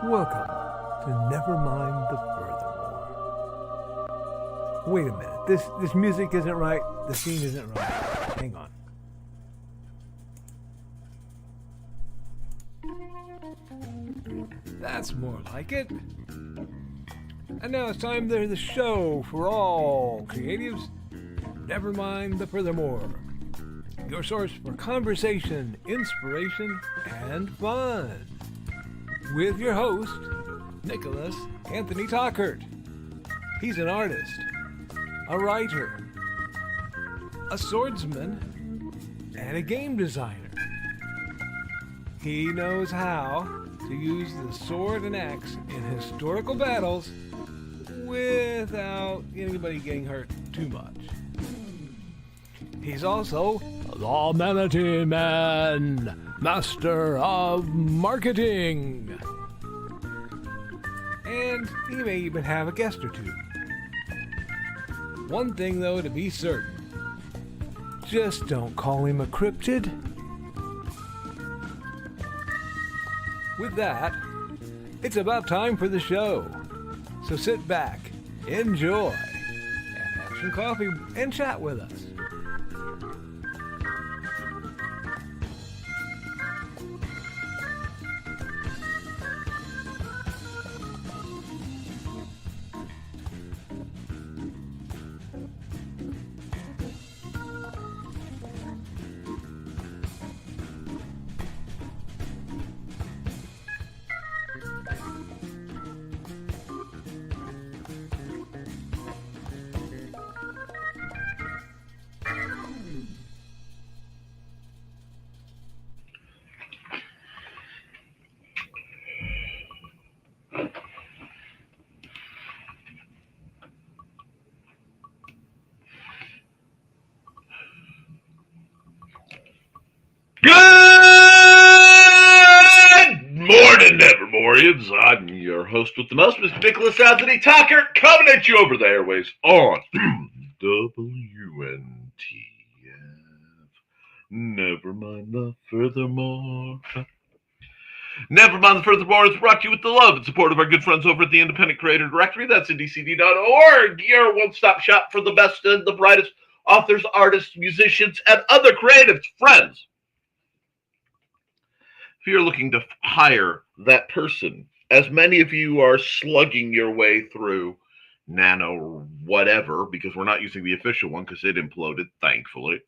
Welcome to Nevermind the Furthermore. Wait a minute, this music isn't right, the scene isn't right. Hang on. That's more like it. And now it's time for the show for all creatives. Nevermind the Furthermore. Your source for conversation, inspiration, and fun. With your host, Nicholas Anthony Tockert. He's an artist, a writer, a swordsman, and a game designer. He knows how to use the sword and axe in historical battles without anybody getting hurt too much. He's also the Manatee Man, master of marketing. And he may even have a guest or two. One thing, though, to be certain. Just don't call him a cryptid. With that, it's about time for the show. So sit back, enjoy, and have some coffee and chat with us. Morning, Nevermorians. I'm your host with the most, Mr. Nicholas Anthony Tockert, coming at you over the airways on WNTF. Nevermind the Furthermore. Nevermind the Furthermore is brought to you with the love and support of our good friends over at the Independent Creator Directory. That's ndcd.org, your one-stop shop for the best and the brightest authors, artists, musicians, and other creatives. Friends, if you're looking to hire that person, as many of you are slugging your way through Nano or whatever, because we're not using the official one because it imploded, thankfully,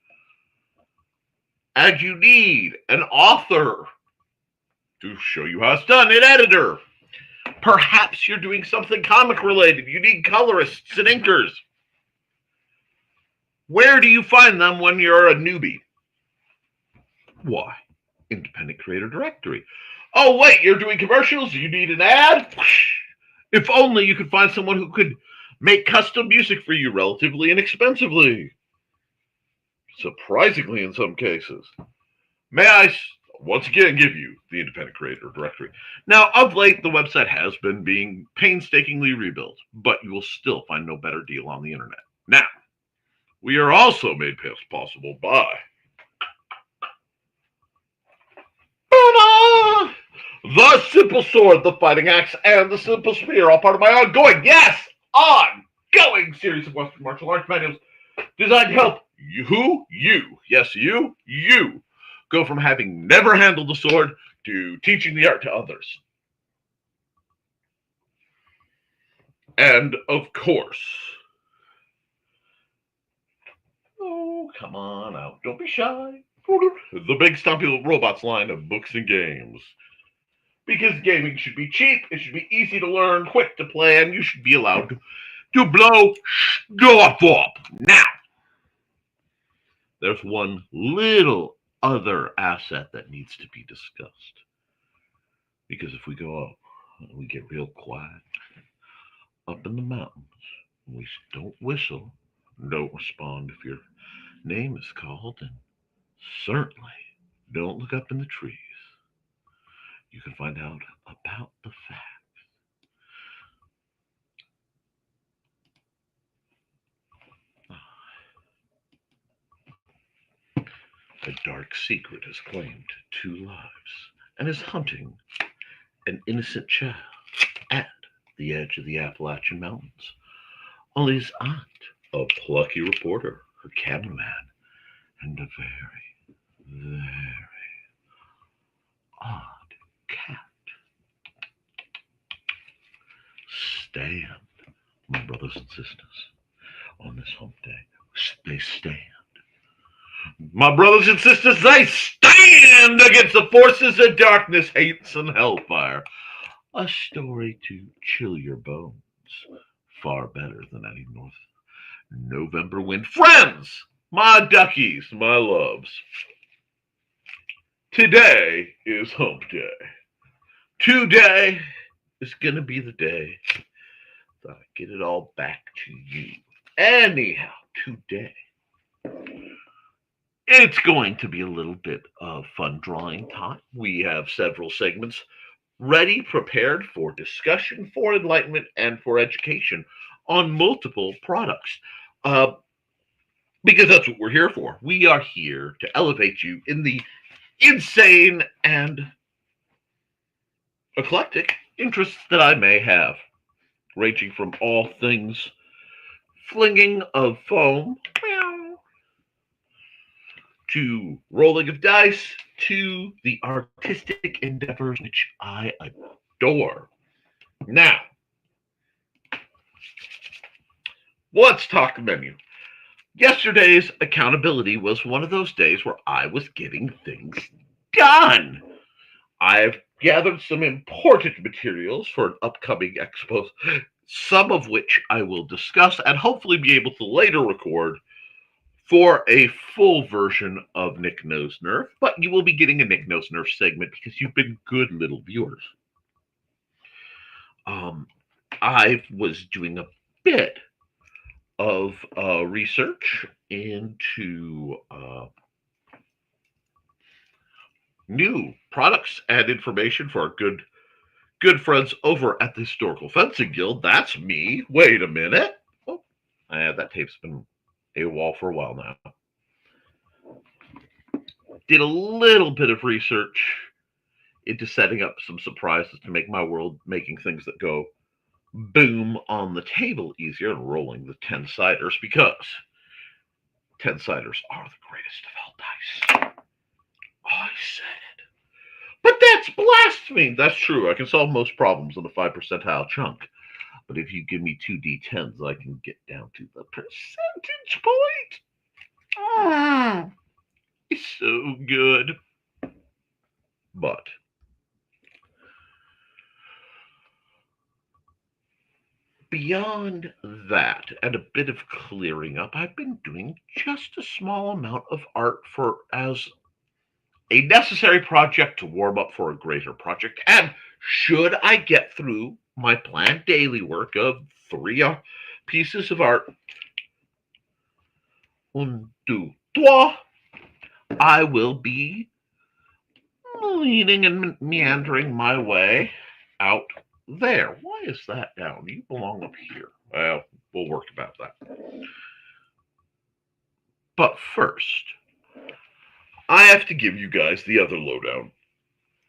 and you need an author to show you how it's done, an editor. Perhaps you're doing something comic related. You need colorists and inkers. Where do you find them when you're a newbie? Why? Independent Creator Directory. Oh, wait, you're doing commercials? You need an ad? If only you could find someone who could make custom music for you relatively inexpensively. Surprisingly, in some cases. May I once again give you the Independent Creator Directory. Now, of late, the website has been being painstakingly rebuilt, but you will still find no better deal on the internet. Now, we are also made possible by the Simple Sword, the Fighting Axe, and the Simple Spear, all part of my ongoing series of Western martial arts manuals designed to help you go from having never handled a sword to teaching the art to others. And, of course, oh, come on out, don't be shy, the Big Stumpy Robots line of books and games. Because gaming should be cheap, it should be easy to learn, quick to play, and you should be allowed to blow stuff up. Now, there's one little other asset that needs to be discussed. Because if we go up, we get real quiet. Up in the mountains, we don't whistle, don't respond if your name is called, and certainly don't look up in the trees. You can find out about the facts. A dark secret has claimed 2 lives and is hunting an innocent child at the edge of the Appalachian Mountains. Only his aunt, a plucky reporter, her cameraman, and a very, very odd cat stand, my brothers and sisters, on this hump day. They stand. My brothers and sisters, they stand against the forces of darkness, hates, and hellfire. A story to chill your bones. Far better than any November wind. Friends, my duckies, my loves. Today is hump day. Today is going to be the day that I get it all back to you. Anyhow, today, it's going to be a little bit of fun drawing time. We have several segments ready, prepared for discussion, for enlightenment, and for education on multiple products. Because that's what we're here for. We are here to elevate you in the insane and eclectic interests that I may have, ranging from all things flinging of foam to rolling of dice to the artistic endeavors which I adore. Now, let's talk menu. Yesterday's accountability was one of those days where I was getting things done. I've gathered some important materials for an upcoming expo, some of which I will discuss and hopefully be able to later record for a full version of Nick Knows Nerf, but you will be getting a Nick Knows Nerf segment because you've been good little viewers. I was doing a bit of research into new products and information for our good friends over at the Historical Fencing Guild. That's me. Wait a minute. Oh, that tape's been AWOL for a while now. Did a little bit of research into setting up some surprises to make my world making things that go boom on the table easier and rolling the 10-siders, because 10-siders are the greatest of all dice. I said it. But that's blasphemy. That's true. I can solve most problems on the 5 percentile chunk. But if you give me 2 D10s, I can get down to the percentage point. It's so good. But beyond that, and a bit of clearing up, I've been doing just a small amount of art for as a necessary project to warm up for a greater project. And should I get through my planned daily work of 3 pieces of art, 1, 2, 3, I will be leaning and meandering my way out there. Why is that down? You belong up here. Well, we'll work about that. But first, I have to give you guys the other lowdown.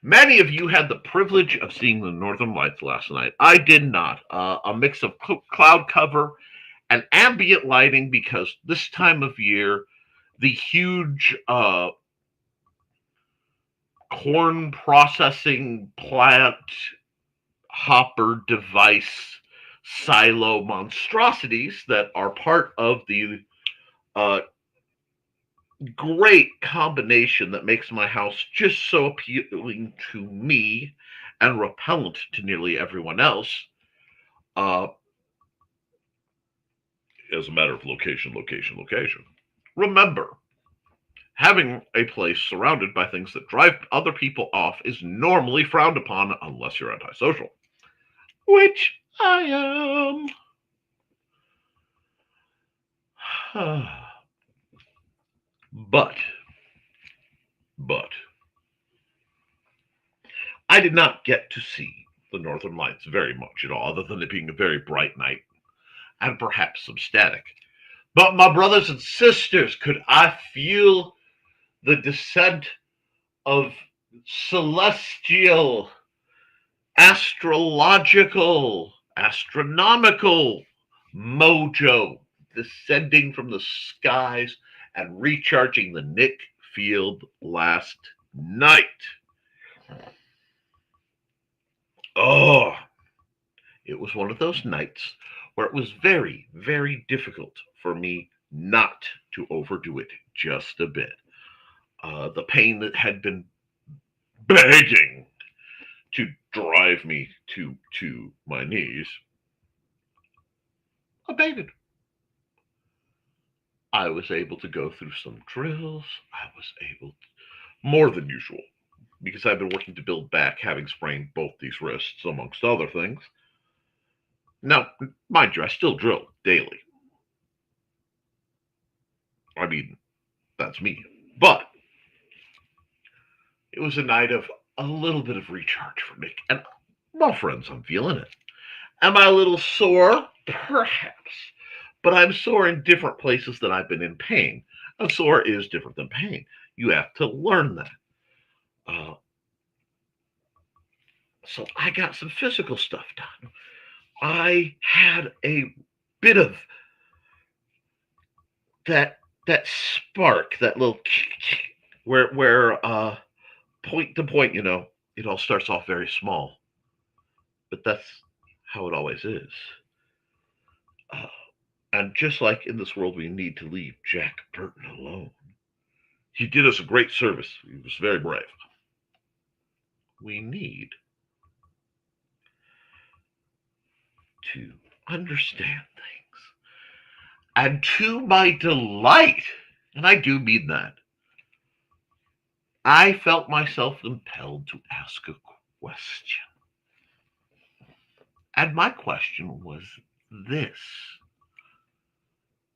Many of you had the privilege of seeing the Northern Lights last night. I did not. A mix of cloud cover and ambient lighting, because this time of year, the huge corn processing plant hopper device silo monstrosities that are part of the great combination that makes my house just so appealing to me and repellent to nearly everyone else, as a matter of location. Remember, having a place surrounded by things that drive other people off is normally frowned upon unless you're antisocial, which I am. But I did not get to see the Northern Lights very much at all, other than it being a very bright night and perhaps some static. But my brothers and sisters, could I feel the descent of celestial astrological, astronomical mojo descending from the skies and recharging the Nick field last night. Oh, it was one of those nights where it was very, very difficult for me not to overdo it just a bit. The pain that had been begging to drive me to my knees abated. I was able to go through some drills. I was able to, more than usual, because I've been working to build back, having sprained both these wrists, amongst other things. Now, mind you, I still drill daily. I mean, that's me. But it was a night of a little bit of recharge for Nick. And my friends, I'm feeling it. Am I a little sore? Perhaps. But I'm sore in different places that I've been in pain. A sore is different than pain. You have to learn that. Uh, so I got some physical stuff done. I had a bit of that spark, that little where point to point, it all starts off very small, but that's how it always is. Uh, and just like in this world, we need to leave Jack Burton alone. He did us a great service. He was very brave. We need to understand things. And to my delight, and I do mean that, I felt myself impelled to ask a question. And my question was this: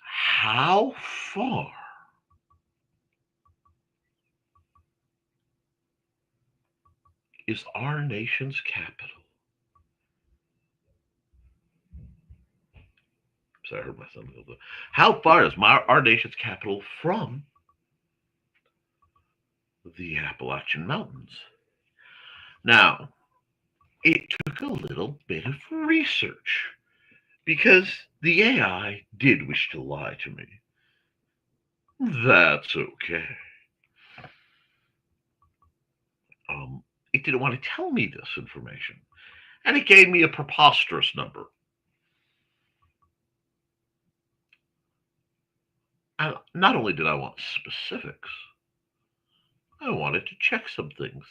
how far is our nation's capital? So I heard myself a little bit. How far is our nation's capital from the Appalachian Mountains? Now, it took a little bit of research because the AI did wish to lie to me. That's okay. It didn't want to tell me this information, and it gave me a preposterous number. And not only did I want specifics, I wanted to check some things.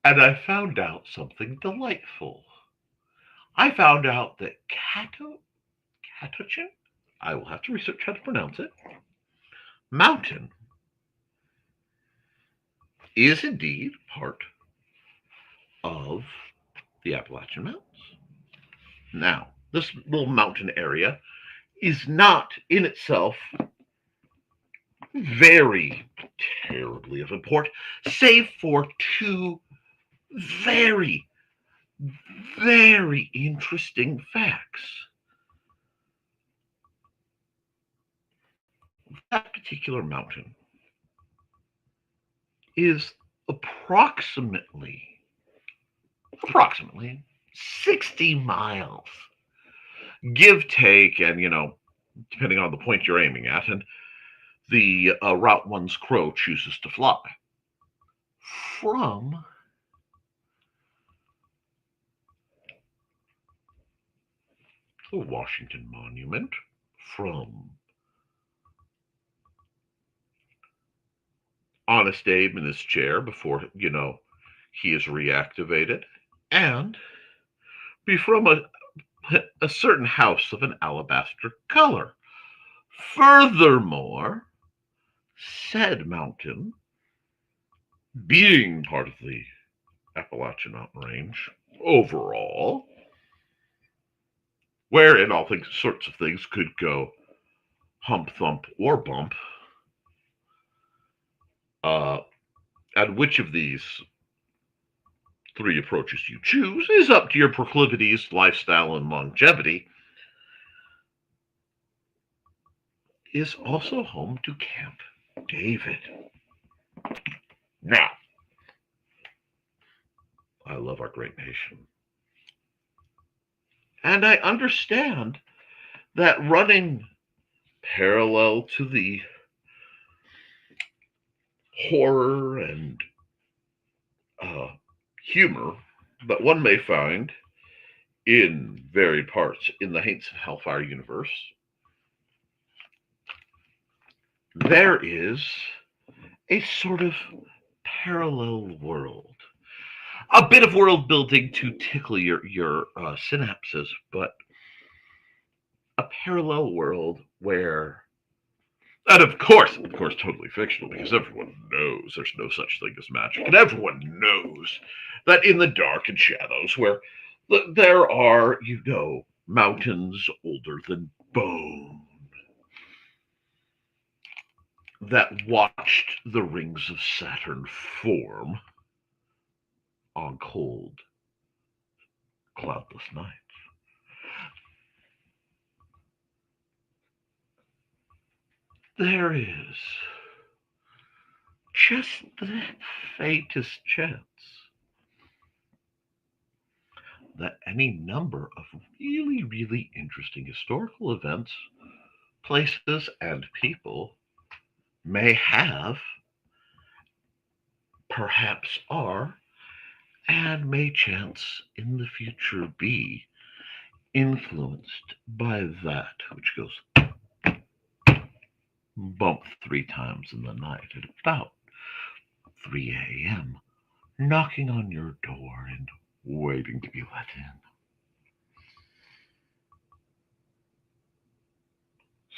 And I found out something delightful. I found out that Catochin, I will have to research how to pronounce it, mountain is indeed part of the Appalachian Mountains. Now, this little mountain area is not in itself very terribly of import, save for two very, very interesting facts. That particular mountain is approximately 60 miles, give take, and depending on the point you're aiming at, and the route one's crow chooses to fly from the Washington Monument, from Honest Abe in his chair before, he is reactivated, and be from a certain house of an alabaster color. Furthermore, said mountain, being part of the Appalachian Mountain Range overall, wherein all sorts of things could go hump, thump, or bump, and which of these three approaches you choose is up to your proclivities, lifestyle, and longevity, is also home to Camp David. Now, I love our great nation. And I understand that running parallel to the horror and uh, humor that one may find in varied parts in the Haints of Hellfire universe, there is a sort of parallel world. A bit of world building to tickle your synapses, but a parallel world where, and of course, totally fictional because everyone knows there's no such thing as magic, and everyone knows that in the dark and shadows where there are, mountains older than bone that watched the rings of Saturn form on cold, cloudless nights. There is just the faintest chance that any number of really, really interesting historical events, places, and people may have, perhaps are, and may chance in the future be influenced by that which goes bump 3 times in the night at about 3 a.m., knocking on your door and waiting to be let in.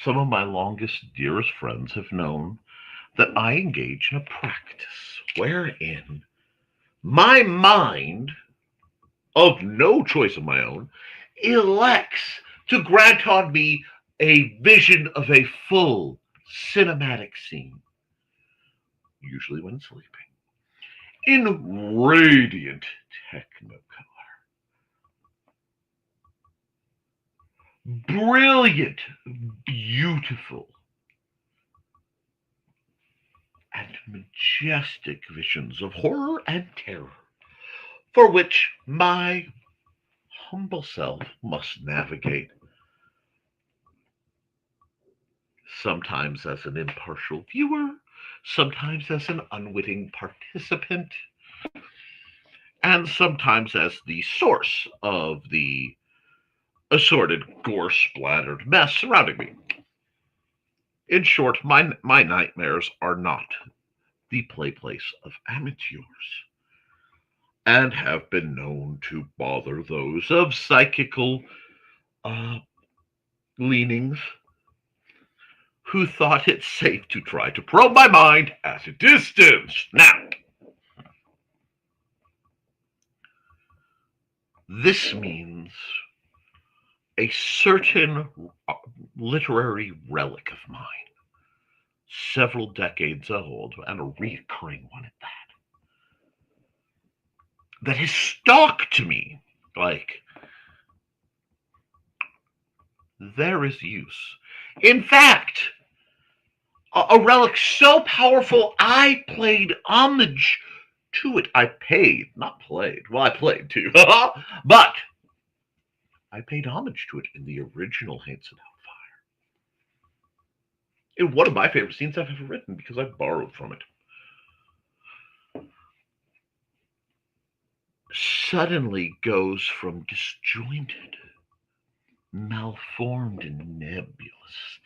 Some of my longest, dearest friends have known that I engage in a practice wherein my mind, of no choice of my own, elects to grant on me a vision of a full cinematic scene, usually when sleeping, in radiant technicolor. Brilliant, beautiful, and majestic visions of horror and terror, for which my humble self must navigate, sometimes as an impartial viewer, sometimes as an unwitting participant, and sometimes as the source of the assorted gore splattered mess surrounding me. In short, my nightmares are not the play place of amateurs, and have been known to bother those of psychical uh, leanings who thought it safe to try to probe my mind at a distance. Now, this means a certain literary relic of mine, several decades old, and a recurring one at that has stalked me like there is use. In fact, a relic so powerful, I played homage to it. I paid, not played. Well, I played too, but I paid homage to it in the original Haints of Hellfire. In one of my favorite scenes I've ever written because I borrowed from it. Suddenly goes from disjointed, malformed, and nebulous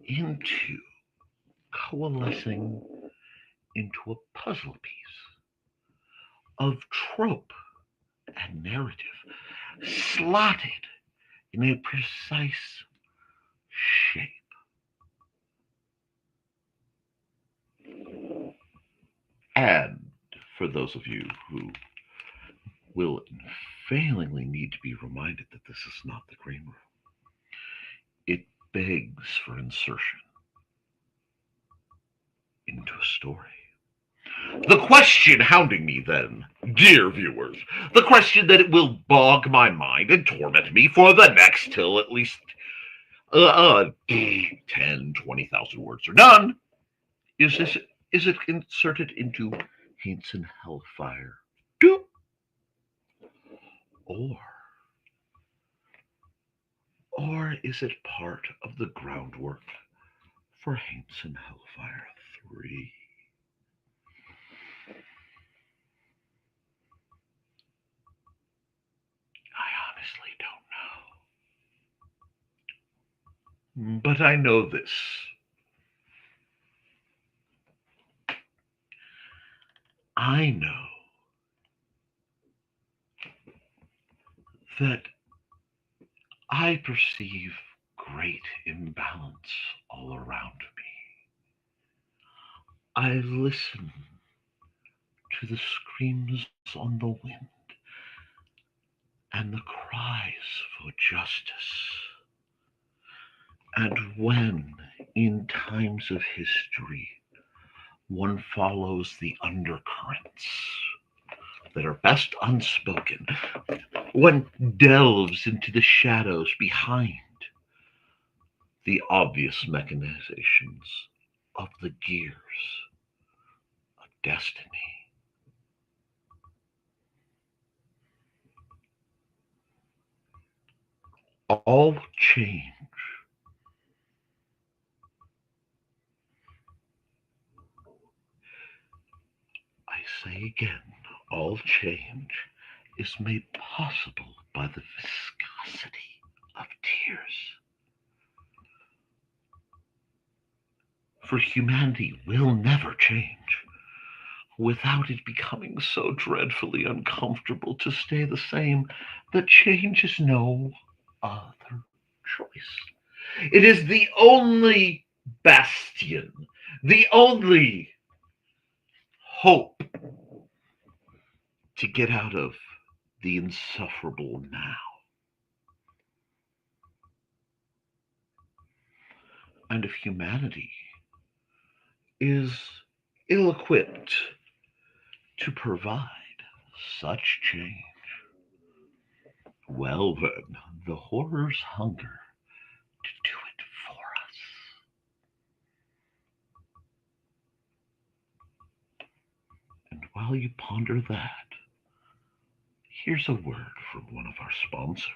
into coalescing into a puzzle piece of trope and narrative, slotted in a precise shape. And for those of you who will unfailingly need to be reminded that this is not the green room, it begs for insertion into a story. The question hounding me then, dear viewers, the question that it will bog my mind and torment me for the next till at least 10, 20,000 words are done, is this is it inserted into Hanson Hellfire 2? Or is it part of the groundwork for Hanson Hellfire 3? I honestly don't know. But I know this. I know that I perceive great imbalance all around me. I listen to the screams on the wind and the cries for justice. And when, in times of history, one follows the undercurrents that are best unspoken, one delves into the shadows behind the obvious mechanizations of the gears of destiny, all change. I say again, all change is made possible by the viscosity of tears. For humanity will never change without it becoming so dreadfully uncomfortable to stay the same that change is no other choice. It is the only bastion, the only hope to get out of the insufferable now. And if humanity is ill-equipped to provide such change, well then, the horrors hunger to do it for us. And while you ponder that, here's a word from one of our sponsors.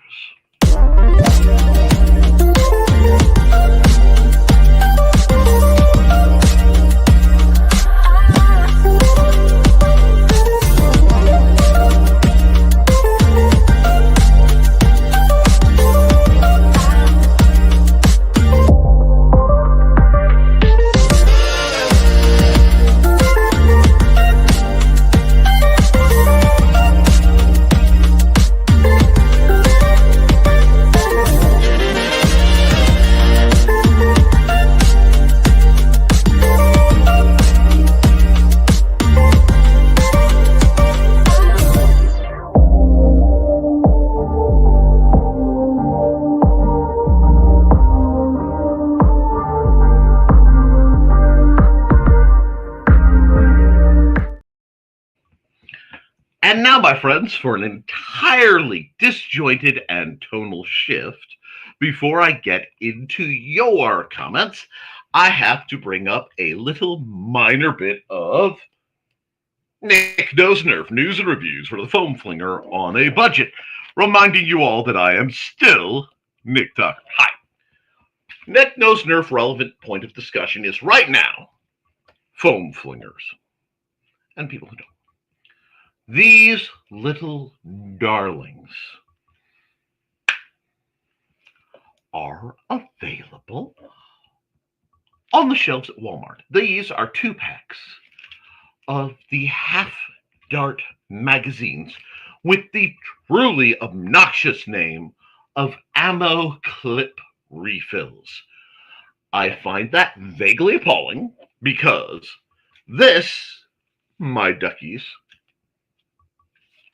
And now, my friends, for an entirely disjointed and tonal shift, before I get into your comments, I have to bring up a little minor bit of Nick Knows Nerf news and reviews for the foam flinger on a budget, reminding you all that I am still Nick Tockert. Hi. Nick Knows Nerf relevant point of discussion is right now foam flingers and people who don't. These little darlings are available on the shelves at Walmart. These are 2-packs of the Half Dart magazines with the truly obnoxious name of ammo clip refills. I find that vaguely appalling because this, my duckies,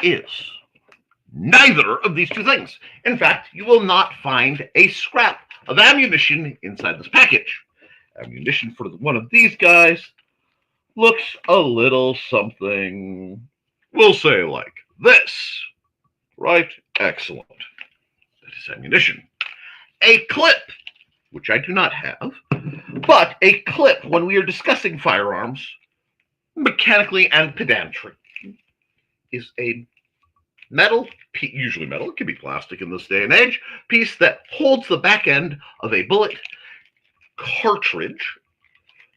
is neither of these two things. In fact, you will not find a scrap of ammunition inside this package. Ammunition for one of these guys looks a little something, we'll say like this, right? Excellent. That is ammunition. A clip, which I do not have, but a clip when we are discussing firearms mechanically and pedantic, is a metal, usually metal, it can be plastic in this day and age, piece that holds the back end of a bullet cartridge.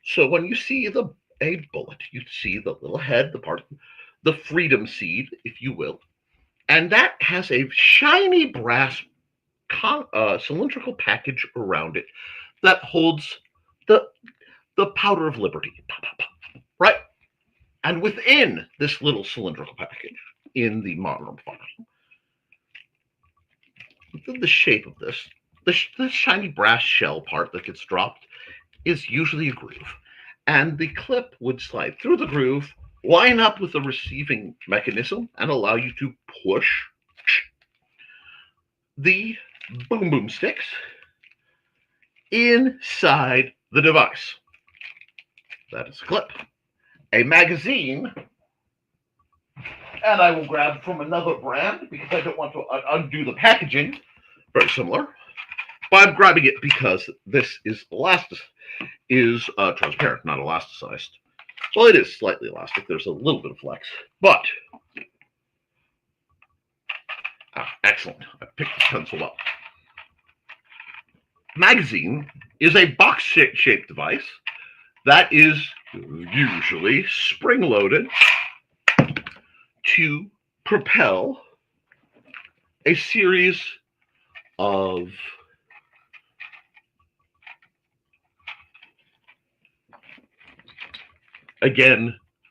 So when you see a bullet, you see the little head, the freedom seed, if you will, and that has a shiny brass cylindrical package around it that holds the powder of liberty, right? And within this little cylindrical package, in the modern file, within the shape of this, the shiny brass shell part that gets dropped is usually a groove. And the clip would slide through the groove, line up with the receiving mechanism, and allow you to push the boom sticks inside the device. That is a clip. A magazine, and I will grab from another brand because I don't want to undo the packaging. Very similar. But I'm grabbing it because this is transparent, not elasticized. Well, it is slightly elastic. There's a little bit of flex, but excellent. I picked the pencil up. Magazine is a box-shaped device that is usually spring-loaded to propel a series of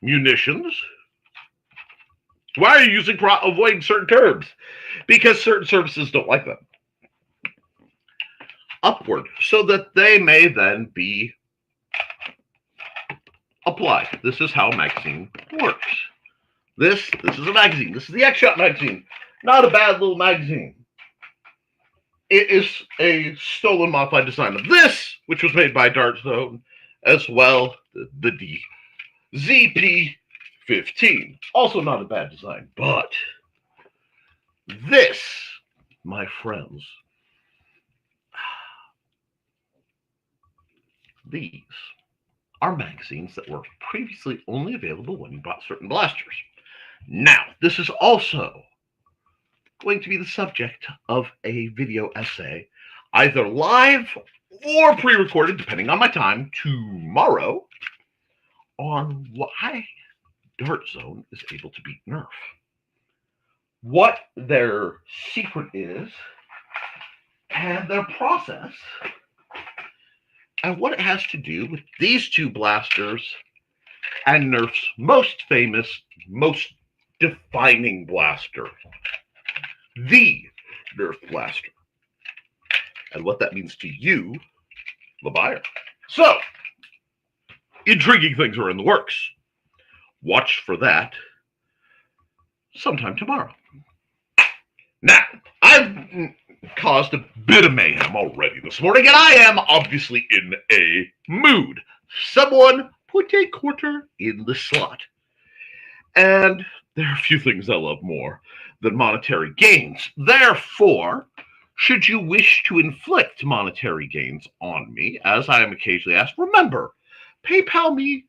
munitions. Why are you avoiding certain terms? Because certain services don't like them. Upward, so that they may then be applied. This is how a magazine works. This is a magazine. This is the X-Shot magazine. Not a bad little magazine. It is a stolen modified design of this, which was made by Dartzone, as well the ZP-15. Also not a bad design, but this, my friends, these are magazines that were previously only available when you bought certain blasters. Now, this is also going to be the subject of a video essay, either live or pre-recorded, depending on my time, tomorrow, on why Dartzone is able to beat Nerf. What their secret is, and their process, and what it has to do with these two blasters and Nerf's most famous, most defining blaster, the Nerf blaster, and what that means to you, the buyer. So, intriguing things are in the works. Watch for that sometime tomorrow. Now, I've caused a bit of mayhem already this morning, and I am obviously in a mood. Someone put a quarter in the slot. And there are a few things I love more than monetary gains. Therefore, should you wish to inflict monetary gains on me, as I am occasionally asked, remember, PayPal me,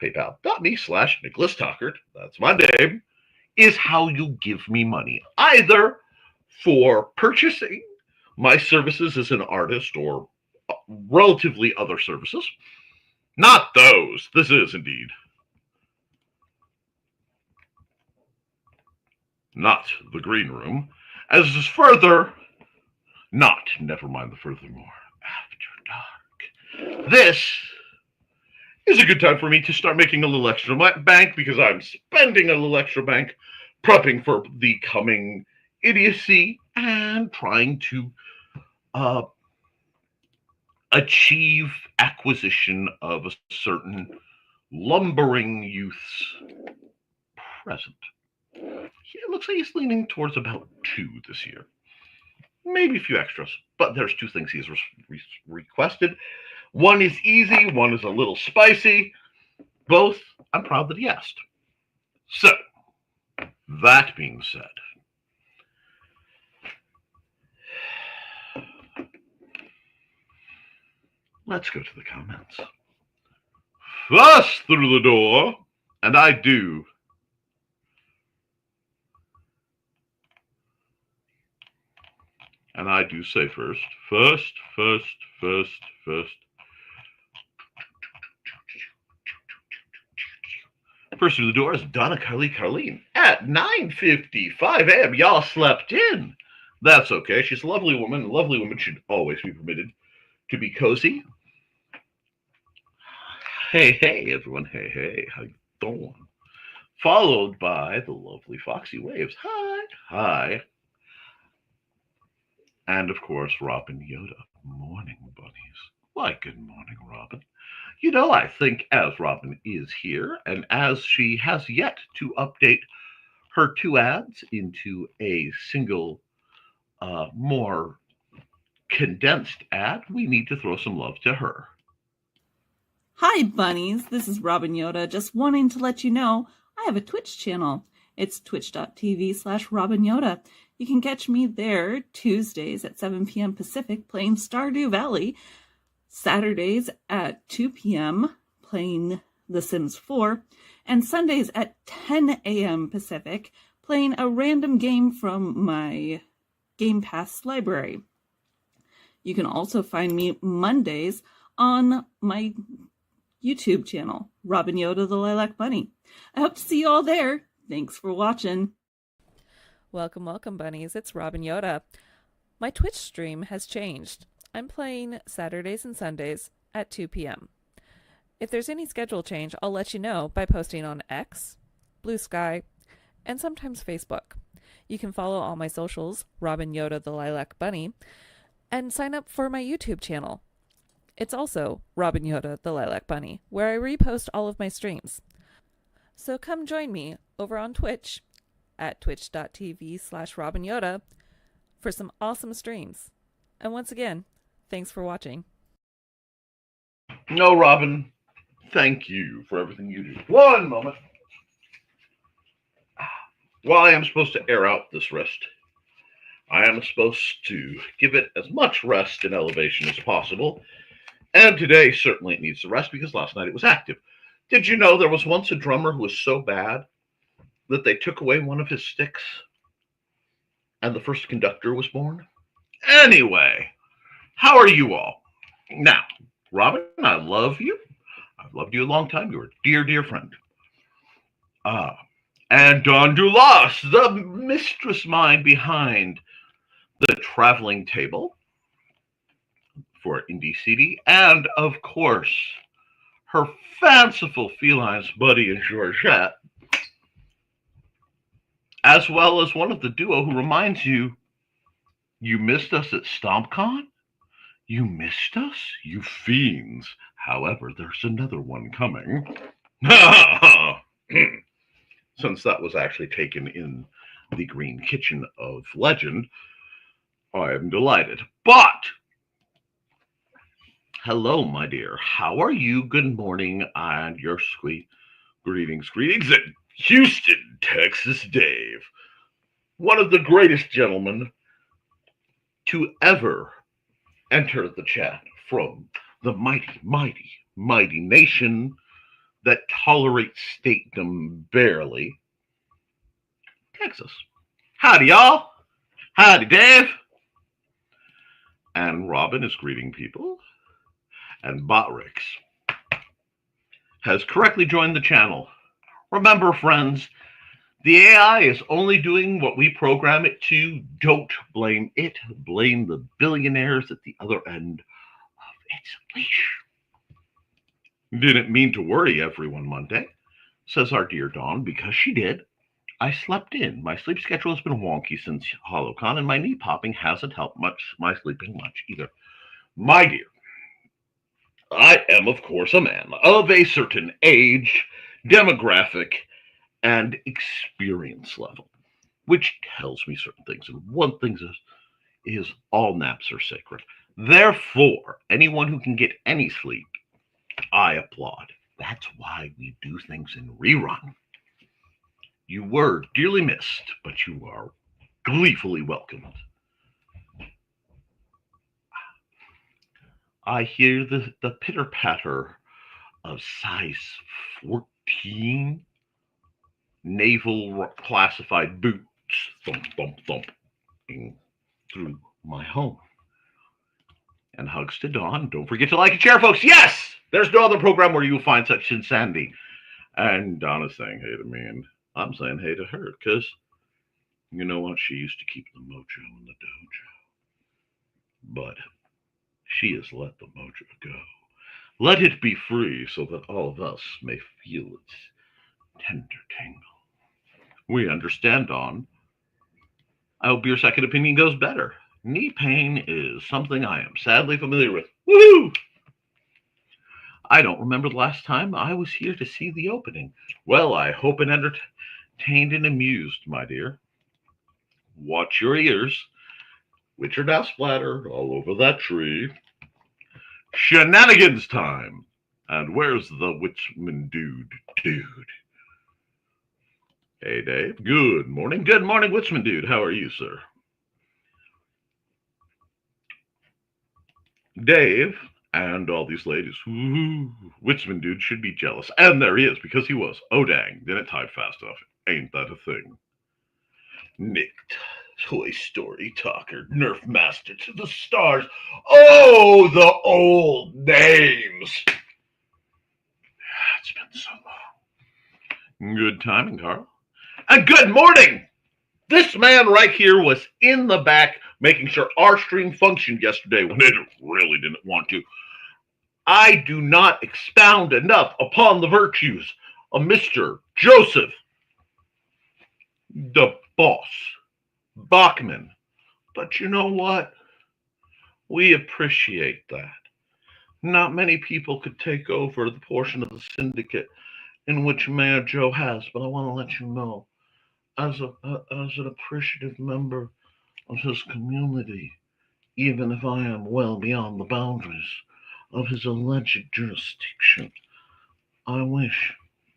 paypal.me/Nicholas Tockert, that's my name, is how you give me money, either for purchasing my services as an artist or relatively other services. Not those. This is indeed not the green room, as is further not Nevermind the Furthermore After Dark. This is a good time for me to start making a little extra bank, because I'm spending a little extra bank prepping for the coming idiocy and trying to achieve acquisition of a certain lumbering youth's present. It looks like he's leaning towards about 2 this year. Maybe a few extras, but there's 2 things he's requested. One is easy, one is a little spicy. Both, I'm proud that he asked. So, that being said, let's go to the comments. First through the door And I do. And I do say first. First. First through the door is Donna Carleen at 9:55 a.m. Y'all slept in. That's okay. She's a lovely woman. A lovely woman should always be permitted to be cozy. Hey, everyone. Hey. How you doing? Followed by the lovely Foxy Waves. Hi. And of course, Robin Yoda. Morning, bunnies. Why, good morning, Robin. I think as Robin is here, and as she has yet to update her two ads into a single, more condensed ad, we need to throw some love to her. Hi, bunnies. This is Robin Yoda. Just wanting to let you know I have a Twitch channel. It's twitch.tv/Robin Yoda. You can catch me there Tuesdays at 7 p.m. Pacific playing Stardew Valley, Saturdays at 2 p.m. playing The Sims 4, and Sundays at 10 a.m. Pacific playing a random game from my Game Pass library. You can also find me Mondays on my YouTube channel, Robin Yoda the Lilac Bunny. I hope to see you all there. Thanks for watching. Welcome, bunnies. It's Robin Yoda. My Twitch stream has changed. I'm playing Saturdays and Sundays at 2 p.m. If there's any schedule change, I'll let you know by posting on X, Blue Sky, and sometimes Facebook. You can follow all my socials, Robin Yoda the Lilac Bunny, and sign up for my YouTube channel. It's also Robin Yoda the Lilac Bunny, where I repost all of my streams. So come join me over on Twitch at twitch.tv/Robin Yoda for some awesome streams. And once again, thanks for watching. No, Robin, thank you for everything you do. One moment. While I am supposed to air out this rest, I am supposed to give it as much rest and elevation as possible. And today, certainly it needs to rest because last night it was active. Did you know there was once a drummer who was so bad that they took away one of his sticks and the first conductor was born? Anyway, how are you all? Now, Robin, I love you. I've loved you a long time. You're a dear friend. And Don Dulas, the mistress mind behind the traveling table for Indie CD, and of course, her fanciful felines Buddy and Georgette, as well as one of the duo who reminds you missed us at StompCon? You missed us, you fiends. However, there's another one coming. Since that was actually taken in the Green Kitchen of Legend, I am delighted. But, hello, my dear. How are you? Good morning, and your sweet greetings in Houston, Texas, Dave. One of the greatest gentlemen to ever enter the chat from the mighty nation that tolerates statedom barely, Texas. Howdy, y'all. Howdy, Dave. And Robin is greeting people. And Botrix has correctly joined the channel. Remember, friends, the AI is only doing what we program it to. Don't blame it. Blame the billionaires at the other end of its leash. Didn't mean to worry everyone Monday, says our dear Dawn, because she did. I slept in. My sleep schedule has been wonky since HoloCon, and my knee popping hasn't helped my sleeping much either. My dear, I am, of course, a man of a certain age, demographic, and experience level, which tells me certain things. And one thing is all naps are sacred. Therefore, anyone who can get any sleep, I applaud. That's why we do things in rerun. You were dearly missed, but you are gleefully welcomed. I hear the pitter-patter of size 14 naval classified boots thump, thump, thumping through my home. And hugs to Dawn. Don't forget to like and share, folks. Yes! There's no other program where you'll find such insanity. And Dawn is saying hey to me, and I'm saying hey to her, because you know what? She used to keep the mojo in the dojo. But she has let the mojo go. Let it be free so that all of us may feel its tender tingle. We understand, Dawn. I hope your second opinion goes better. Knee pain is something I am sadly familiar with. Woohoo! I don't remember the last time I was here to see the opening. Well, I hope it entertained and amused, my dear. Watch your ears, which are now splattered all over that tree. Shenanigans time! And where's the Witchman dude? Hey, Dave. Good morning. Good morning, Witchman dude. How are you, sir? Dave and all these ladies. Ooh, Witchman dude should be jealous. And there he is, because he was. Oh, dang. Didn't type fast enough. Ain't that a thing? Nick, Toy Story Talker, Nerf Master to the stars. Oh, the old names. It's been so long. Good timing, Carl. And good morning. This man right here was in the back making sure our stream functioned yesterday when it really didn't want to. I do not expound enough upon the virtues of Mr. Joseph, the boss, Bachman. But you know what? We appreciate that. Not many people could take over the portion of the syndicate in which Mayor Joe has, but I want to let you know, as an appreciative member of his community, even if I am well beyond the boundaries of his alleged jurisdiction, I wish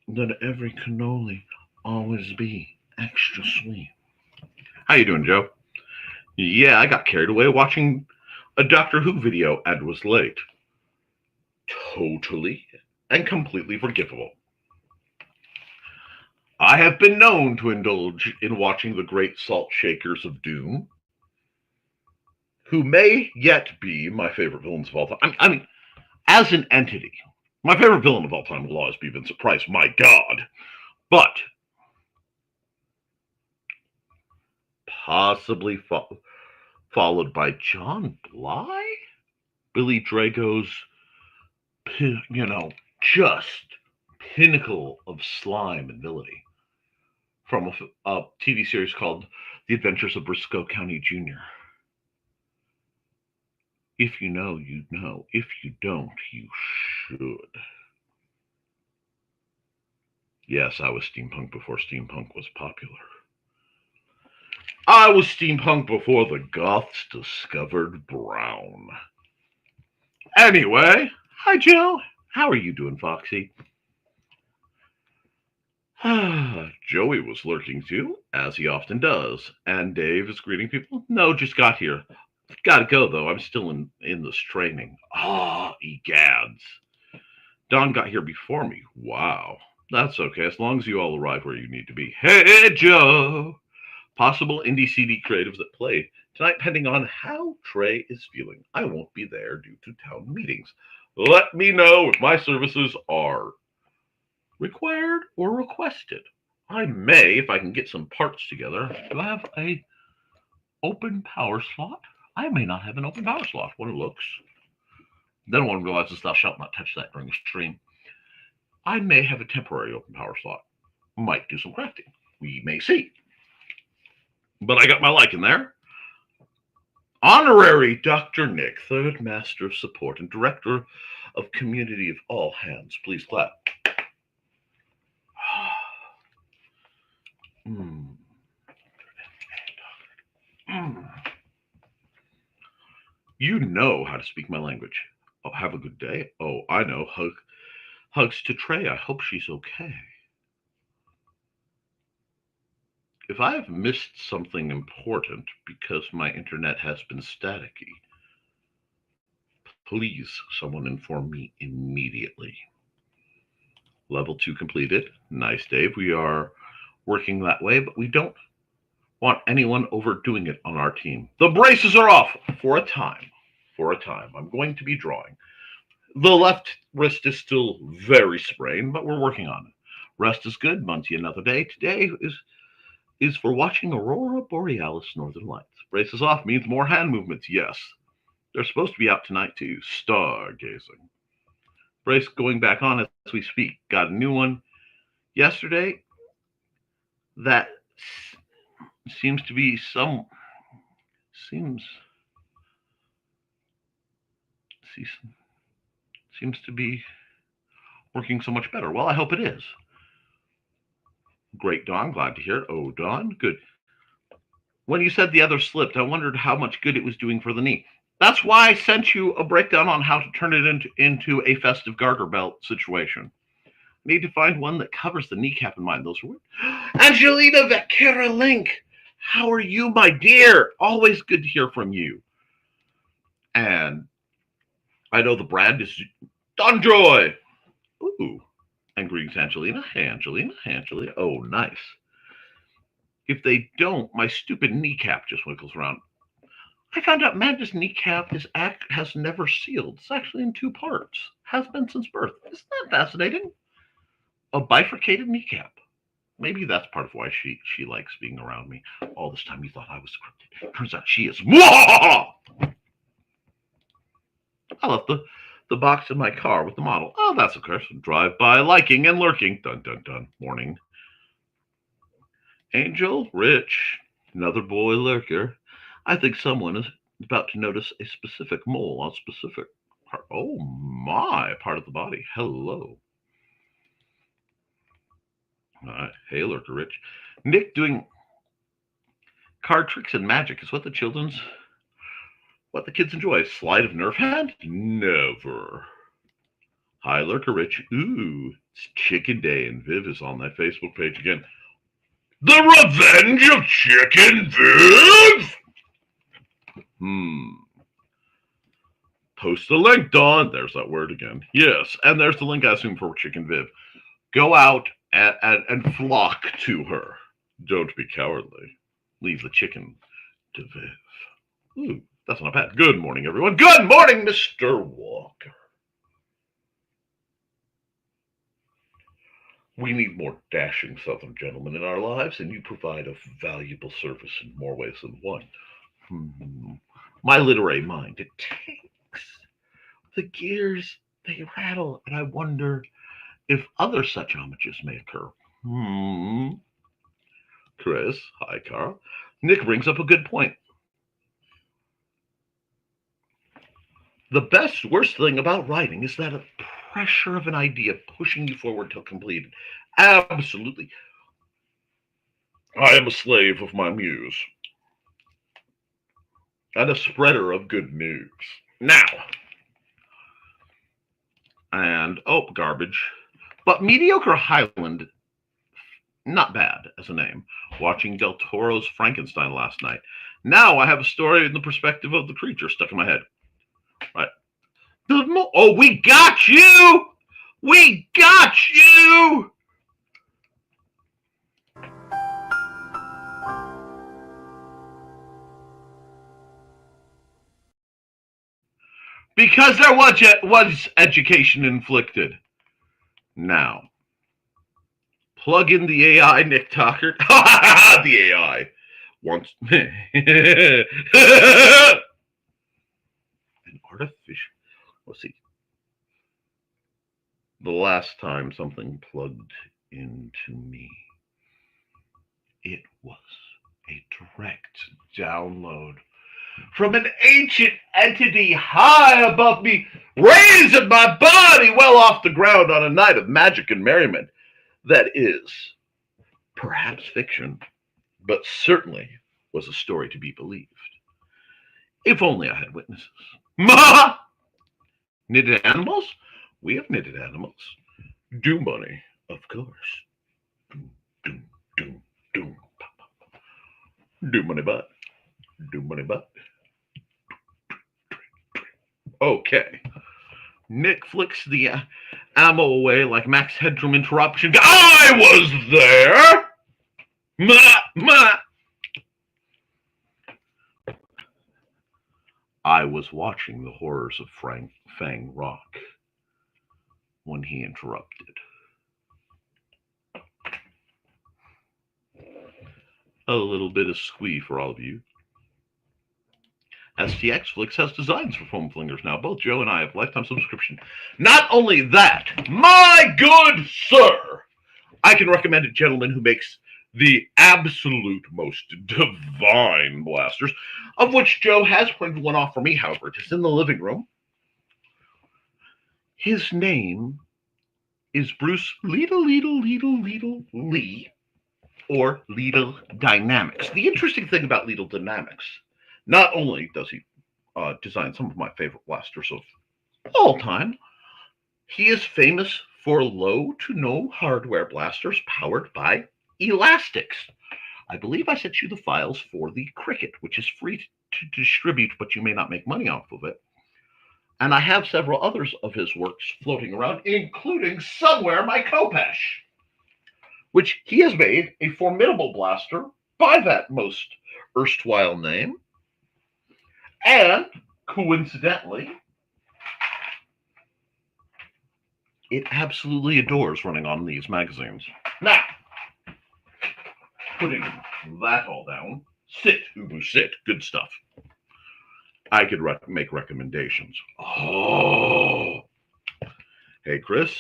that every cannoli always be extra sweet. How you doing, Joe? Yeah, I got carried away watching a Doctor Who video and was late. Totally and completely forgivable. I have been known to indulge in watching the great salt shakers of doom, who may yet be my favorite villains of all time. I mean, as an entity, my favorite villain of all time will always be Vincent Price, my God. But possibly followed by John Bly? Billy Drago's, just pinnacle of slime and villainy, from a TV series called The Adventures of Briscoe County Jr. If you know, you know. If you don't, you should. Yes, I was steampunk before steampunk was popular. I was steampunk before the Goths discovered brown. Anyway, hi Joe. How are you doing, Foxy? Joey was lurking too, as he often does. And Dave is greeting people. No, just got here. Gotta go, though. I'm still in this training. Egads. Don got here before me. Wow. That's okay, as long as you all arrive where you need to be. Hey, Joe! Possible indie CD creatives that play tonight, depending on how Trey is feeling. I won't be there due to town meetings. Let me know if my services are required or requested. I may, if I can get some parts together. Do I have a open power slot? I may not have an open power slot when it looks. Then one realizes thou shalt not touch that during the stream. I may have a temporary open power slot. Might do some crafting. We may see. But I got my like in there. Honorary Dr. Nick, Third Master of Support and Director of Community of All Hands. Please clap. You know how to speak my language. Oh, have a good day. Oh, I know. Hugs to Trey. I hope she's okay. If I have missed something important because my internet has been staticky, please someone inform me immediately. Level 2 completed. Nice, Dave. We are working that way, but we don't want anyone overdoing it on our team. The braces are off for a time. For a time. I'm going to be drawing. The left wrist is still very sprained, but we're working on it. Rest is good. Monty another day. Today is for watching Aurora Borealis Northern Lights. Braces off means more hand movements. Yes. They're supposed to be out tonight too. Stargazing. Brace going back on as we speak. Got a new one yesterday. That seems to be seems to be working so much better. Well, I hope it is. Great, Dawn. Glad to hear it. Oh, Dawn, good. When you said the other slipped, I wondered how much good it was doing for the knee. That's why I sent you a breakdown on how to turn it into a festive garter belt situation. Need to find one that covers the kneecap in mine. Those are weird. Angelina Vekera Link, how are you, my dear? Always good to hear from you. And I know the brand is Don Joy. Ooh. And greetings, Angelina. Hey, Angelina. Hey, Angelina. Oh, nice. If they don't, my stupid kneecap just wiggles around. I found out Amanda's kneecap has never sealed. It's actually in two parts. Has been since birth. Isn't that fascinating? A bifurcated kneecap. Maybe that's part of why she likes being around me. All this time you thought I was scripted. Turns out she is. Mwah! I left the box in my car with the model. Oh, that's of course. Drive by liking and lurking. Dun, dun, dun. Morning. Angel, Rich, another boy lurker. I think someone is about to notice a specific mole on a specific part. Oh my, part of the body. Hello. All right. Hey, lurker, Rich. Nick doing card tricks and magic is what the kids enjoy. Sleight of Nerf hand? Never. Hi, lurker, Rich. Ooh, it's Chicken Day, and Viv is on that Facebook page again. The Revenge of Chicken Viv? Post the link, Dawn. There's that word again. Yes, and there's the link, I assume, for Chicken Viv. Go out and flock to her. Don't be cowardly. Leave the chicken to Viv. Ooh, that's not bad. Good morning, everyone. Good morning, Mr. Walker. We need more dashing Southern gentlemen in our lives, and you provide a valuable service in more ways than one. My literary mind, it takes. The gears, they rattle, and I wonder if other such homages may occur. Chris, hi, Carl. Nick brings up a good point. The worst thing about writing is that pressure of an idea pushing you forward till completed. Absolutely. I am a slave of my muse and a spreader of good news. Now, and garbage. But Mediocre Highland, not bad as a name. Watching Del Toro's Frankenstein last night. Now I have a story in the perspective of the creature stuck in my head. Right. Oh, we got you! We got you! Because there was education inflicted. Now, plug in the AI, Nick Tockert. The AI. Once. An artificial. Let's see. The last time something plugged into me, it was a direct download from an ancient entity high above me, raising my body well off the ground on a night of magic and merriment that is perhaps fiction, but certainly was a story to be believed. If only I had witnesses. Knitted animals? We have knitted animals. Do money, of course. Do. Do money butt. Do money butt. Okay. Nick flicks the ammo away like Max Headroom interruption. I was there! Ma! Ma! I was watching the horrors of Fang Rock when he interrupted. A little bit of squee for all of you. STX Flix has designs for foam flingers now. Both Joe and I have lifetime subscription. Not only that, my good sir, I can recommend a gentleman who makes the absolute most divine blasters, of which Joe has printed one off for me, however. It is in the living room. His name is Bruce Lee, or Lidl Dynamics. The interesting thing about Lidl Dynamics, not only does he design some of my favorite blasters of all time, he is famous for low to no hardware blasters powered by elastics. I believe I sent you the files for the Cricket, which is free to distribute, but you may not make money off of it. And I have several others of his works floating around, including somewhere my Koepp, which he has made a formidable blaster by that most erstwhile name. And coincidentally, it absolutely adores running on these magazines. Now, putting that all down, sit, Ubu, sit, good stuff. I could make recommendations. Oh, hey, Chris.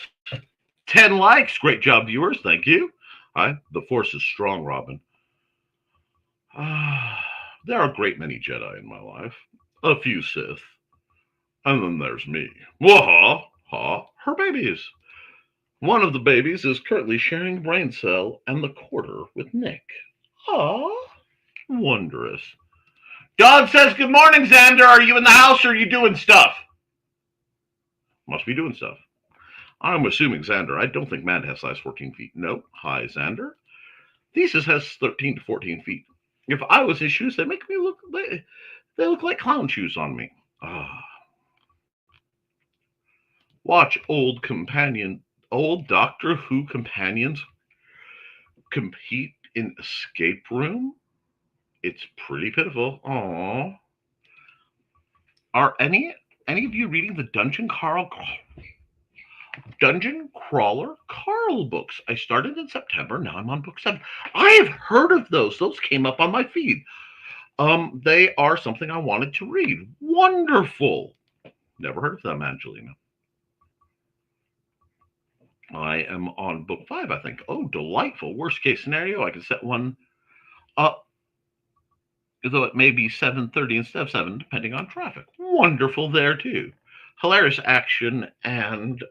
10 likes. Great job, viewers. Thank you. The force is strong, Robin. There are a great many Jedi in my life. A few Sith. And then there's me. Waha, ha, her babies. One of the babies is currently sharing brain cell and the quarter with Nick. Ah, wondrous. Dog says, good morning, Xander. Are you in the house or are you doing stuff? Must be doing stuff. I'm assuming Xander. I don't think Mad has size 14 feet. No. Hi, Xander. Thesis has 13 to 14 feet. If I was his shoes, they make me look. They look like clown shoes on me. Watch old Doctor Who companions compete in escape room. It's pretty pitiful. Aww. Are any of you reading the Dungeon Crawler Carl books? I started in September. Now I'm on book 7. I have heard of those. Those came up on my feed. They are something I wanted to read. Wonderful. Never heard of them, Angelina. I am on book 5, I think. Oh, delightful. Worst case scenario, I can set one up, though it may be 7:30 instead of 7, depending on traffic. Wonderful there, too. Hilarious action and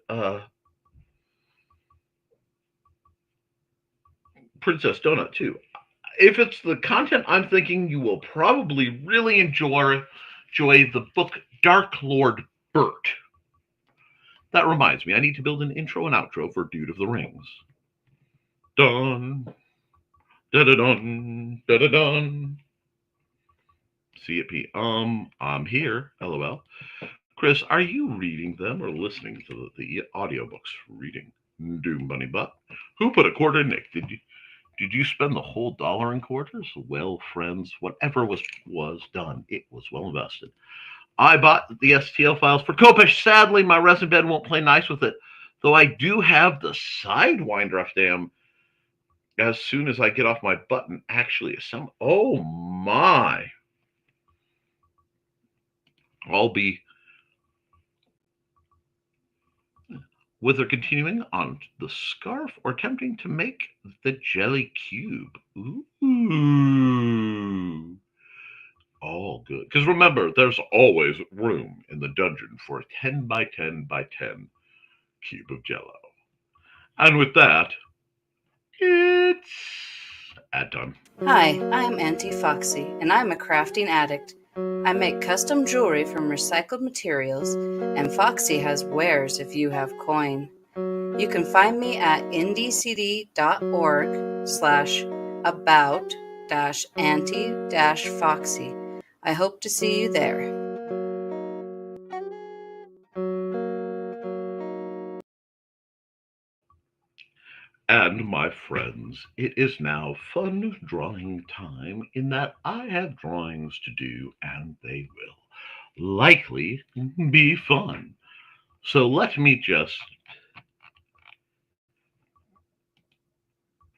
Princess Donut, too. If it's the content I'm thinking, you will probably really enjoy the book Dark Lord Bert. That reminds me, I need to build an intro and outro for Dude of the Rings. Dun, da-da-dun, da-da-dun. See it, P. I'm here, LOL. Chris, are you reading them or listening to the audiobooks? Reading. Doom Bunny Butt. Who put a quarter in Nick? Did you spend the whole $1 in quarters? Well, friends, whatever was done, it was well invested. I bought the STL files for Koepp. Sadly, my resin bed won't play nice with it, though I do have the Sidewinder FDM as soon as I get off my butt and actually assemble. Oh, my. I'll be whether continuing on the scarf or attempting to make the jelly cube. Ooh. All good. Because remember, there's always room in the dungeon for a 10 by 10 by 10 cube of jello. And with that, it's ad time. Hi, I'm Auntie Foxy, and I'm a crafting addict. I make custom jewelry from recycled materials, and Foxy has wares if you have coin. You can find me at indiecd.org/about-auntie-foxy. I hope to see you there. And my friends, it is now fun drawing time in that I have drawings to do and they will likely be fun. So let me just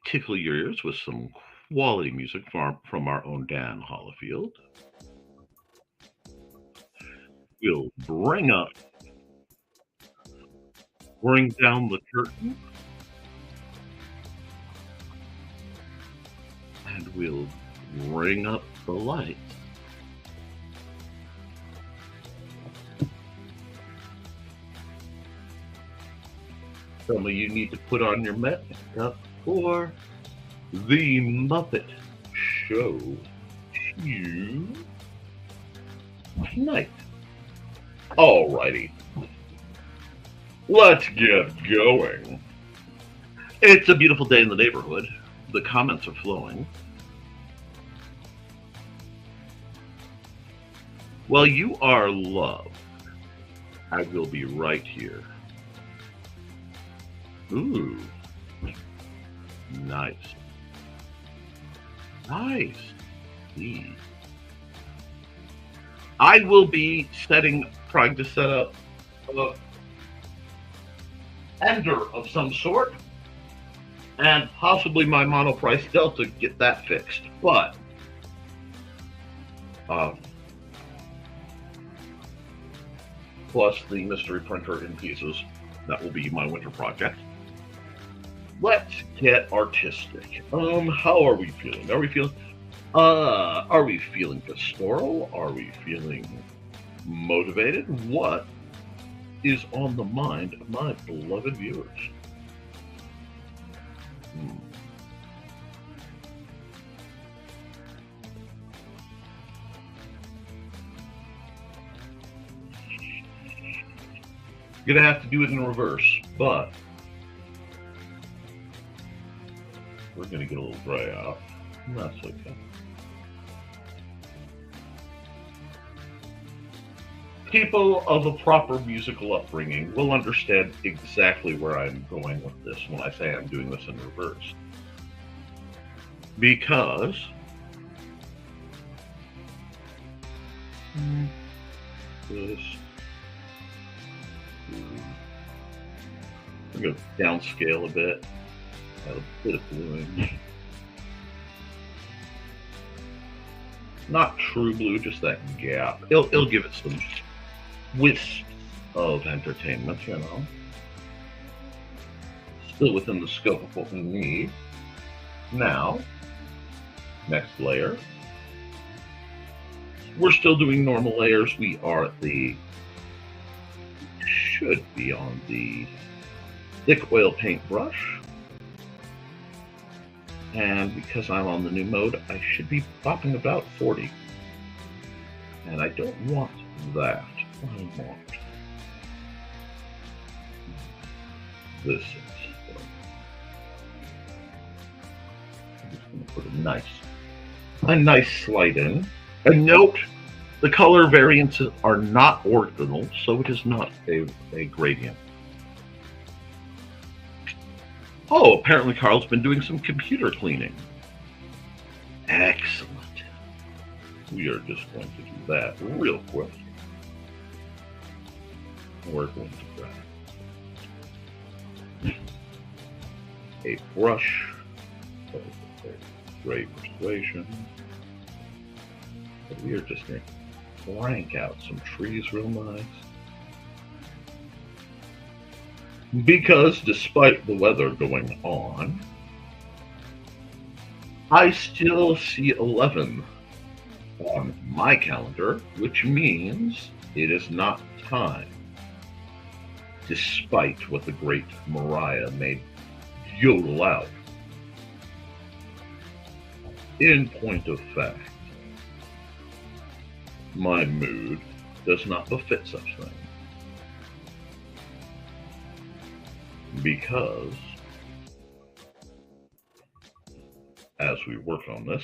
tickle your ears with some quality music from our own Dan Hollifield. We'll bring down the curtain, and we'll bring up the light. Some of you need to put on your makeup for the Muppet Show tonight. Alrighty, let's get going. It's a beautiful day in the neighborhood. The comments are flowing. Well, you are loved. I will be right here. Ooh. Nice. Nice. I will be trying to set up a ender of some sort, and possibly my monoprice delta get that fixed. But plus the mystery printer in pieces, that will be my winter project. Let's get artistic. How are we feeling? Are we feeling pastoral? Are we feeling motivated? What is on the mind of my beloved viewers? You're gonna have to do it in reverse, but we're gonna get a little dry out. That's okay. People of a proper musical upbringing will understand exactly where I'm going with this when I say I'm doing this in reverse. Because this, I'm going to downscale a bit, add a bit of blue. Not true blue, just that gap. It'll give it some wisps of entertainment, you know. Still within the scope of what we need. Now, next layer. We're still doing normal layers. We are at should be on the thick oil paint brush. And because I'm on the new mode, I should be popping about 40. And I don't want that. I want this. I'm just going to put a nice slide in. And note, the color variances are not ordinal, so it is not a gradient. Oh, apparently Carl's been doing some computer cleaning. Excellent. We are just going to do that real quick. We're going to grab a brush of Great Persuasion. We are just going to crank out some trees real nice. Because despite the weather going on, I still see 11 on my calendar, which means it is not time. Despite what the great Mariah may yodel out. In point of fact, my mood does not befit such things. Because as we work on this,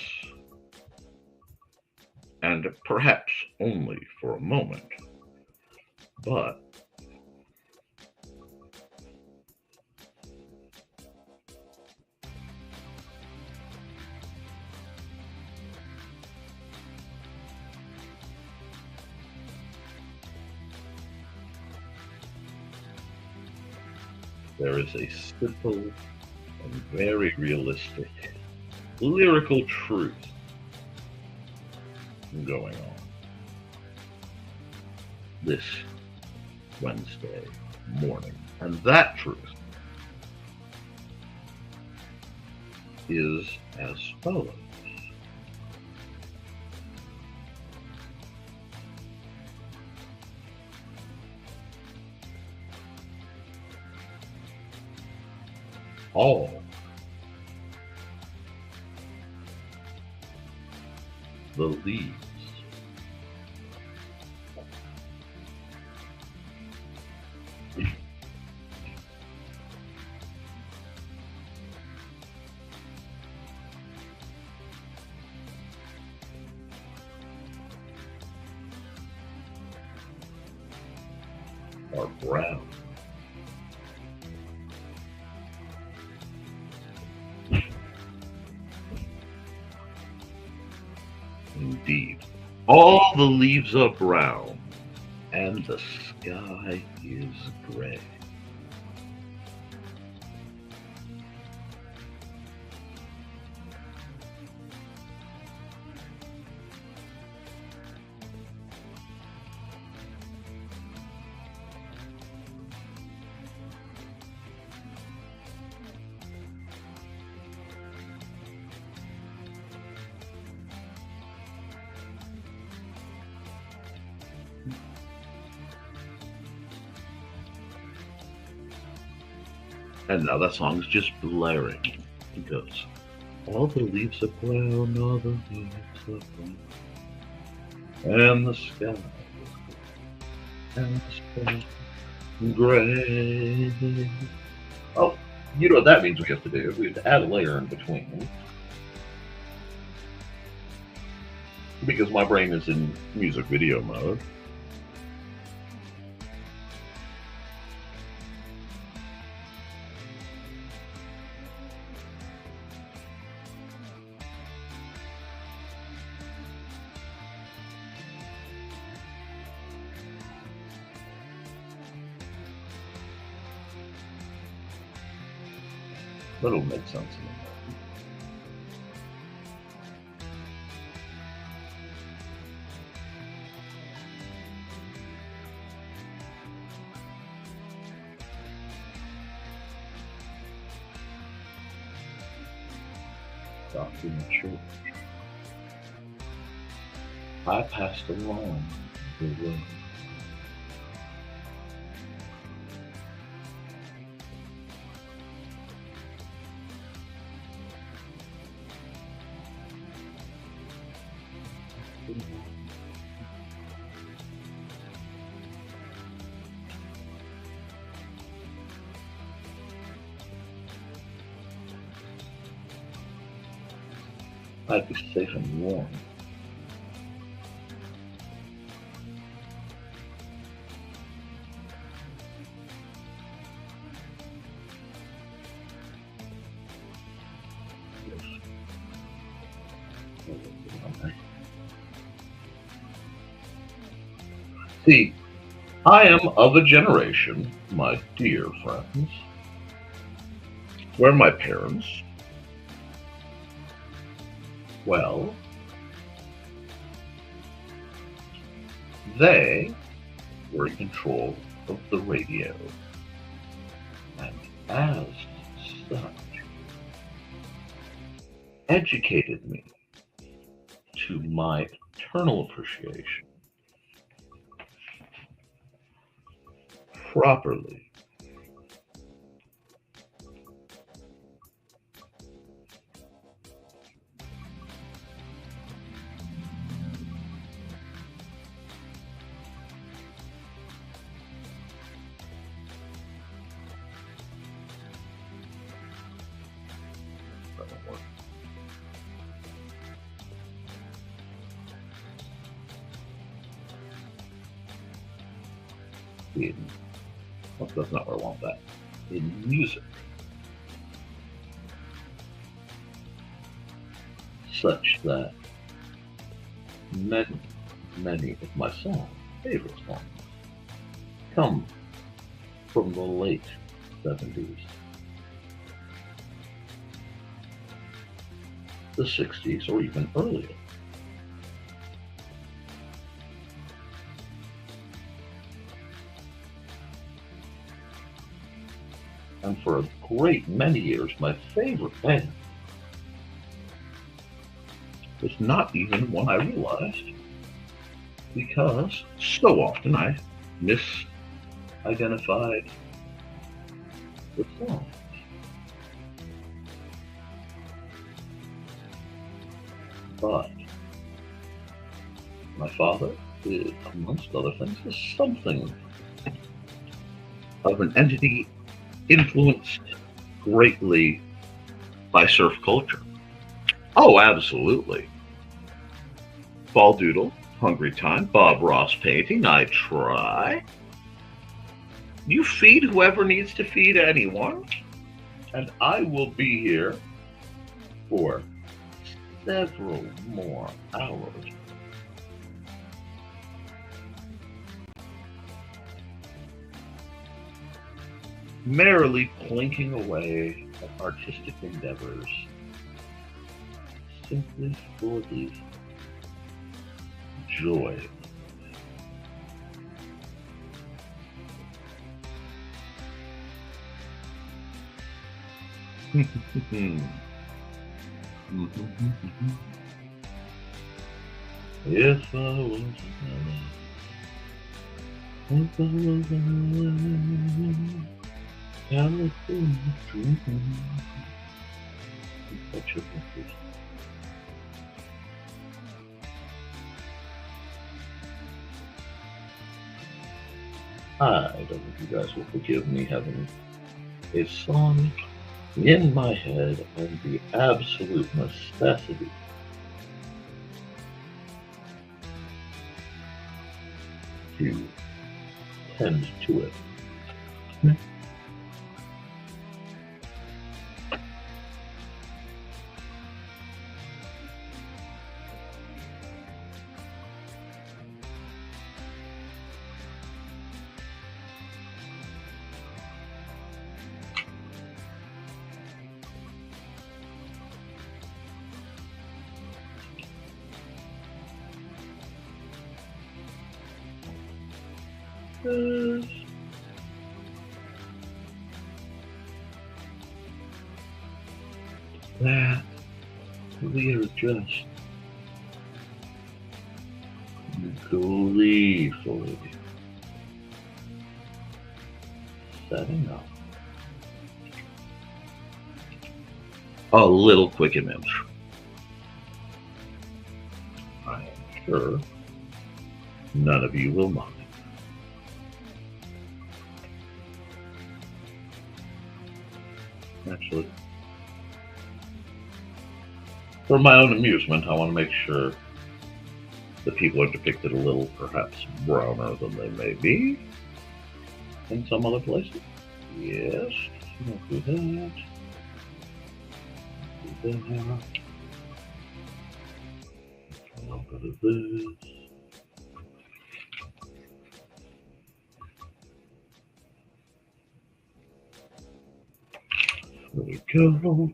and perhaps only for a moment, but there is a simple and very realistic lyrical truth going on this Wednesday morning. And that truth is as follows. All the leaves are brown. Indeed, all the leaves are brown, and the sky is gray. And now that song's just blaring because all the leaves are brown, all the leaves are brown, and the sky and the sky gray. Oh, you know what that means we have to do? We have to add a layer in between. Because my brain is in music video mode. That'll make sense in a moment. Back in the church, I passed along the way. I'd be safe and warm. See, I am of a generation, my dear friends, where my parents, well, they were in control of the radio, and as such, educated me to my eternal appreciation properly. Well, that's not where I want that. In music, such that many of my favorite songs come from the late 70s, the 60s, or even earlier. And for a great many years, my favorite band was not even one I realized, because so often I misidentified the songs. But my father is, amongst other things, is something of an entity influenced greatly by surf culture. Oh, absolutely. Ball Doodle, Hungry Time, Bob Ross painting, I Try. You feed whoever needs to feed anyone, and I will be here for several more hours. Merrily plinking away at artistic endeavors, simply for the joy. If I was California dreaming. Such a picture. I don't know if you guys will forgive me having a song in my head and the absolute necessity to tend to it. That we are just gleefully setting up a little quick image. I am sure none of you will mind. Actually, for my own amusement, I want to make sure that people are depicted a little, perhaps, browner than they may be in some other places. Yes, don't do that. Do that. A little bit of this. There we go.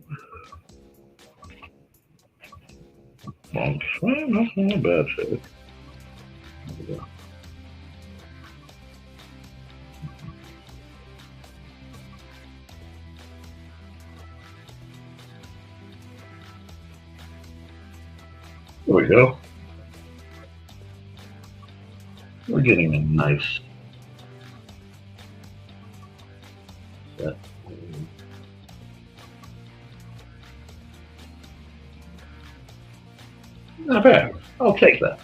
Wrong frame, that's not a bad shape. There we go. There we go. We're getting a nice set. Not bad. I'll take that.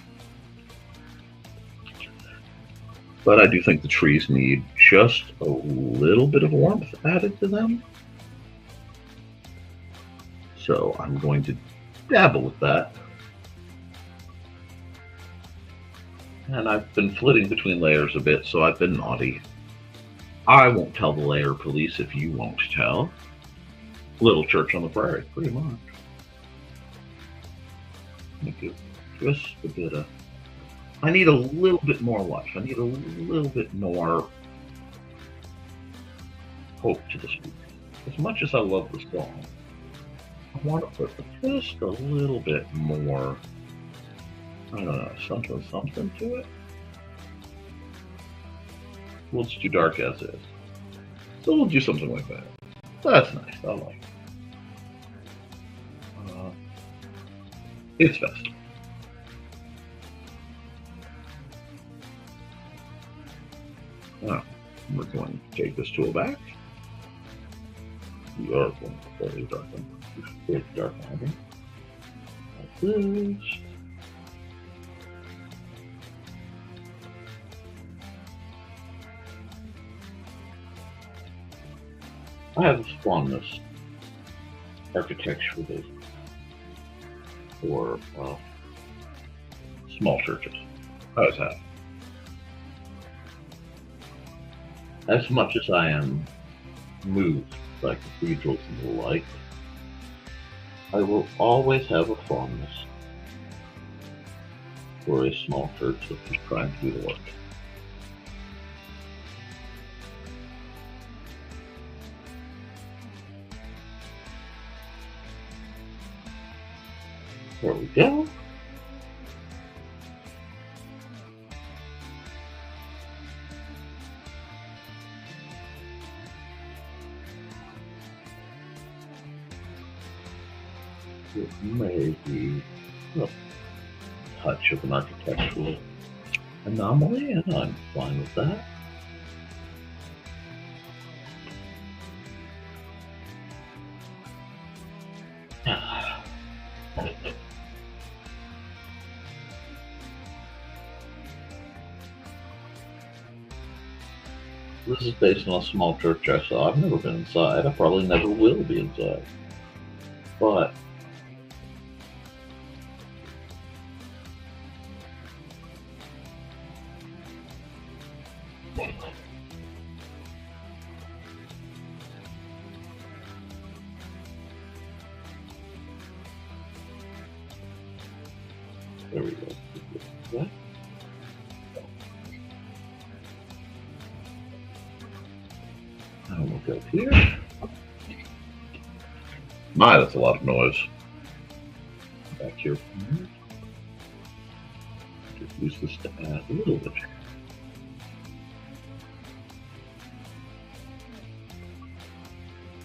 But I do think the trees need just a little bit of warmth added to them. So I'm going to dabble with that. And I've been flitting between layers a bit, so I've been naughty. I won't tell the layer police if you won't tell. Little Church on the Prairie, pretty much. Thank you. Just a bit of... I need a little bit more life. I need a little bit more hope to the speaker. As much as I love the song, I want to put just a little bit more, I don't know, something to it. Well, it's too dark as is. So we'll do something like that. That's nice. I like it. It's festive. Now, we're going to take this tool back. We are going to fully darken. Create dark lighting. Like this. I have a fondness architecturally for small churches. I always have. As much as I am moved by cathedrals and the like, I will always have a fondness for a small church that is trying to do the work. There we go. It may be a touch of an architectural anomaly, and I'm fine with that. This is based on a small church I saw. I've never been inside. I probably never will be inside. But there we go. Yeah. And we'll go here. My, that's a lot of noise. Back here. Just use this to add a little bit.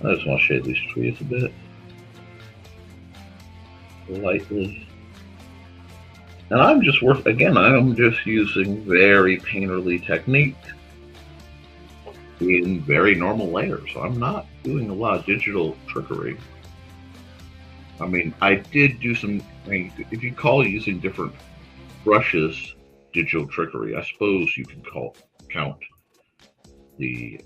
I just want to shade these trees a bit. Lightly. And I'm just I'm just using very painterly technique in very normal layers. I'm not doing a lot of digital trickery. I mean, I did do some, if you call using different brushes digital trickery, I suppose you can count the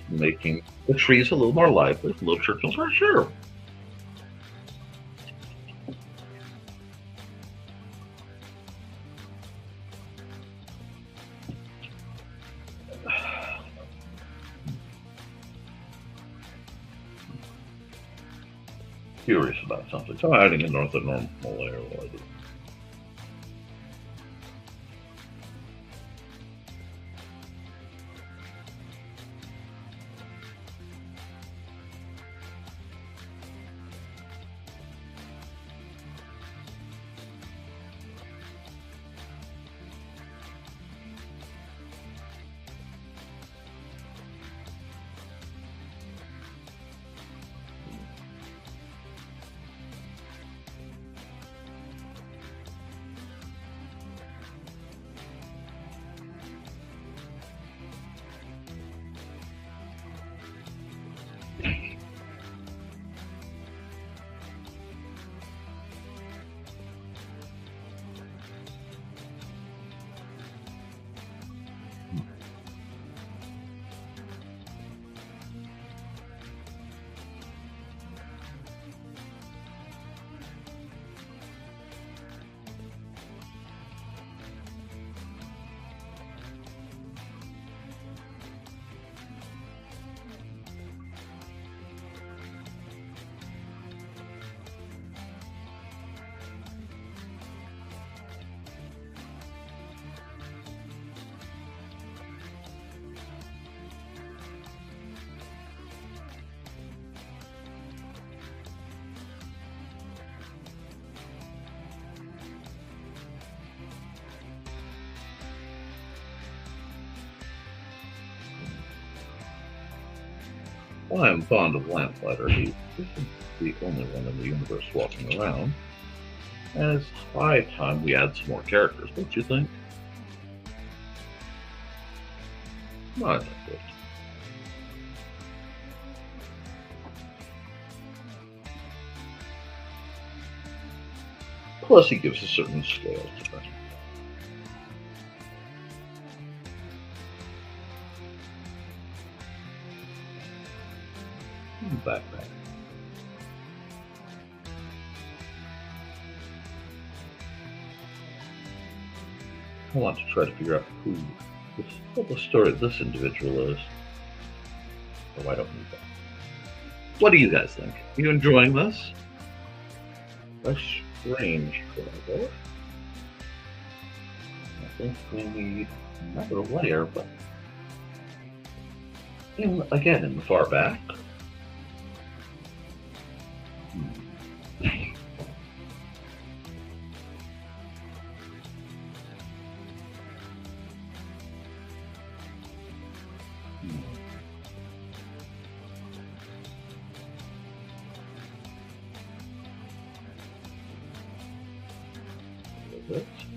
making the trees a little more lively, little circles for sure. Curious about something. So I'm adding a north of normal layer while I do. While I am fond of Lamplighter, he isn't the only one in the universe walking around. And it's high time we add some more characters, don't you think? I think it. Plus, he gives a certain scale to them. Backpack. I want to try to figure out what the story of this individual is. Oh, I don't need that. What do you guys think? Are you enjoying this? A strange travel. I think we need another layer, but again in the far back.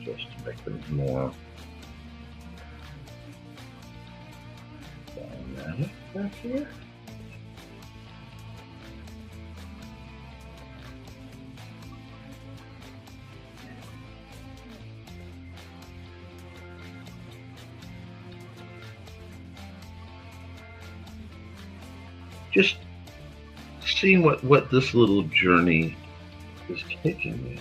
Just to make things more dynamic back here. Just seeing what this little journey is taking me.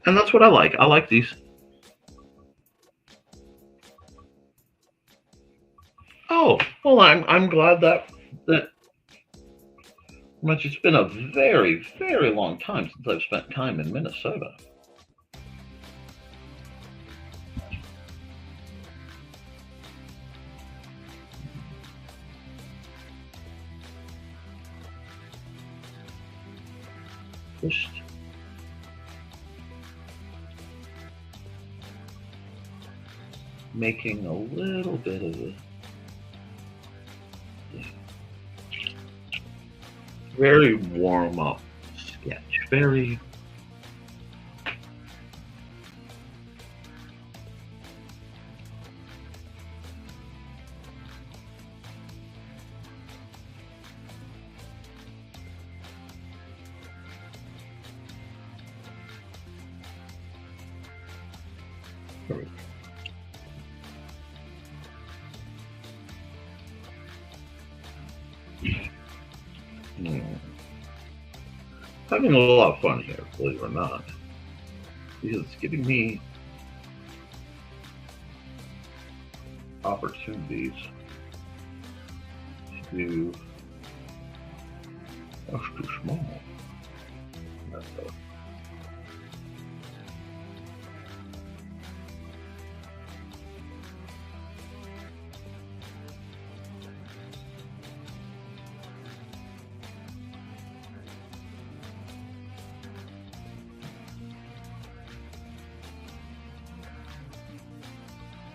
And that's what I like. I like these. Oh, well, I'm glad that much. It's been a very, very long time since I've spent time in Minnesota. Just making a little bit of a very warm up sketch. Very having a lot of fun here, believe it or not, because it's giving me opportunities to do. That's too small. That's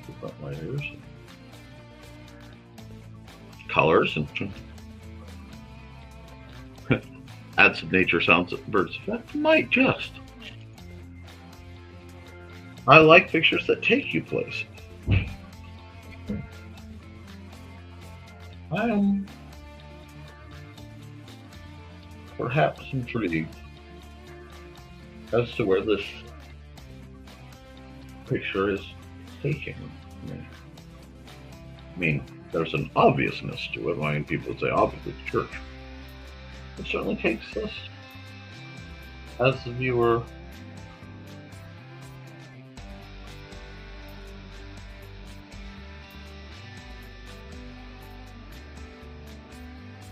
different layers, colors, and add some nature sounds and birds effect. Might just. I like pictures that take you places. I am perhaps intrigued as to where this picture is taking me. I mean, there's an obviousness to it. I mean, people would say, obviously, it's church. It certainly takes us, as the viewer,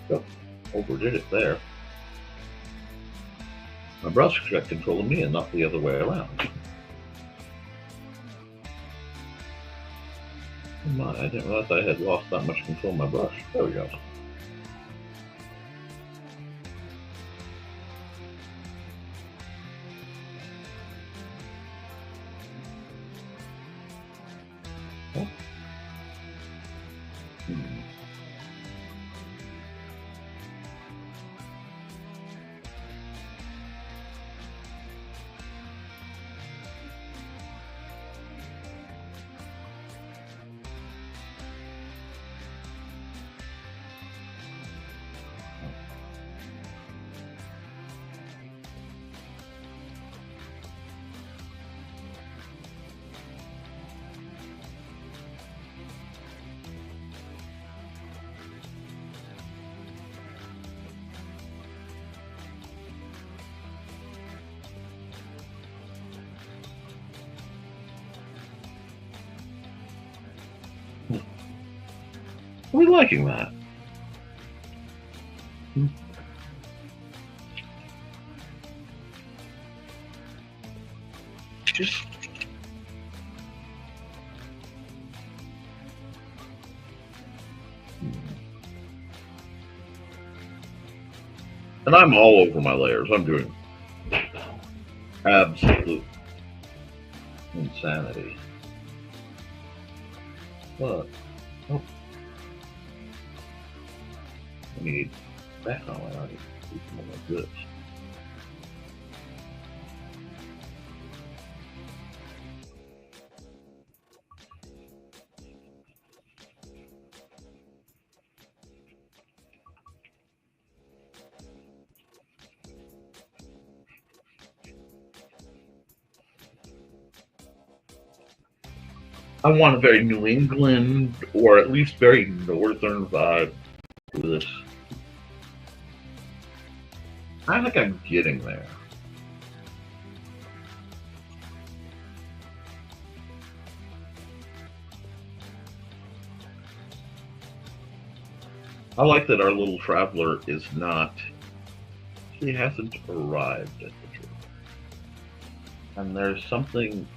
oh, overdid it there. My brush got control of me and not the other way around. Oh my, I didn't realize I had lost that much control of my brush. There we go. Hmm. Are we liking that? Hmm. Just and I'm all over my layers. I'm doing absolute insanity. But oh, I need background light. I need to do something like this. I want a very New England or at least very northern vibe to this. I think I'm getting there. I like that our little traveler is not, she hasn't arrived at the truth. And there's something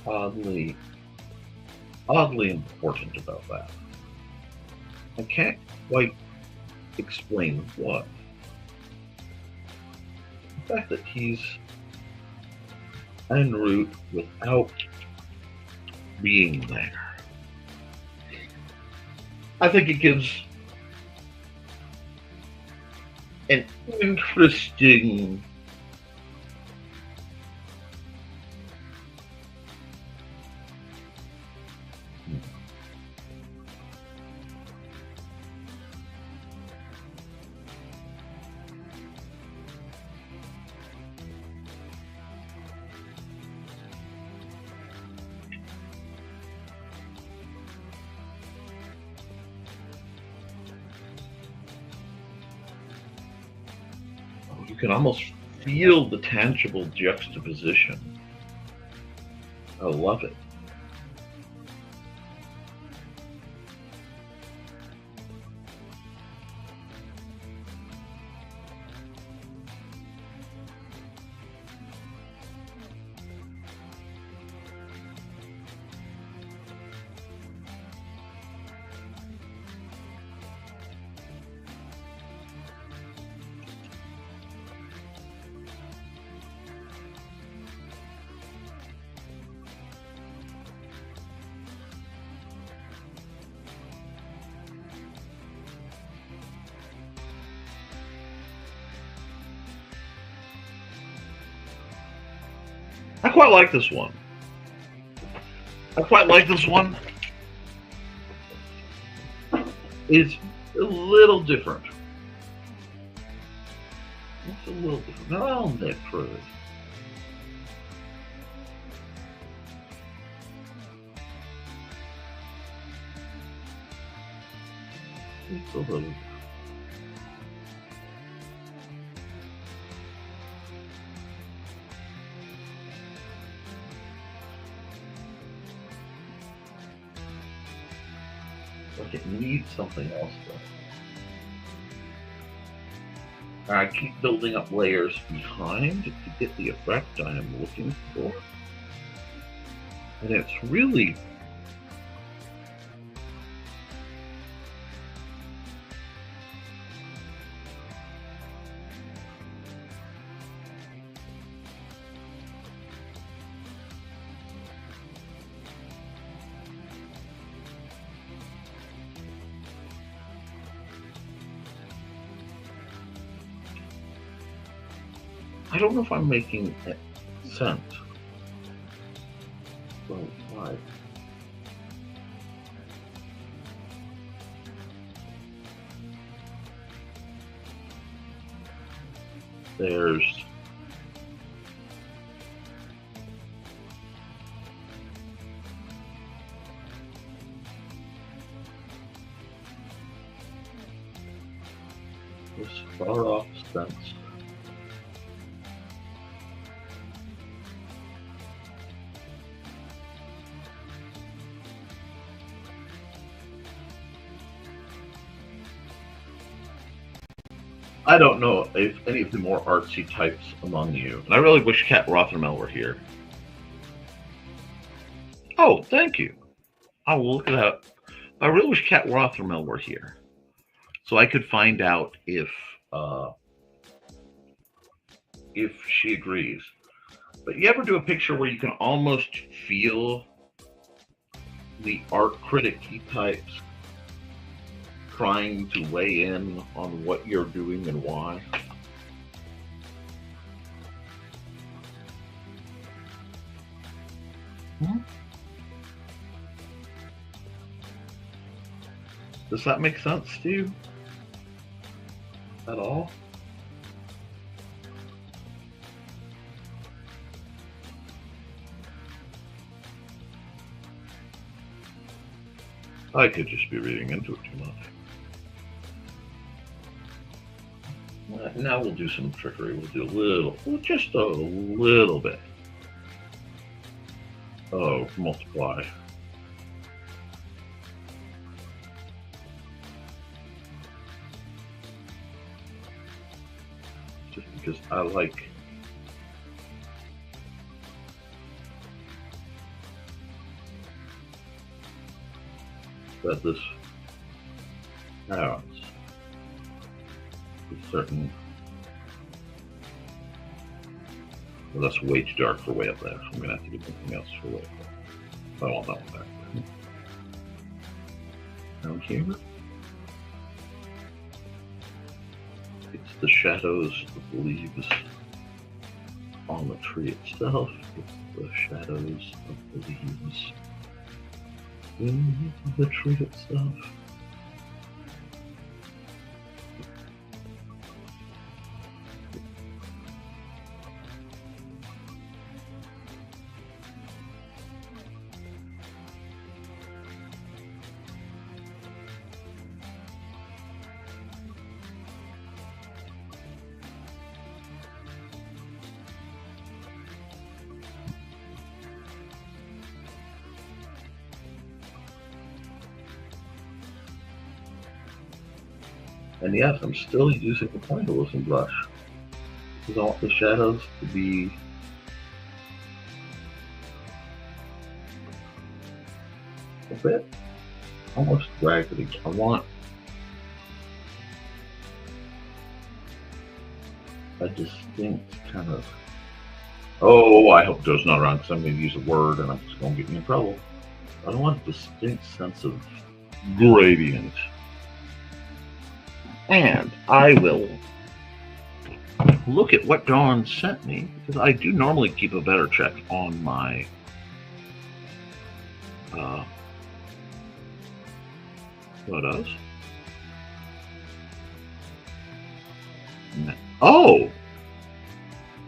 oddly important about that. I can't quite explain what. The fact that he's en route without being there. I think it gives an interesting you can almost feel the tangible juxtaposition. I love it. I quite like this one. It's a little different. It's a little different. Not all Nick for it. It's a little. Like it needs something else though. I keep building up layers behind to get the effect I am looking for. And it's really I don't know if I'm making sense. So, why? There's this far off sense. I don't know if any of the more artsy types among you, and I really wish Kat Rothermel were here. Oh, thank you. Oh, well, look at that. I really wish Kat Rothermel were here, so I could find out if she agrees. But you ever do a picture where you can almost feel the art critic types trying to weigh in on what you're doing and why? Does that make sense to you at all? I could just be reading into it too much. Now we'll do some trickery. We'll do a little, just a little bit. Oh, multiply. Just because I like that this has a certain. Well, that's way too dark for way up there, so I'm going to have to do something else for way up there. I want that one back. Down here, it's the shadows of the leaves on the tree itself. It's the shadows of the leaves in the tree itself. And yes, I'm still using the pointillism brush because I want the shadows to be a bit almost raggedy. I want a distinct kind of. Oh, I hope Joe's not around because I'm going to use a word and I'm just going to get me in trouble. I don't want a distinct sense of gradient. And I will look at what Dawn sent me, because I do normally keep a better check on my photos. Oh!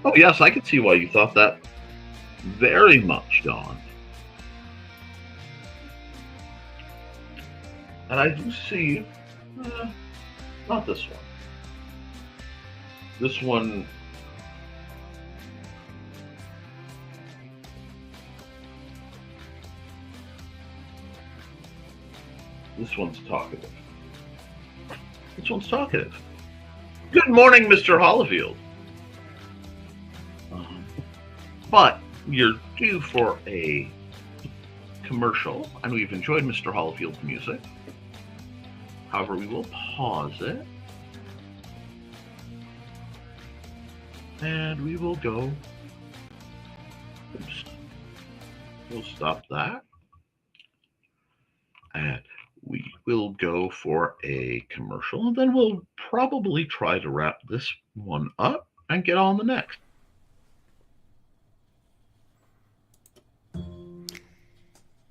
Oh, yes, I can see why you thought that very much, Dawn. And I do see... not this one. This one. This one's talkative. This one's talkative. Good morning, Mr. Hollifield. But you're due for a commercial, and we've enjoyed Mr. Hollifield's music. However, we will pause it. And we will go. Oops. We'll stop that. And we will go for a commercial. And then we'll probably try to wrap this one up and get on the next.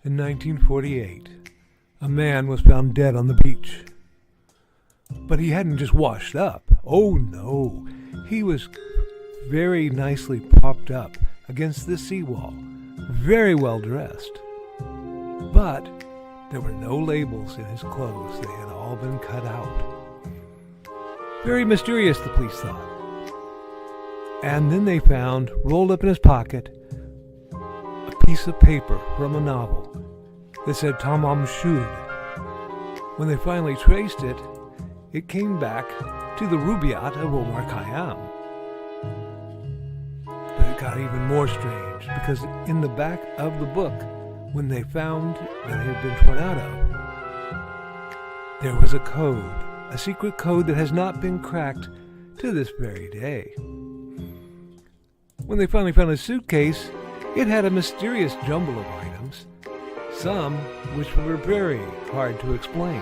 In 1948, a man was found dead on the beach. But he hadn't just washed up. Oh no, he was very nicely propped up against the seawall, very well dressed. But there were no labels in his clothes. They had all been cut out. Very mysterious, the police thought. And then they found, rolled up in his pocket, a piece of paper from a novel that said Tamam Shud. When they finally traced it, it came back to the Rubaiyat of Omar Khayyam. But it got even more strange, because in the back of the book, when they found that it had been torn out of, there was a code, a secret code that has not been cracked to this very day. When they finally found his suitcase, it had a mysterious jumble of items, some which were very hard to explain.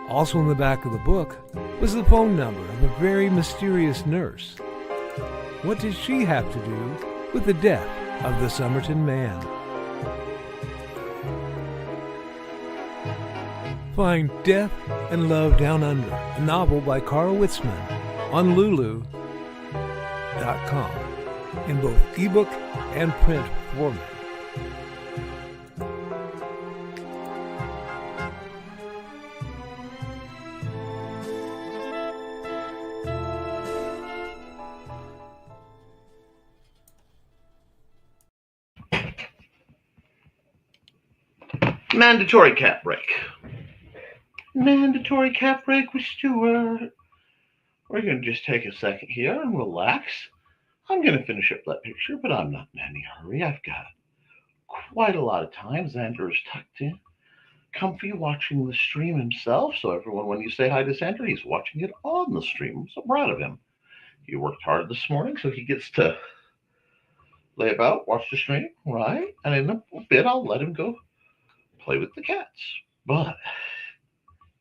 Also in the back of the book was the phone number of a very mysterious nurse. What did she have to do with the death of the Somerton man? Find Death and Love Down Under, a novel by Carl Witzman, on Lulu.com in both ebook and print format. Mandatory cat break. Mandatory cat break with Stuart. We're going to just take a second here and relax. I'm going to finish up that picture, but I'm not in any hurry. I've got quite a lot of time. Xander is tucked in, comfy, watching the stream himself. So everyone, when you say hi to Xander, he's watching it on the stream. I'm so proud of him. He worked hard this morning, so he gets to lay about, watch the stream, right? And in a bit, I'll let him go play with the cats. But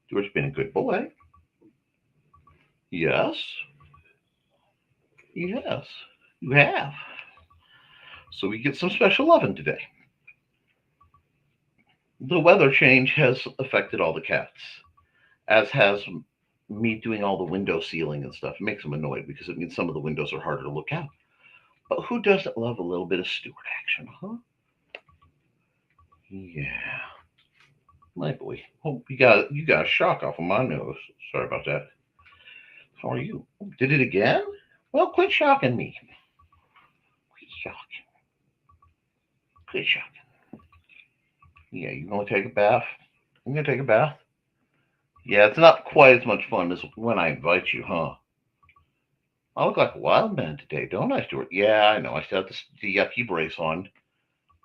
Stuart's been a good boy. Yes. Yes, you have. So we get some special loving today. The weather change has affected all the cats, as has me doing all the window sealing and stuff. It makes them annoyed because it means some of the windows are harder to look out. But who doesn't love a little bit of Stuart action, huh? Yeah. My boy. Oh, you got a shock off of my nose. Sorry about that. How are you? Did it again? Well, quit shocking me. Quit shocking. Quit shocking. Yeah, you gonna take a bath? I'm gonna take a bath. Yeah, it's not quite as much fun as when I invite you, huh? I look like a wild man today, don't I, Stuart? Yeah, I know. I still have the yucky brace on.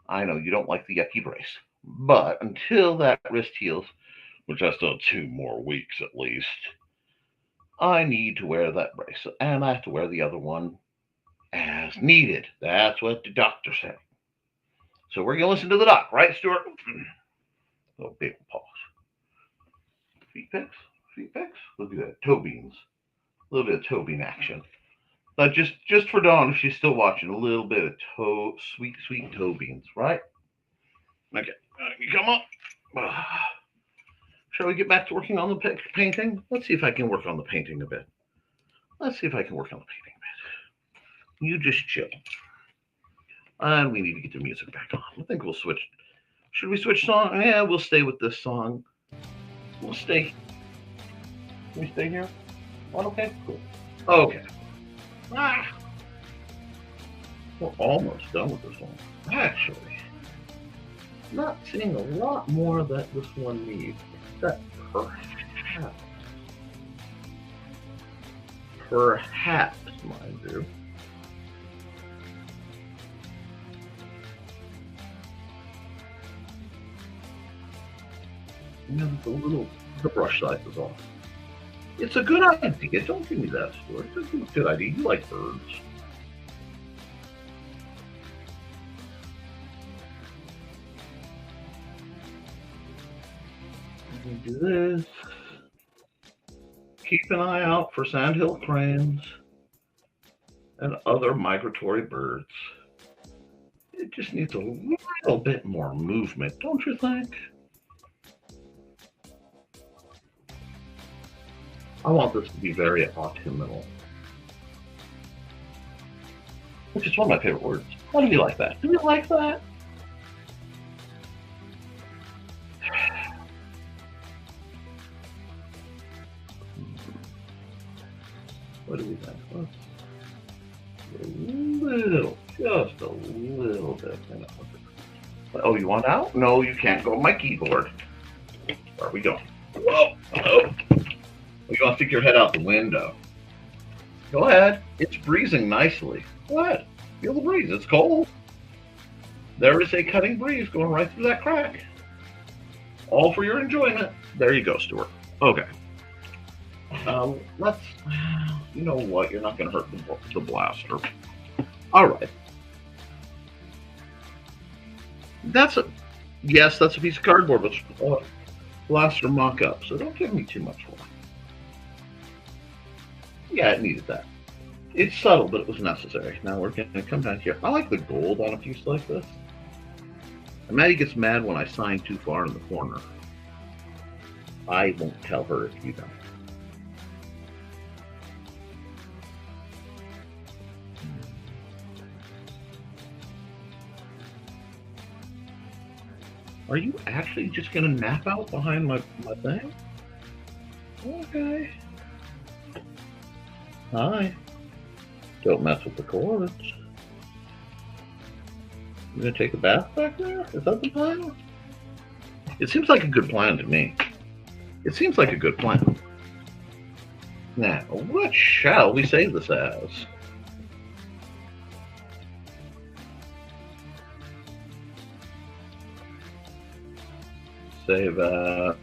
I know you don't like the yucky brace. But until that wrist heals, which I still have 2 more weeks at least, I need to wear that brace. And I have to wear the other one as needed. That's what the doctor said. So we're going to listen to the doc, right, Stuart? Little big pause. Feet picks. Feet picks. Look at that. Toe beans. A little bit of toe bean action. But just for Dawn, if she's still watching, a little bit of sweet toe beans, right? Okay. You come up. Shall we get back to working on the painting? Let's see if I can work on the painting a bit. You just chill. And we need to get the music back on. I think we'll switch. Should we switch song? Yeah, we'll stay with this song. We'll stay. Can we stay here? Oh, okay, cool. Okay. We're almost done with this one. Actually, not seeing a lot more that this one needs, except perhaps, mind you. The brush size is off. It's a good idea. Don't give me that, Stuart. It's a good idea. You like birds. Do this. Keep an eye out for sandhill cranes and other migratory birds. It just needs a little bit more movement, don't you think? I want this to be very autumnal, which is one of my favorite words. How do you like that? Do you like that? What do we think? Just a little bit. Oh, you want out? No, you can't go on my keyboard. Where are we going? Whoa! Hello? You want to stick your head out the window? Go ahead. It's breezing nicely. What? Feel the breeze. It's cold. There is a cutting breeze going right through that crack. All for your enjoyment. There you go, Stuart. Okay. Let's. You know what? You're not going to hurt the blaster. All right. That's a. Yes, that's a piece of cardboard with blaster mock-up. So don't give me too much for it. Yeah, it needed that. It's subtle, but it was necessary. Now we're going to come down here. I like the gold on a piece like this. And Maddie gets mad when I sign too far in the corner. I won't tell her if you don't. Are you actually just going to nap out behind my thing? Okay. Hi. Don't mess with the cords. You gonna take a bath back there? Is that the plan? It seems like a good plan to me. It seems like a good plan. Now, what shall we save this as? Save as...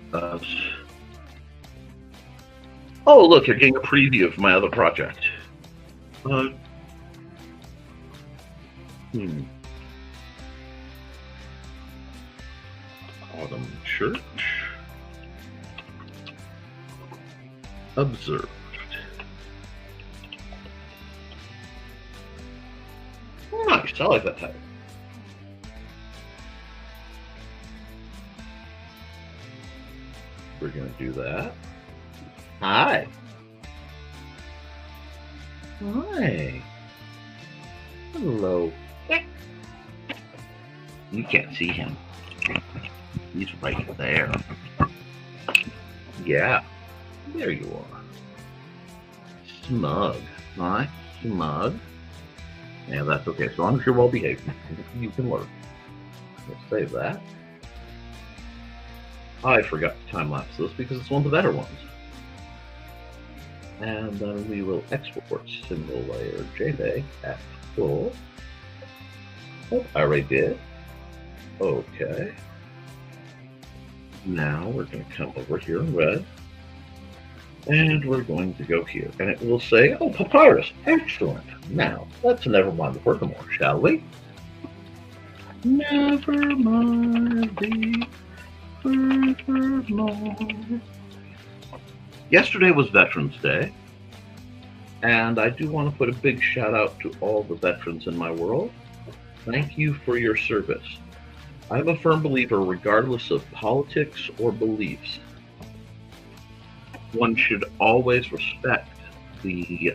Oh, look, you're getting a preview of my other project. Autumn Church. Observed. Nice, I like that title. We're going to do that. Hi. Hi. Hello. You can't see him. He's right there. Yeah. There you are. Smug. Hi. Smug. Yeah, that's okay. As long as you're well behaved, you can learn. We'll save that. I forgot to time-lapse this because it's one of the better ones. And then we will export single layer JPEG at full. Oh, I already did. Okay. Now we're going to come over here in red. And we're going to go here. And it will say, oh, papyrus. Excellent. Now, let's Nevermind the Furthermore, shall we? Nevermind the Furthermore. Yesterday was Veterans Day, and I do want to put a big shout out to all the veterans in my world. Thank you for your service. I'm a firm believer, regardless of politics or beliefs, one should always respect the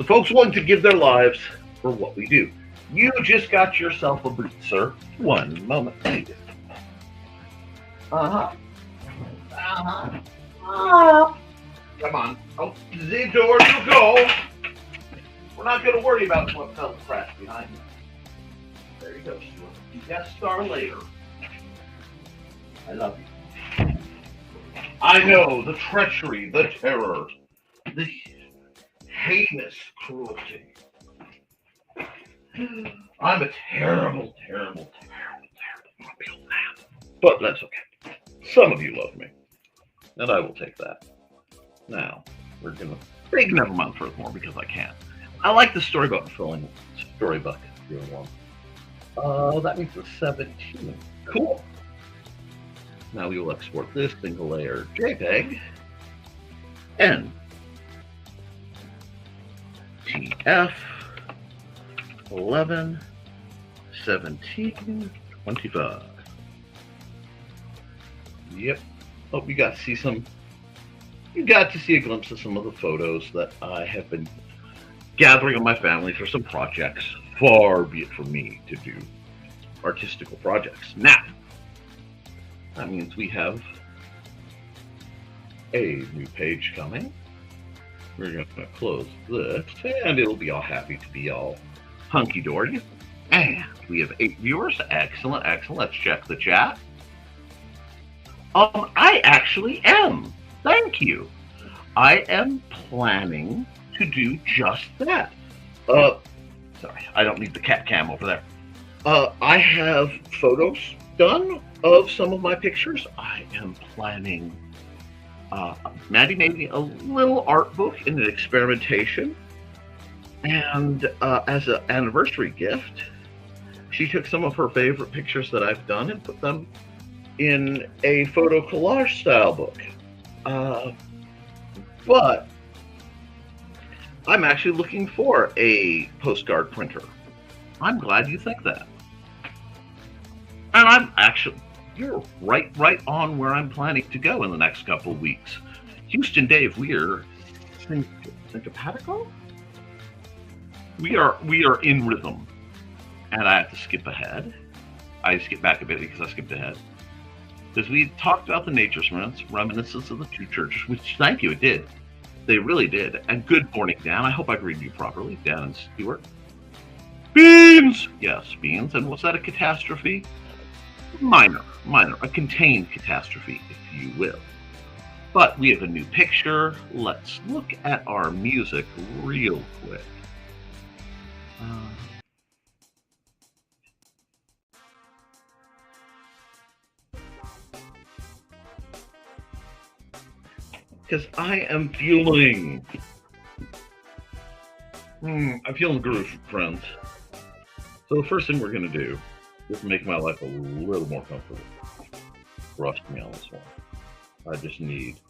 folks willing to give their lives for what we do. You just got yourself a boot, sir. One moment, please. Come on. Oh, the door you go. We're not going to worry about what fell the crash behind you. There you go, Stuart. Guest star later. I love you. I know the treachery, the terror, the heinous cruelty. I'm a terrible, terrible, terrible, terrible real man. But that's okay. Some of you love me, and I will take that. Now, we're going to big Nevermind the Furthermore because I can. I like the storybook filling storybook doing one. That means it's 17. Cool. Now we will export this single layer JPEG and TF 11 1725. Yep. Hope you got to see some. You got to see a glimpse of some of the photos that I have been gathering of my family for some projects. Far be it from me to do artistical projects. Now, that means we have a new page coming. We're going to close this, and it'll be all happy to be all hunky-dory. And we have 8 viewers. Excellent, excellent. Let's check the chat. I actually am. Thank you. I am planning to do just that. Sorry, I don't need the cat cam over there. I have photos done of some of my pictures. I am planning. Maddie made me a little art book in an experimentation. And as an anniversary gift, she took some of her favorite pictures that I've done and put them in a photo collage style book. But I'm actually looking for a postcard printer. I'm glad you think that. And I'm actually, you're right on where I'm planning to go in the next couple of weeks. Houston Dave, we are syncopatical? We are in rhythm. And I have to skip ahead. I skip back a bit because I skipped ahead. Because we talked about the nature's reminiscence of the 2 churches, which, thank you, it did. They really did. And good morning, Dan. I hope I greeted you properly, Dan and Stuart. Beans! Yes, beans. And was that a catastrophe? Minor. A contained catastrophe, if you will. But we have a new picture. Let's look at our music real quick. Because I am feeling... I'm feeling groove, friends. So the first thing we're going to do is make my life a little more comfortable. Trust me on this one. I just need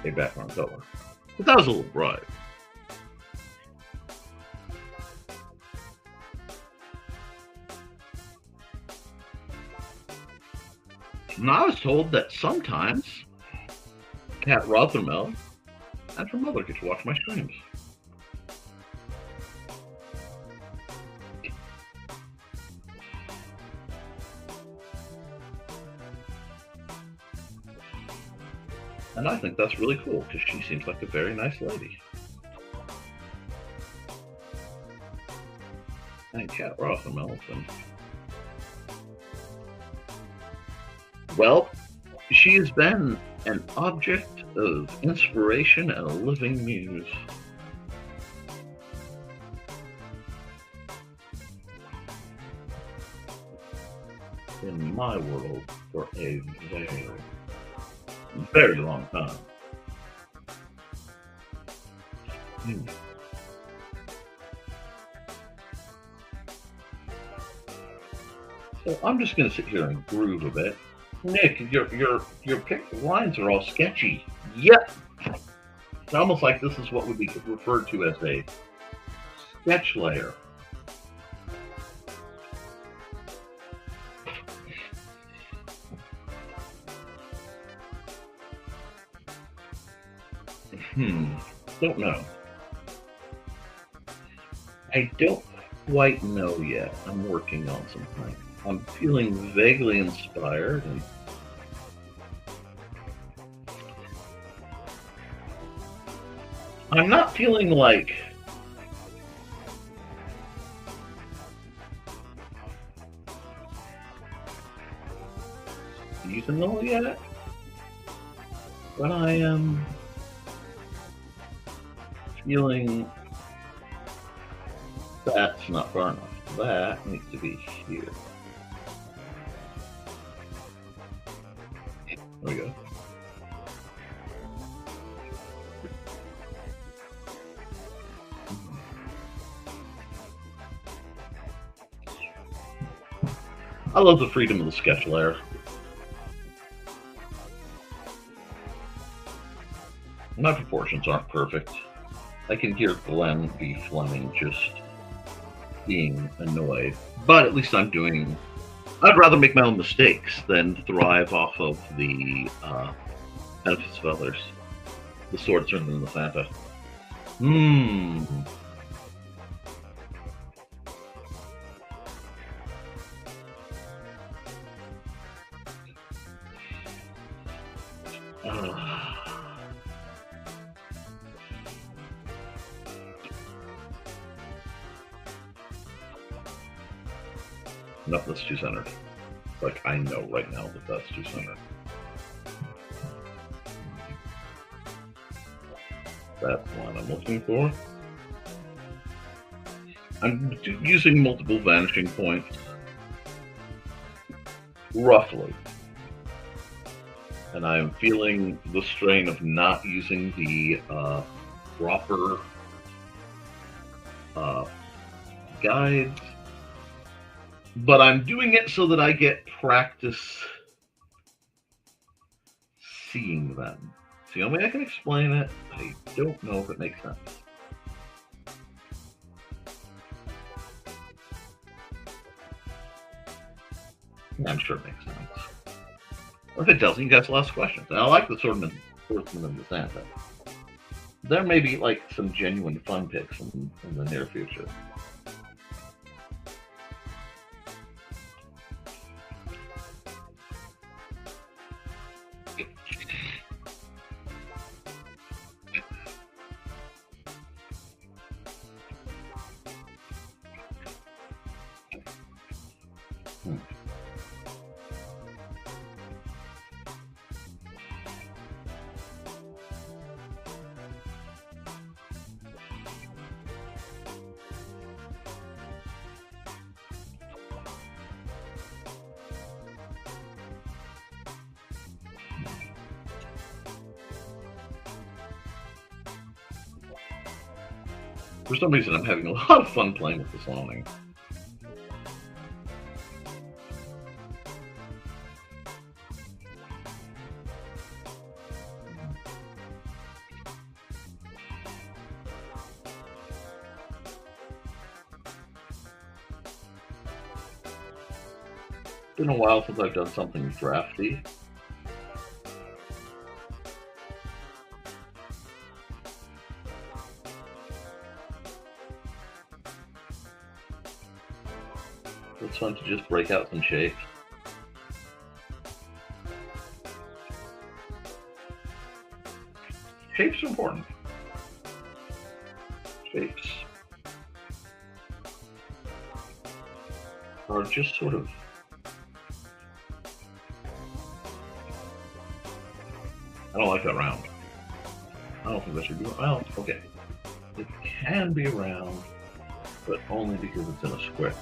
a background color. But that was a little bright. Now I was told that sometimes Kat Rothermel and her mother get to watch my streams. And I think that's really cool because she seems like a very nice lady. And Kat Rothermel. Well, she has been an object of inspiration and a living muse. In my world for a very, very long time. So I'm just going to sit here and groove a bit. Nick, your lines are all sketchy. Yep. It's almost like this is what would be referred to as a sketch layer. Don't know. I don't quite know yet. I'm working on something. I'm feeling vaguely inspired, and I'm not feeling like seasonal yet, but I am feeling that's not far enough. That needs to be here. There we go. I love the freedom of the sketch layer. My proportions aren't perfect. I can hear Glenn B. Fleming just being annoyed. But at least I'm doing. I'd rather make my own mistakes than thrive off of the benefits of others. The sword turned into the Santa. Nope, that's too centered. Like, I know right now that that's too centered. That's what I'm looking for. I'm using multiple vanishing points. Roughly. And I'm feeling the strain of not using the proper guides. But I'm doing it so that I get practice seeing them. It's the only way I can explain it. I don't know if it makes sense. I'm sure it makes sense. Or if it doesn't, you guys will ask questions. I like the Swordsman and the Santa. There may be like some genuine fun picks in the near future. For some reason, I'm having a lot of fun playing with this awning. It's been a while since I've done something drafty. It's fun to just break out some shapes. Shapes are important. Shapes are just sort of I don't like that round. I don't think that should be round. Okay. It can be round, but only because it's in a square.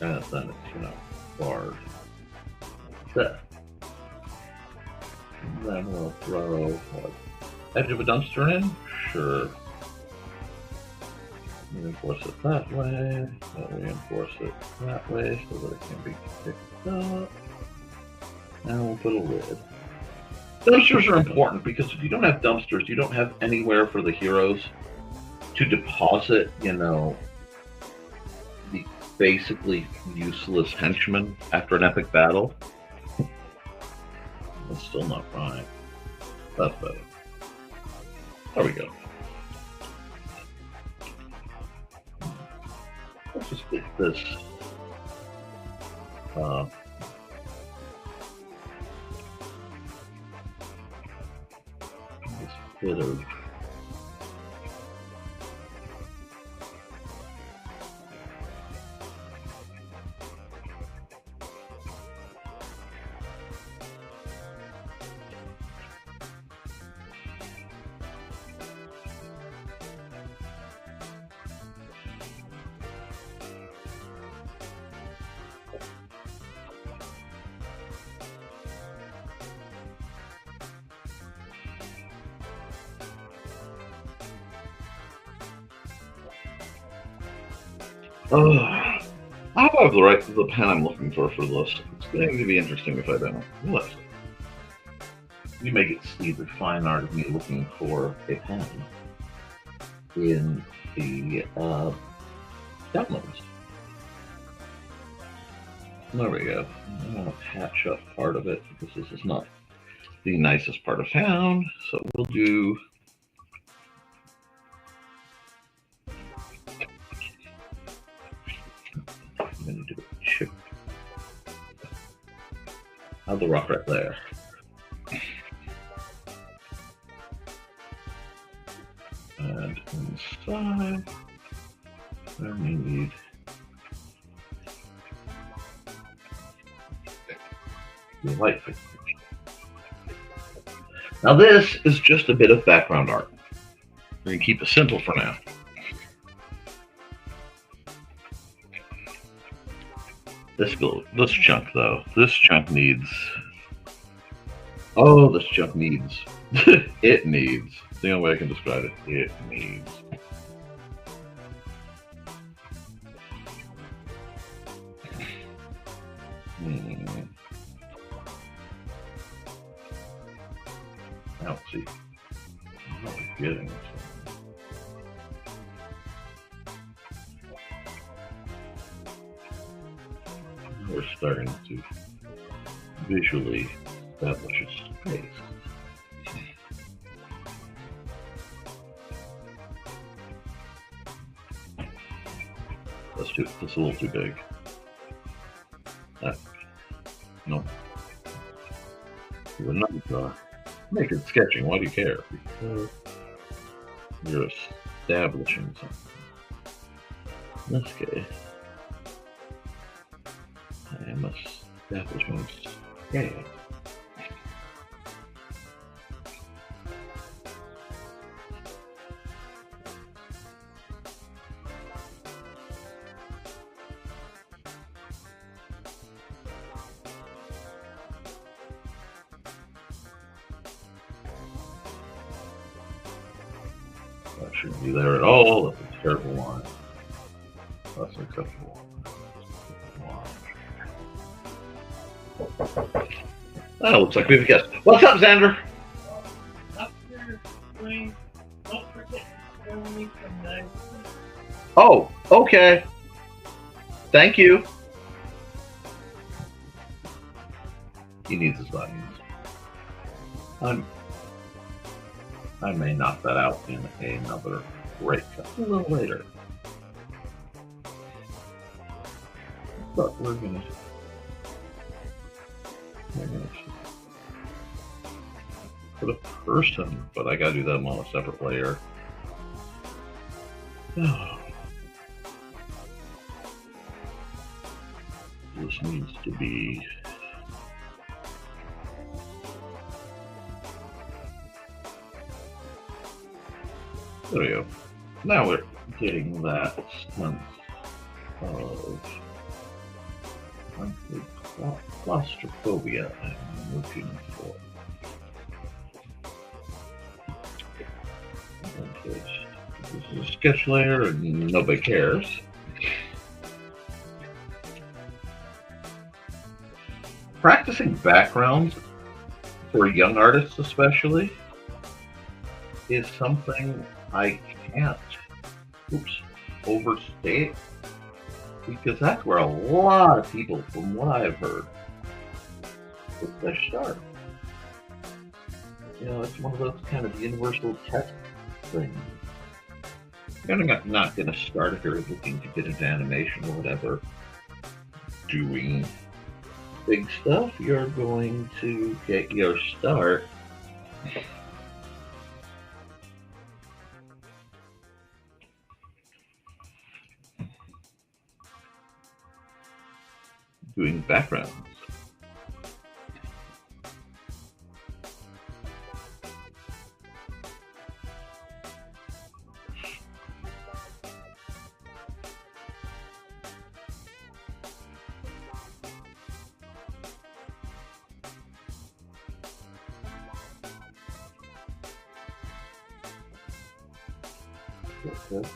And then it's, barred. Set. And then we'll throw what? Edge of a dumpster in? Sure. Reinforce it that way. We'll reinforce it that way so that it can be picked up. And we'll put a lid. Dumpsters are important because if you don't have dumpsters, you don't have anywhere for the heroes to deposit, the basically useless henchmen after an epic battle. That's still not right. That's better. There we go. Let's just get this bit of I hope I have the pen I'm looking for this. It's going to be interesting if I don't. Let's see. You may get to see the fine art of me looking for a pen in the downloads. There we go. I want to patch up part of it because this is not the nicest part of town. So we'll do. I'm going to do a chip. I'll the rock right there. And inside, I need the light fixtures. Now this is just a bit of background art. We're going to keep it simple for now. This chunk though, this chunk needs, this chunk needs, it needs, the only way I can describe it, it needs. Now let's see, I'm not getting this. We're starting to visually establish a space. That's a little too big. No. You're not make it sketching. Why do you care? Because you're establishing something. In this case, I am establishing scale. That shouldn't be there at all. That's a terrible line. That's an acceptable line. Oh, looks like we have a guest. What's up, Xander? Oh, okay. Thank you. He needs his buttons. I may knock that out in another break a little later. But we're gonna put a person, but I gotta do them on a separate layer. Oh. This needs to be there we go. Now we're getting that sense of claustrophobia I'm looking for. Okay. This is a sketch layer and nobody cares. Practicing backgrounds for young artists especially is something I can't overstate, because that's where a lot of people, from what I've heard, get their start. You know, it's one of those kind of universal test things. You're not going to start if you're looking to get into animation or whatever, doing big stuff. You're going to get your start doing backgrounds. Okay.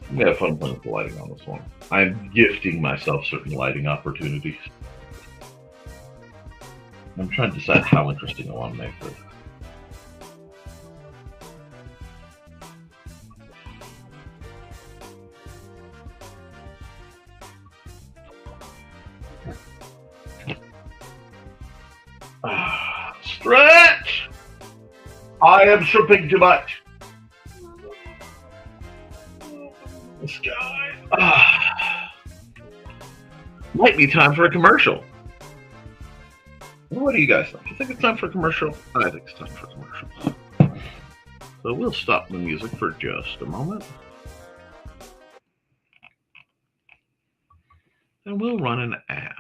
I'm gonna have fun playing with the lighting on this one. I'm gifting myself certain lighting opportunities. I'm trying to decide how interesting I want to make this. Stretch! I am stripping too much. This guy. Might be time for a commercial. What do you guys think? Do you think it's time for a commercial? I think it's time for a commercial. So we'll stop the music for just a moment. And we'll run an ad.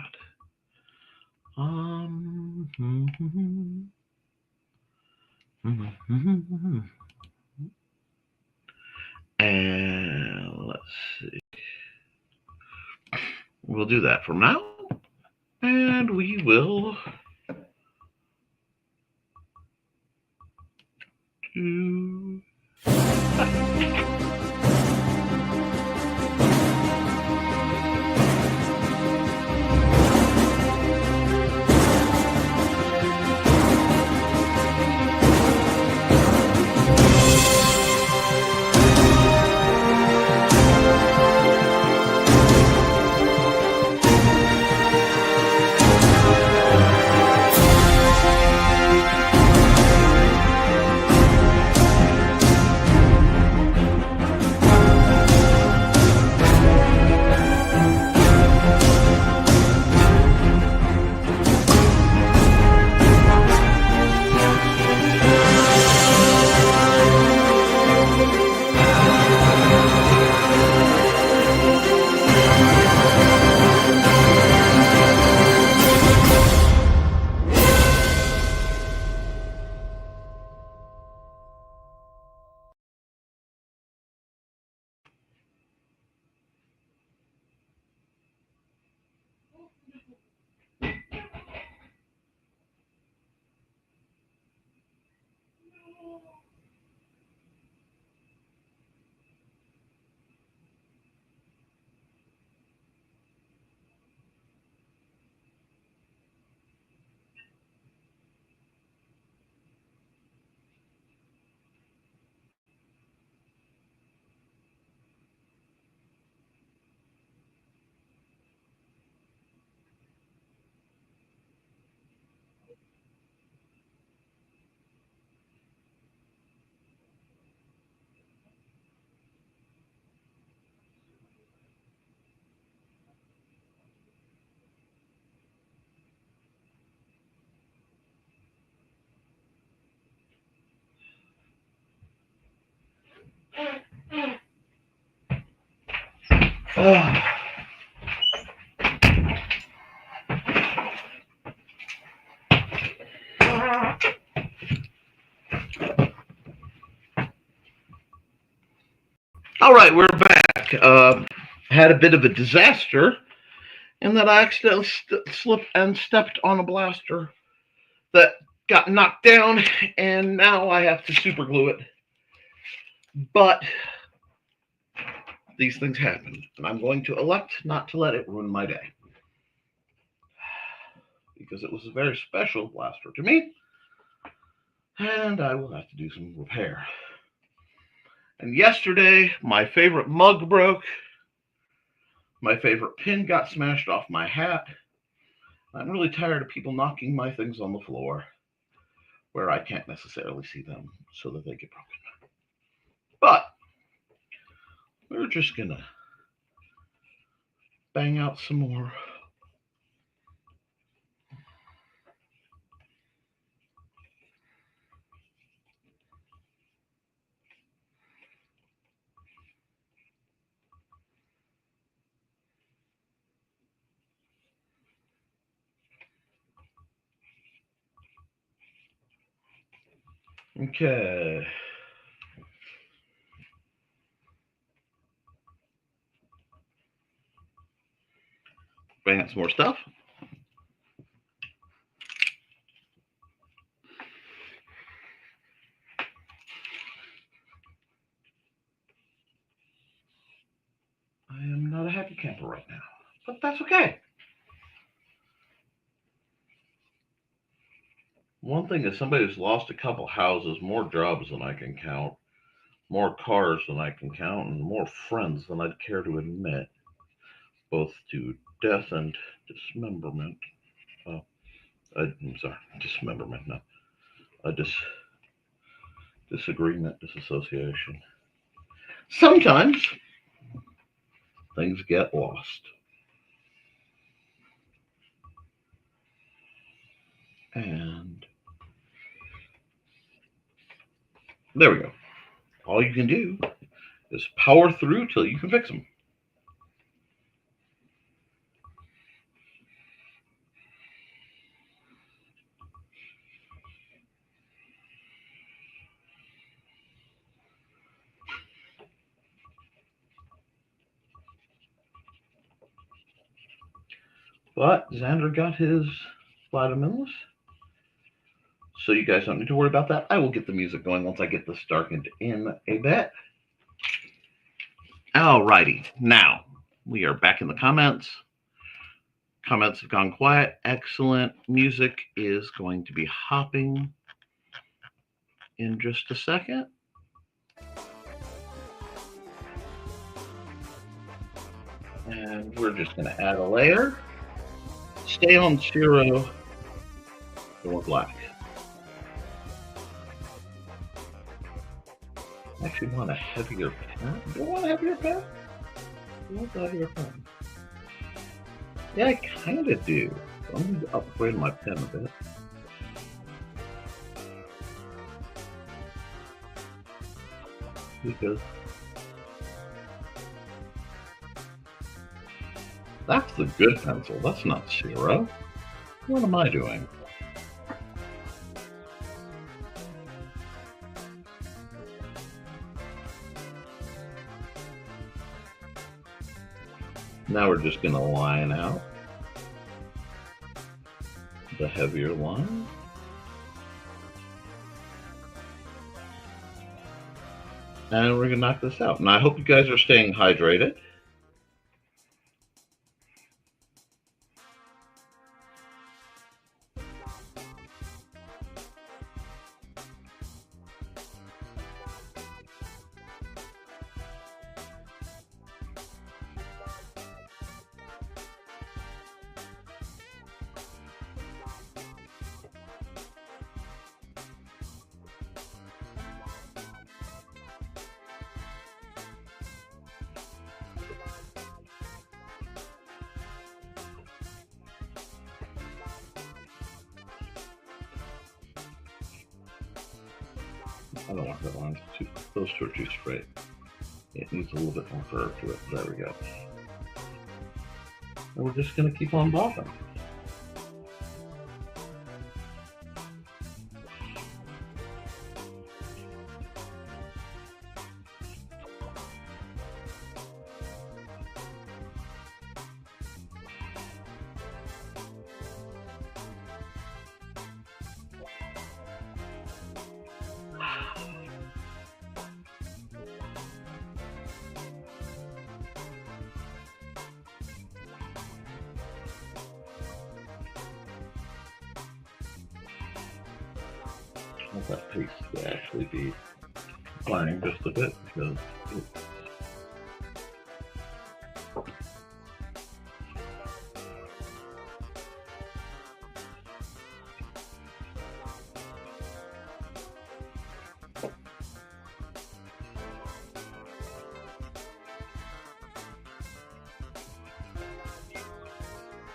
And let's see. We'll do that from now. And we will do... All right, we're back. Had a bit of a disaster in that I accidentally slipped and stepped on a blaster that got knocked down, and now I have to super glue it. But these things happen, and I'm going to elect not to let it ruin my day. Because it was a very special blaster to me, and I will have to do some repair. And yesterday, my favorite mug broke. My favorite pin got smashed off my hat. I'm really tired of people knocking my things on the floor where I can't necessarily see them so that they get broken. But we're just gonna bang out some more. Okay. Bang out some more stuff. I am not a happy camper right now, but that's okay. One thing is somebody who's lost a couple houses, more jobs than I can count, more cars than I can count, and more friends than I'd care to admit, both to death and dismemberment. I'm sorry, dismemberment, no. Disagreement, disassociation. Sometimes things get lost. And there we go. All you can do is power through till you can fix them. But Xander got his vitamins, so you guys don't need to worry about that. I will get the music going once I get this darkened in a bit. Alrighty, now we are back in the comments. Comments have gone quiet. Excellent. Music is going to be hopping in just a second. And we're just going to add a layer. Stay on 0 or black. I actually want a heavier pen. Do I want a heavier pen? I want a heavier pen. Yeah, I kind of do. I'm going to upgrade my pen a bit. Because that's the good pencil. That's not 0. What am I doing? Now we're just going to line out the heavier line. And we're going to knock this out. And I hope you guys are staying hydrated. I don't want that line. Those two are too straight. It needs a little bit more curve to it. There we go. And we're just going to keep on bopping. I want that piece to actually be flying just a bit because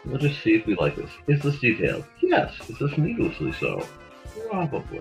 we'll just see if we like this. Is this detailed? Yes. Is this needlessly so? Probably.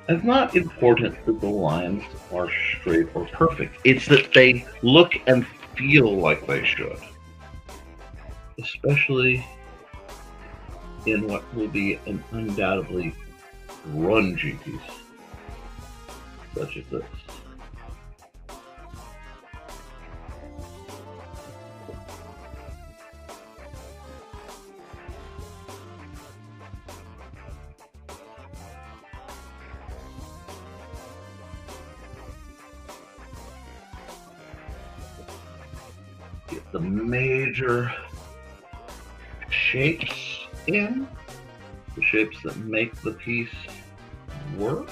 It's not important that the lines are straight or perfect. It's that they look and feel like they should. Especially in what will be an undoubtedly grungy piece, such as this. Get the major shapes in, the shapes that make the piece work.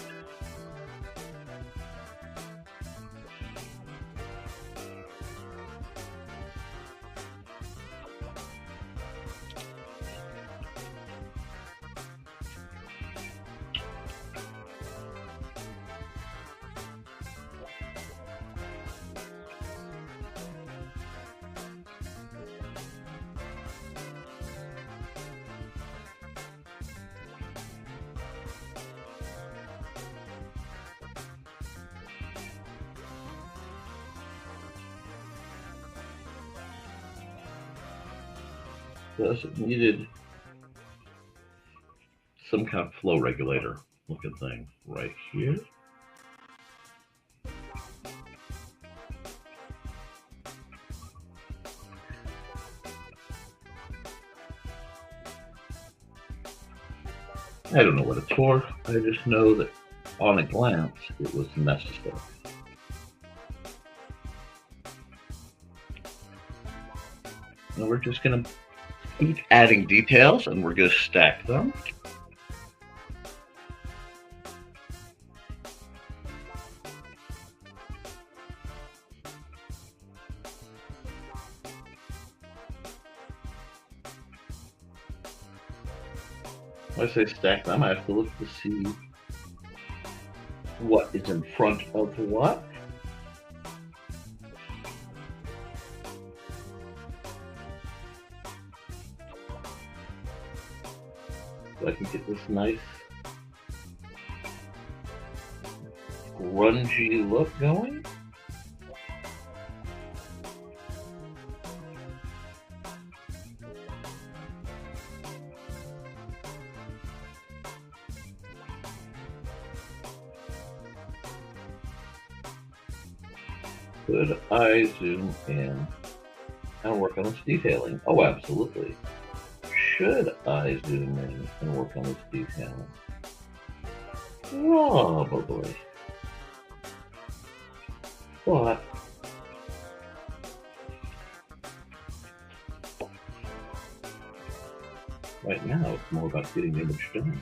Thus, it needed some kind of flow regulator looking thing right here. I don't know what it's for. I just know that on a glance, it was necessary. And we're just going to keep adding details, and we're going to stack them. When I say stack them, I have to look to see what is in front of what. So I can get this nice grungy look going. Could I zoom in and work on this detailing? Oh, absolutely. Should I zoom in and work on this detailing? Probably. But right now, it's more about getting the image done.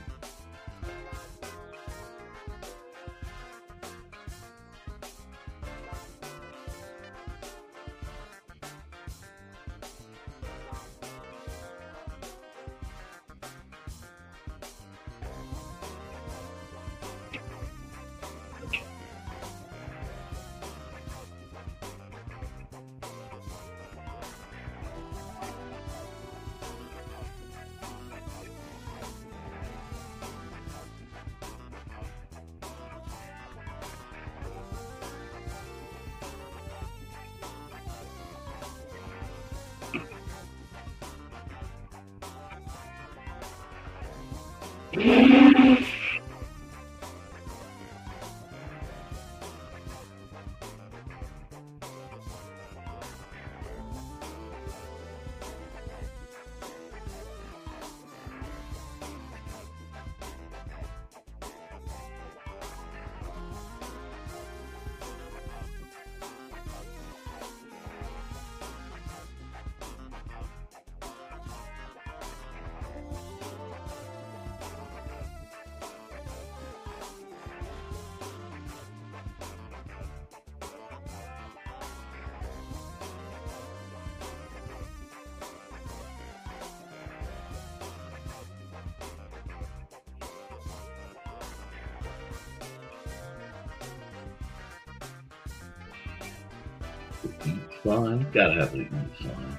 Sign, gotta have the eat sign.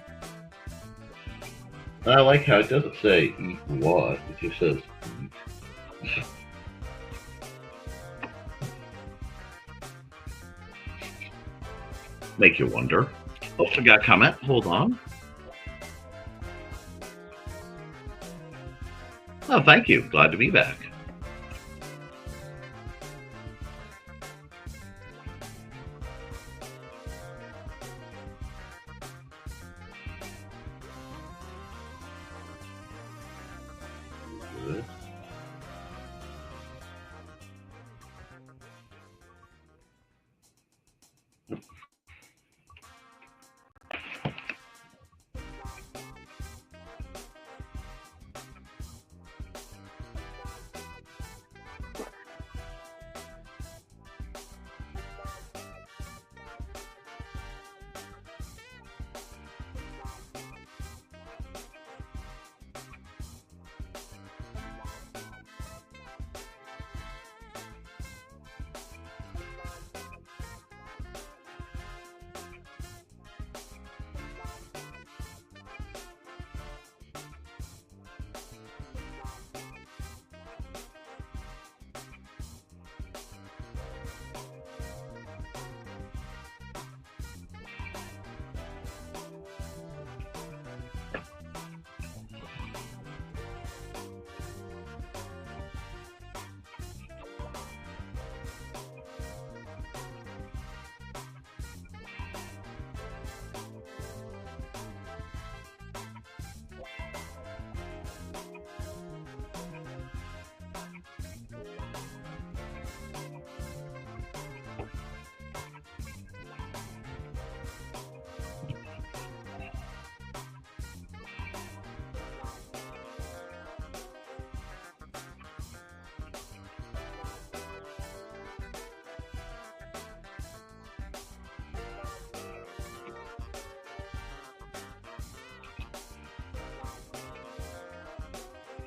And I like how it doesn't say eat what, it just says eat. Make you wonder. Oh, I got a comment. Hold on. Oh, thank you. Glad to be back. Good.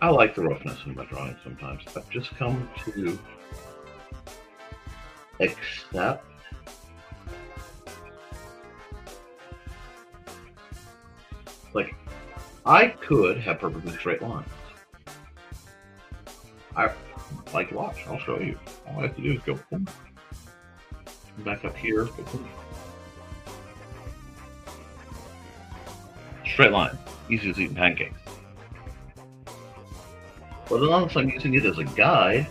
I like the roughness in my drawing sometimes. I've just come to accept like I could have perfectly straight lines. Watch, I'll show you. All I have to do is go boom. Back up here, go boom. Straight line, easy as eating pancakes. But unless I'm using it as a guide,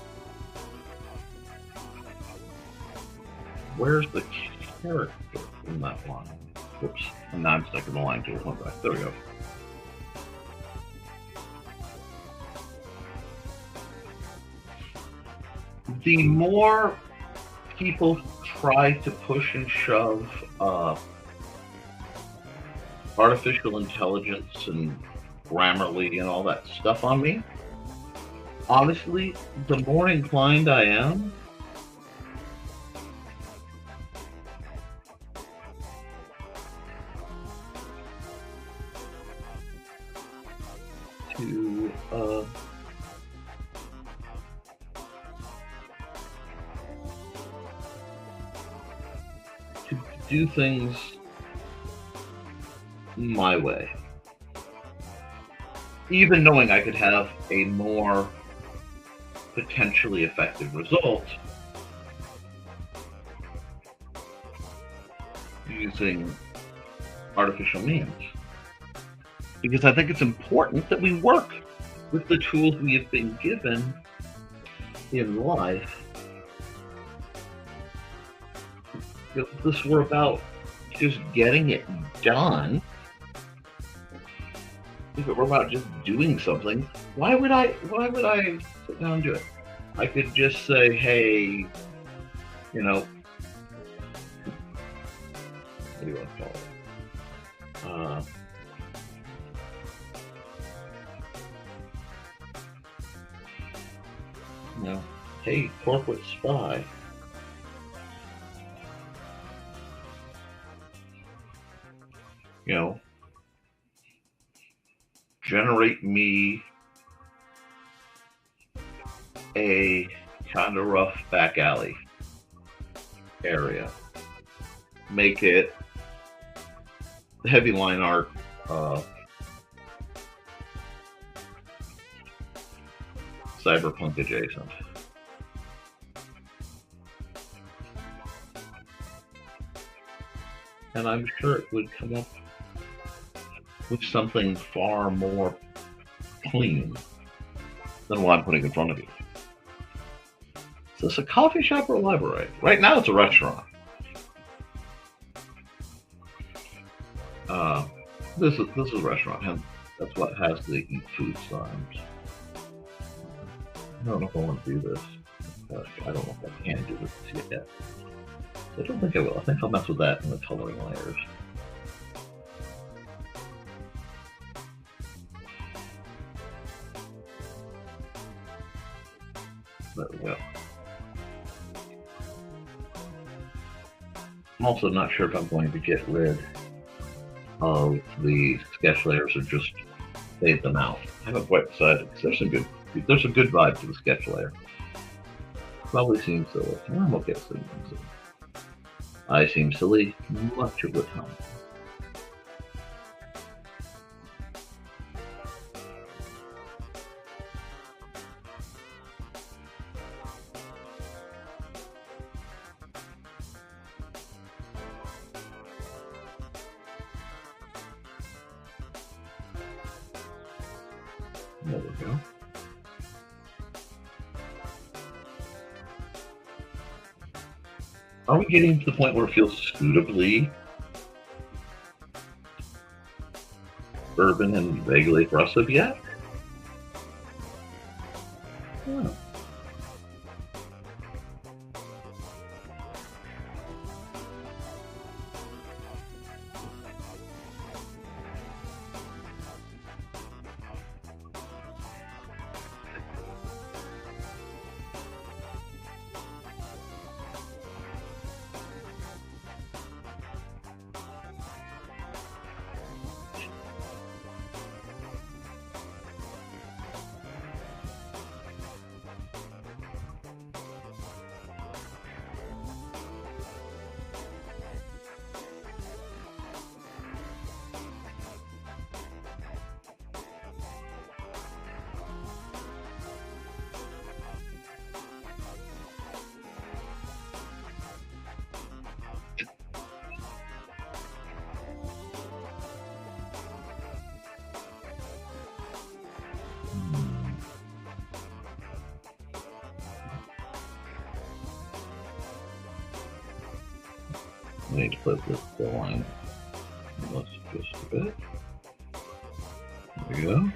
where's the character in that line? Whoops, and now I'm stuck in the line tool. Hold on, there we go. The more people try to push and shove artificial intelligence and Grammarly and all that stuff on me, honestly, the more inclined I am to do things my way. Even knowing I could have a more potentially effective result using artificial means. Because I think it's important that we work with the tools we have been given in life. If this were about just getting it done, if it were about just doing something, why would I sit down and do it? I could just say, hey, you know, what do you want to call it? You know, hey, corporate spy. You know, generate me a kind of rough back alley area. Make it heavy line art, cyberpunk adjacent. and I'm sure it would come up with something far more clean than what I'm putting in front of you. Is this a coffee shop or a library? Right now it's a restaurant. This is a restaurant, and that's what has the eat food signs. I don't know if I want to do this. I don't know if I can do this yet. I don't think I will. I think I'll mess with that in the coloring layers. There we go. I'm also not sure if I'm going to get rid of the sketch layers or just fade them out. I haven't quite decided because there's a good vibe to the sketch layer. Probably seems silly. I'm okay with seeing them silly. I seem silly much of the time. There we go. Are we getting to the point where it feels suitably urban and vaguely aggressive yet? Yeah. I need to put this line. Let's just a bit. There we go.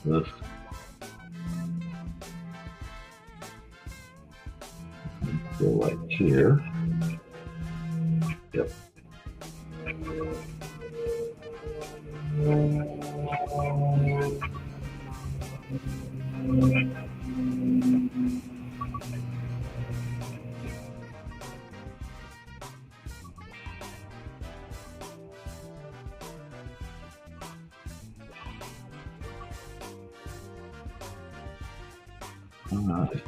This. Go right here. Yep. Nice.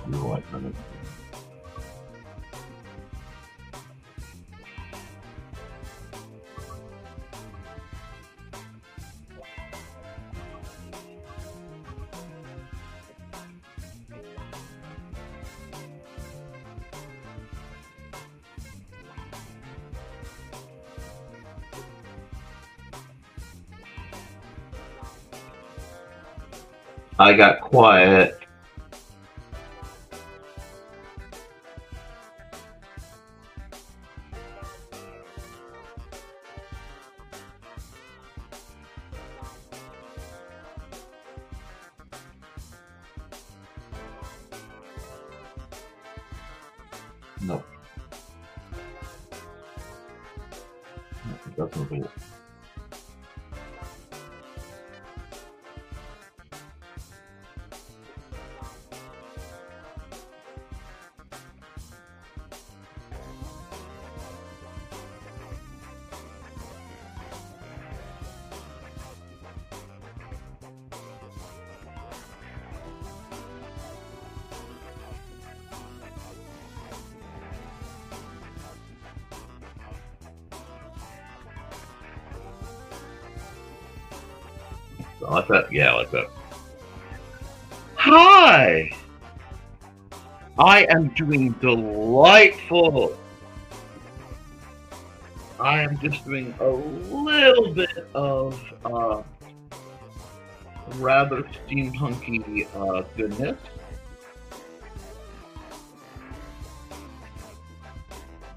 I got quiet. Nope. That's not it. Like that? Yeah, like that. Hi! I am doing delightful. I am just doing a little bit of rather steampunky goodness.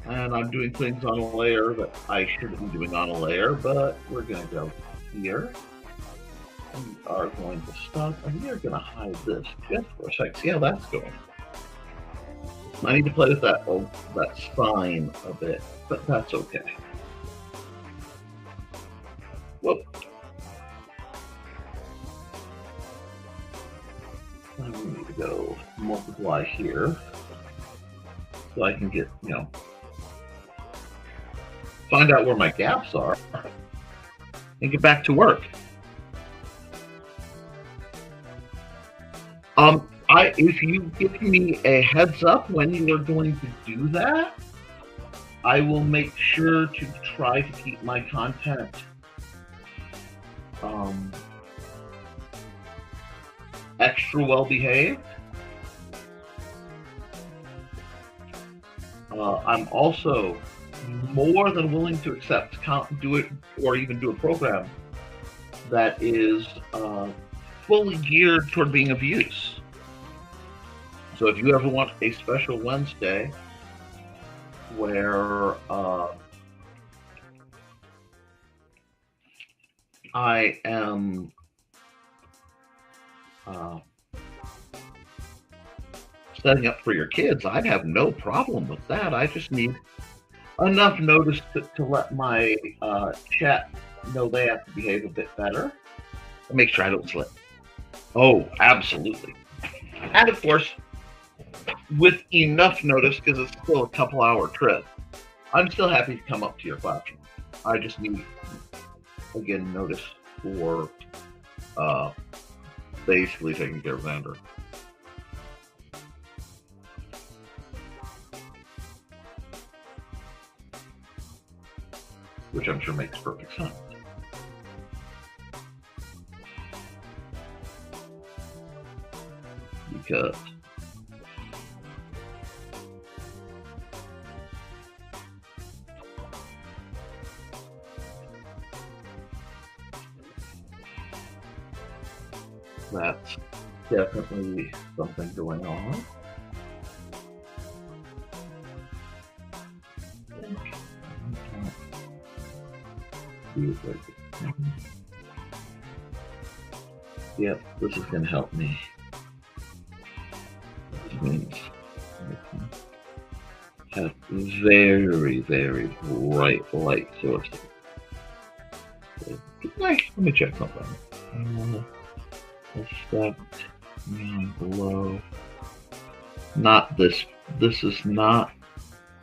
And I'm doing things on a layer that I shouldn't be doing on a layer, but we're going to go here. We are going to stop, and we are going to hide this just for a sec. See how that's going. I need to play with that spine a bit, but that's okay. Whoop. I need to go multiply here so I can get, find out where my gaps are and get back to work. If you give me a heads up when you're going to do that, I will make sure to try to keep my content extra well behaved. I'm also more than willing to accept, do it, or even do a program that is fully geared toward being of use. So if you ever want a special Wednesday where I am setting up for your kids, I'd have no problem with that. I just need enough notice to let my chat know they have to behave a bit better and make sure I don't slip. Oh, absolutely. And of course, with enough notice, because it's still a couple-hour trip, I'm still happy to come up to your classroom. I just need, again, notice for basically taking care of Xander. Which I'm sure makes perfect sense. Because that's definitely something going on. Yep, this is going to help me. This means I can have very, very bright light sources. Let me check something. Effect neon below. Not this. This is not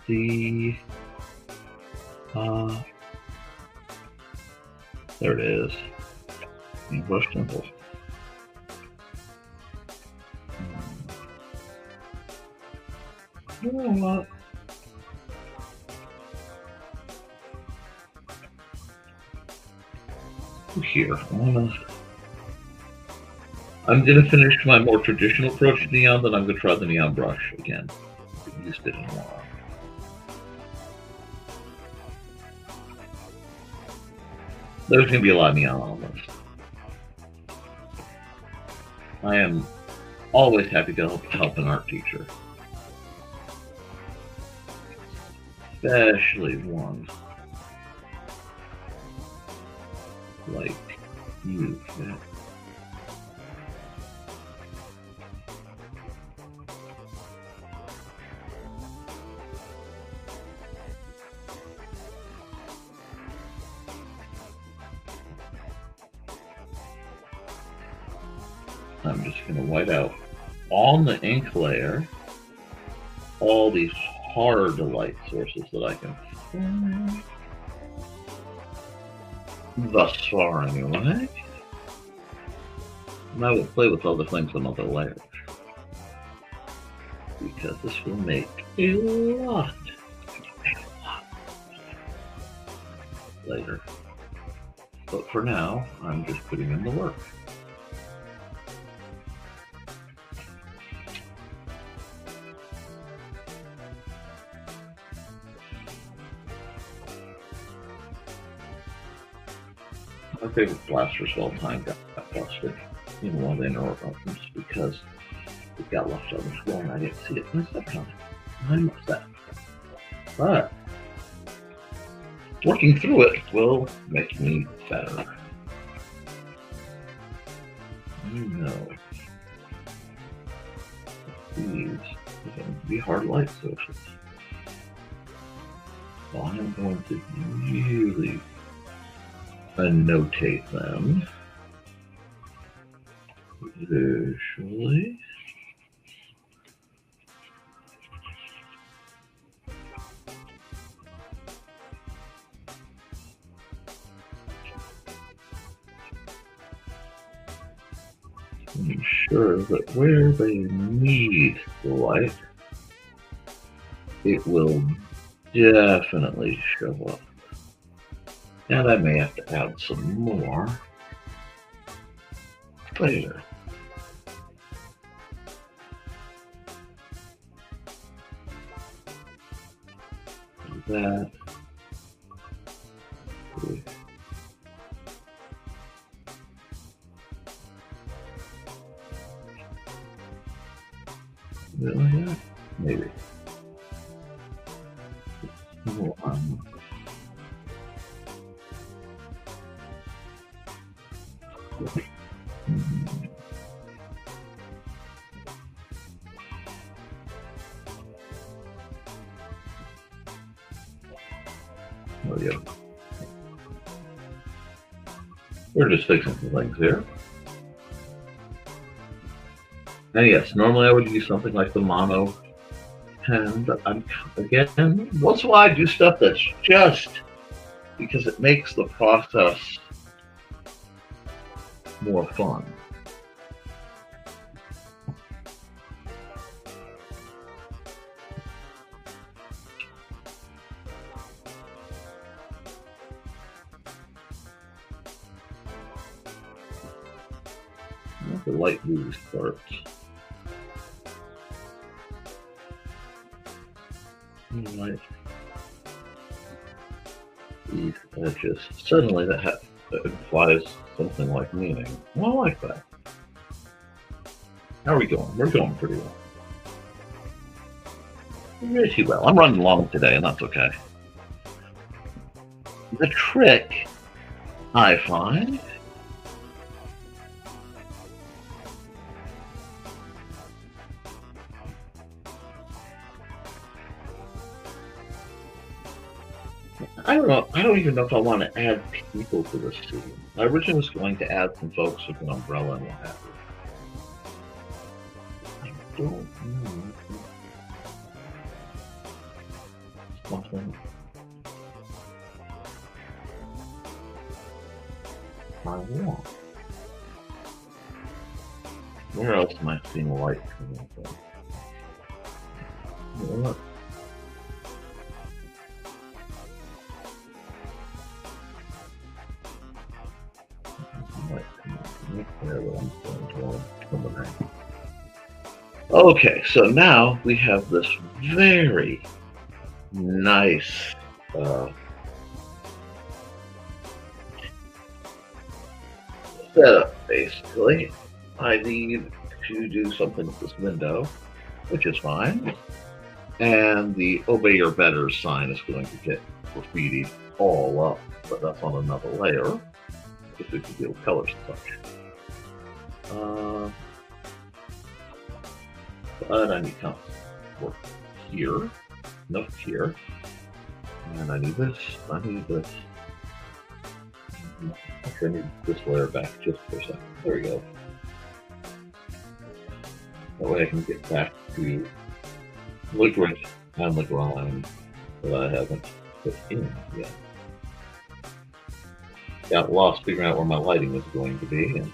the. There it is. Brush temple. You know what? Here, I'm gonna finish my more traditional approach to neon, then I'm gonna try the neon brush again. I've used it in a while. There's gonna be a lot of neon on this. I am always happy to help an art teacher. Especially one like you, Kat. I'm just going to white out on the ink layer all these hard light sources that I can find. Thus far, anyway. And I will play with other things on other layers, because this will make a lot later. But for now, I'm just putting in the work. My favorite blasters of all time got busted in one of the interruptions because it got left on the floor and I didn't see it the second time. I'm upset. But working through it will make me better. You know, these are going to be hard light sources. So I'm going to really annotate them visually. Ensure that where they need the light, it will definitely show up. And I may have to add some more later. That. Really? Maybe. Oh, yeah. We're just fixing some things here. And yes, normally I would use something like the mono pen, but again, once in a while I do stuff that's just because it makes the process more fun. The light blue starts. Light. These edges. Suddenly that implies something like meaning. Well, I like that. How are we going? We're going pretty well. Pretty well. I'm running long today, and that's okay. The trick, I find, I don't know. I don't even know if I want to add people to this scene. I originally was going to add some folks with an umbrella and what have you. I don't know. Something I want. Where else am I seeing light coming from? What? Okay, so now we have this very nice setup, basically. I need to do something with this window, which is fine. And the obey your betters sign is going to get graffitied all up, but that's on another layer, because we can deal with colors and such. But I need kind of work here, enough here, and I need this, I need this. Actually, I need this layer back just for a second. There we go. That way I can get back to liquid and the grime that I haven't put in yet. Got lost figuring out where my lighting was going to be, and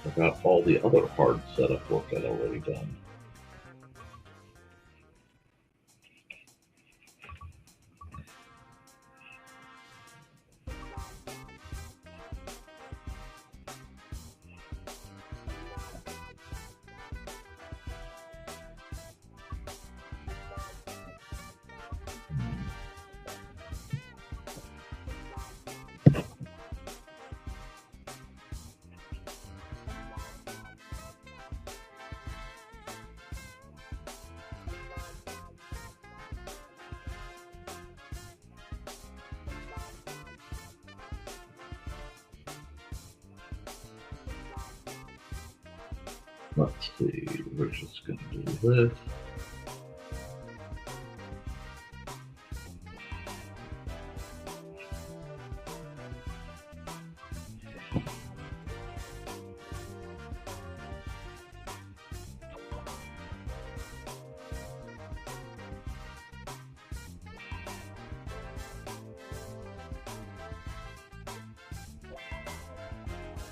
I got all the other hard setup work I'd already done. Let's see, we're just going to do this.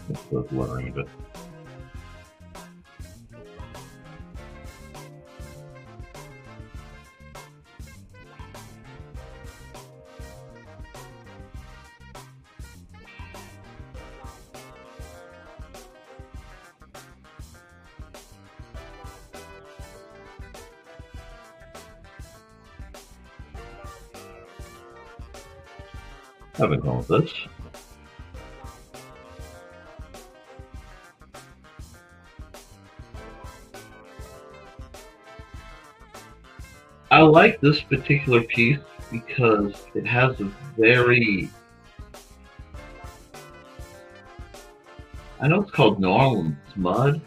Let's start learning a bit. Having fun with this. I like this particular piece because it has a very, I know it's called New Orleans mud,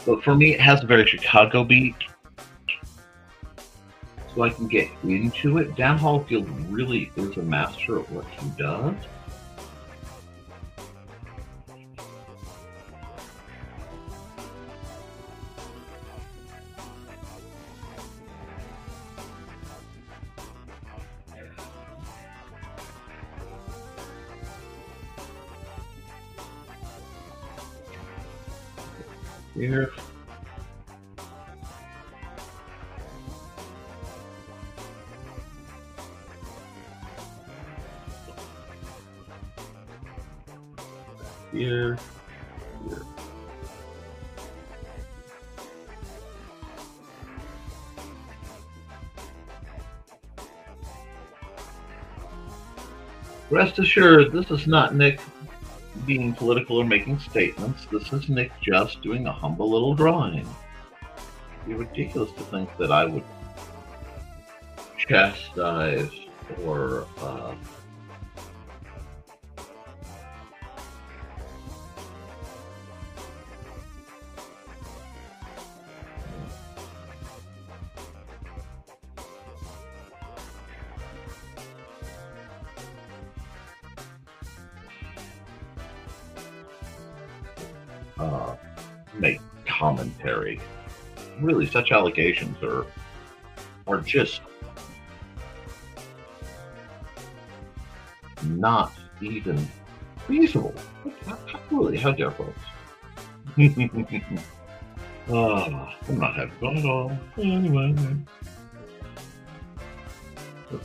but for me it has a very Chicago beat. So I can get into it. Dan Hallfield really is a master at what he does. Here. Here. Here. Rest assured, this is not Nick being political or making statements. This is Nick just doing a humble little drawing. It'd be ridiculous to think that I would chastise or make commentary. Really, such allegations are just not even feasible. How dare folks? I'm not having fun at all. Anyway, this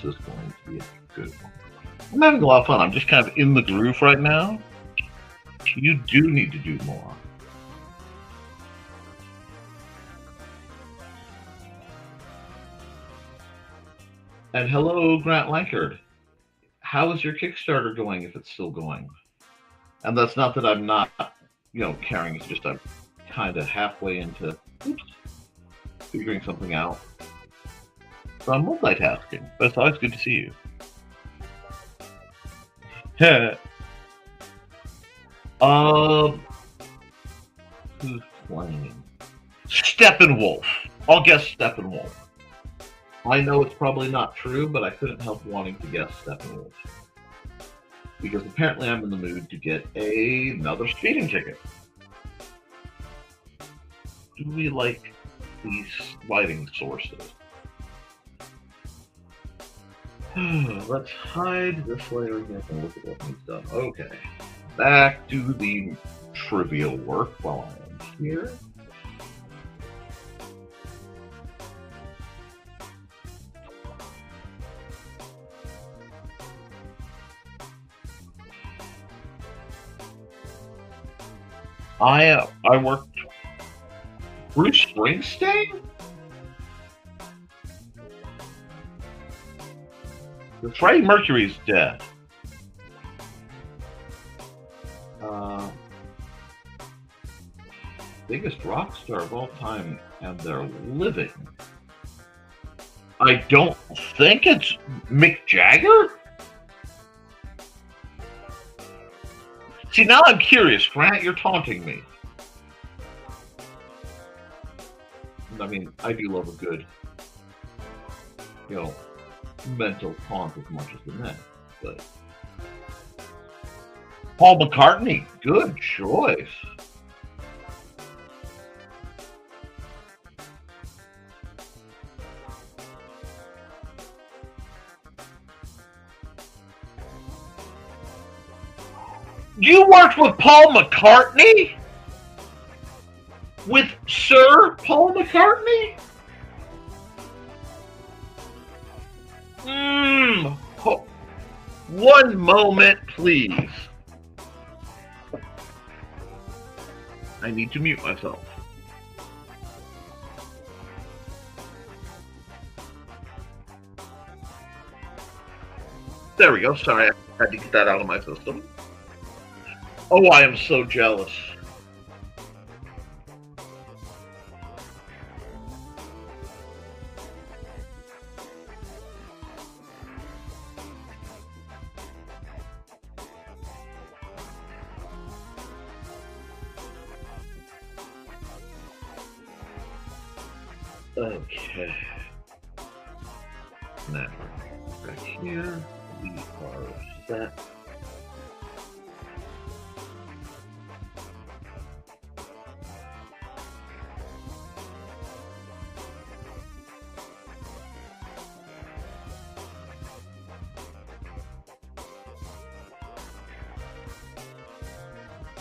is going to be a good one. I'm having a lot of fun. I'm just kind of in the groove right now. You do need to do more. And hello, Grant Lankard. How is your Kickstarter going, if it's still going? And that's not that I'm not, caring. It's just I'm kind of halfway into figuring something out. So I'm multitasking, but it's always good to see you. Who's playing? Steppenwolf. I'll guess Steppenwolf. I know it's probably not true, but I couldn't help wanting to guess Steppenwolf. Because apparently I'm in the mood to get another speeding ticket. Do we like these lighting sources? Let's hide this layer again and look at what he's done. Okay. Back to the trivial work while I am here. I worked Bruce Springsteen? Freddie Mercury's dead. Biggest rock star of all time, and they're living. I don't think it's Mick Jagger? See, now I'm curious, Grant, you're taunting me. I mean, I do love a good, mental taunt as much as the men, but... Paul McCartney, good choice. You worked with Paul McCartney? With Sir Paul McCartney? One moment, please. I need to mute myself. There we go. Sorry, I had to get that out of my system. Oh, I am so jealous. Okay. Now, right here, we are set.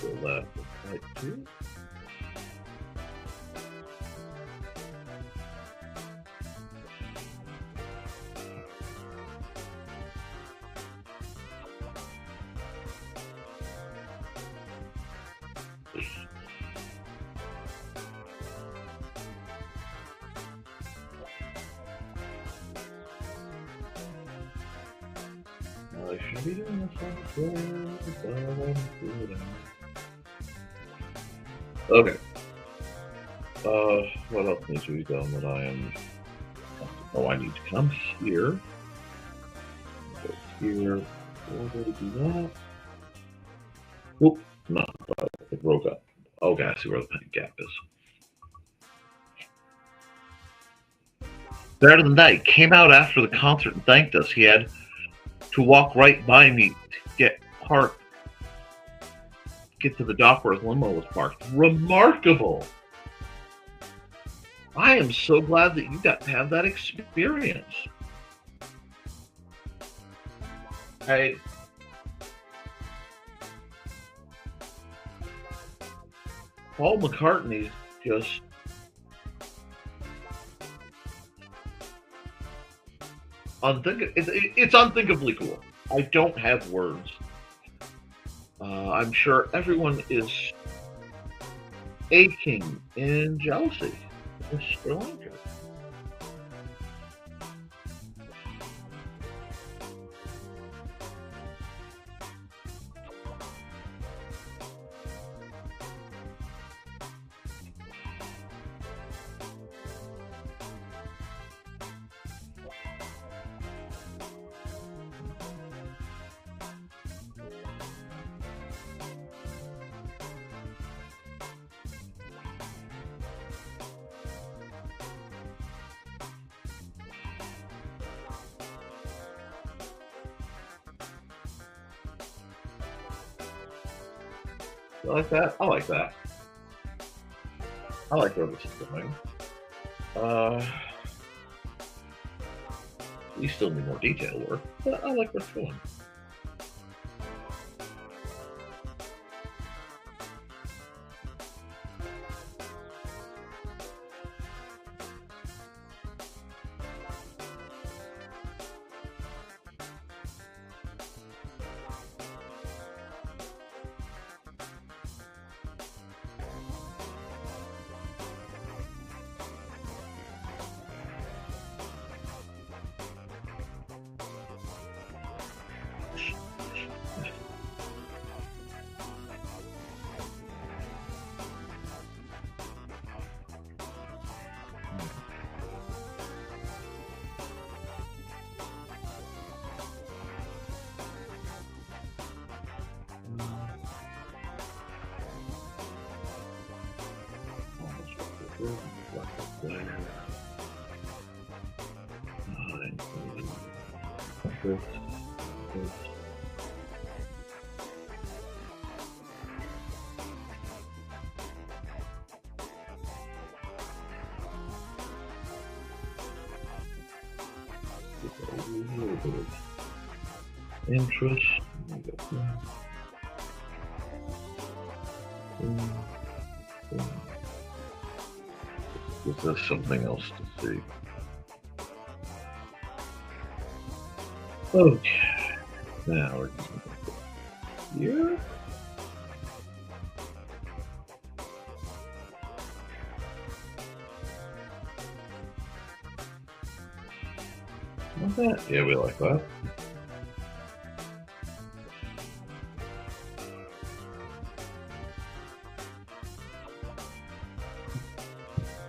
So that was right here. I should be doing this okay. What else needs to be done that I am... Oh, I need to come here. Go here. Order to do that. Oop, no, it broke up. Okay, I see where the gap is. Better than that, he came out after the concert and thanked us. He had to walk right by me to get to the dock where his limo was parked. Remarkable! I am so glad that you got to have that experience. Paul McCartney's just... It's unthinkably cool. I don't have words. I'm sure everyone is aching in jealousy in Sri Lanka. You like that? I like that. I like where this is going. We still need more detail work, but I like where it's going. Interest. Gives us something else to see. Okay. Now we're just going to put here. Like that? Yeah, we like that.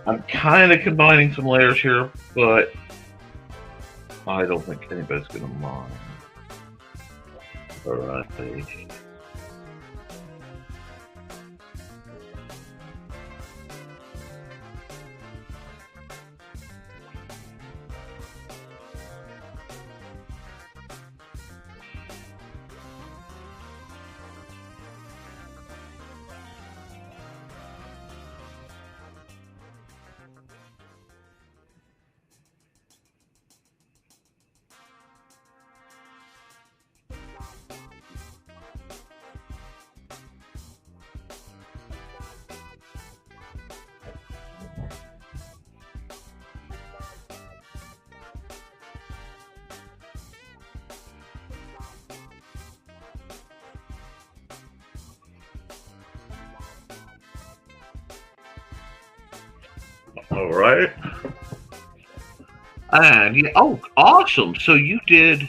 I'm kind of combining some layers here, but I don't think anybody's going to mind. All right. All right. And yeah, oh, awesome. So you did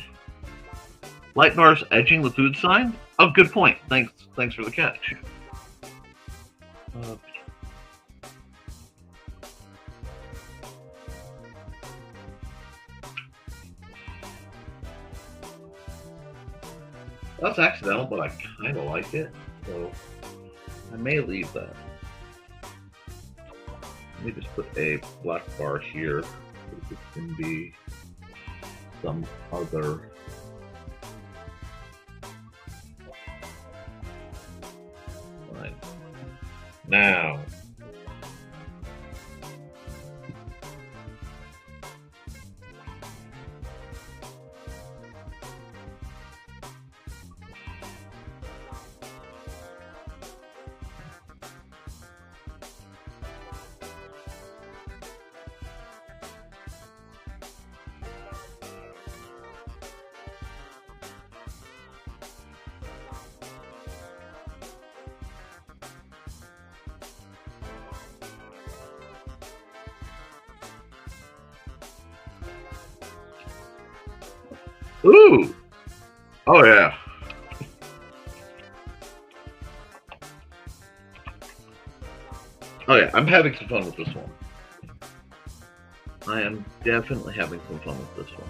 Light Norris edging the food sign? Oh, good point. Thanks for the catch. That's accidental, but I kind of like it, so I may leave that. Let me just put a black bar here. It can be some other line. Now, ooh, oh yeah. Oh yeah, I'm having some fun with this one. I am definitely having some fun with this one.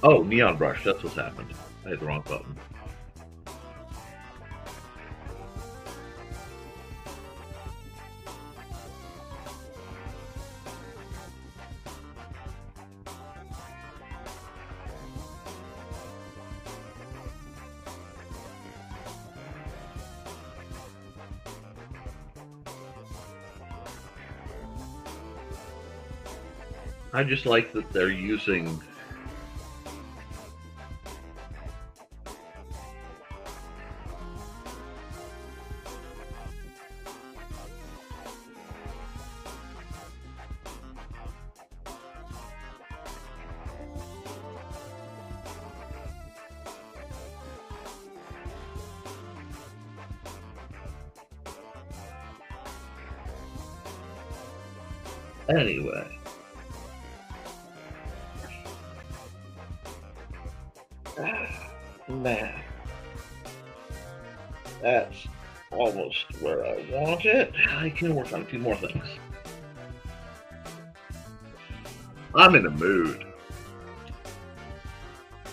Oh, neon brush, that's what's happened. I hit the wrong button. I just like that they're using anyway. Man, that's almost where I want it. I can work on a few more things. I'm in a mood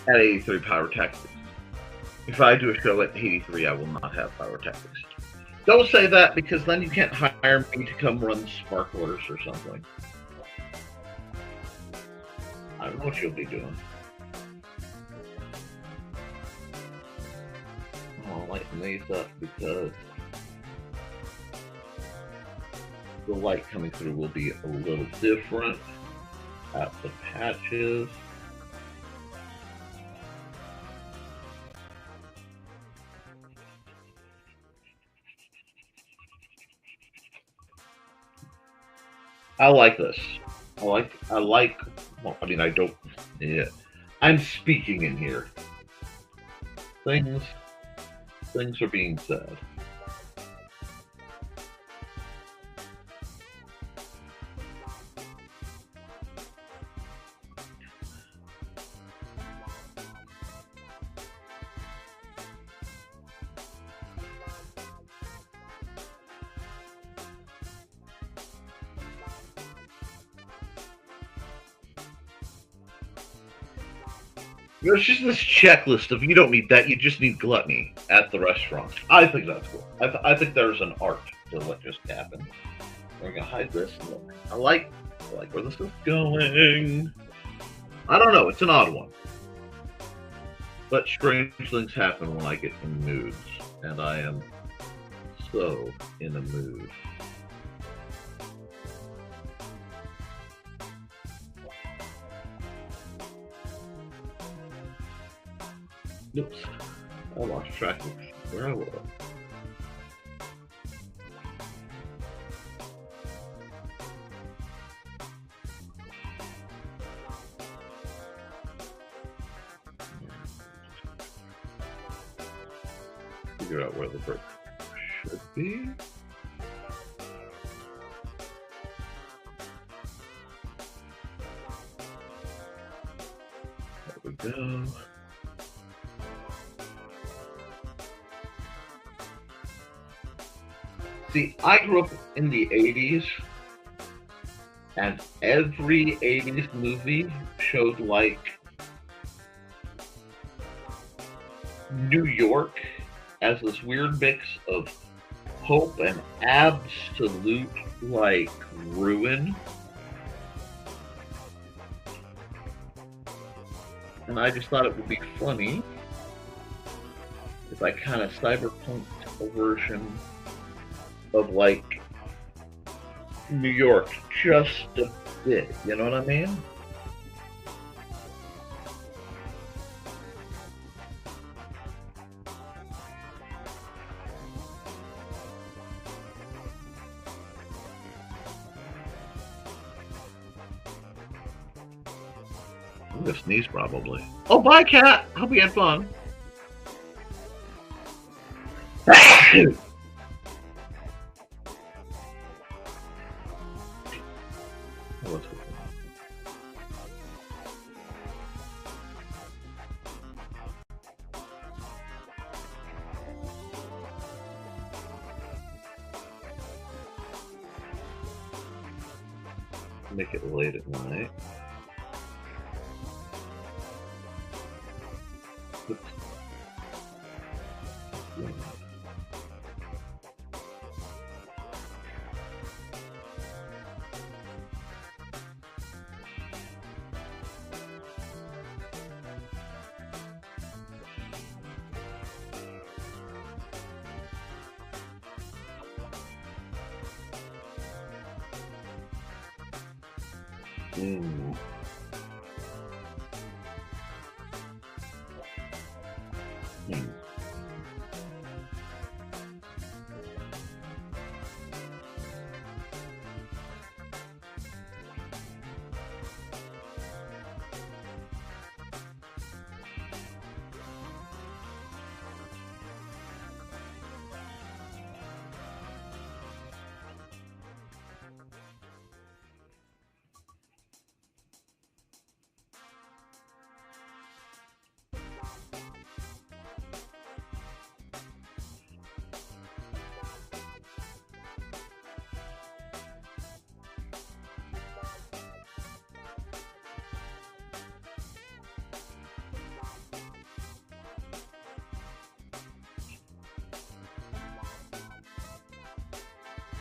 at 83 Power Tactics. If I do a show at 83, I will not have Power Tactics. Don't say that, because then you can't hire me to come run sparklers or something. I don't know what you'll be doing. I'll lighten these up because the light coming through will be a little different at the patches. I like this. I like, well, I mean, I don't, yeah. I'm speaking in here. Things are being said. There's just this checklist of you don't need that, you just need gluttony at the restaurant. I think that's cool. I think there's an art to what just happened. We're gonna hide this. Look, I like where this is going. I don't know, it's an odd one. But strange things happen when I get in moods, and I am so in a mood. Oops, I lost track of where I was. Figure out where the brick should be. There we go. See, I grew up in the 80s, and every 80s movie showed, like, New York as this weird mix of hope and absolute, like, ruin. And I just thought it would be funny if I kind of cyberpunked a version of, like, New York just a bit, you know what I mean? I'm gonna sneeze probably. Oh, bye, cat! Hope you had fun. Oh, let's go. Make it late at night. Oops. Yeah. Mm. Mm.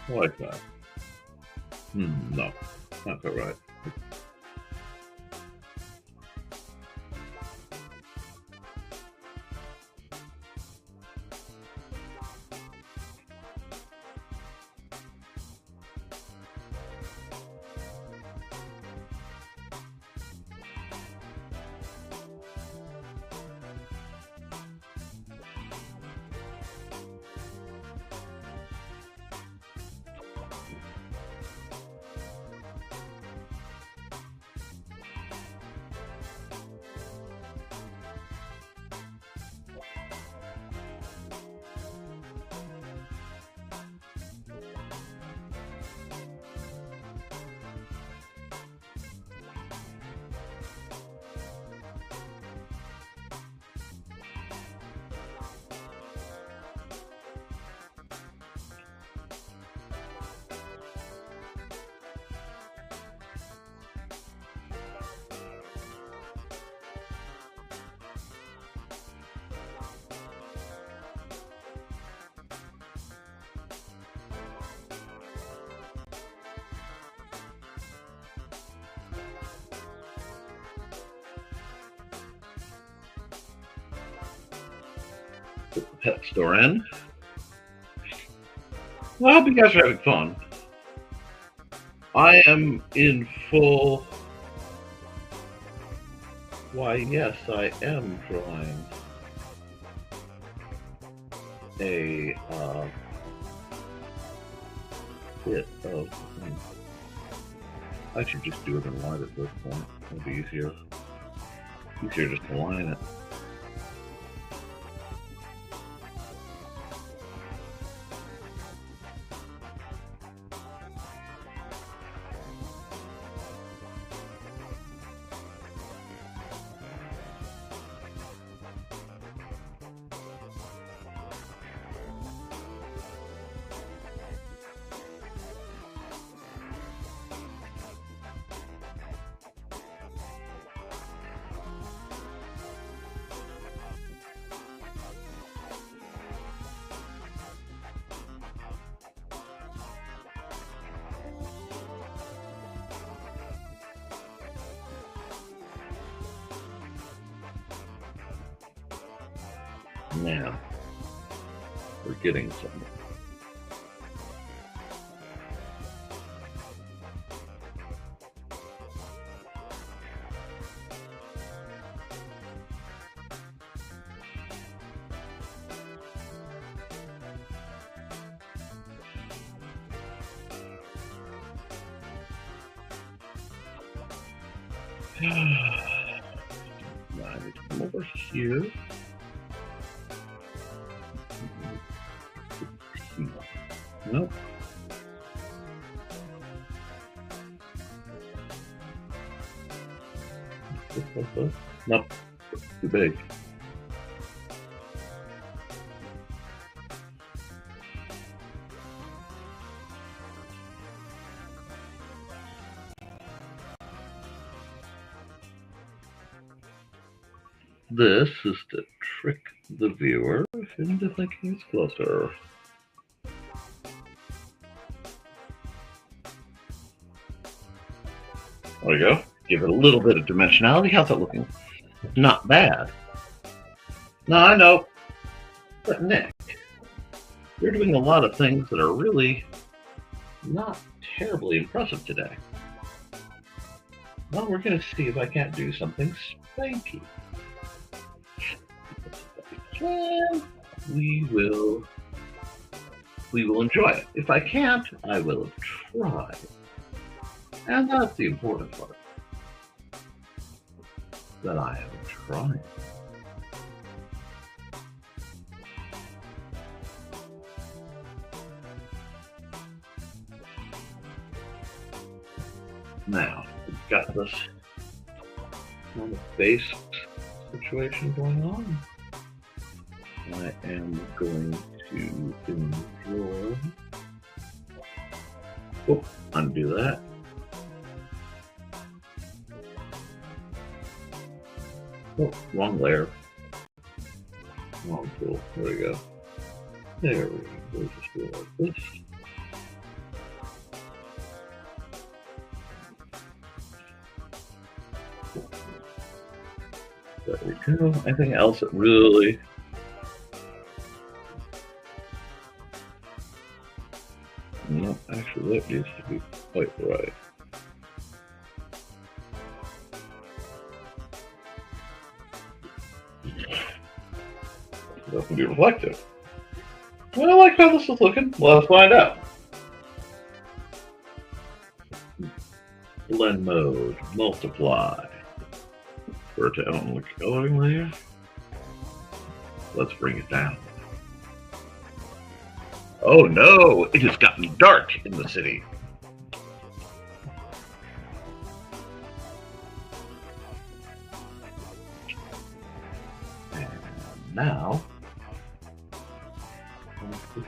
I like that. No, not quite right. Put the pet store in. Well, I hope you guys are having fun. I am in full. Why, yes, I am drawing a bit of. I should just do it in line at this point. It'll be easier. Easier just to line it. Now, we're getting somewhere. Now I need to come over here. Nope. Nope. Too big. This is to trick the viewer into thinking it's closer. There we go. Give it a little bit of dimensionality. How's that looking? Not bad. No, I know. But Nick, you're doing a lot of things that are really not terribly impressive today. Well, we're going to see if I can't do something spanky. Well, we will enjoy it. If I can't, I will have tried. And that's the important part. That I have tried. Now, we've got this kind of base situation going on. I am going to enjoy. Oh, undo that. Oh, wrong layer. Wrong tool. There we go. There we go. We'll just do it like this. There we go. Anything else that really... No, actually that needs to be quite right. That can be reflective. Well, I like how this is looking. Let's find out. Blend mode, multiply. For it to own the coloring layer. Let's bring it down. Oh no, it has gotten dark in the city. And now, this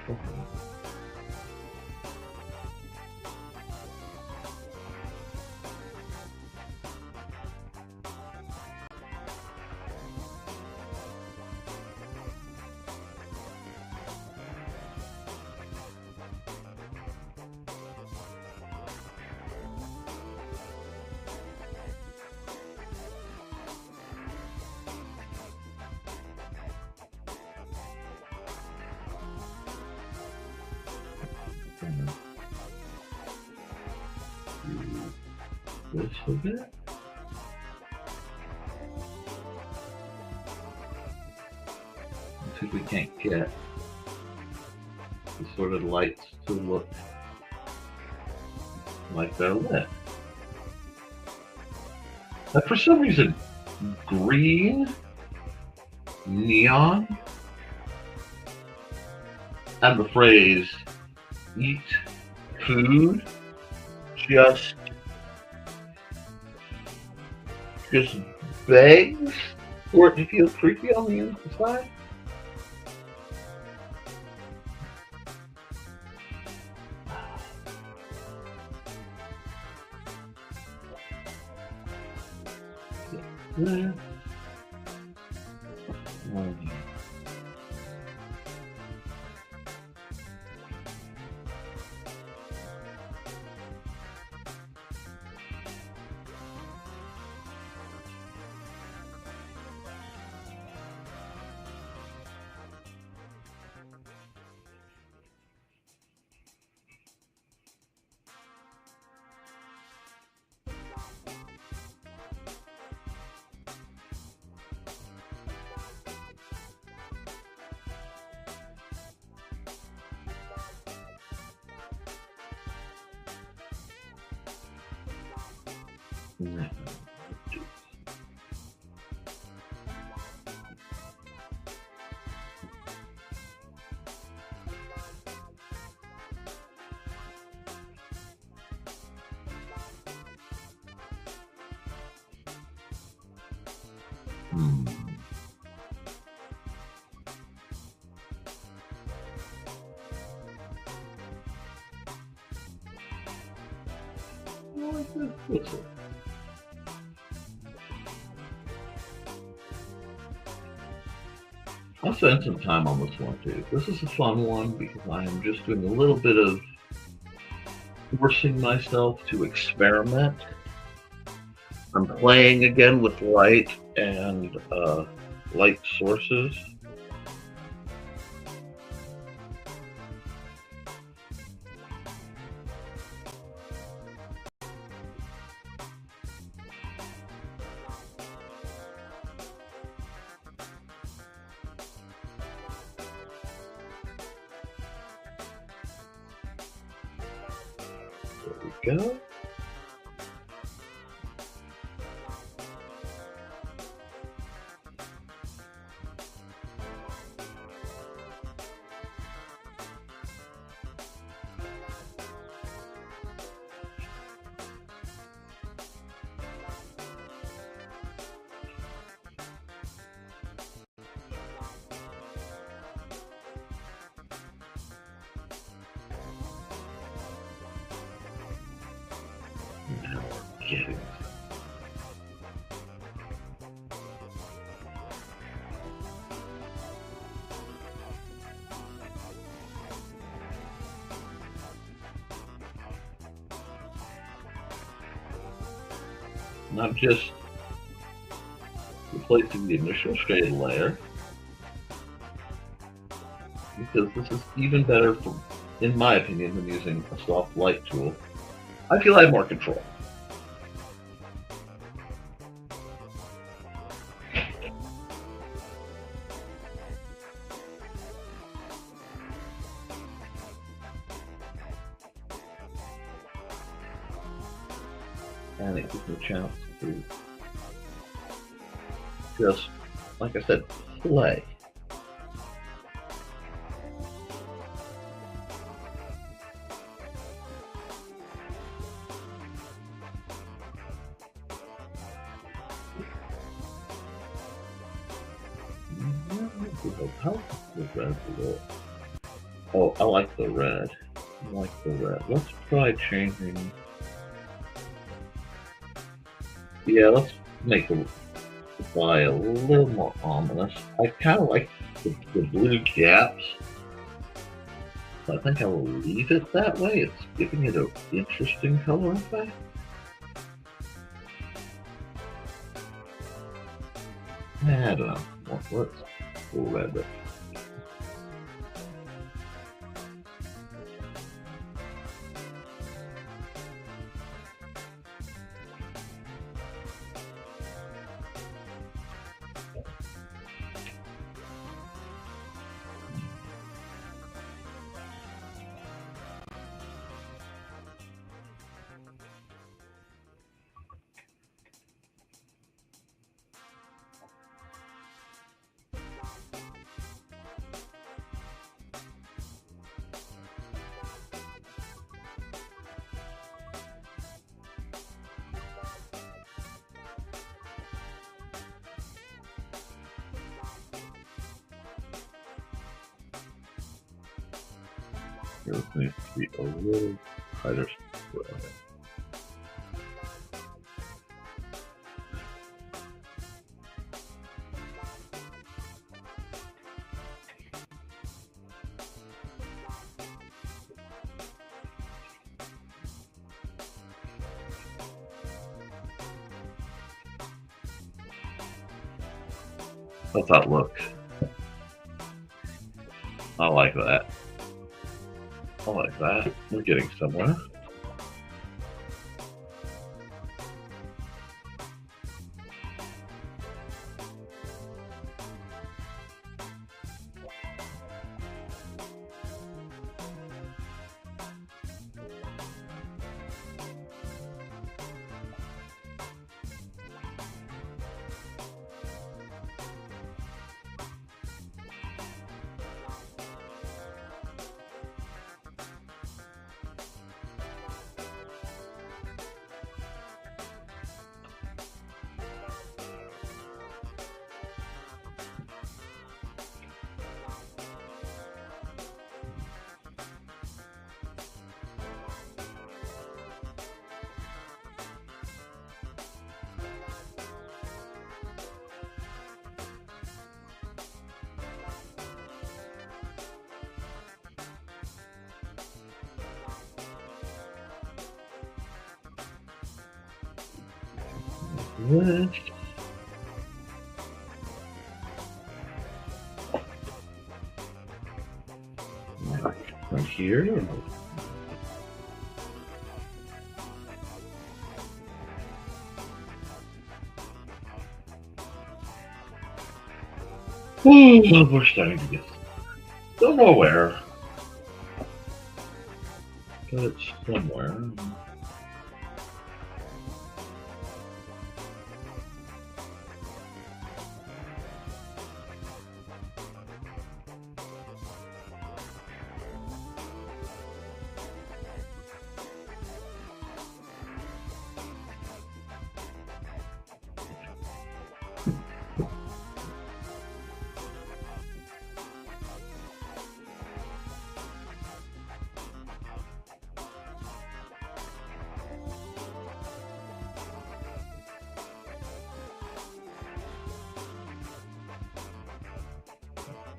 a bit. Let's see if we can't get the sort of lights to look like they're lit. But for some reason, green, neon, and the phrase eat food just begs for it to feel creepy on the inside. There. I'll spend some time on this one too. This is a fun one because I am just doing a little bit of forcing myself to experiment. I'm playing again with light and light sources. go. Now we're getting not just replacing the initial shade layer, because this is even better, in my opinion, than using a soft light tool. I feel I have more control. And it gives me a chance to just, like I said, play. How the red look? Oh, I like the red. I like the red. Let's try changing. Yeah, let's make the eye a little more ominous. I kind of like the blue gaps. So I think I will leave it that way. It's giving it an interesting color effect. I don't know. Let's go red. This needs to be a little tighter spread. How's that look? I like that. I like that. We're getting somewhere. What? From here? We're starting to get. Don't know where, but it's somewhere.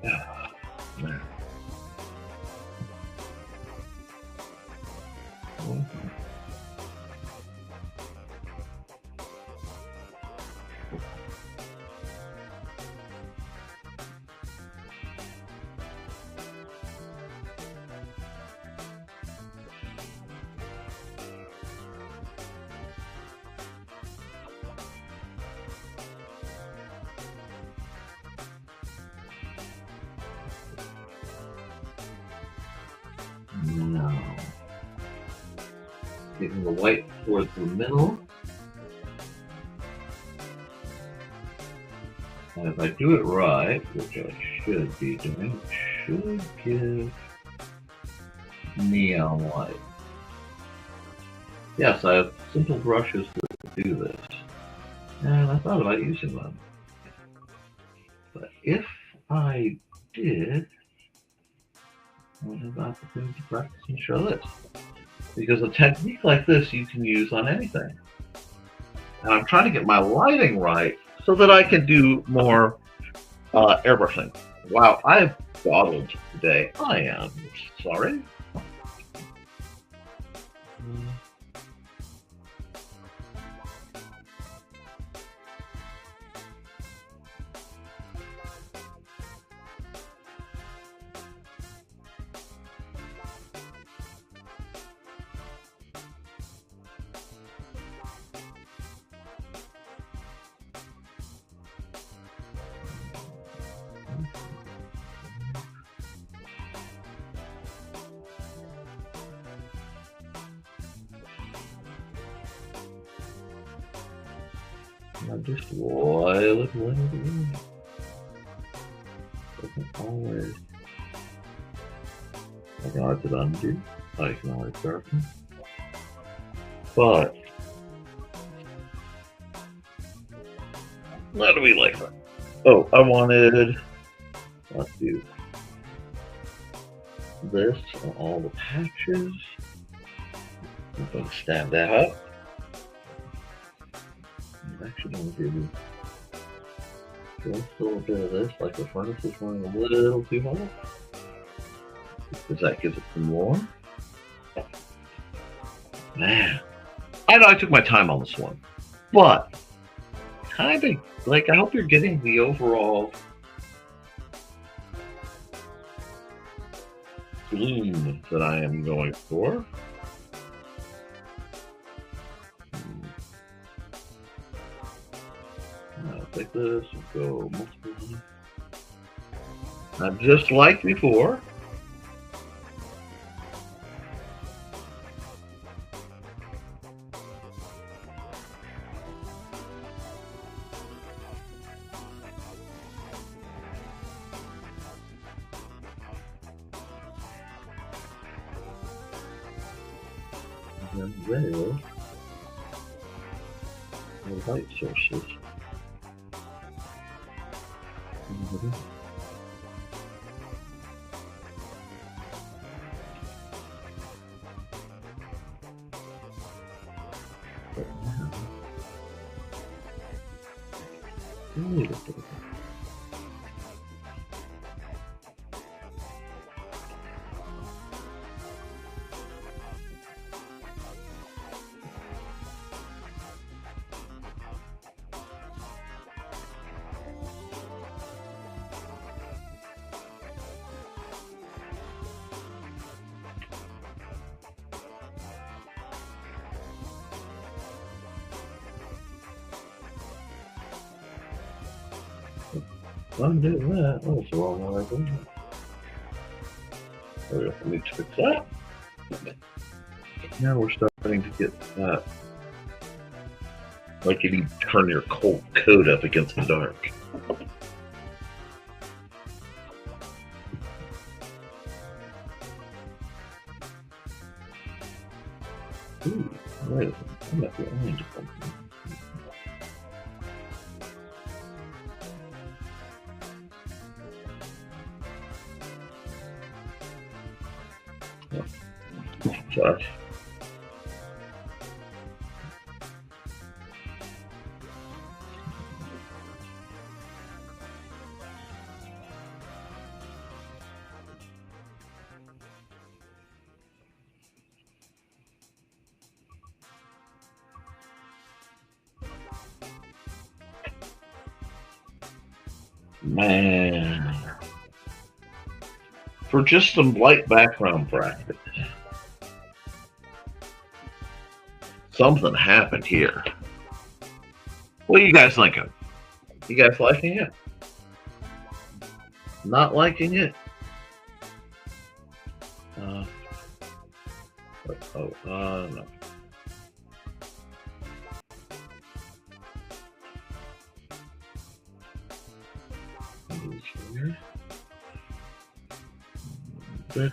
Ah, man. No. Taking the white towards the middle. And if I do it right, which I should be doing, it should give neon white. Yes, I have simple brushes to do this. And I thought about using them. But if I did, I would have the opportunity to practice and show this. Because a technique like this you can use on anything. And I'm trying to get my lighting right so that I can do more airbrushing. Wow, I've dawdled today. I am sorry. I'm just wild at one. Doesn't always. I can always undo. I can always darken. But how do we like that? Oh, I wanted. Let's do this on all the patches. I'm going to stand that up. I actually want to do just a little bit of this, like the furnace is running a little too hot. Because that gives it some more. Man, I know I took my time on this one, but kind of like I hope you're getting the overall bloom that I am going for. Like this, and go multiple. Just like before. And then there are light sources. But now, a little bit of that. I'm doing that. Oh, it's the wrong way doing that. There we go. I need to fix that. Now we're starting to get that. Like if you turn your cold coat up against the dark. Ooh, wait a minute. I'm at the orange something. Sorry. Man. For just some light background practice. Something happened here. What are you guys thinking? You guys liking it? Not liking it? No. Here. This.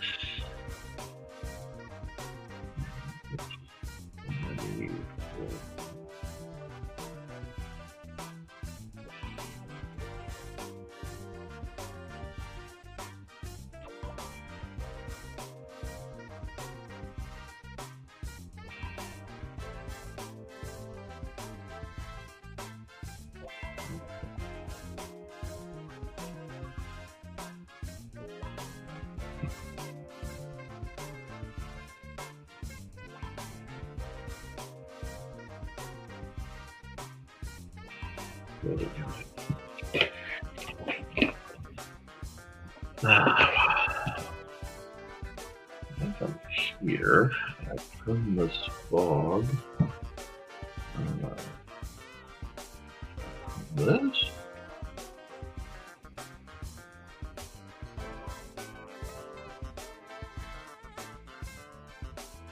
Here, I turn this fog. This.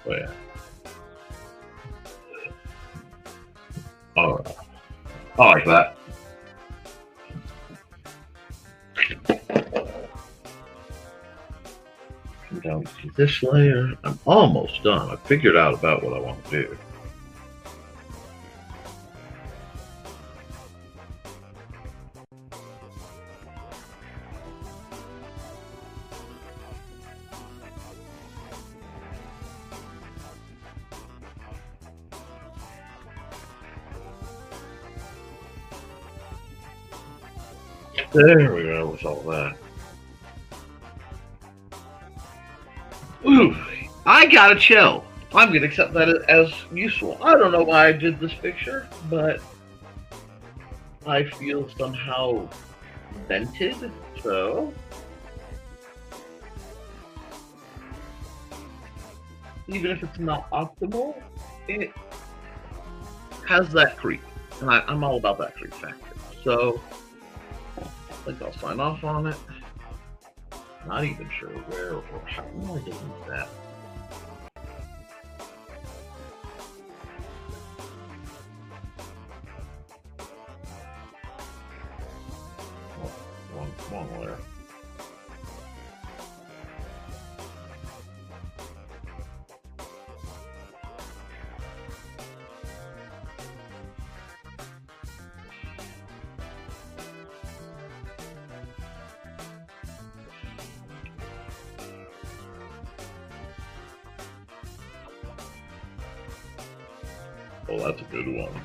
Oh yeah. All right. I like that. Come down to this layer. I'm almost done. I figured out about what I want to do. There we go with all that. Ooh, I got a chill. I'm going to accept that as useful. I don't know why I did this picture, but I feel somehow vented, so... Even if it's not optimal, it has that creep. And I'm all about that creep factor. So... I think I'll sign off on it. Not even sure where or how am I doing that. One layer. Oh, that's a good one.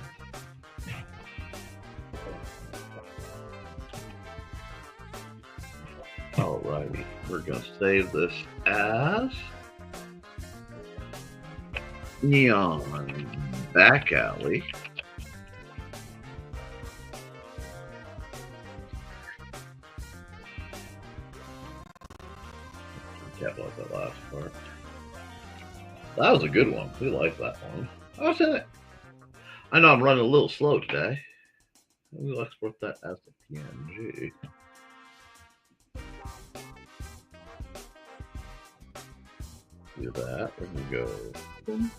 Alrighty, we're gonna save this as Neon Back Alley. Capitalize that last part. That was a good one. We like that one. I was in it. I know I'm running a little slow today. We'll export that as a PNG. Do that. We're gonna go. I'm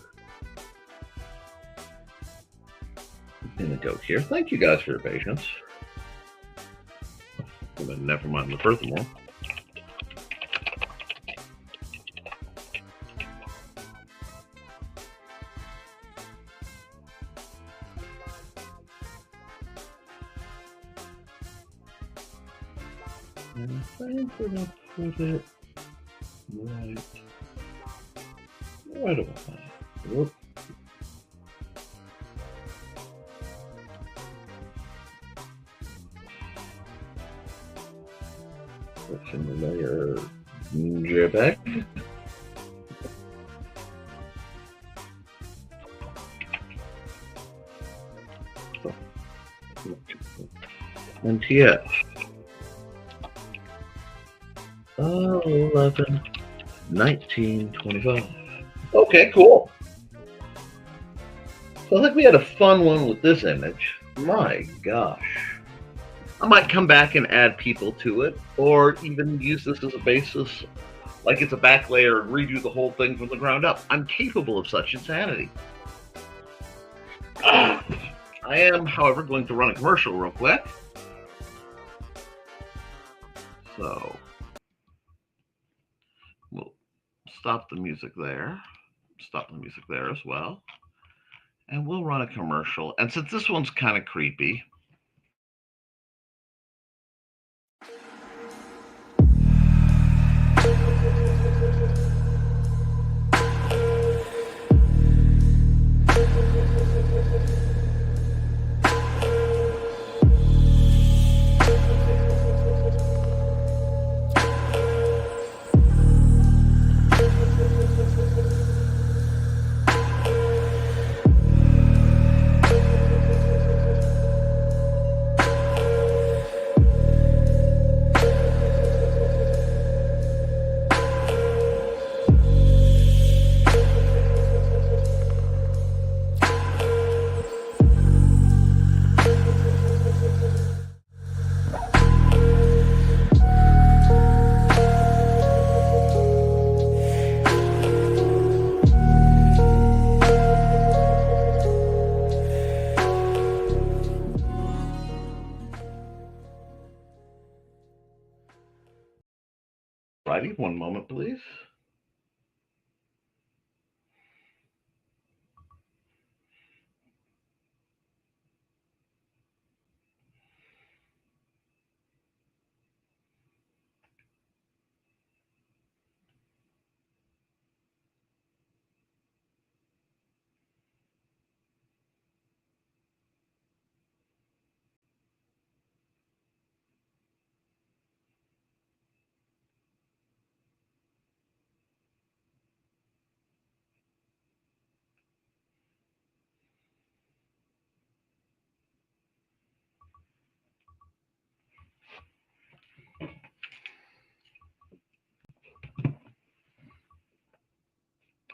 gonna go here. Thank you guys for your patience. I'm gonna Nevermind the Furthermore. And I think we're gonna put it right about that. Whoop. Switching the layer JPEG. NTF. 11, 19, 25. Okay, cool. So I think we had a fun one with this image. My gosh. I might come back and add people to it, or even use this as a basis, like it's a back layer, and redo the whole thing from the ground up. I'm capable of such insanity. I am, however, going to run a commercial real quick. So we'll stop the music there. Stop the music there as well. And we'll run a commercial. And since this one's kind of creepy, righty, one moment, please.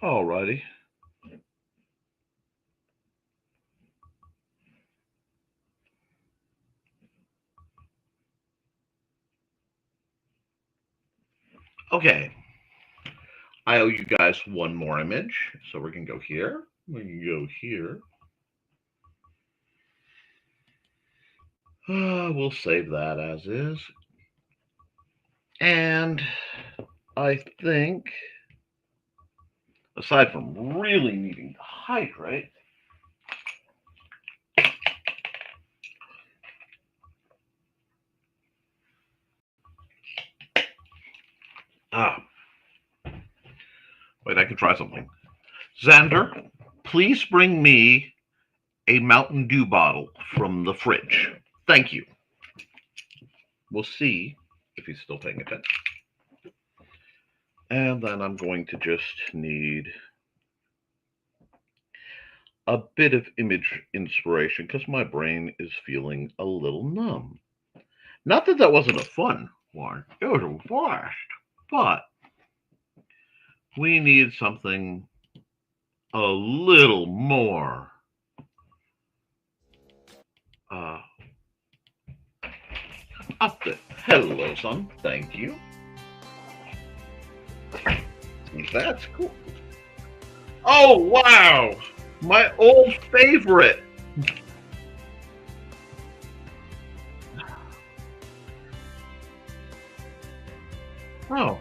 All righty. Okay. I owe you guys one more image. So we can go here. We can go here. We'll save that as is. And I think, aside from really needing to hydrate, wait, I can try something. Xander, please bring me a Mountain Dew bottle from the fridge. Thank you. We'll see if he's still paying attention. And then I'm going to just need a bit of image inspiration because my brain is feeling a little numb. Not that that wasn't a fun one. It was a blast. But we need something a little more up there. Hello, son. Thank you. That's cool. Oh, wow. My old favorite. Oh,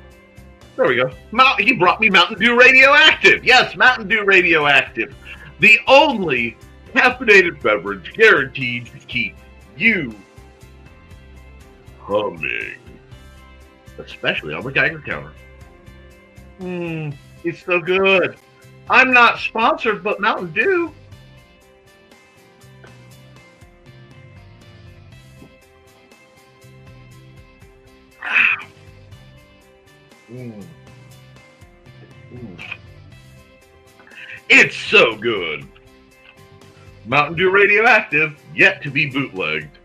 there we go. He brought me Mountain Dew Radioactive. Yes, Mountain Dew Radioactive. The only caffeinated beverage guaranteed to keep you humming. Especially on the Geiger counter. It's so good. I'm not sponsored, but Mountain Dew. It's so good. Mountain Dew Radioactive, yet to be bootlegged.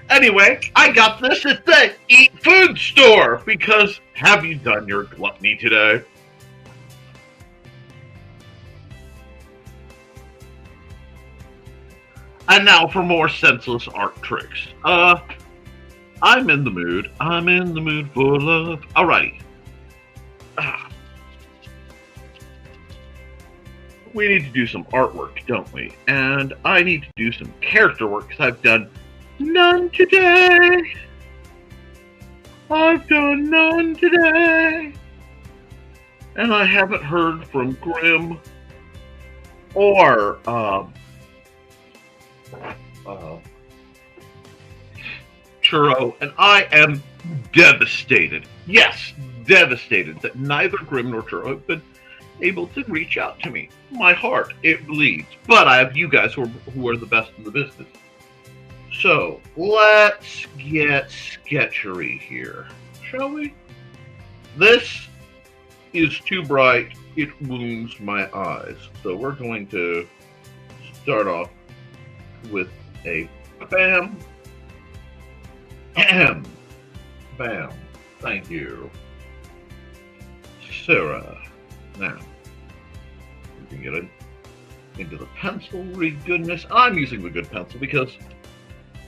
Anyway, I got this at the Eat Food store because have you done your gluttony today? And now for more senseless art tricks. I'm in the mood. I'm in the mood for love. Alrighty. We need to do some artwork, don't we? And I need to do some character work because I've done none today. I've done none today. And I haven't heard from Grim or Churro, and I am devastated. Yes, devastated that neither Grim nor Churro have been able to reach out to me. My heart, it bleeds. But I have you guys who are the best in the business. So, let's get sketchery here, shall we? This is too bright. It wounds my eyes. So we're going to start off with a bam. Ahem. Bam. Thank you. Sarah. Now, we can get into the pencilry goodness. I'm using the good pencil because,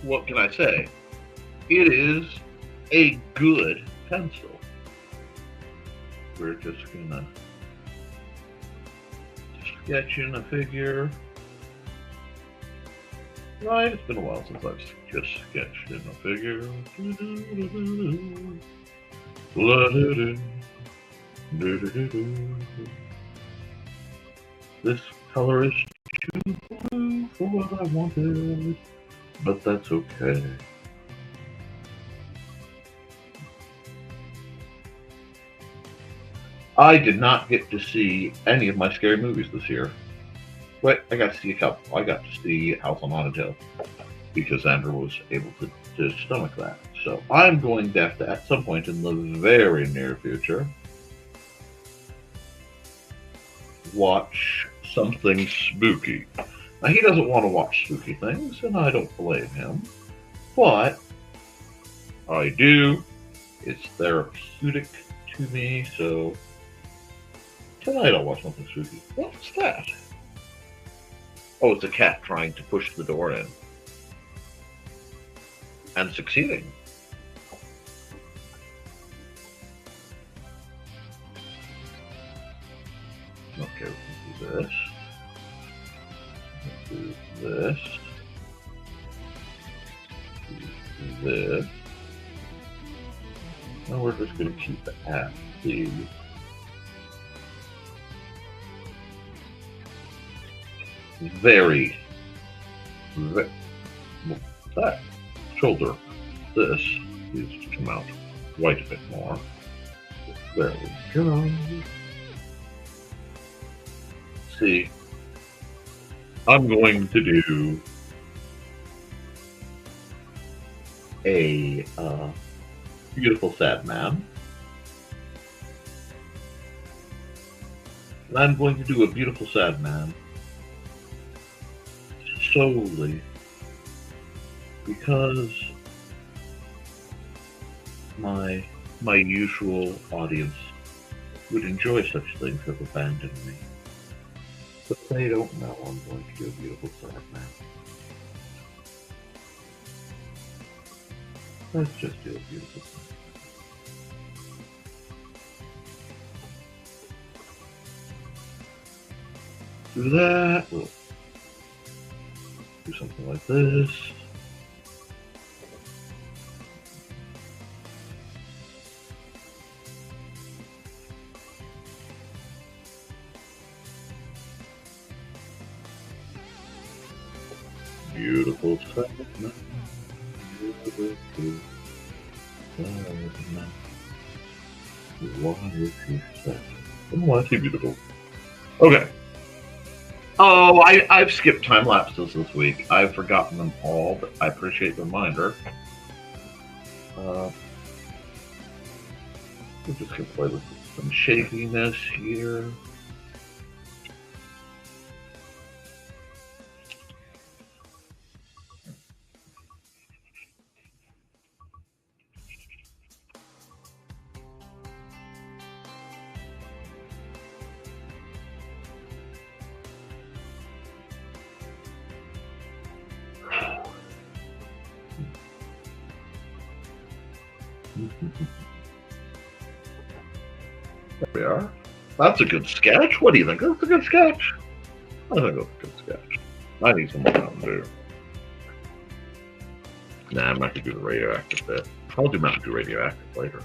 what can I say? It is a good pencil. We're just gonna sketch in a figure. Right, it's been a while since I've just sketched in a figure. This color is too blue for what I wanted, but that's okay. I did not get to see any of my scary movies this year. But I got to see a couple. I got to see House on Haunted Hill because Andrew was able to stomach that. So I'm going to have to, at some point in the very near future, watch something spooky. Now, he doesn't want to watch spooky things, and I don't blame him. But I do. It's therapeutic to me, so tonight I'll watch something spooky. What's that? Oh, it's a cat trying to push the door in. And succeeding. Okay, we can do this. Do this. Do this. Now we're just going to keep it at the very that shoulder. This needs to come out quite a bit more. There we go. See, I'm going to do a beautiful sad man. And I'm going to do a beautiful sad man solely because my usual audience would enjoy such things have abandoned me. But they don't know I'm going to do a beautiful sad man. Let's just do a beautiful sad man. Do that. We'll do something like this. Beautiful sadness. Beautiful sadness. Why is he sad? Why is he beautiful? Okay. Oh, I've skipped time lapses this week. I've forgotten them all, but I appreciate the reminder. We're just going to play with some shakiness here. There we are. That's a good sketch. What do you think? That's a good sketch. I think that's a good sketch. I need some more Mountain Dew. Nah, I'm not gonna do the radioactive bit. I'll do Mountain Dew radioactive later.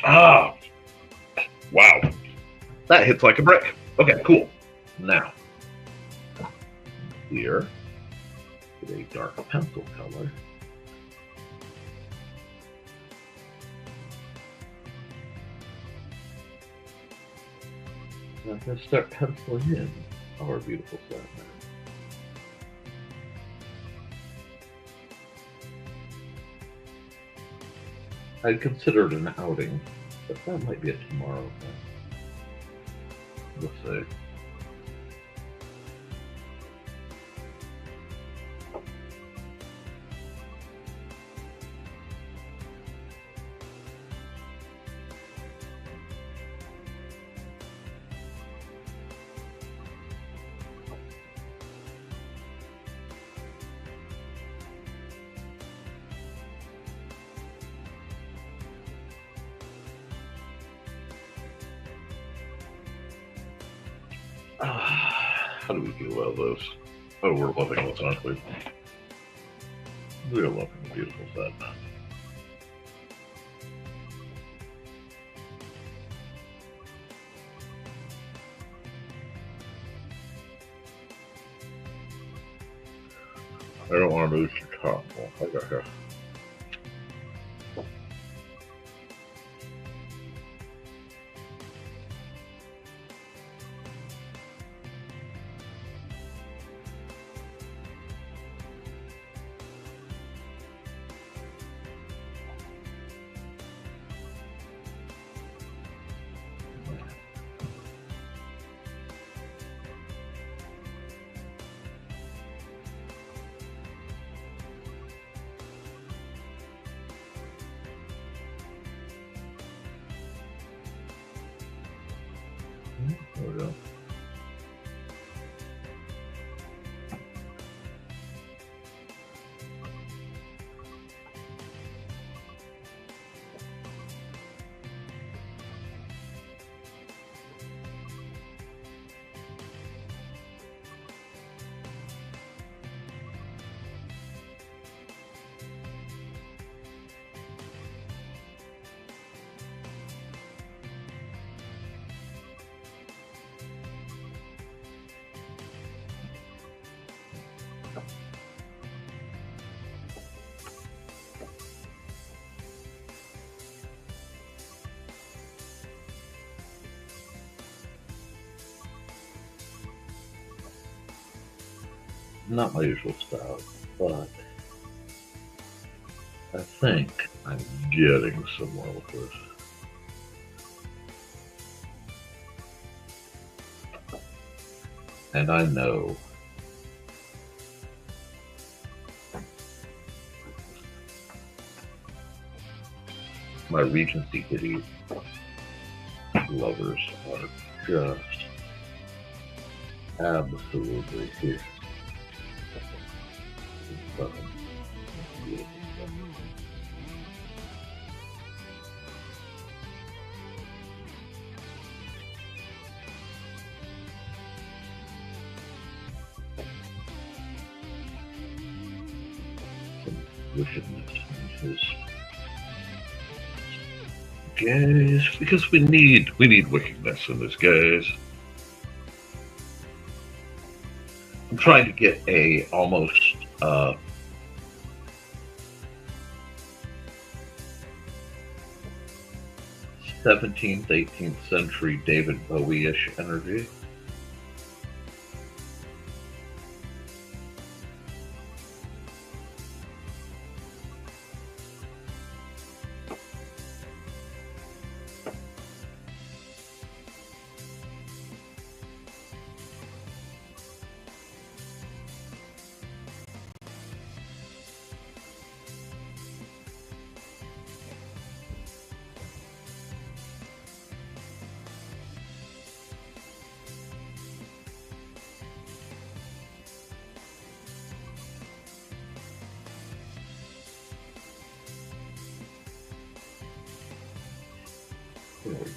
Ah! Wow. That hits like a brick. Okay, cool. Now, here, with a dark pencil color. Now I'm going to start penciling in our beautiful Sandman. I'd consider it an outing, but that might be a tomorrow thing. We'll see. How do we feel about this? Oh, we're loving this, aren't we? We're loving the beautiful Sandman. I don't want to lose your top. Well, I got here. There we go. Not my usual style, but I think I'm getting somewhere with this. And I know my Regency Kitty lovers are just absolutely here. Wickedness in his gaze, because we need wickedness in this gaze. I'm trying to get a almost 17th, 18th century David Bowie-ish energy.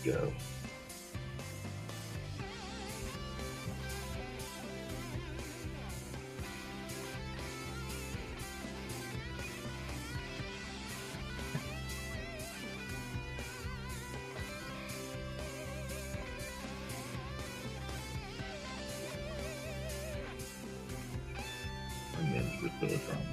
we go. Onions with those drums.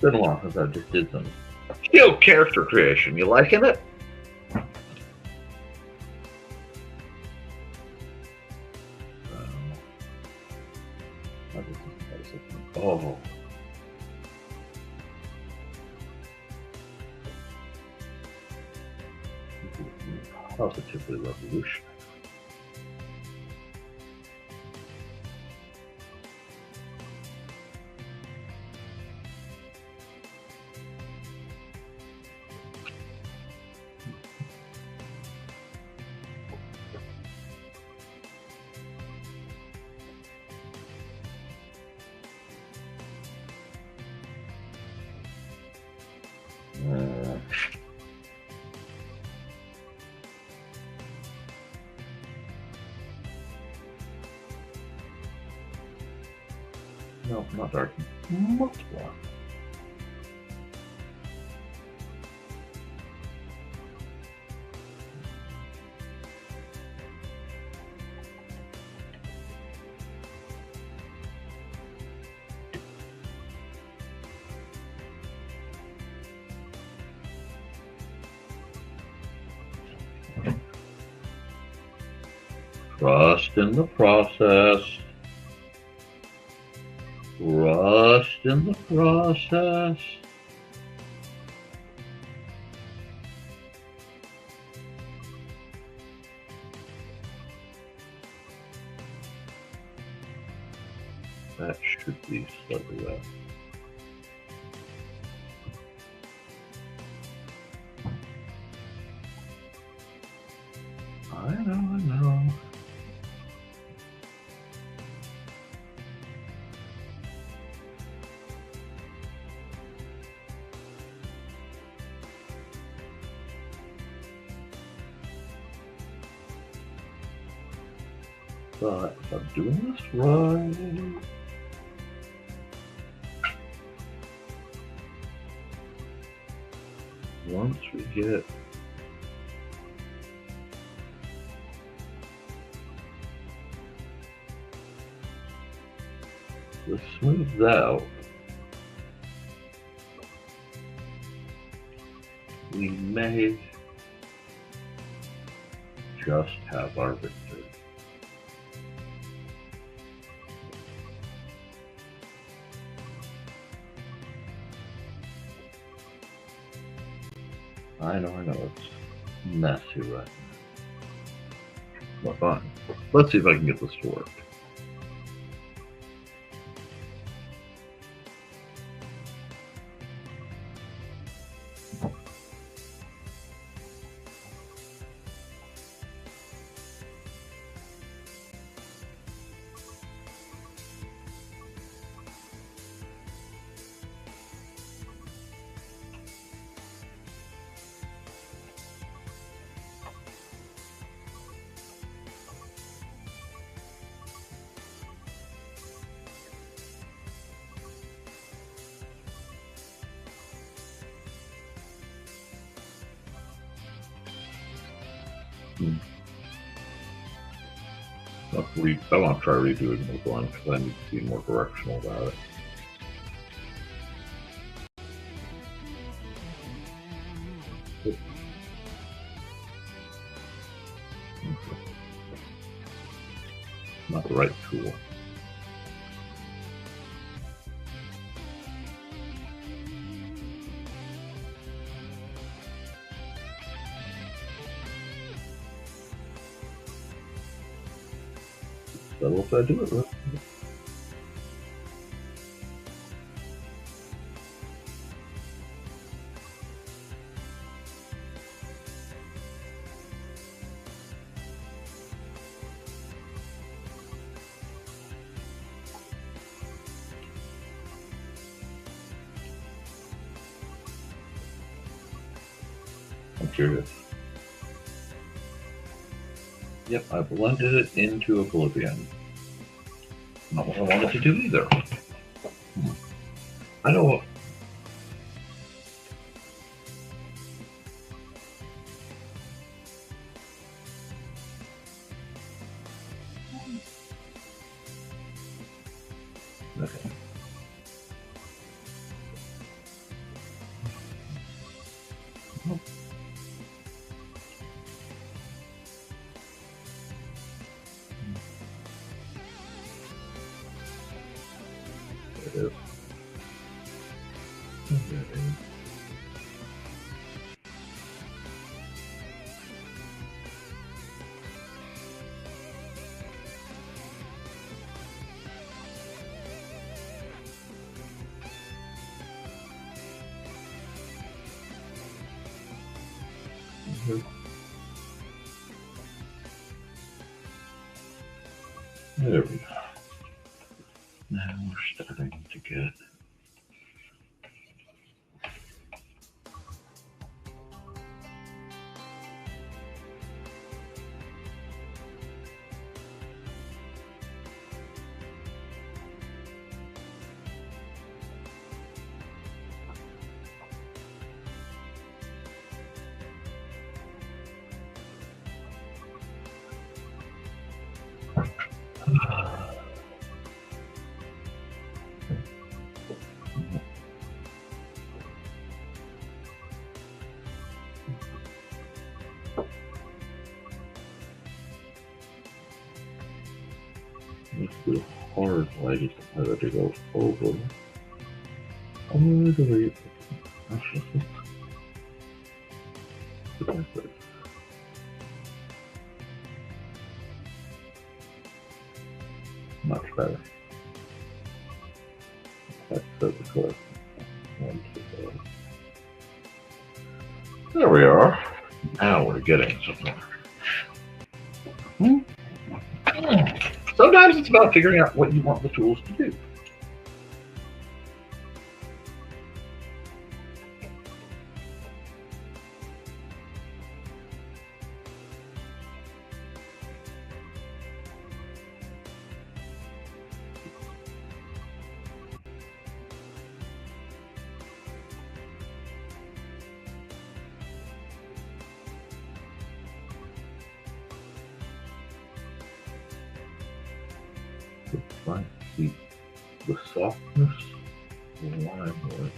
Been a while since I just did some skill character creation. You liking it? Oh. Positively revolutionary. No, not dark. Much more. Trust in the process. Trust in the process. That should be slightly less. I know. But if I'm doing this right, once we get this smoothed out, we may just have our victory. I know, it's messy right now. But fine. Let's see if I can get this to work. I want to try redoing this one because I need to be more directional about it. Not the right tool. So what did I do it with? I'm curious. Yep, I blended it into oblivion. Not what I wanted to do either. I know what. Okay. There it is. There it is. There we go. Now we're starting to get it's the hard light that to go over. All the way. Much better. That's the correct one. There we are. Now we're getting somewhere. Sometimes it's about figuring out what you want the tools to do. Try to keep the softness in line with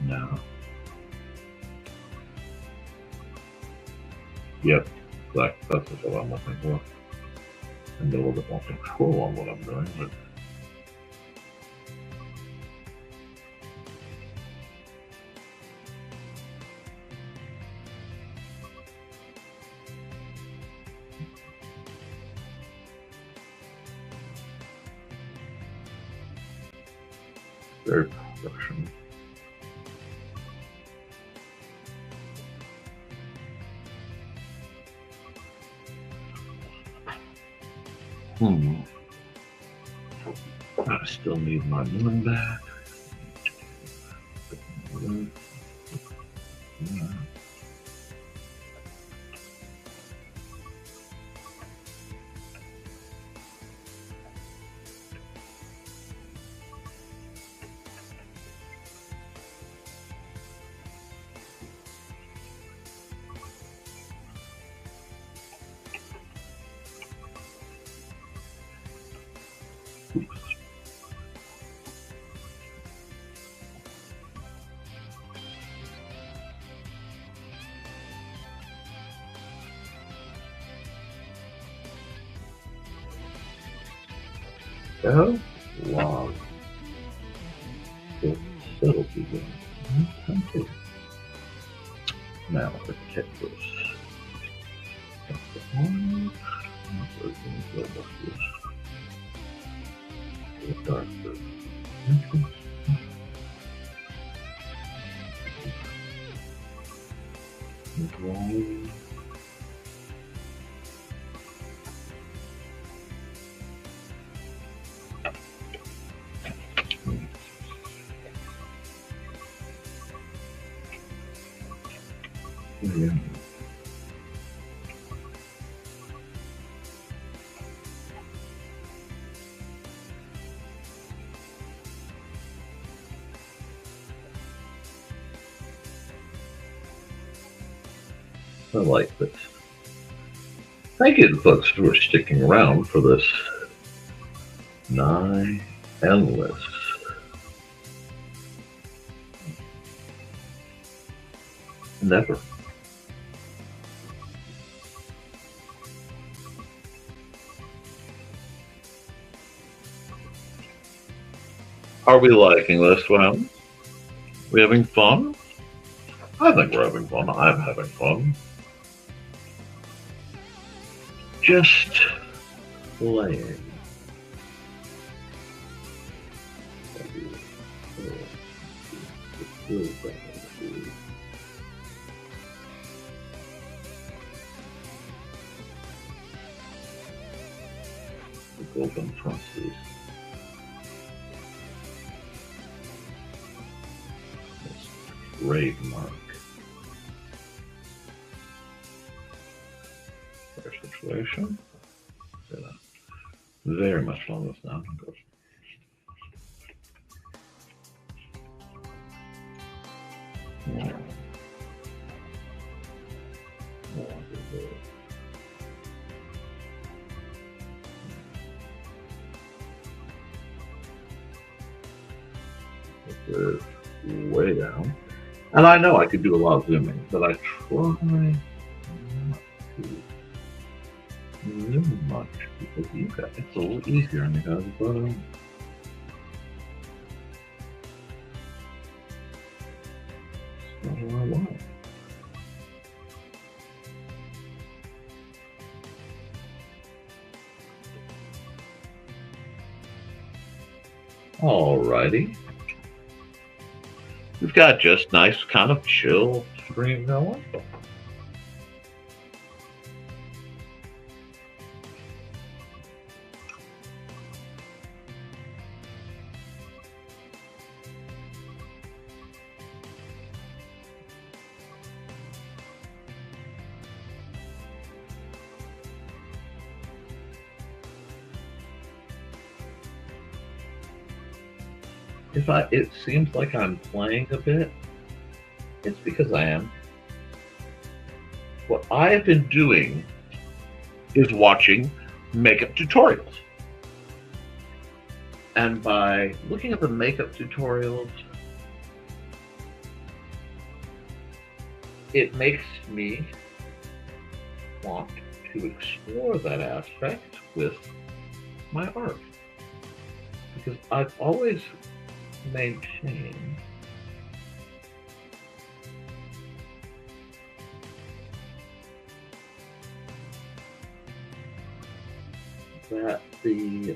now. Yep, that's what I'm looking for. And a little bit more control on what I'm doing, but very professional. I still need my moon back. Oh, wow. The subtlety there. Okay. Now, let's check this. That's the one. The darker. Yeah. I like this. Thank you to folks who are sticking around for this nigh endless endeavor. Are we liking this one? We having fun? I think we're having fun. I'm having fun. Just playing. The golden fronces. Trademark. Their situation. Very much along this now. It's way down. And I know I could do a lot of zooming, but I try not to zoom much because you guys, it's a little easier on you guys, but it's not what I want. Alrighty. We've got just nice kind of chill stream going. It seems like I'm playing a bit, it's because I am. What I have been doing is watching makeup tutorials. And by looking at the makeup tutorials, it makes me want to explore that aspect with my art. Because I've always maintained that the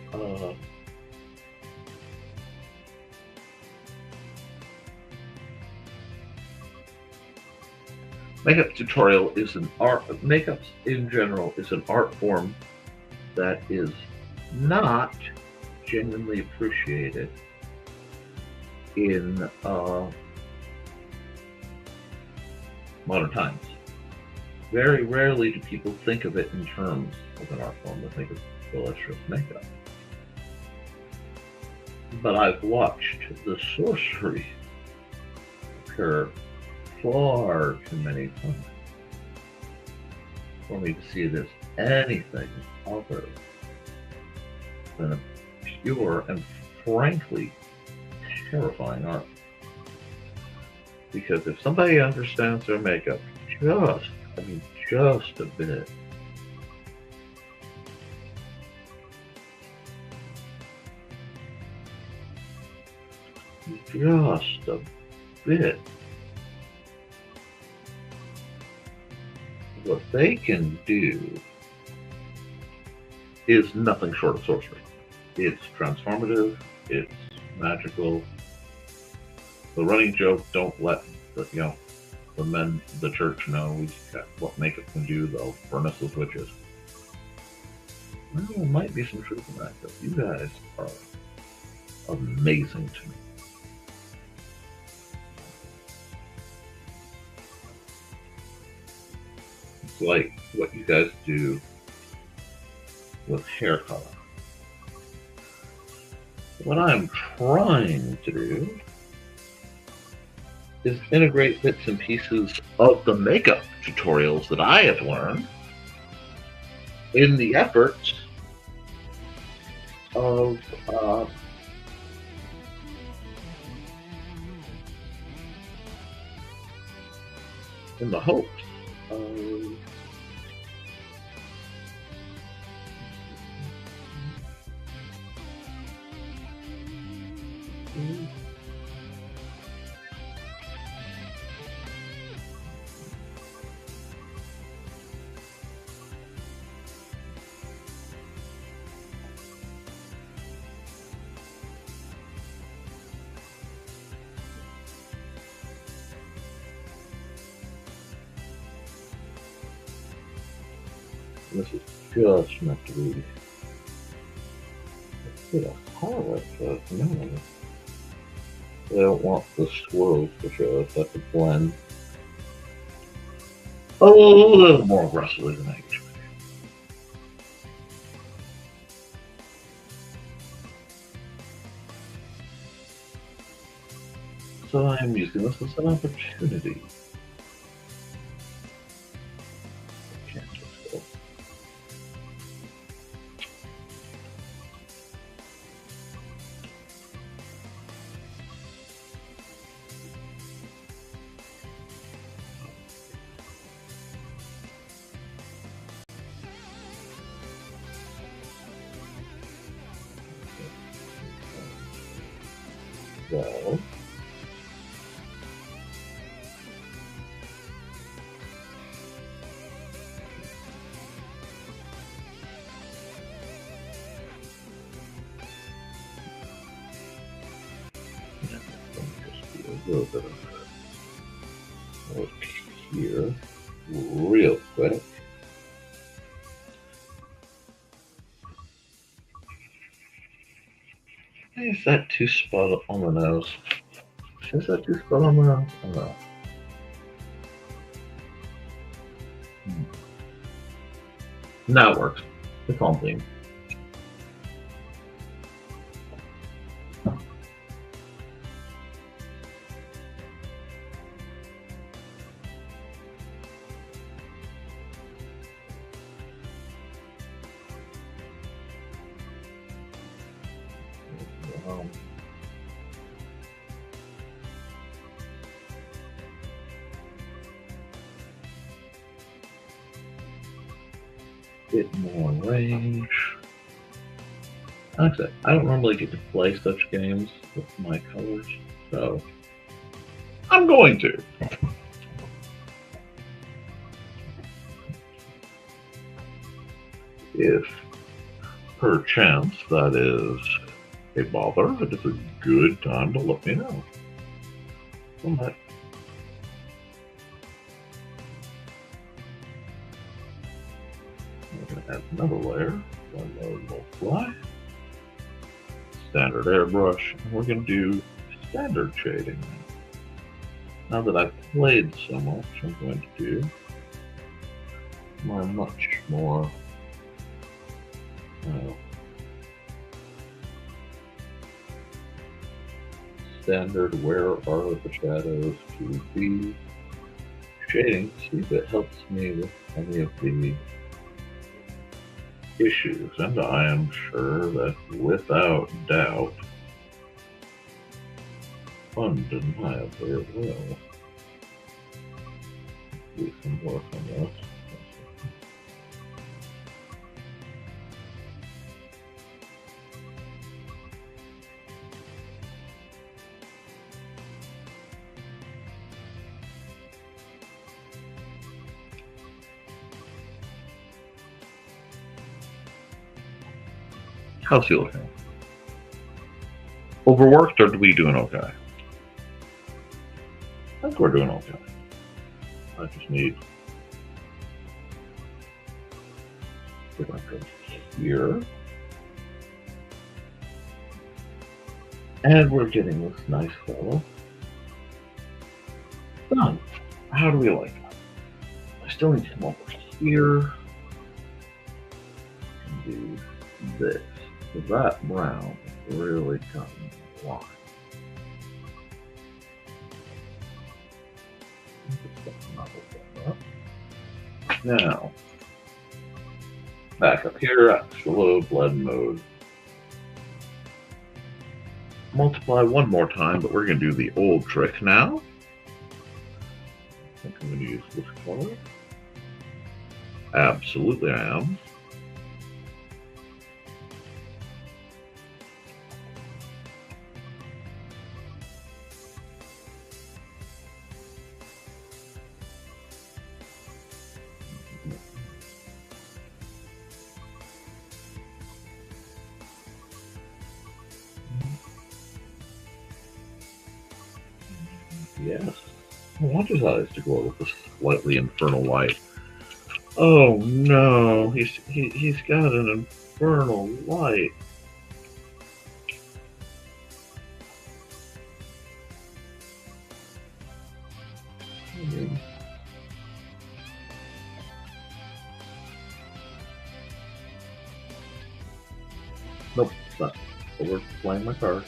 makeup tutorial is an art. Makeup in general is an art form that is not genuinely appreciated in modern times. Very rarely do people think of it in terms of an art form. They think of illustrious makeup. But I've watched the sorcery occur far too many times for me to see this anything other than a pure and frankly terrifying art. Because if somebody understands their makeup just a bit, just a bit, what they can do is nothing short of sorcery. It's transformative, it's magical. The running joke, don't let the men of the church know what makeup can do, they'll burn us as witches. Well, there might be some truth in that, because you guys are amazing to me. It's like what you guys do with hair color. What I'm trying to do is integrate bits and pieces of the makeup tutorials that I have learned in the efforts of in the hopes of this is just meant to be a bit of highlight for us. No, I don't want the swirls to show us. That's a blend a little more aggressively than I usually do. So I'm using this as an opportunity. Can't just go. So, a little bit of work here, real quick. Is that too spot on the nose? Is that too spot on the nose? I don't know. Now it works. It's on theme. Bit more range. Like I said, I don't normally get to play such games with my colors, so I'm going to. If perchance that is a bother, it is a good time to let me know. Alright. We're going to add another layer. One load multiply. Standard airbrush. And we're going to do standard shading. Now that I've played so much, I'm going to do my much more standard where are the shadows to be shading. See if it helps me with any of the issues, and I am sure that without doubt, undeniably it will. Do some work on this. How's he looking? Overworked, or are we doing okay? I think we're doing okay. I just need to get here. And we're getting this nice fellow done. How do we like that? I still need to come over here and do this. So that brown is really cutting the line. Now, back up here, actual blend mode. Multiply one more time, but we're going to do the old trick now. I think I'm going to use this color. Absolutely I am. Yes. I want his eyes to glow with this slightly infernal light. Oh no, he's got an infernal light. Nope, it's not. Overplaying my card.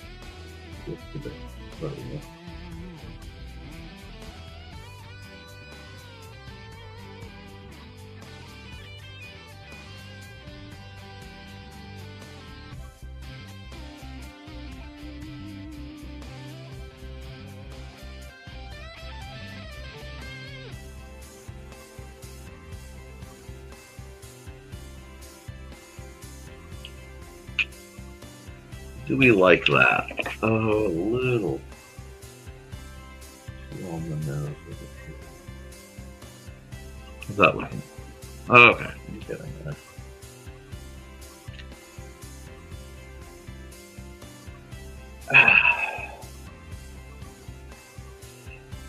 Do we like that? Oh, a little too on the nose. How's that looking? Okay, I'm getting there.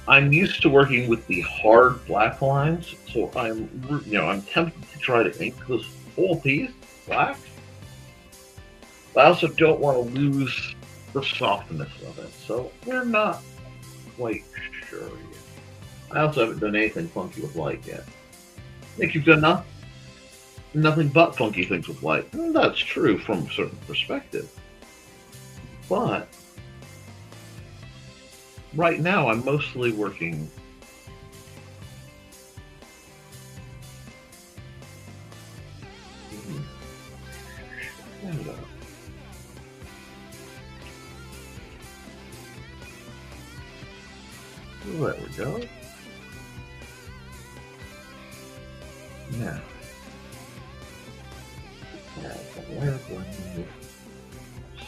I'm used to working with the hard black lines, so I'm tempted to try to ink this whole piece black. But I also don't want to lose the softness of it, so we're not quite sure yet. I also haven't done anything funky with light yet. I think you've done nothing but funky things with light. And that's true from a certain perspective. But right now I'm mostly working there we go. Now,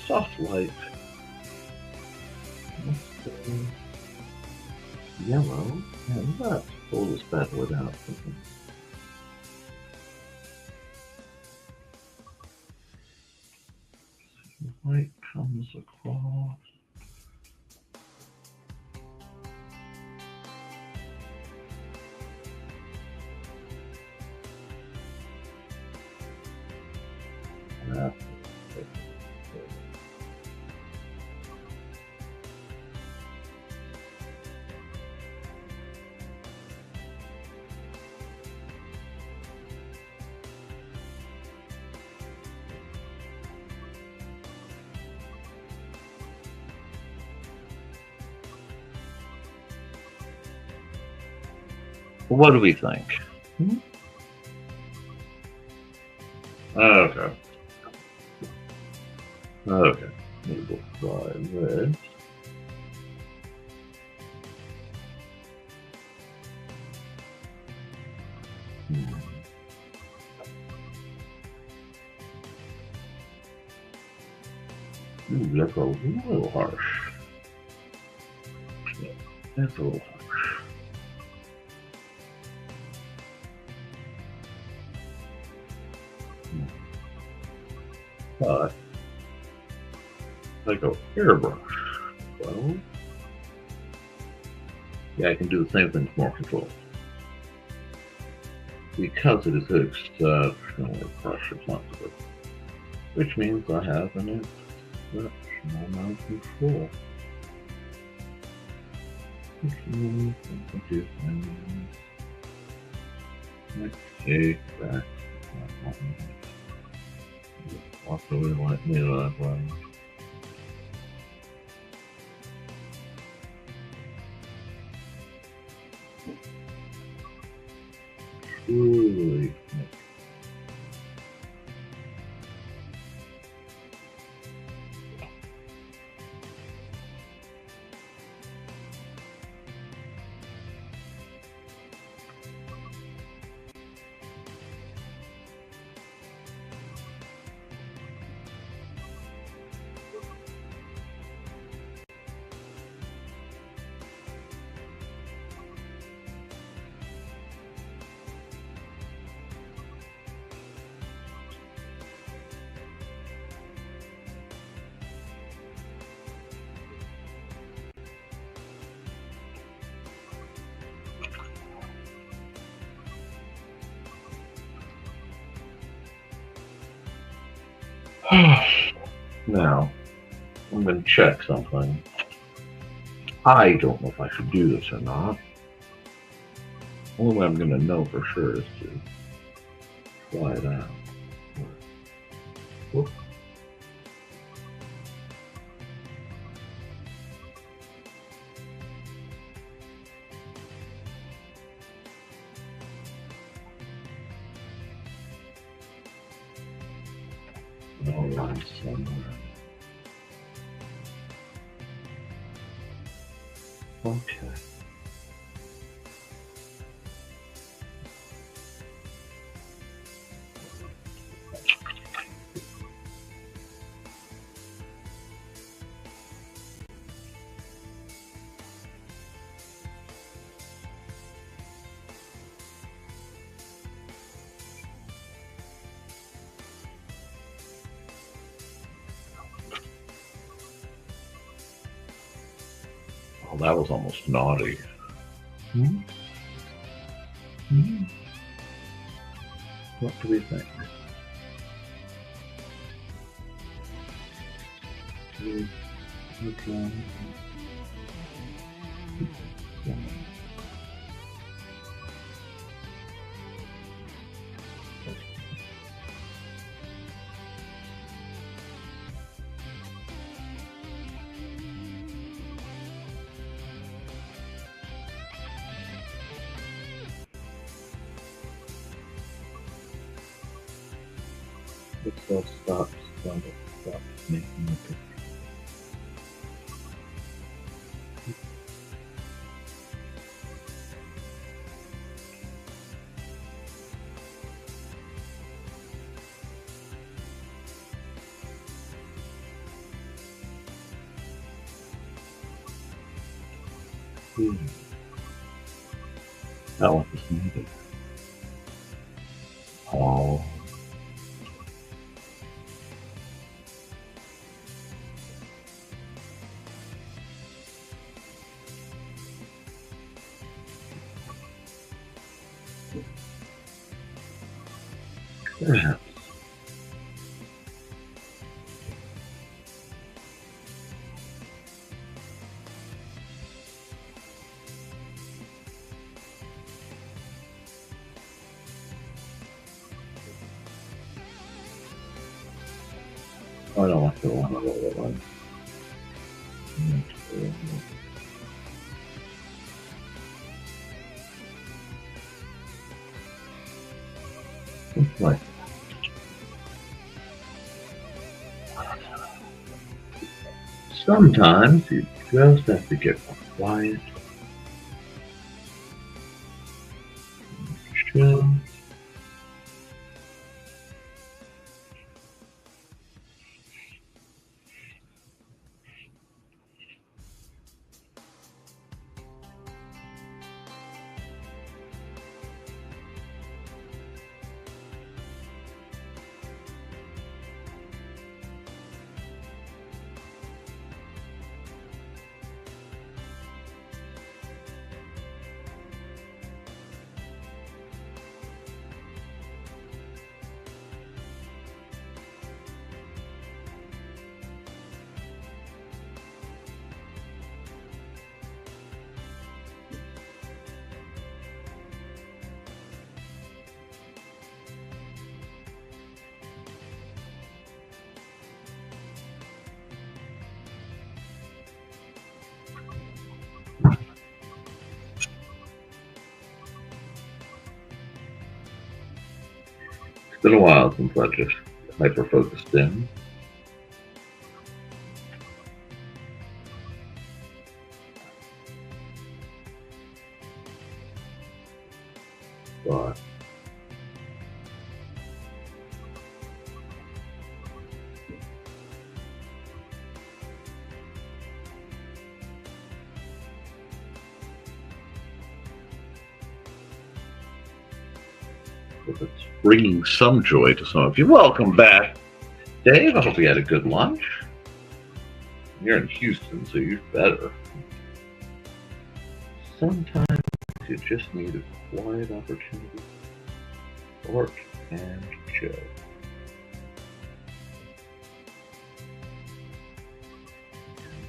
soft light. Yellow, and let's pull this bad wood out. White comes across. What do we think? Okay. Okay. Maybe we'll try this. Ooh, that's a little harsh. Yeah, that's a little harsh. But if I go airbrush, well, yeah, I can do the same thing with more control. Because it is exceptionally pressure sensitive, which means I have an exceptional amount of control. Which means I can do things like take back that one. Walk away like me that way. Truly. Now, I'm going to check something. I don't know if I should do this or not. Only way I'm going to know for sure is to fly it out. Whoop. Line somewhere. Okay. Oh, that was almost naughty. What do we think? Okay. It stops making a picture. That one is needed. Oh. Perhaps. I don't want to go on a roller one. Like Sometimes you just have to get quiet. Chill. It's been a while since I just hyper-focused in. But if it's bringing some joy to some of you, welcome back, Dave. I hope you had a good lunch. You're in Houston, so you're better. Sometimes you just need a quiet opportunity to work and chill.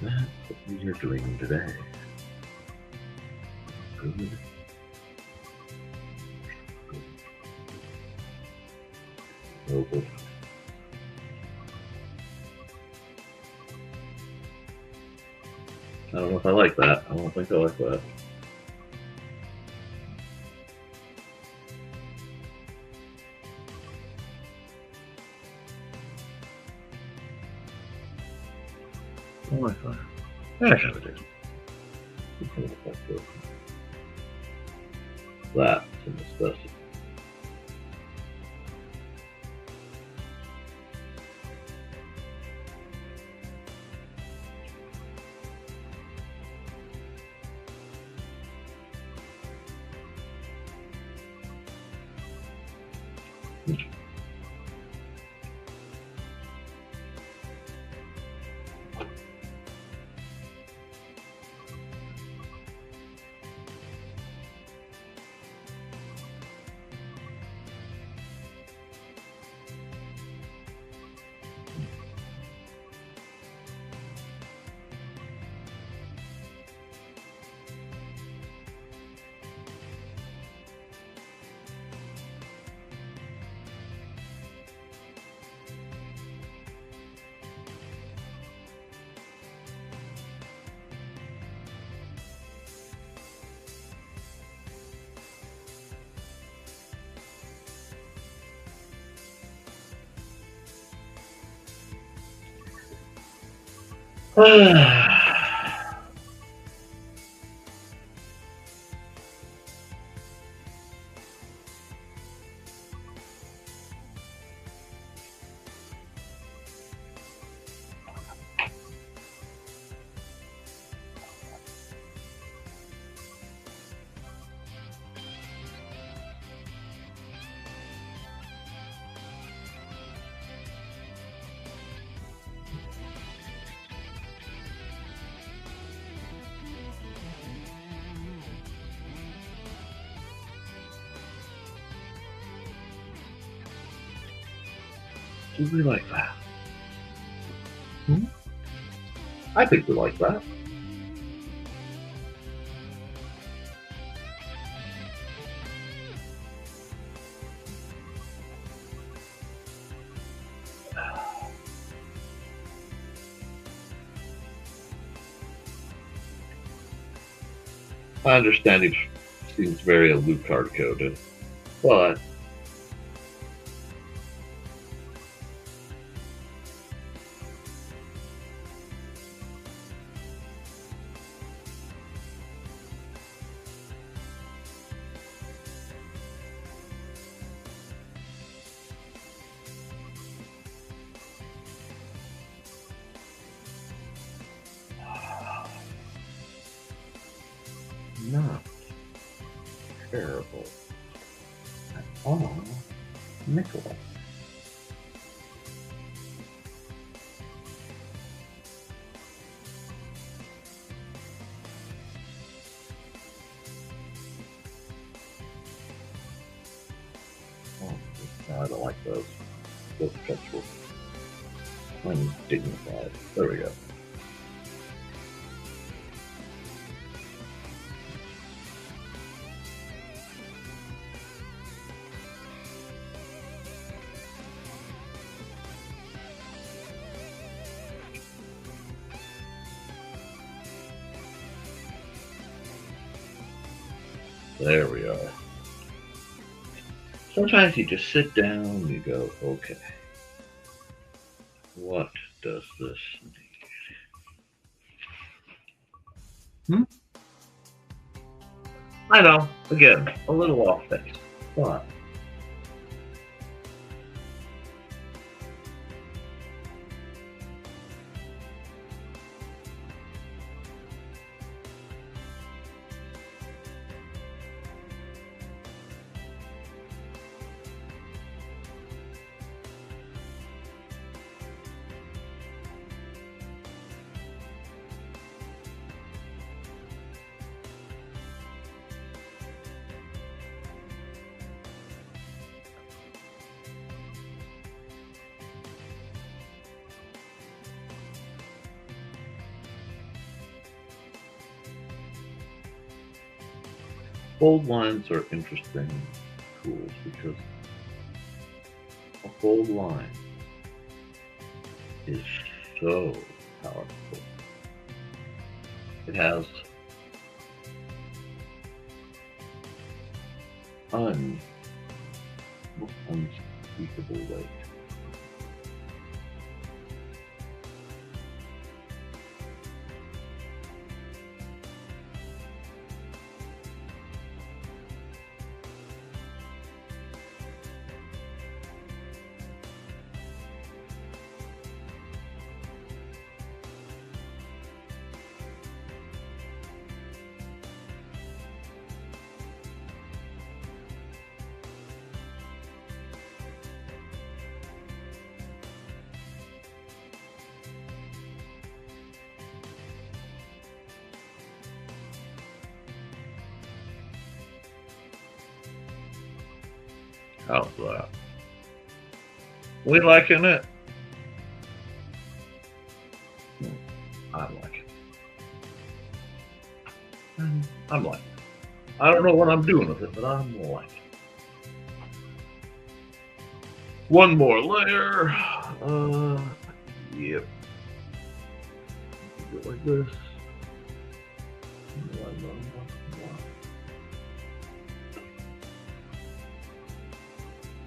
And that's what we are doing today. Good. Noble. I don't know if I like that. I don't think I like that. I like that. Yeah, I kind of do. That's a necessity. Do we like that? I think we like that. I understand it seems very Alucard coded, but not terrible at all, Nicholas. Oh, no, I don't like those. Those cuts were undignified. There we go. There we are. Sometimes you just sit down and you go, okay, what does this need? I know, again, a little off base, but bold lines are interesting tools because a bold line is so powerful. It has unspeakable weight. How's that? We liking it? I like it. I'm liking it. I don't know what I'm doing with it, but I'm liking it. One more layer. Yep. Do it like this.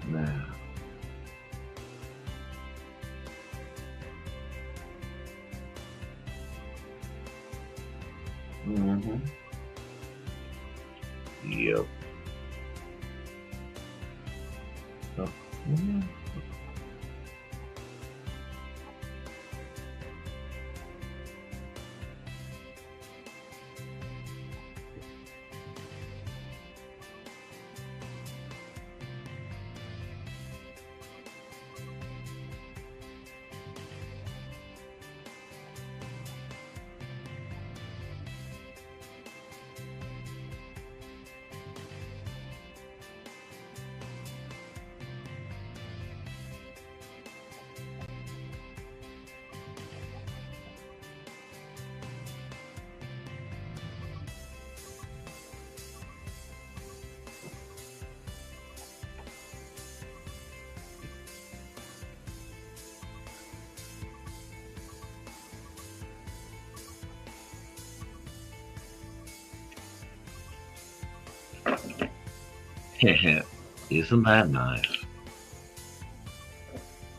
Now. Yep. Oh, yeah. Isn't that nice?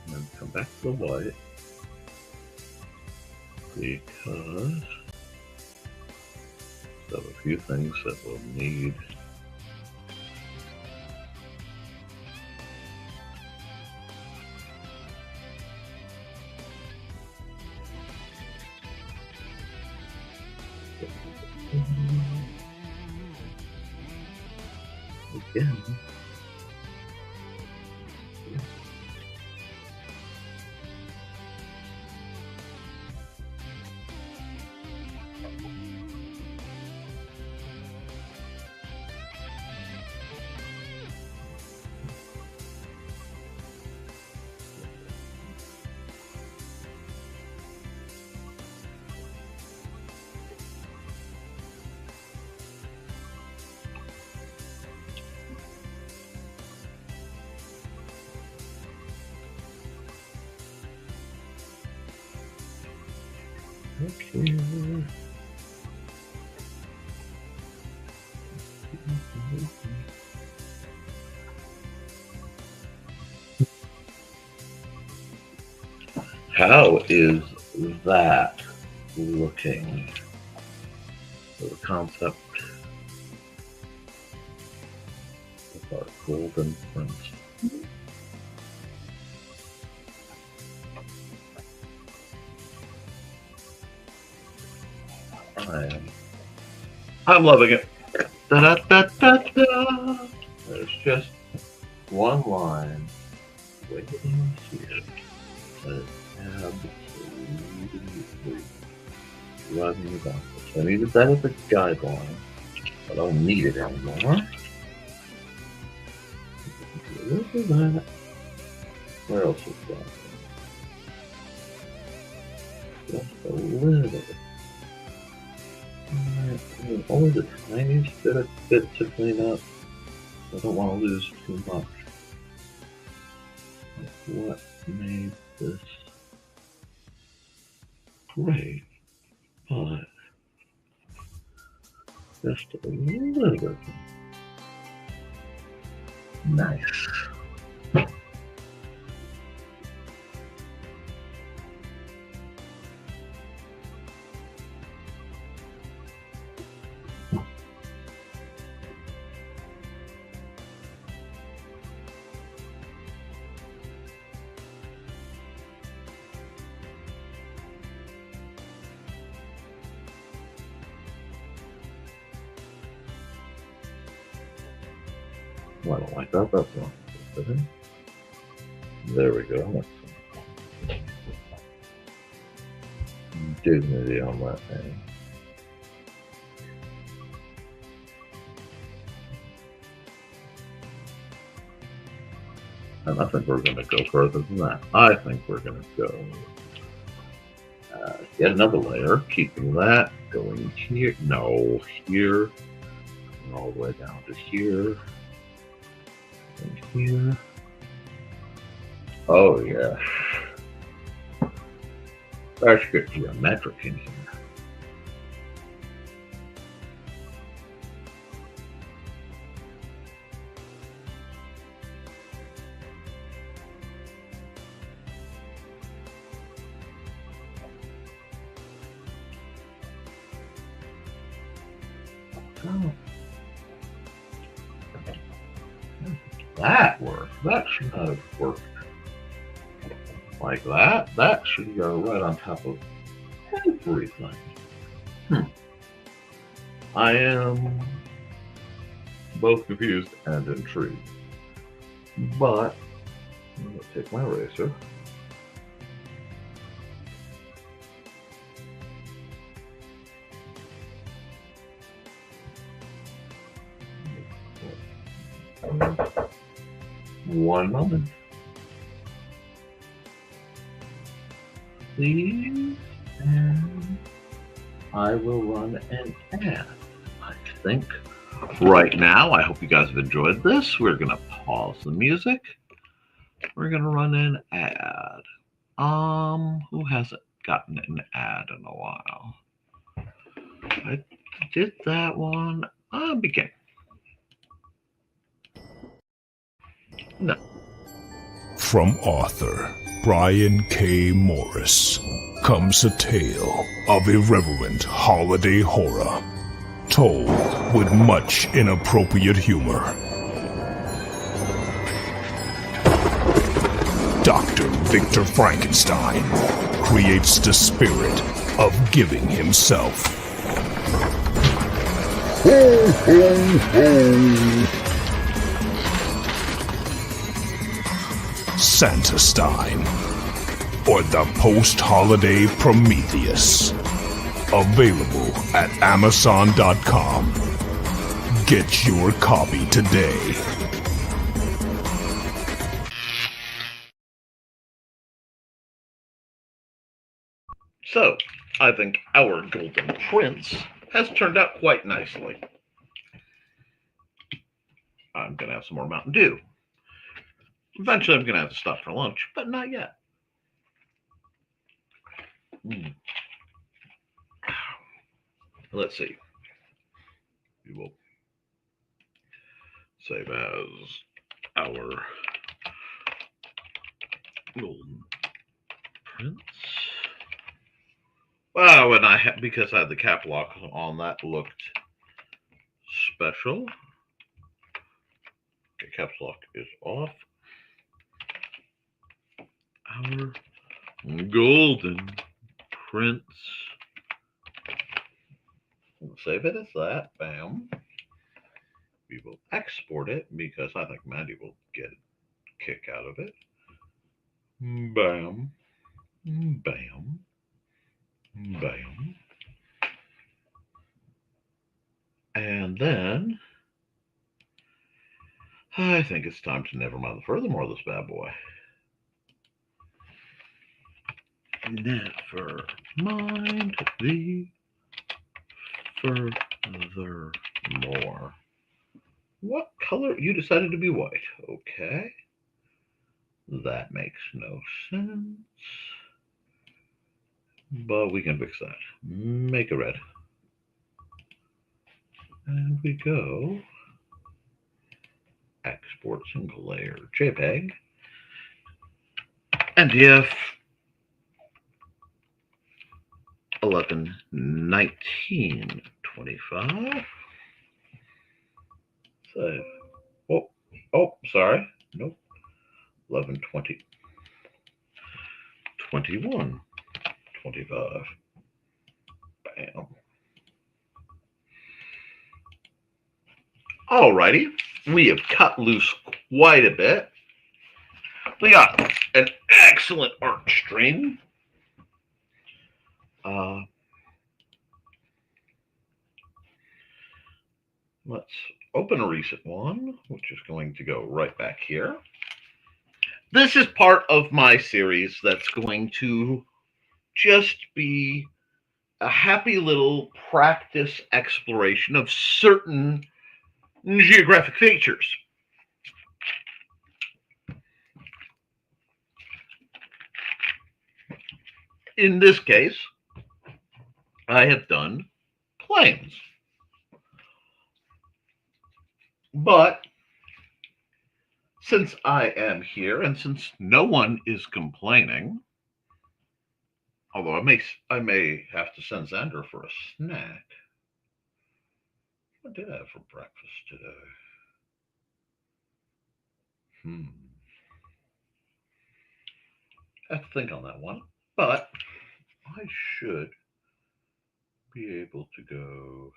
And then come back to the white because there are a few things that will need again. Okay. How is that looking? So the concept of our golden prince. I'm loving it. Da, da, da, da, da. There's just one line waiting here that is absolutely driving me bonkers. I needed that as a guideline. I don't need it anymore. Look at that. Where else is that? Just a little bit. Only the tiniest bit of bit to clean up. I don't want to lose too much. What made this great? But just a little bit nice. I don't like that. That's not good. There we go. That's some dignity on that thing. And I think we're going to go further than that. I think we're going to go get another layer, keeping that going here. No, here. And all the way down to here. And here. Oh, yeah. Let's get geometric in here. Oh. That worked. That should not have worked like that. That should go right on top of everything. I am both confused and intrigued. But I'm going to take my eraser. One moment. Please, and I will run an ad, I think. Right now, I hope you guys have enjoyed this. We're going to pause the music. We're going to run an ad. Who hasn't gotten an ad in a while? I did that one. Begin. No. From author Brian K. Morris comes a tale of irreverent holiday horror, told with much inappropriate humor. Dr. Victor Frankenstein creates the spirit of giving himself. Ho, ho, ho. Santestein, or the post-holiday Prometheus. Available at Amazon.com. Get your copy today. So, I think our Golden Prince has turned out quite nicely. I'm going to have some more Mountain Dew. Eventually, I'm going to have to stop for lunch, but not yet. Let's see. We will save as our Golden Prince. Wow, and because I had the cap lock on, that looked special. Okay, caps lock is off. Our Golden Prince. We'll save it as that. Bam. We will export it because I think Mandy will get a kick out of it. Bam. Bam. Bam. And then I think it's time to Nevermind the Furthermore this bad boy. Nevermind the Furthermore. What color? You decided to be white. Okay. That makes no sense. But we can fix that. Make a red. And we go export single layer JPEG. NDF 11/19/25. Save. Oh, sorry. Nope. 11/20/21/25. Bam. Alrighty. We have cut loose quite a bit. We got an excellent art stream. Let's open a recent one, which is going to go right back here. This is part of my series that's going to just be a happy little practice exploration of certain geographic features. In this case, I have done planes. But since I am here and since no one is complaining, although I may have to send Xander for a snack. What did I have for breakfast today? I have to think on that one, but I should be able to go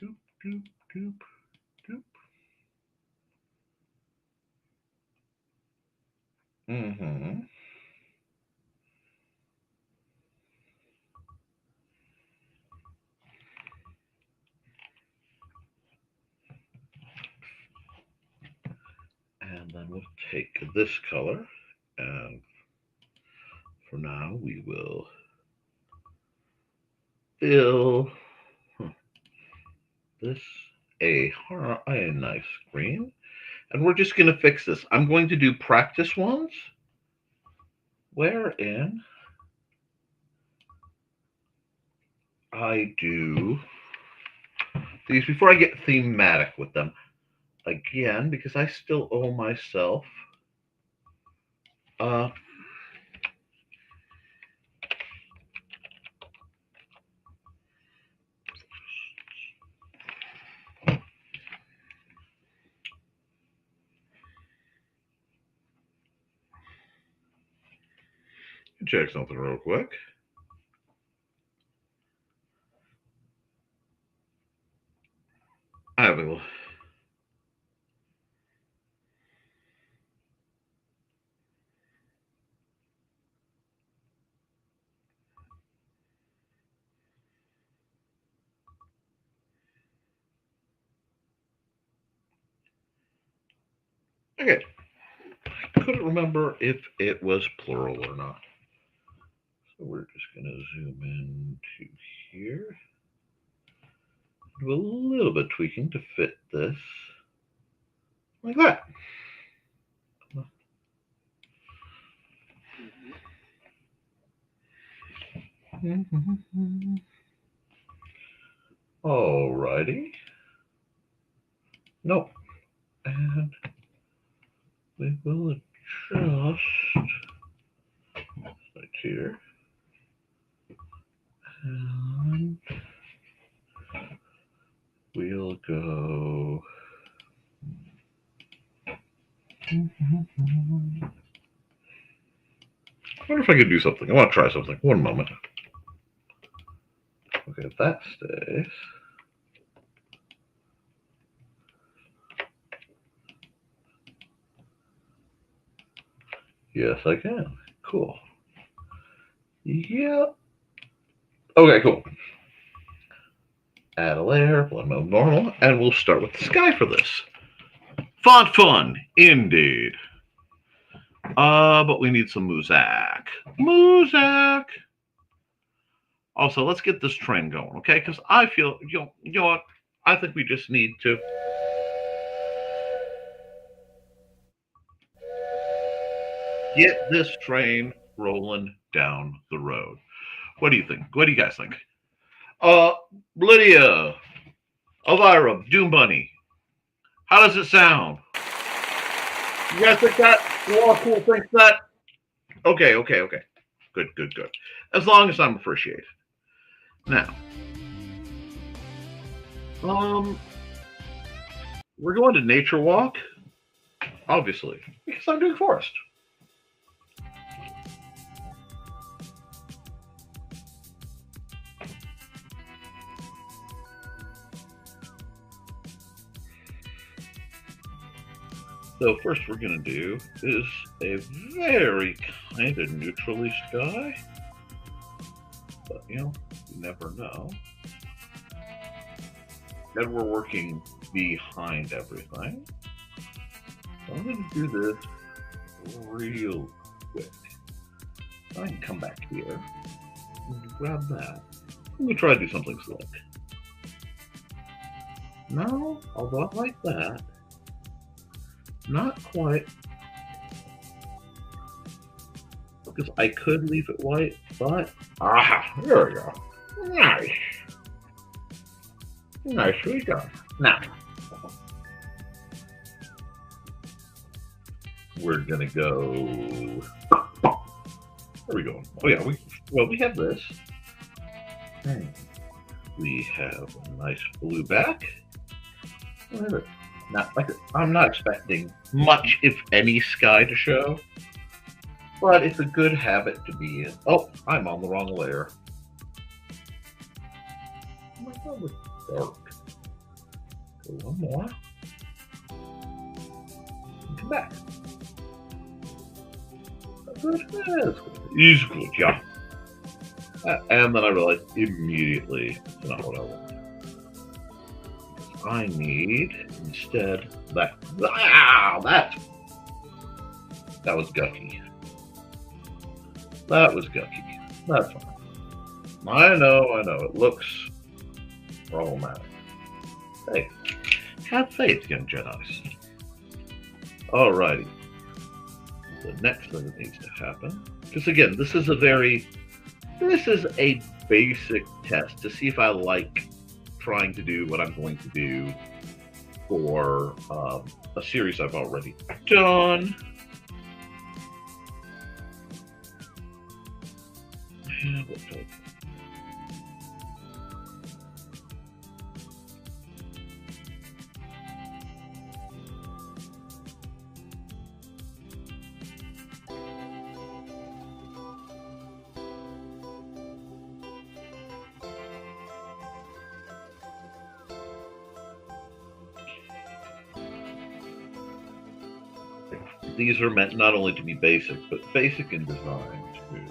doop, doop, doop, doop. And then we'll take this color, and for now we will fill this a nice green, and we're just going to fix this. I'm going to do practice ones wherein I do these before I get thematic with them. Again, because I still owe myself check something real quick. I will Okay. I couldn't remember if it was plural or not. So we're just going to zoom in to here. Do a little bit of tweaking to fit this. Like that. Alrighty. Nope. And we will adjust right here. And we'll go. I wonder if I could do something. I want to try something. One moment. Okay, if that stays. Yes, I can. Cool. Yep. Okay, cool. Add a layer, blend mode normal, and we'll start with the sky for this. Font fun, indeed. But we need some muzak. Muzak. Also, let's get this train going, okay? Because I feel, you know what? I think we just need to. Get this train rolling down the road. What do you think? What do you guys think? Lydia, Elvira, Doom Bunny. How does it sound? You guys think that? All cool thinks that? Okay. Good. As long as I'm appreciated. Now, we're going to nature walk, obviously, because I'm doing forest. So first we're going to do is a very kind of neutrally sky. But, you never know. And we're working behind everything. So I'm going to do this real quick. I can come back here and grab that. Let me try to do something slick. No, although I like that. Not quite. Because I could leave it white, but there we go. Nice. Nicely done. Now, we're gonna go. Where are we going? Oh yeah, we have this. We have a nice blue back. Whatever. I'm not expecting much, if any, sky to show, but it's a good habit to be in. Oh, I'm on the wrong layer. Oh my God, it's dark. Go one more. And come back. He's good, yeah. And then I realized immediately it's not what I want. I need instead that. That was gucky. That's fine. I know. It looks problematic. Hey, have faith, young Jedis. Alrighty. The next thing that needs to happen, because again, this is a basic test to see if I like trying to do what I'm going to do for a series I've already done. These are meant not only to be basic, but basic in design too.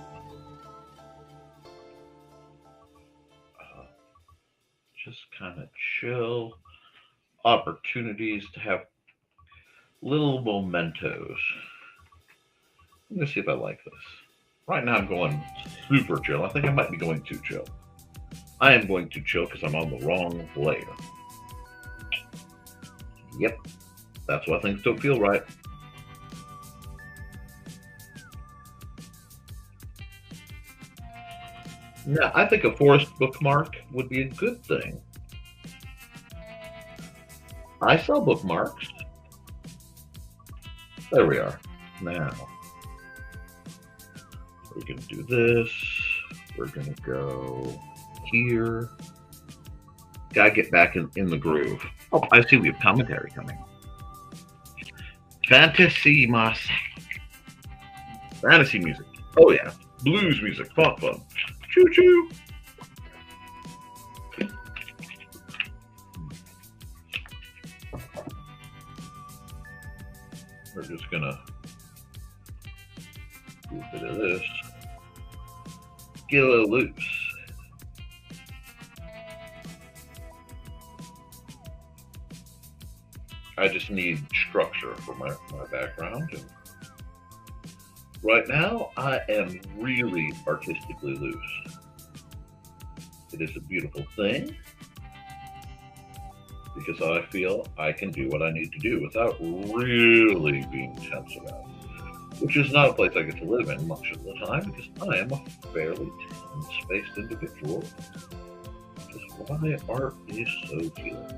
Just kind of chill opportunities to have little mementos. Let me see if I like this. Right now I'm going super chill. I think I might be going too chill. I am going too chill because I'm on the wrong layer. Yep, that's why things don't feel right. Now, I think a forest bookmark would be a good thing. I sell bookmarks. There we are. Now, we can do this. We're going to go here. Gotta get back in the groove. Oh, I see we have commentary coming. Fantasy music. Oh yeah. Blues music. Fun. Choo choo. We're just gonna do a bit of this. Get a little loose. I just need structure for my background. And right now, I am really artistically loose. It is a beautiful thing because I feel I can do what I need to do without really being tense about it, which is not a place I get to live in much of the time because I am a fairly tense-based individual, which is why art is so healing.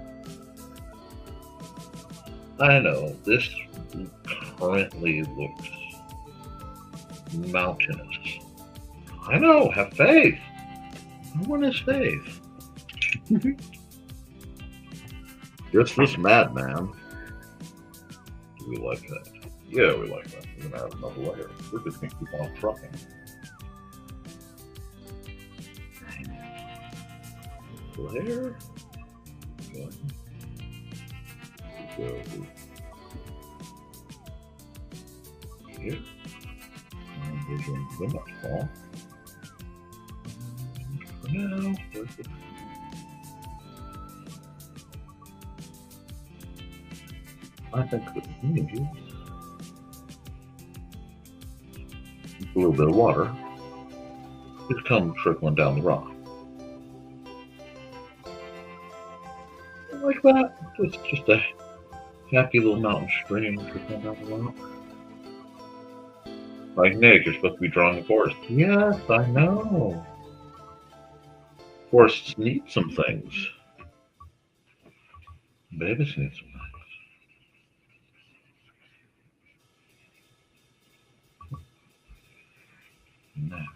I know this currently looks mountainous. I know, have faith. No one has faith. Just this madman. Do we like that? Yeah, we like that. We're gonna add another layer. We're just gonna keep on trucking. Layer. Good. Go here. And we're going to the next ball. For now, perfect. I think the images, a little bit of water, just come trickling down the rock. Like that. Just a happy little mountain stream trickling down the rock. Like, Nick, you're supposed to be drawing a forest. Yes, I know. Forests need some things. Babies need some things. Now,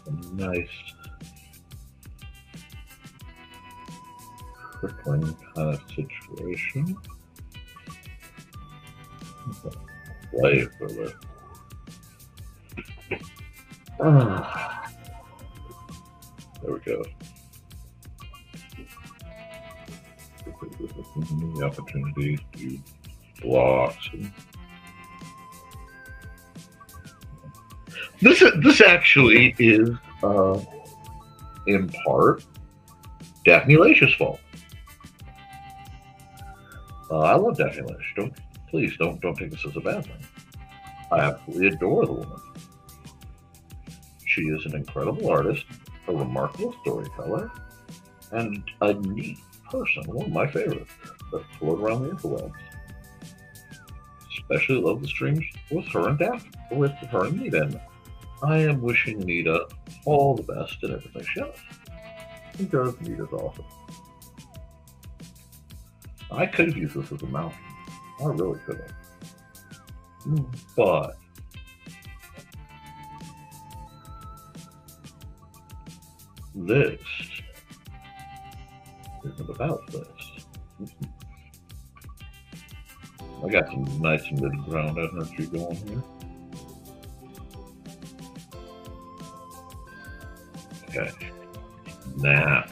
a nice trickling kind of situation. Play for the there we go. The opportunities to use blocks. And this actually is in part Daphne Lach's fault. I love Daphne Lach. Please don't take this as a bad thing. I absolutely adore the woman. She is an incredible artist, a remarkable storyteller, and a neat person. One of my favorites that float around the interwebs. Especially love the streams with her and Daphne, with her and Nita. And I am wishing Nita all the best in everything she does. Because Nita's awesome. I could have used this as a mountain. I really could have. But this isn't about this. I got some nice mid-ground energy going here. Okay. Now.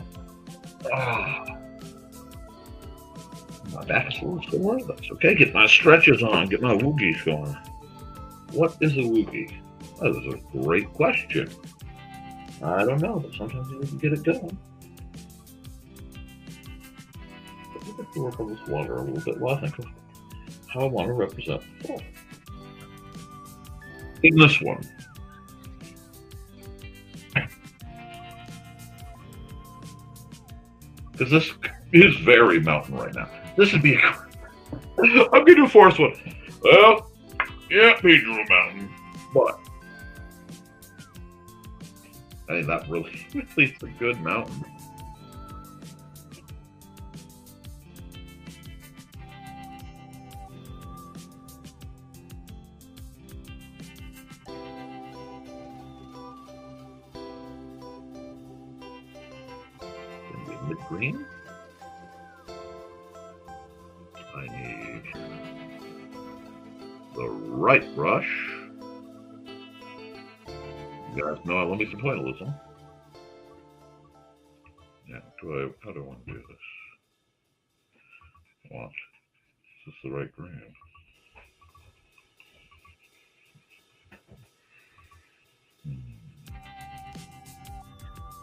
My back's a little sore. That's okay. Get my stretches on. Get my woogies going. What is a woogie? That is a great question. I don't know, but sometimes you can get it going. have to work on this water a little bit while I think of how I want to represent the fall. In this one, because this is very mountain right now. This would be I'm going to do a forest one. Well, yeah, Pedro Mountain, but I think that really is a good mountain. Mid-green. I need the right brush. You guys know I love me some pointillism. Yeah, how do I want to do this? Is this the right green?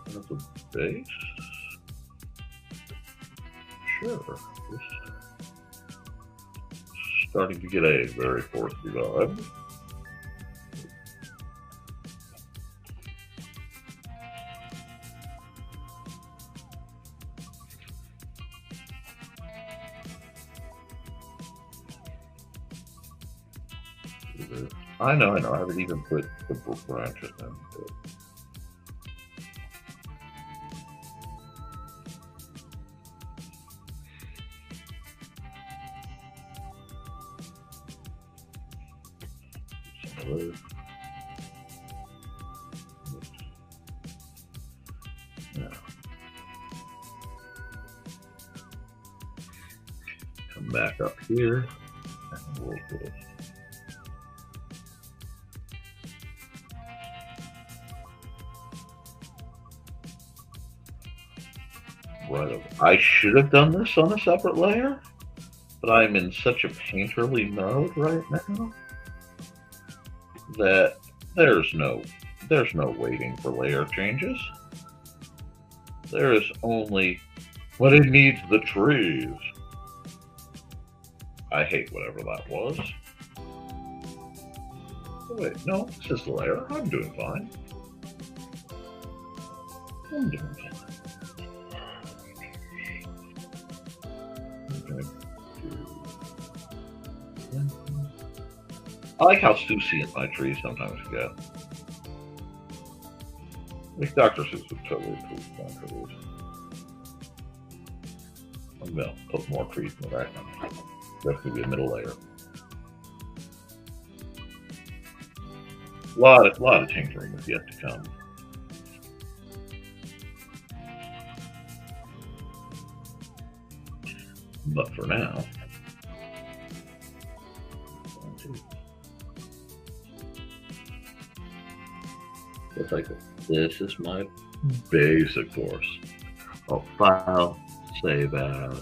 That's a base. Sure. Starting to get a very foresty vibe. I know. I haven't even put the branches in. Yeah. Come back up here and we'll do it. Right. I should have done this on a separate layer, but I'm in such a painterly mode right now that there's no waiting for layer changes. There is only when it needs the trees. I hate whatever that was. Oh, wait, no, this is the layer. I'm doing fine. I'm doing fine. I like how Susie my trees sometimes get. I think Dr. Seuss would totally approve my trees. I'm gonna put more trees in the background. That's gonna be a middle layer. A lot of tinkering is yet to come. But for now, looks like this is my basic force. I'll file, save as.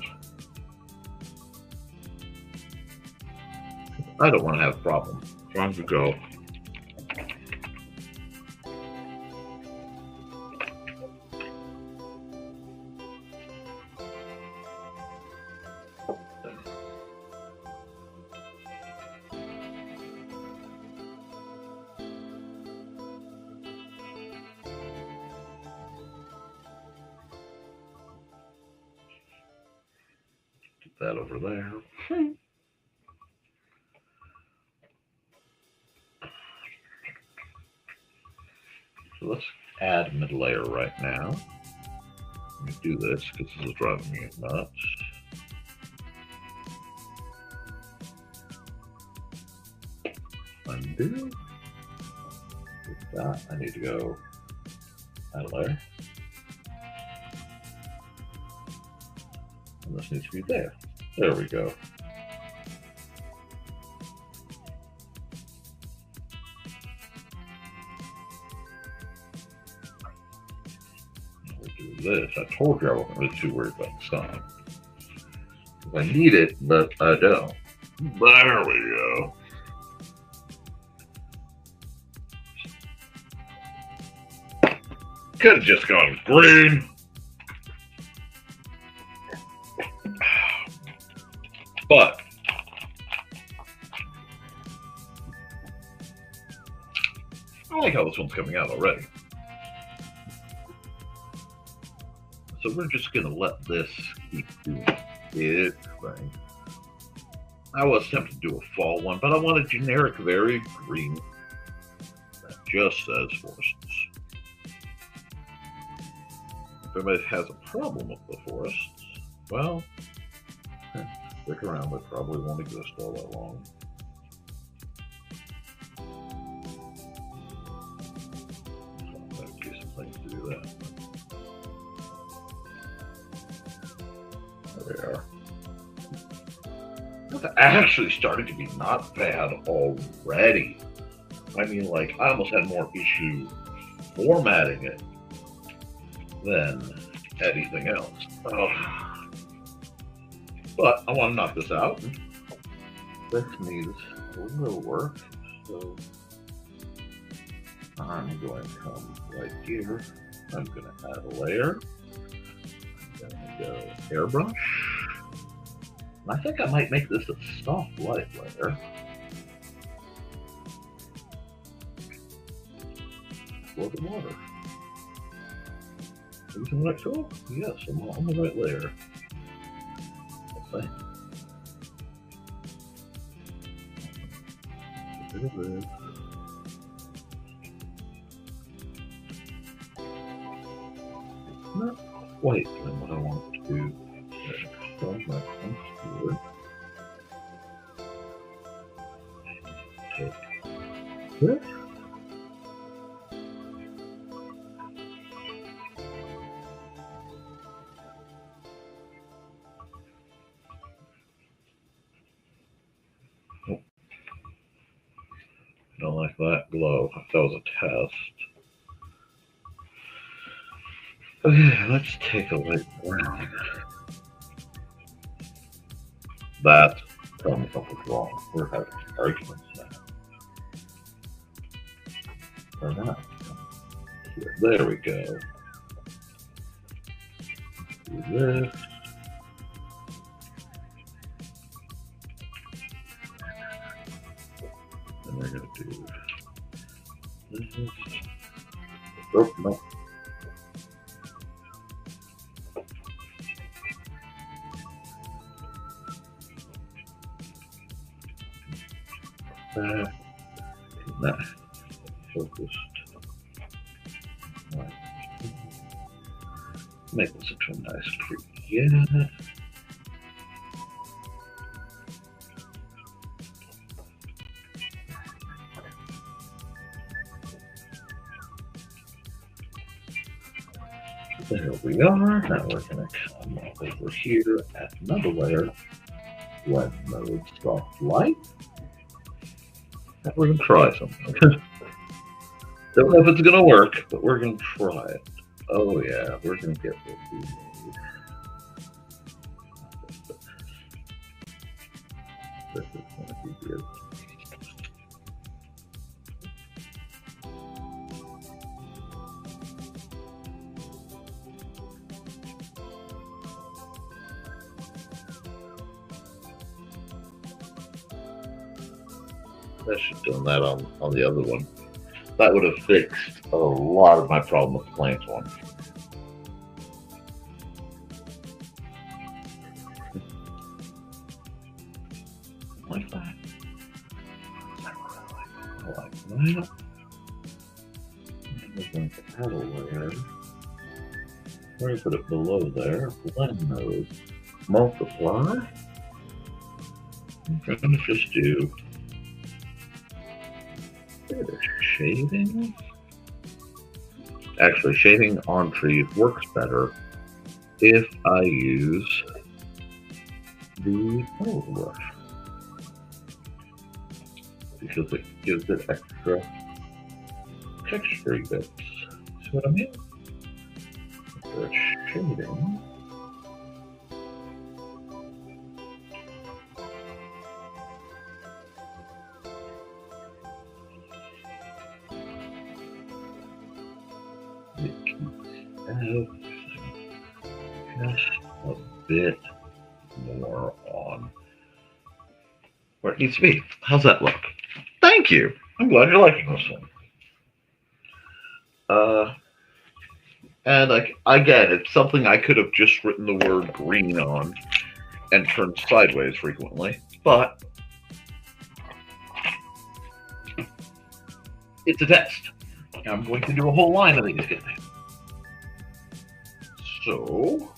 I don't want to have a problem. So I'm going to go. That over there. So let's add mid layer right now. Let me do this because this is driving me nuts. Undo. With that, I need to go add a layer. And this needs to be there. There we go. We'll do this. I told you I wasn't really too worried about the sun. I need it, but I don't. There we go. Could have just gone green. But I like how this one's coming out already. So we're just going to let this keep doing its thing. I was tempted to do a fall one, but I want a generic varied green that just says forests. If anybody has a problem with the forests, well, stick around. They probably won't exist all that long. So that would be some things to do that. There we are. That's actually started to be not bad already. I mean, like, I almost had more issue formatting it than anything else. Oh. But I want to knock this out. This needs a little work, so I'm going to come right here. I'm going to add a layer. I'm going to go airbrush. And I think I might make this a soft light layer. For the water. Using that tool? Yes, I'm on the right layer. Okay. A bit of this. It's not quite what I want it to do. So I'm going to do it. Take this. Don't like that glow. That was a test. Okay, let's take a light brown. That, tell me something's wrong. We're having arguments now. Or not. Here, there we go. Do this. And we're going to do this. Oh, no. Not focused. Right. Make this into a nice creek. Yeah. There we are. Now we're going to come over here, add another layer. Blend mode soft light. We're going to try something. Don't know if it's going to work, but we're going to try it. Oh yeah, we're going to get what we need. This is going to be good. I should have done that on the other one. That would have fixed a lot of my problem with the plants one. Like that. I like that. And we're going to add a layer. We're going to put it below there. Blend mode. Multiply. I'm going to just do shading. Actually, shading on trees works better if I use the color brush because it gives it extra texture bits. See what I mean? The shading. Just a bit more on needs to be. How's that look? Thank you. I'm glad you're liking this one. And like again, it's something I could have just written the word green on and turned sideways frequently, but it's a test. I'm going to do a whole line of these guys. So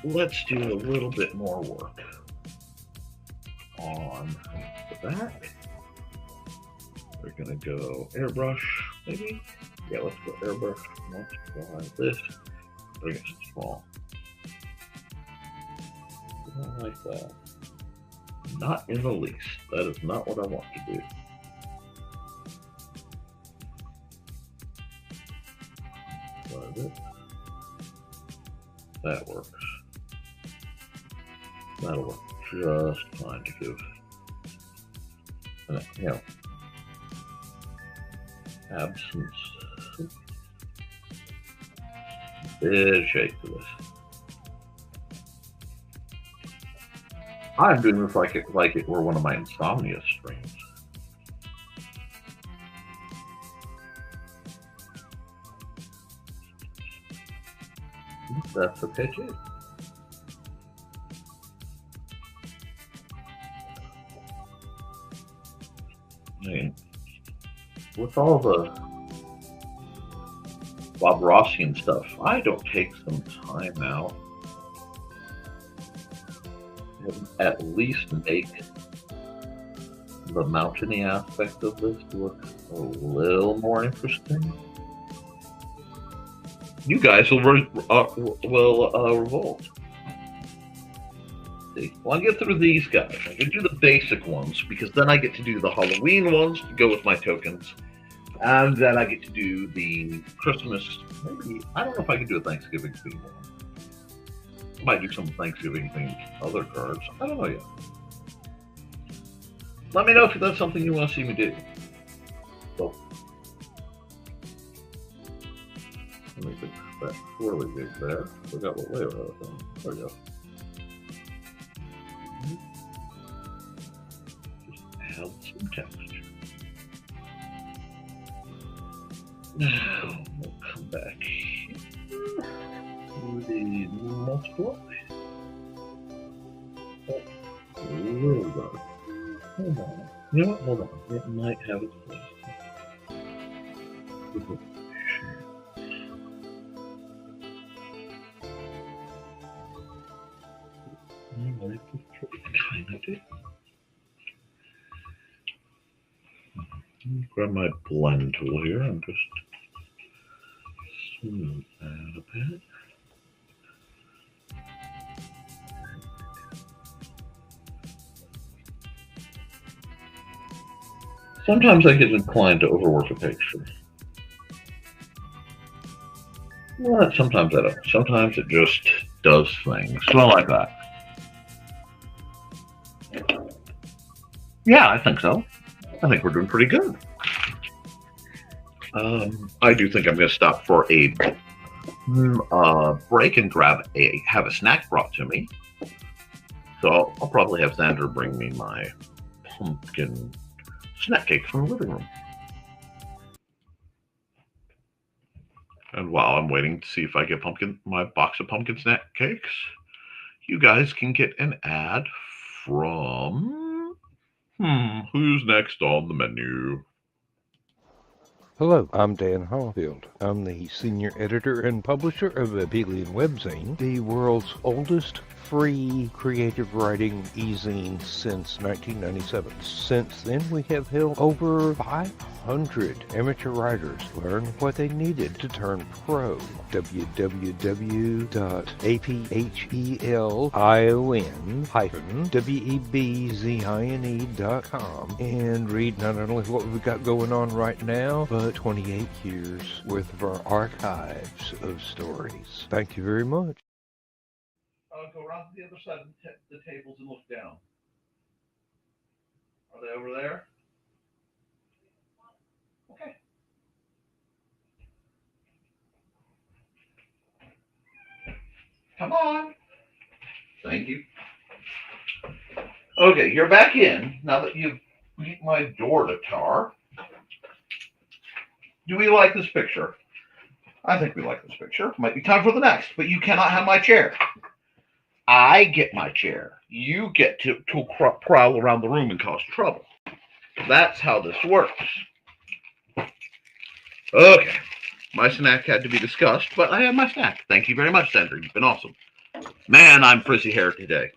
let's do a little bit more work on the back. We're gonna go airbrush, maybe? Yeah, let's go airbrush. Let's go like this. Bring it small. Not like that. Not in the least. That is not what I want to do. That works. That'll work just fine to give, you know, absence. Bit shake to this. I'm doing this like it were one of my insomnia streams. That's the pitch is. I mean, with all the Bob Rossian stuff, I don't take some time out and at least make the mountainy aspect of this look a little more interesting. You guys will revolt. See, well, I get through these guys. I can do the basic ones because then I get to do the Halloween ones to go with my tokens, and then I get to do the Christmas. Maybe I don't know if I can do a Thanksgiving theme one. I might do some Thanksgiving themed other cards. I don't know yet. Let me know if that's something you want to see me do. So, let me fix that swirly big there. Forgot what layer I was on. There we go. Just add some texture. Now we'll come back here to the multiply. Oh, a little dark. Hold on. You know what? Hold on. It might have its place. Kind of do. Grab my blend tool here and just smooth that a bit. Sometimes I get inclined to overwork a picture. Well, sometimes I don't. Sometimes it just does things. So I like that. Yeah, I think so. I think we're doing pretty good. I do think I'm going to stop for a break and have a snack brought to me. So I'll probably have Xander bring me my pumpkin snack cake from the living room. And while I'm waiting to see if I get my box of pumpkin snack cakes, you guys can get an ad from who's next on the menu? Hello, I'm Dan Hallfield. I'm the senior editor and publisher of Abelian Webzine, the world's oldest free creative writing e-zine since 1997. Since then, we have helped over 500 amateur writers learn what they needed to turn pro. www.aphelion-webzine.com and read not only what we've got going on right now, but 28 years worth of our archives of stories. Thank you very much. Go around to the other side of the tables and look down. Are they over there? Okay. Come on. Thank you. Okay, you're back in. Now that you've beat my door to tar. Do we like this picture? I think we like this picture. Might be time for the next, but you cannot have my chair. I get my chair. You get to prowl around the room and cause trouble. That's how this works. Okay. My snack had to be discussed, but I have my snack. Thank you very much, Sandra. You've been awesome. Man, I'm frizzy hair today.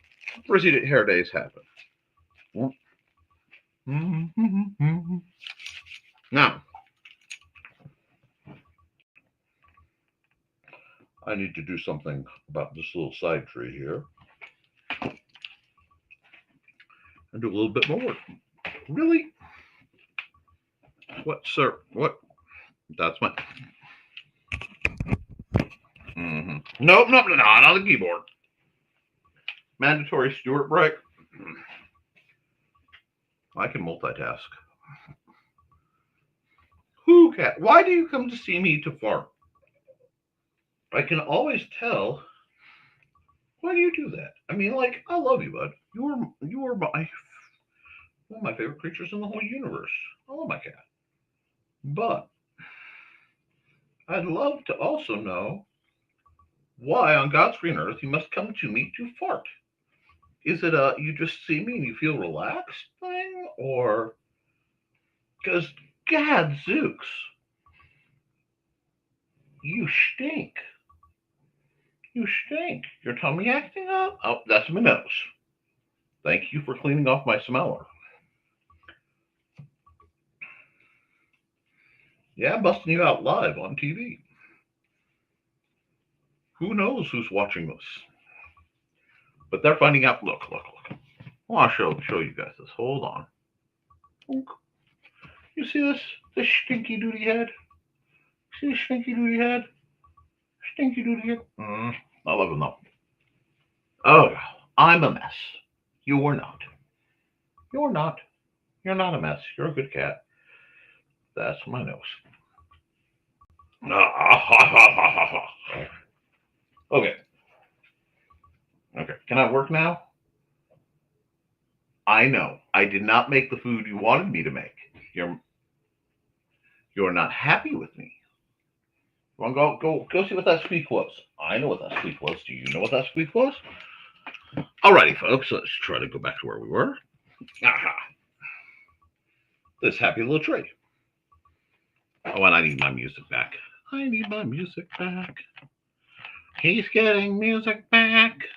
Frizzy hair days happen. Now, I need to do something about this little side tree here. And do a little bit more work. Really? What, sir? What? That's my... Nope, not on the keyboard. Mandatory Stewart break. I can multitask. Who cat? Why do you come to see me to fart? I can always tell. Why do you do that? I mean, like, I love you, bud. You are one of my favorite creatures in the whole universe. I love my cat. But I'd love to also know why on God's green earth you must come to me to fart. Is it you just see me and you feel relaxed thing? Or because gadzooks, you stink. You stink. Your tummy acting up? Oh, that's my nose. Thank you for cleaning off my smeller. Yeah, busting you out live on TV. Who knows who's watching this? But they're finding out. Look. Well, I'll show you guys this. Hold on. You see this stinky duty head? See this stinky duty head? Stinky duty head? I love him though. Oh, I'm a mess. You are not. You're not. You're not a mess. You're a good cat. That's my nose. Okay. Okay. Can I work now? I know. I did not make the food you wanted me to make. You're not happy with me. You want to go see what that squeak was? I know what that squeak was. Do you know what that squeak was? Alrighty, folks. Let's try to go back to where we were. Aha. This happy little tree. Oh, and I need my music back. I need my music back. He's getting music back.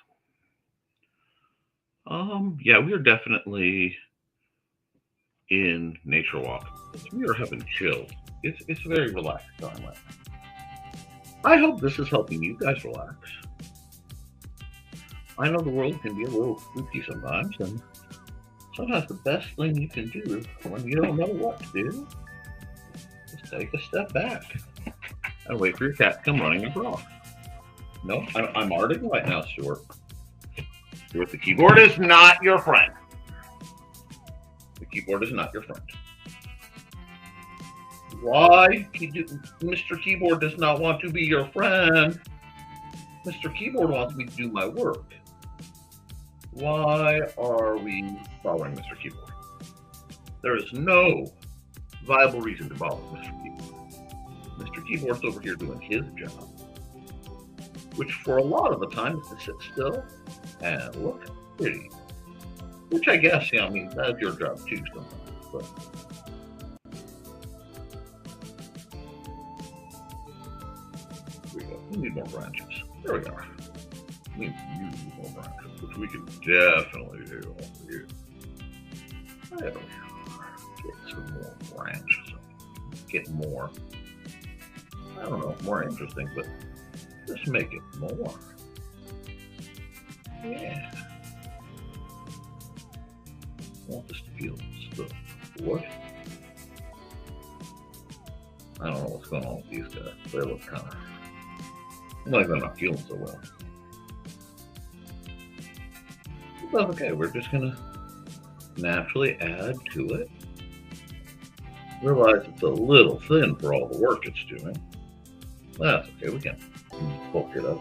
Yeah, we are definitely in nature walk. We are having chill. It's a very relaxed time right now. I hope this is helping you guys relax. I know the world can be a little spooky sometimes, and sometimes the best thing you can do when you don't know what to do is take a step back and wait for your cat to come running across. No, I'm arting right now, Stuart. Stuart, the keyboard is not your friend. The keyboard is not your friend. Why? Mr. Keyboard does not want to be your friend. Mr. Keyboard wants me to do my work. Why are we following Mr. Keyboard? There is no viable reason to follow Mr. Keyboard. Mr. Keyboard's over here doing his job, which for a lot of the time is to sit still and look pretty. Which I guess, I mean, that's your job too sometimes. But here we go. We need more branches. There we go. We need more branches, which we can definitely do over here. There we are. Get some more branches. Get more, I don't know, more interesting, but just make it more. Yeah. I want this to feel the wood. I don't know what's going on with these guys. They look kind of like they're not feeling so well. That's okay. We're just gonna naturally add to it. Realize it's a little thin for all the work it's doing. That's okay. We can bulk it up.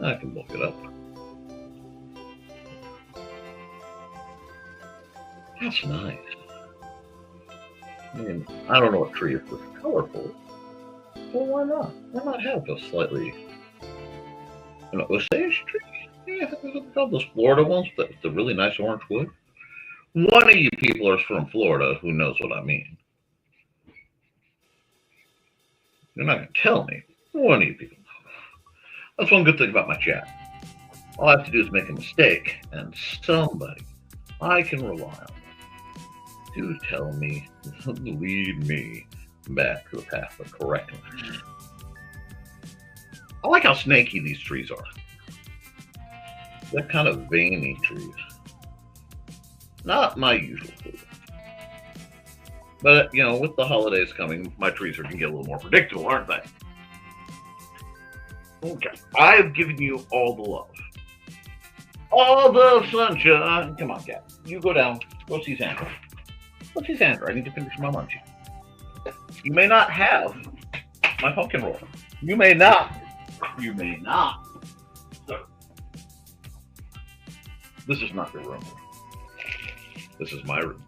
I can bulk it up. That's nice. I mean, I don't know what tree is this colorful, but why not? Why not have a slightly, Osage tree? Yeah, those Florida ones with the really nice orange wood. One of you people are from Florida who knows what I mean. You're not going to tell me. One of you people. That's one good thing about my chat. All I have to do is make a mistake, and somebody I can rely on to tell me, lead me back to the path of correctness. I like how snaky these trees are. They're kind of veiny trees. Not my usual food. But, with the holidays coming, my trees are going to get a little more predictable, aren't they? Okay. I've given you all the love. All the sunshine. Come on, cat. You go down. Go see Sandra. Go see Sandra. I need to finish my munchie. You may not have my pumpkin roll. You may not. You may not. So, this is not your room. This is my room.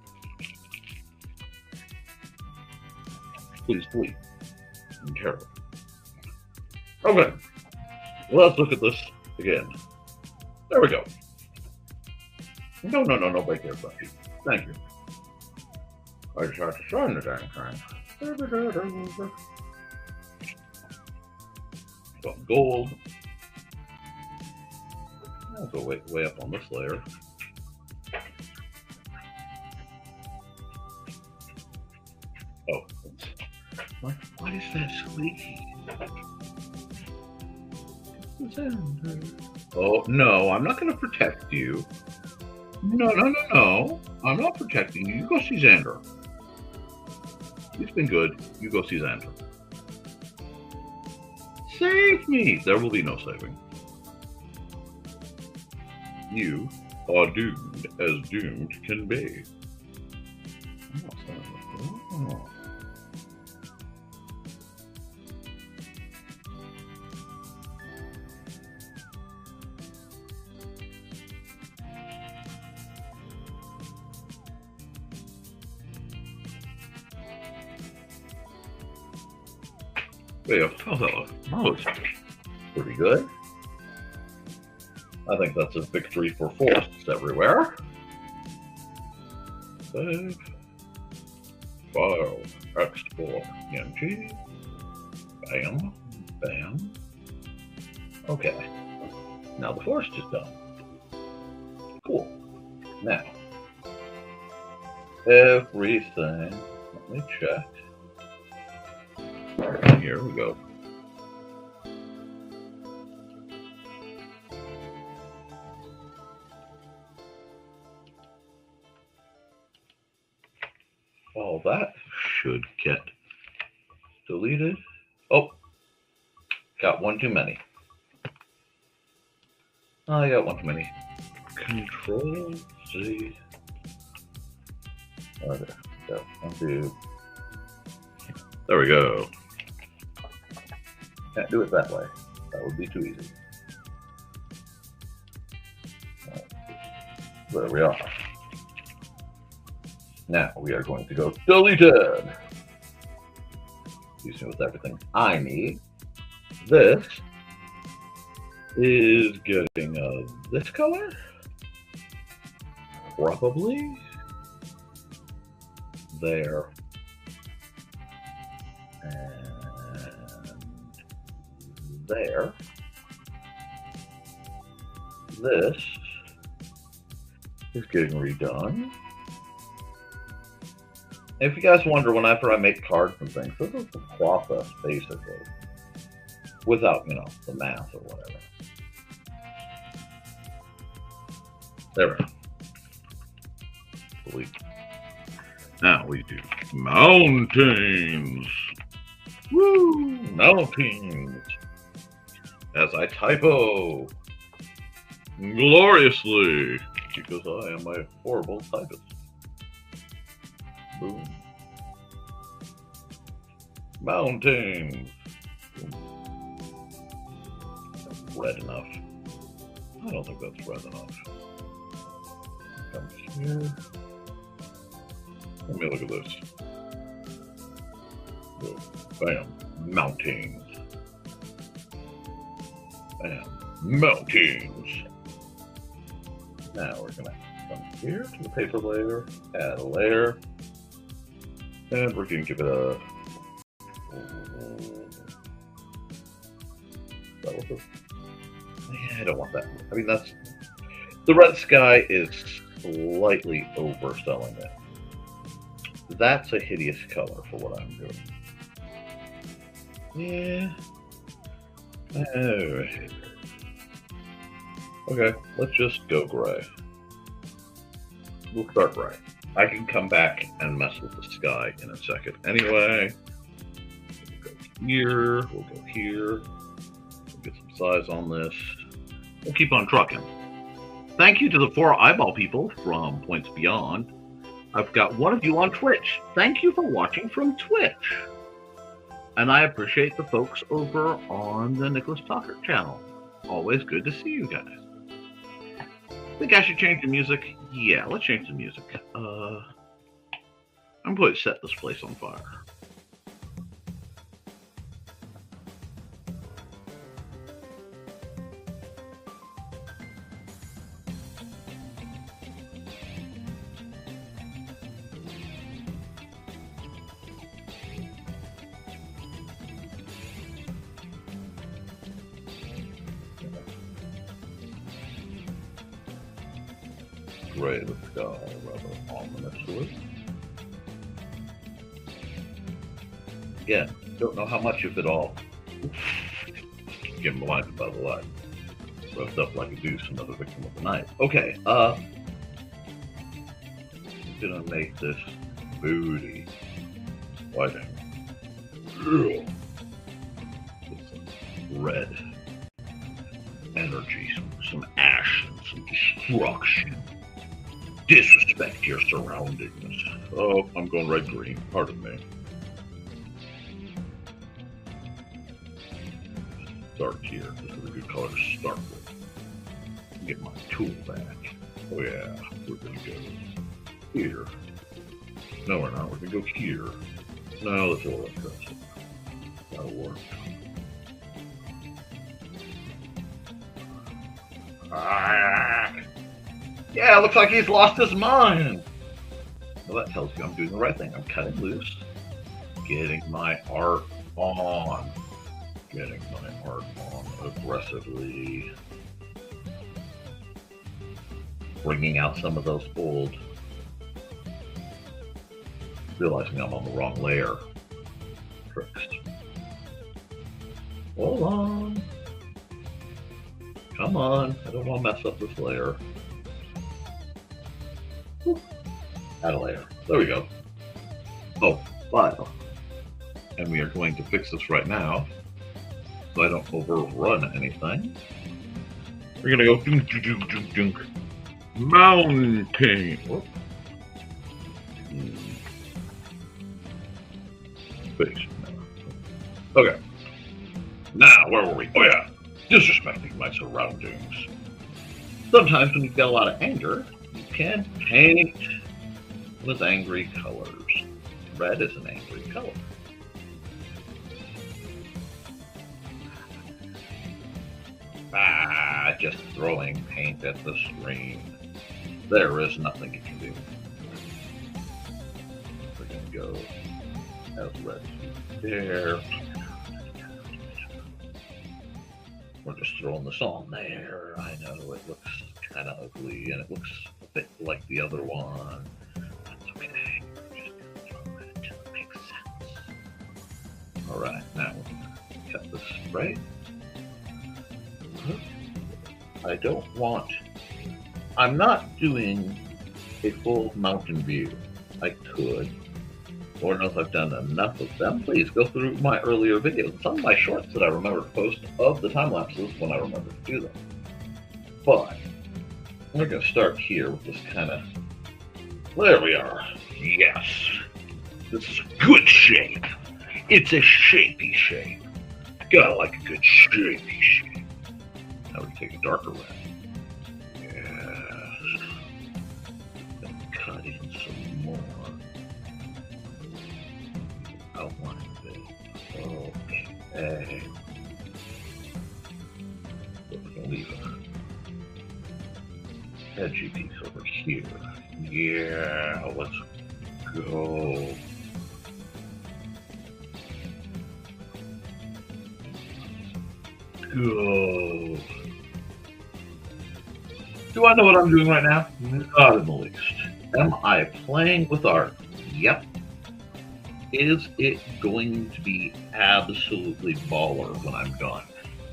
Please sleep. I'm terrible. Okay. Let's look at this again. There we go. No, right there, buddy. Thank you. I just have to sign the dang thing. Some gold. I'll go way up on this layer. Oh, what is that squeaky? Oh, no, I'm not going to protect you. No. I'm not protecting you. You go see Xander. It's been good. You go see Xander. Save me! There will be no saving. You are doomed as doomed can be. Oh. Yeah, that was pretty good. I think that's a victory for forests everywhere. Save. File. Export. PNG. Bam. Bam. Okay. Now the forest is done. Cool. Now. Everything. Let me check. Here we go. All that should get deleted. Oh, got one too many. I got one too many. Control Z. Oh, there. Go. Undo. There we go. Can't do it that way. That would be too easy. There we are. Now we are going to go deleted. Using with everything I need. This is getting this color. Probably. There. And there. This is getting redone. If you guys wonder, whenever I make cards and things, this is the process, basically. Without, the math or whatever. There we go. Delete. Now we do mountains. Woo! Mountains. As I typo gloriously, because I am a horrible typist. Boom. Mountains. Boom. Red enough. I don't think that's red enough. Comes here. Let me look at this. Bam. Mountains. Bam. Mountains. Now we're going to come here to the paper layer, add a layer, and we're going to give it a... I don't want that. I mean, that's... The red sky is slightly overselling it. That's a hideous color for what I'm doing. Yeah. Alright. Okay, let's just go gray. We'll start gray. I can come back and mess with the sky in a second. Anyway, we'll go here, we'll go here. We'll get some size on this. We'll keep on trucking. Thank you to the 4 eyeball people from Points Beyond. I've got one of you on Twitch. Thank you for watching from Twitch. And I appreciate the folks over on the Nicholas Tockert channel. Always good to see you guys. Think I should change the music? Yeah, let's change the music. I'm going to set this place on fire. Gray the sky, rather ominously. Again, don't know how much of it all. Getting blinded by the light. Roughed up like a deuce, another victim of the night. Okay, I'm gonna make this booty whiting. Get some red energy, some ash, and some destruction. Disrespect your surroundings. Oh, I'm going red-green. Pardon me. Start here. This is a good color to start with. Get my tool back. Oh yeah, we're gonna go here. No, we're not. We're gonna go here. No, let's all press it. That'll work. Ah! Yeah, looks like he's lost his mind. Well, that tells you I'm doing the right thing. I'm cutting loose, getting my art on, aggressively, bringing out some of those old, realizing I'm on the wrong layer tricks. Hold on. Come on, I don't want to mess up this layer. Add a layer. There we go. Oh, file. And we are going to fix this right now so I don't overrun anything. We're going to go dunk, dunk, dunk, dunk. Mountain. Oh. Fix. Okay. Now, where were we? Oh, yeah. Disrespecting my surroundings. Sometimes when you've got a lot of anger, you can paint with angry colors. Red is an angry color. Just throwing paint at the screen. There is nothing you can do. We're going to go as red there. We're just throwing this on there. I know it looks kind of ugly and it looks a bit like the other one. That's okay. We're just going to throw it until it makes sense. Alright, now we're going to cut this spray. I don't want... I'm not doing a full mountain view. I could. Lord knows I've done enough of them. Please go through my earlier videos. Some of my shorts that I remember to post of the time lapses when I remember to do them. But we're going to start here with this kind of... There we are. Yes. This is a good shape. It's a shapy shape. Gotta like a good shapy shape. Now we take a darker red. Yes. Then cut in some more. Okay. Leave a edgy piece over here. Yeah, let's go. Go. Do I know what I'm doing right now? Not in the least. Am I playing with art? Yep. Is it going to be absolutely baller when I'm done?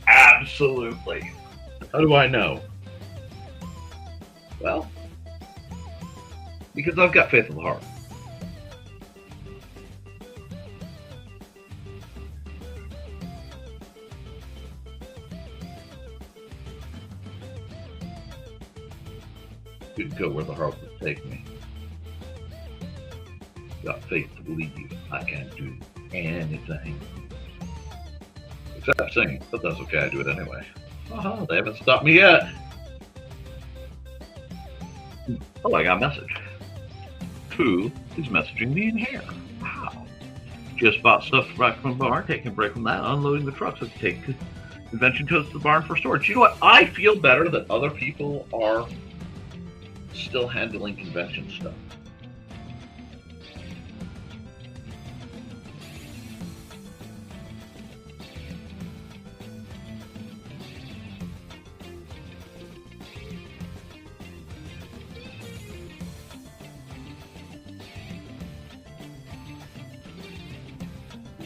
Absolutely. How do I know? Well, because I've got faith in the heart. Could go where the heart would take me. Got faith to believe I can't do anything. Except singing, but that's okay, I do it anyway. They haven't stopped me yet. Oh, I got a message. Who is messaging me in here? Wow. Just bought stuff back from the barn, taking a break from that, unloading the trucks to take convention totes to the barn for storage. You know what? I feel better that other people are still handling convention stuff.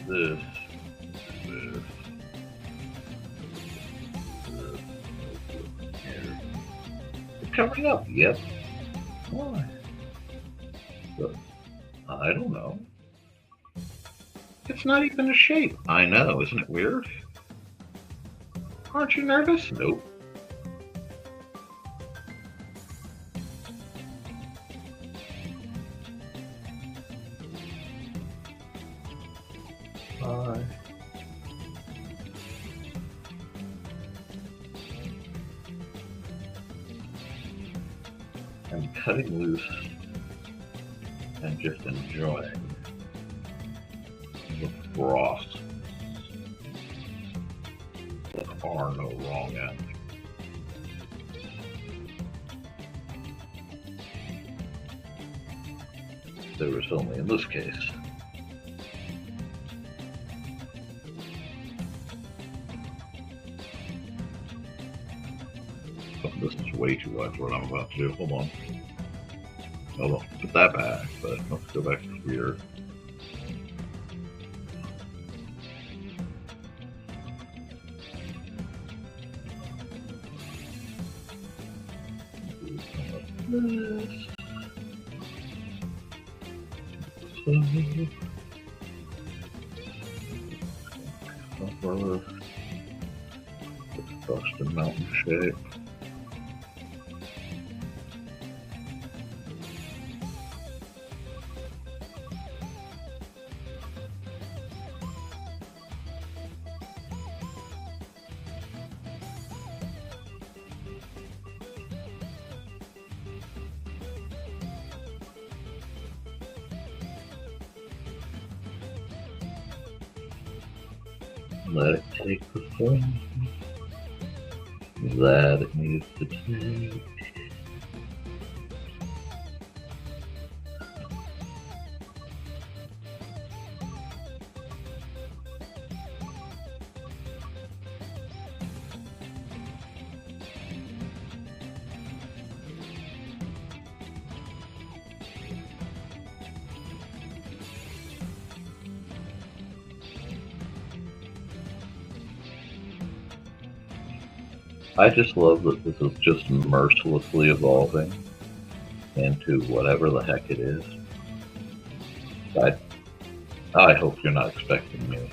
This. It's covering up, yep. Why? But I don't know. It's not even a shape. I know, isn't it weird? Aren't you nervous? Nope. I'm cutting loose and just enjoying the frost. There are no wrong ends. There was only in this case. This is way too wide for what I'm about to do. Hold on. Hold on. Put that back, but let's go back to here. Cover the dust and mountain shape. Let it take the form that it needs to take. I just love that this is just mercilessly evolving into whatever the heck it is. I hope you're not expecting me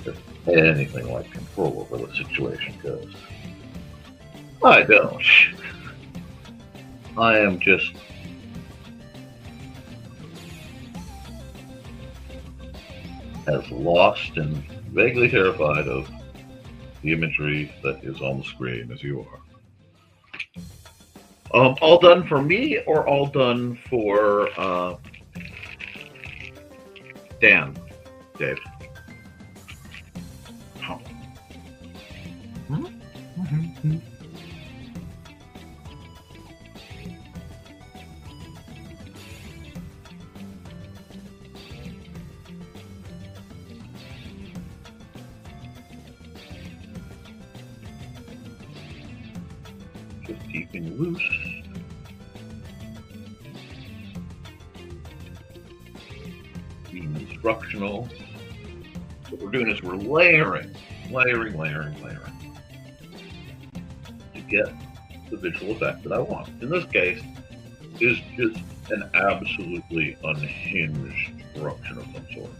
to anything like control over the situation goes. I don't. I am just as lost and vaguely terrified of the imagery that is on the screen as you are. All done for me or all done for Dan? Dave? keeping loose. Being instructional. What we're doing is we're layering to get the visual effect that I want. In this case, is just an absolutely unhinged eruption of some sort.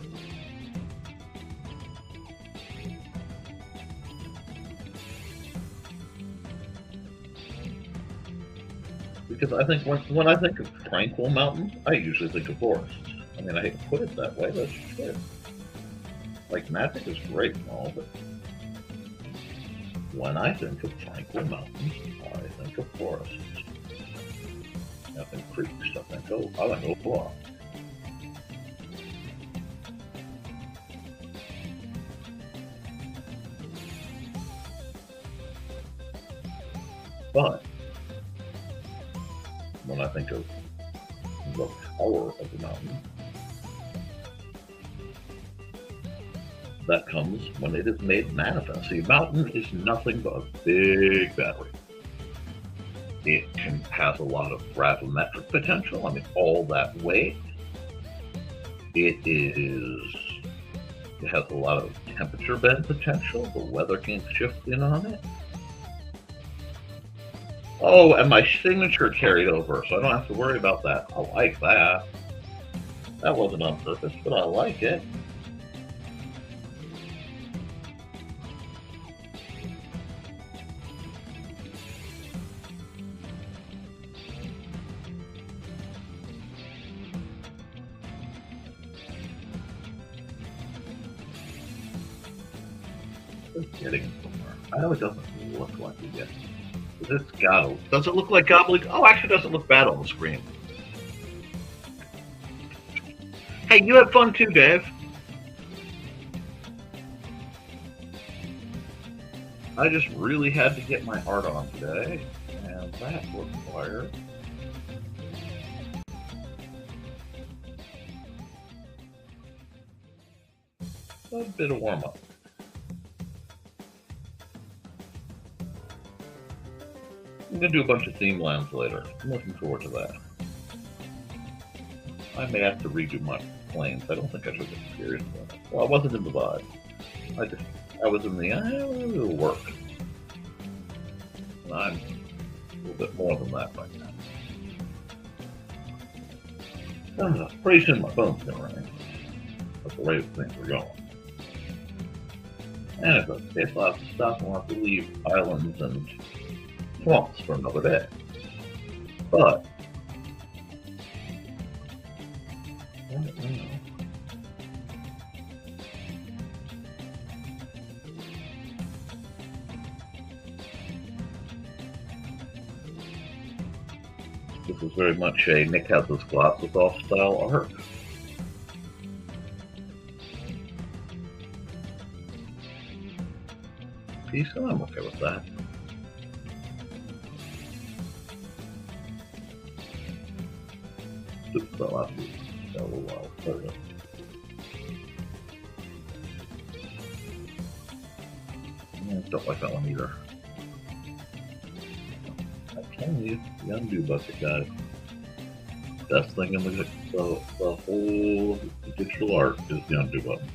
Because I think when I think of tranquil mountains, I usually think of forests. I mean, I hate to put it that way, that's just it. Like, magic is great and all, but when I think of tranquil mountains, I think of forests. I think creeks, I think of law. But when I think of the power of the mountain, that comes when it is made manifest. The mountain is nothing but a big battery. It has a lot of gravimetric potential. I mean, all that weight. It has a lot of temperature bend potential. The weather can shift in on it. Oh, and my signature carried over, so I don't have to worry about that. I like that. That wasn't on purpose, but I like it. It's getting somewhere. I know it doesn't look like it yet. Does it look like gobbledygook? Oh, actually, it doesn't look bad on the screen. Hey, you had fun too, Dave. I just really had to get my art on today, and that required a bit of warm-up. I'm going to do a bunch of theme lands later. I'm looking forward to that. I may have to redo my planes. I don't think I should get serious about it. Well, I wasn't in the vibe. I was in the, it'll work. And I'm a little bit more than that right now. Pretty soon my phone's going to ring. That's the rate things are going. And if it's okay, I'll have to stop and I'll have to leave islands and swamps for another day. But I don't know. This is very much a Nick has his glasses off style art. Peace, and I'm okay with that. Just fell out a little while. Okay. I don't like that one either. I'm telling you, the undo bucket, guys. Best thing in the whole digital art is the undo button.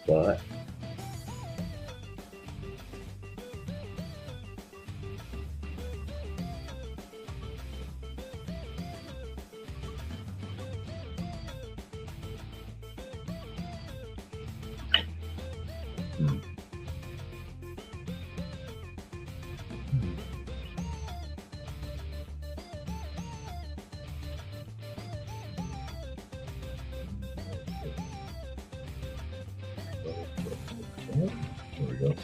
But there we go.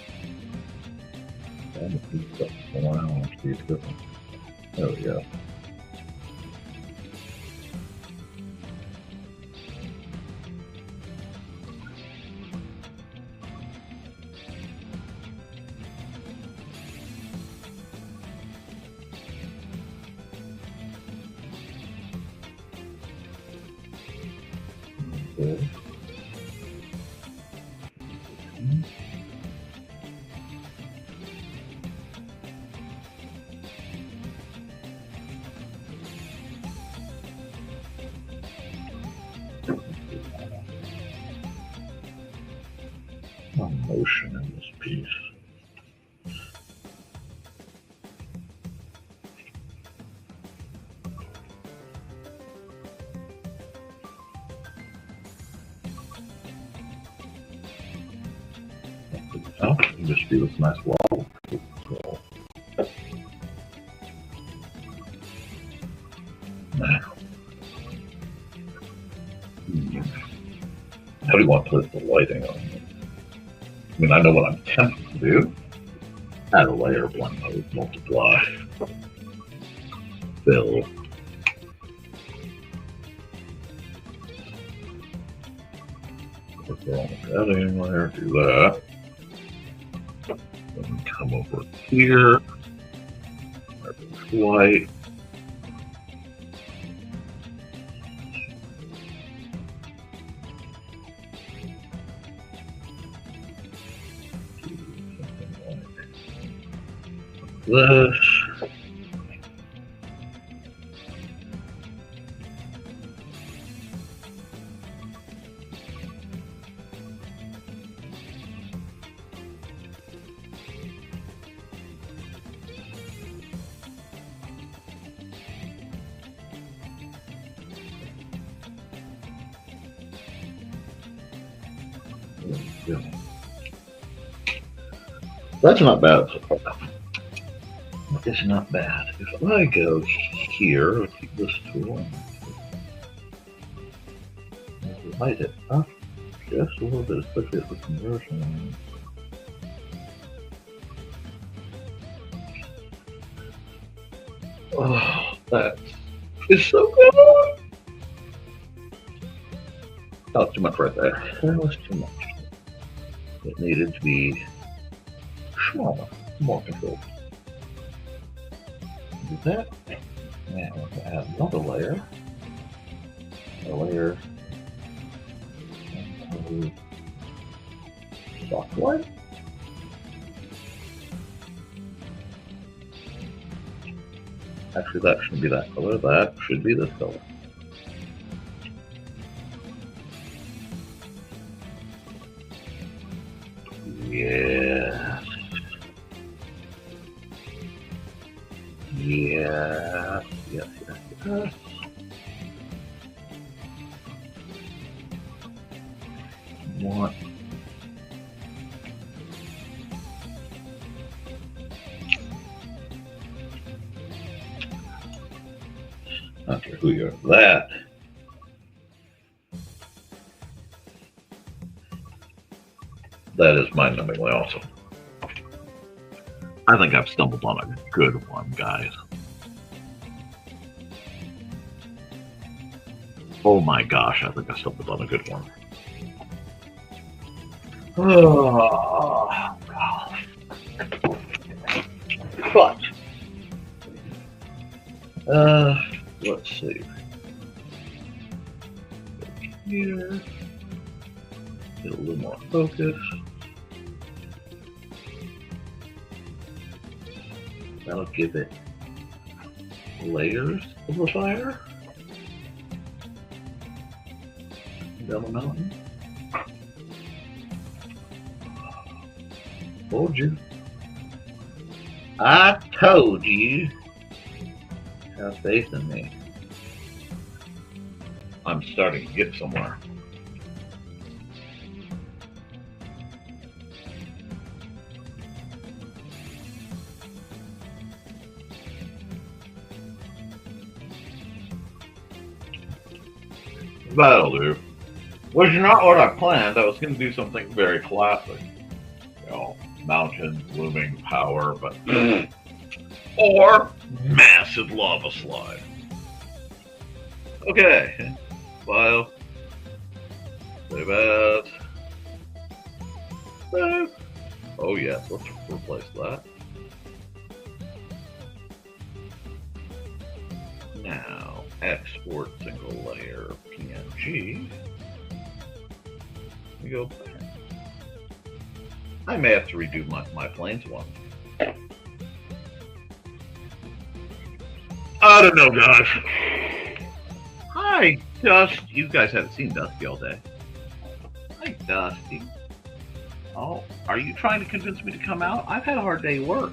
And the piece up around, see it's different. There we go. Okay. No motion in this piece. Oh, just do this nice wall. Now, how do you want to put the lighting on it? I mean, I know what I'm tempted to do. Add a layer, blend mode, multiply, fill. Put the adding layer, do that. Then come over here. White. This. That's not bad. It's not bad. If I go here, keep this tool and light it up just a little bit, especially at the conversion. Oh, that is so good. Oh, too much right there. That was too much. It needed to be smaller, more controlled. Do that. Now we'll add another layer. A layer. Soft white. Actually, that shouldn't be that color. That should be this color. Yes. Yes. Yes. Yes. Yes. What? After who you're that. That is mind-numbingly awesome. I think I've stumbled on a good one, guys. Oh my gosh, I think I stumbled on a good one. Oh, gosh. But, let's see. Here. Get a little more focus. That'll give it layers of the fire down the mountain. Told you. I told you. Have faith in me. I'm starting to get somewhere. That'll do. Which is not what I planned. I was going to do something very classic. You know, mountain, looming power, but... or massive lava slide. Okay. File. Save as. Save. Oh yes, let's replace that. Now, export single layer PNG. We go back. I may have to redo my planes one. I don't know, guys. Hi, Dusty. You guys haven't seen Dusty all day. Hi, Dusty. Oh, are you trying to convince me to come out? I've had a hard day at work.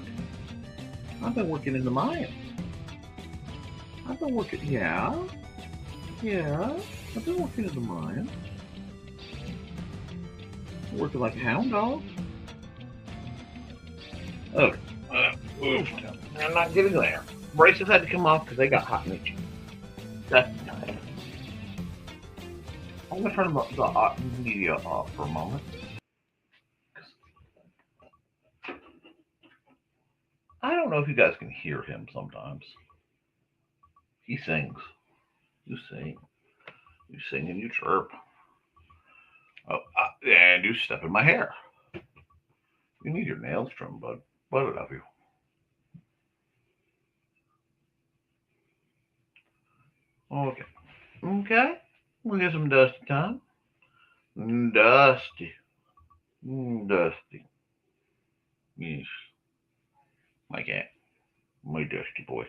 I've been working in the mines. I've been working, yeah. I've been working in the mines. Working like a hound dog. Okay. Oof. I'm not getting there. Braces had to come off because they got hot and itchy. That's time. I'm going to turn the media off for a moment. I don't know if you guys can hear him sometimes. He sings. You sing. You sing and you chirp. Oh, and you step in my hair. You need your nails trimmed, bud. But I love you. Okay. Okay. We'll get some dusty time. Dusty. Dusty. Yes. My cat. My dusty boy.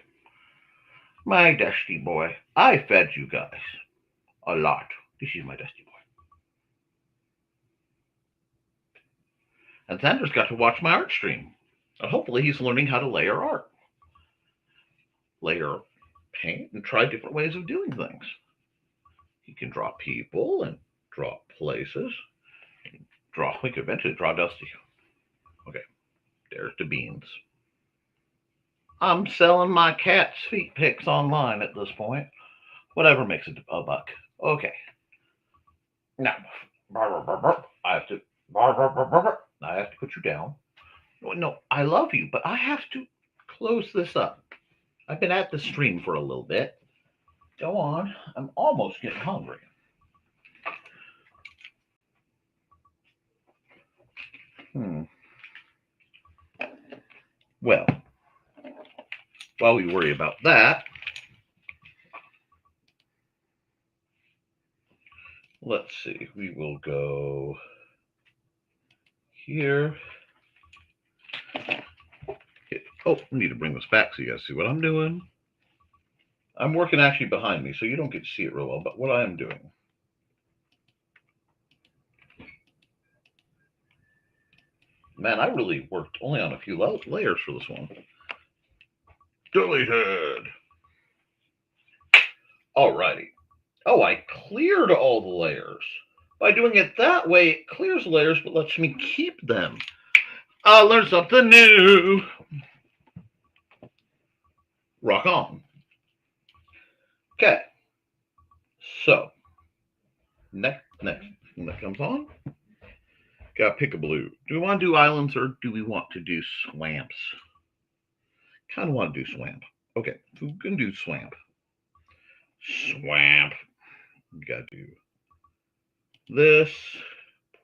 My dusty boy. I fed you guys a lot. This is my dusty boy. And Xander's got to watch my art stream. And hopefully he's learning how to layer art. Layer paint and try different ways of doing things. He can draw people and draw places. We could eventually draw Dusty. Okay, there's the beans. I'm selling my cat's feet pics online at this point. Whatever makes it a buck. Okay. Now, I have to put you down. No, I love you, but I have to close this up. I've been at the stream for a little bit. Go on. I'm almost getting hungry. Well, while we worry about that, let's see. We will go here. Oh, I need to bring this back so you guys see what I'm doing. I'm working actually behind me, so you don't get to see it real well, but what I am doing. Man, I really worked only on a few layers for this one. Deleted. Alrighty. Oh, I cleared all the layers. By doing it that way, it clears the layers, but lets me keep them. I learned something new. Rock on. Okay. So, next, when that comes on, gotta pick a blue. Do we want to do islands or do we want to do swamps? Kind of want to do swamp. Okay, we're gonna do swamp. Swamp. We gotta do this,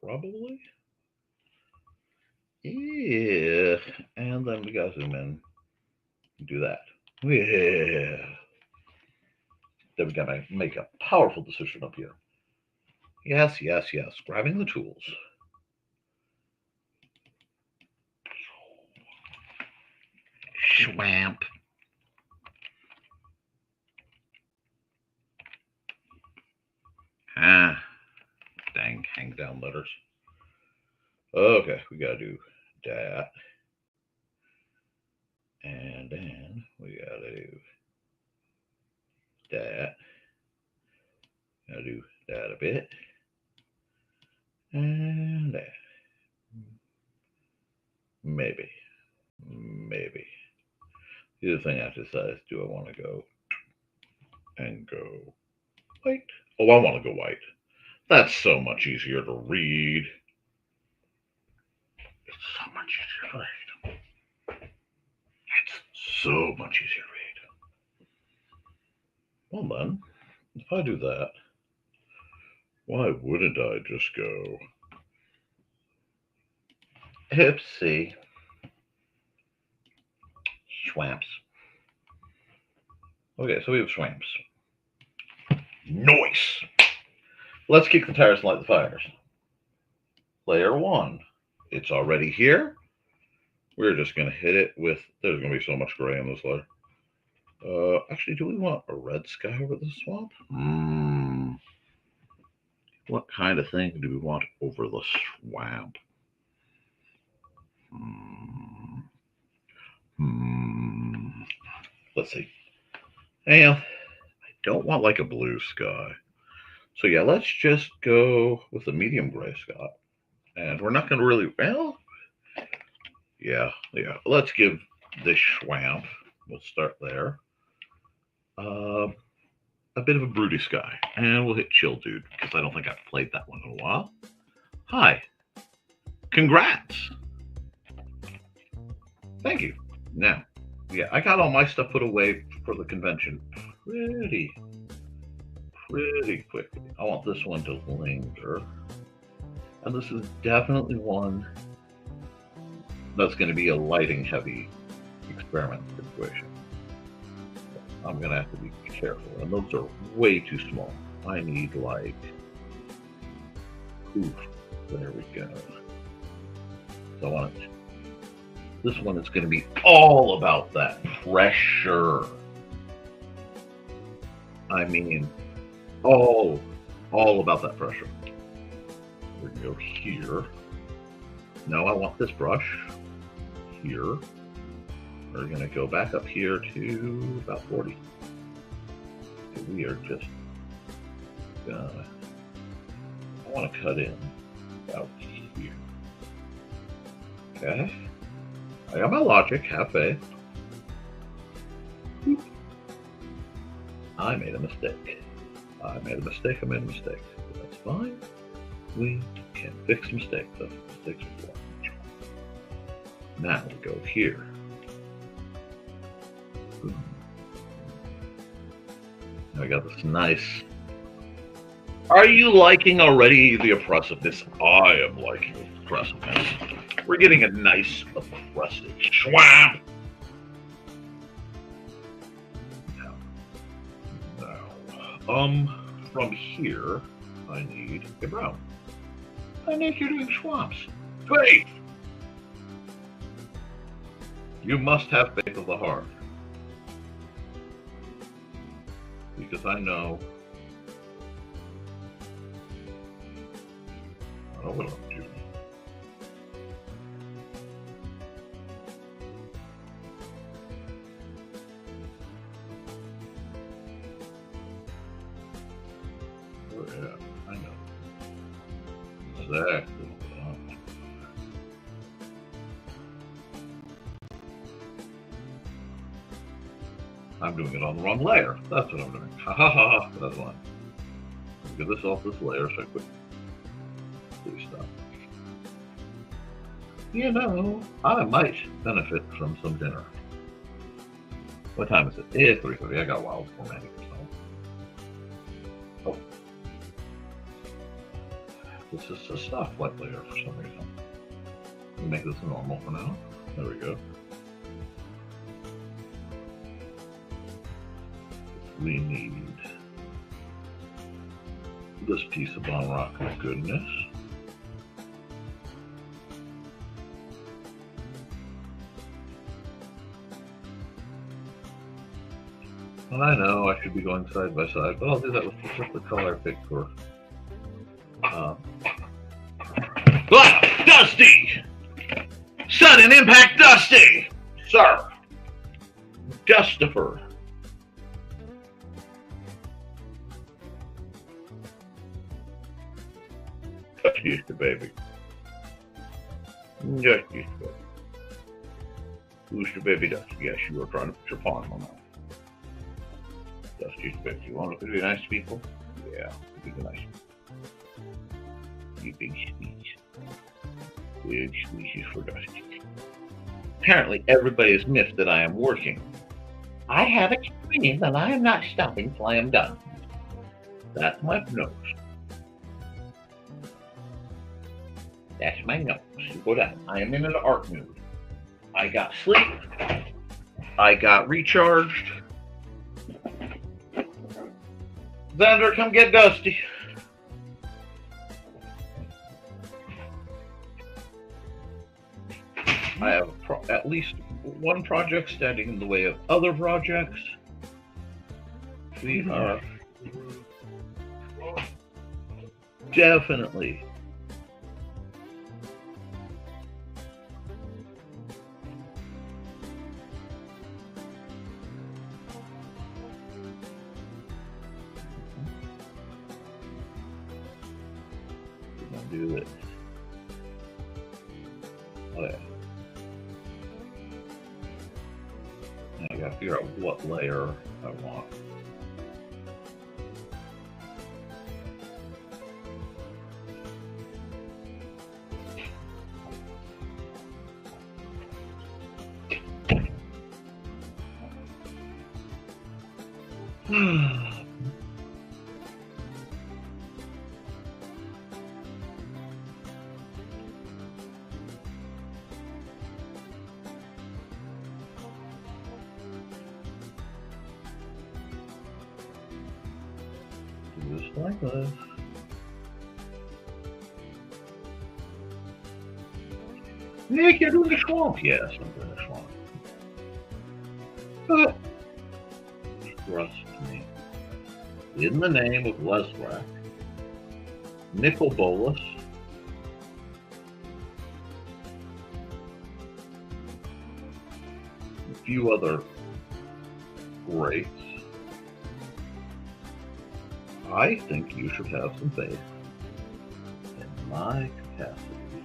probably. Yeah, and then we gotta zoom in and do that. Yeah. Then we gotta make a powerful decision up here. Yes. Grabbing the tools. Swamp. Dang, hang down letters. Okay, we gotta do that. And then we gotta do that. Gotta do that a bit. And that. Maybe. The other thing I have to decide is, do I want to go and go white? Oh, I want to go white. That's so much easier to read. It's so much easier to read. It's so much easier to read. Well then, if I do that, why wouldn't I just go Ipsy swamps? Okay, so we have swamps. Nice. Let's kick the tires and light the fires. Layer 1. It's already here. We're just going to hit it with, there's going to be so much gray in this layer. Actually, do we want a red sky over the swamp? What kind of thing do we want over the swamp? Let's see. Well, I don't want like a blue sky. So yeah, let's just go with a medium gray sky. And we're not going to really, well, yeah. Let's give this swamp, we'll start there, a bit of a broody sky. And we'll hit chill, dude, because I don't think I've played that one in a while. Hi. Congrats. Thank you. Now, yeah, I got all my stuff put away for the convention pretty quickly. I want this one to linger. And this is definitely one that's going to be a lighting heavy experiment situation. I'm going to have to be careful. And those are way too small. I need like, oof, there we go. So I want it. This one is going to be all about that pressure. I mean, all about that pressure. We're going to go here. Now I want this brush here. We're going to go back up here to about 40. So we are just gonna, I want to cut in about here. Okay. I got my logic, have faith. I made a mistake. That's fine. We can fix mistakes. That's mistakes before. Now we go here. Now I got this nice. Are you liking already the oppressiveness? I am liking the oppressiveness. We're getting a nice oppressive swamp. Now, from here, I need a brown. I need you doing swamps. Faith! You must have faith of the heart. Because I know what I'm doing. Oh yeah, I know. Exactly. I'm doing it on the wrong layer. That's what I'm doing. Ha ha ha. That's one. Get this off this layer so I quit. Please stop. You know, I might benefit from some dinner. What time is it? It's 3:30. I got a while before my Oh. This is a soft white layer for some reason. We'll make this normal for now. There we go. We need this piece of Bon Rock goodness. And I know I should be going side by side, but I'll do that with just the color I picked for. Dusty! Sudden impact, Dusty! Sir! Dustifer. Just used to baby. Just used to baby. Who's your baby Dusty? Yes, you are trying to put your pawn on that. Dusty used to baby. You want to be nice to people? Yeah, be nice. You big squeeze. Big squeezes for Dusty. Apparently, everybody has missed that I am working. I have explained that I am not stopping till I am done. That's my nose. That's my nose. Go down. I am in an art mood. I got sleep. I got recharged. Xander, come get Dusty. I have at least one project standing in the way of other projects. We are definitely do this. Oh yeah. Now I gotta figure out what layer I want. Just like this. Nick, you're doing the swamp. Yes, I'm doing the swamp. But trust me. In the name of Lesrac, Nicol Bolas, a few other greats, I think you should have some faith in my capacity.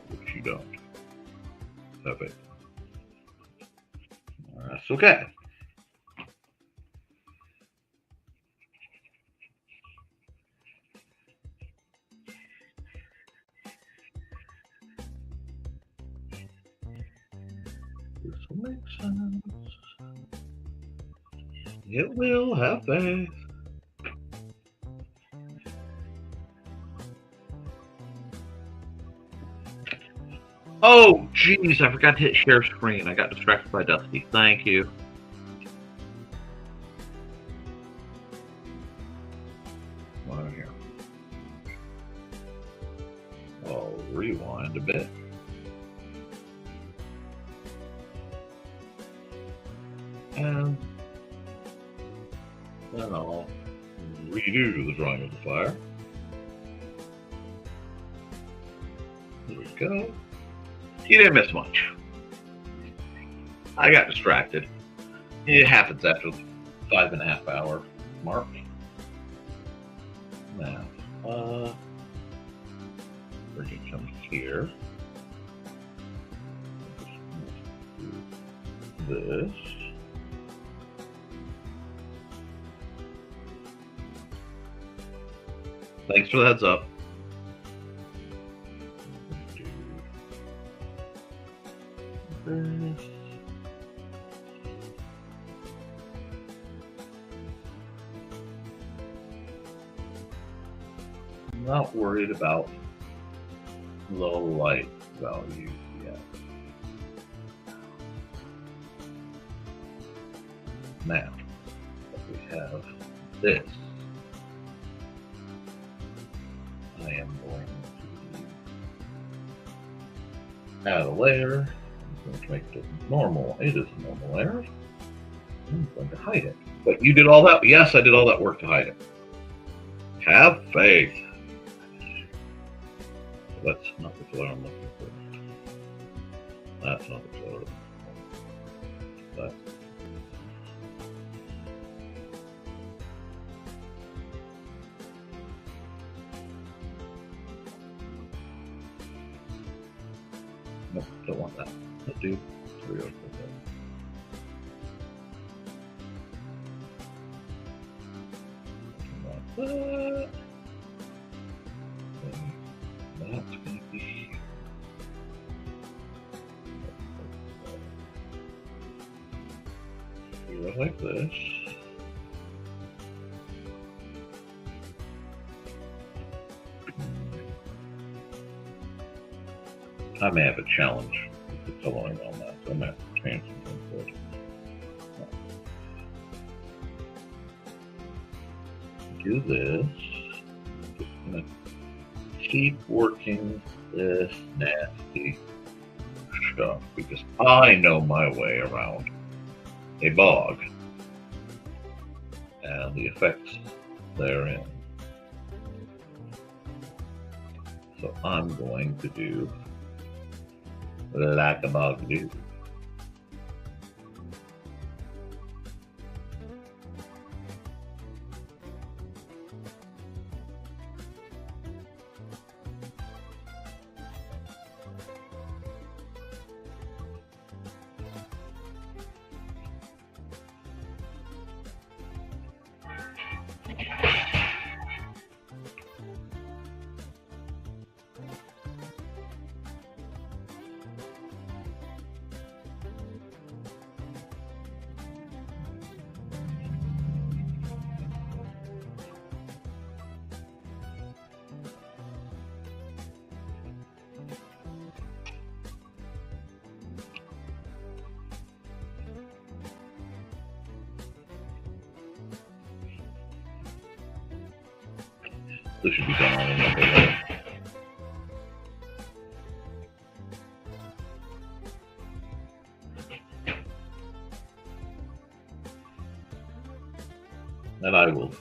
Which you don't. Have faith. That's okay. This will make sense. It will have faith. Oh, jeez, I forgot to hit share screen. I got distracted by Dusty. Thank you. Over here. I'll rewind a bit. And then I'll redo the drawing of the fire. There we go. You didn't miss much. I got distracted. It happens after the 5.5 hour mark. Now, we're going to come here. This. Thanks for the heads up. This. I'm not worried about low light value yet. Now that we have this, I am going to add a layer. I'm going to make it normal. It is a normal layer. I'm going to hide it. But you did all that? Yes, I did all that work to hide it. Have faith. That's not the color I'm looking for. That's not the color. That's no, don't want that. Let's do 3 or 4. Like that. And that's going to be here like this. I may have a challenge with the coloring on that, so I may have to change something for it. Do this. I'm just gonna keep working this nasty stuff because I know my way around a bog and the effects therein. So I'm going to do like a bog do. This should be done on another layer. And I will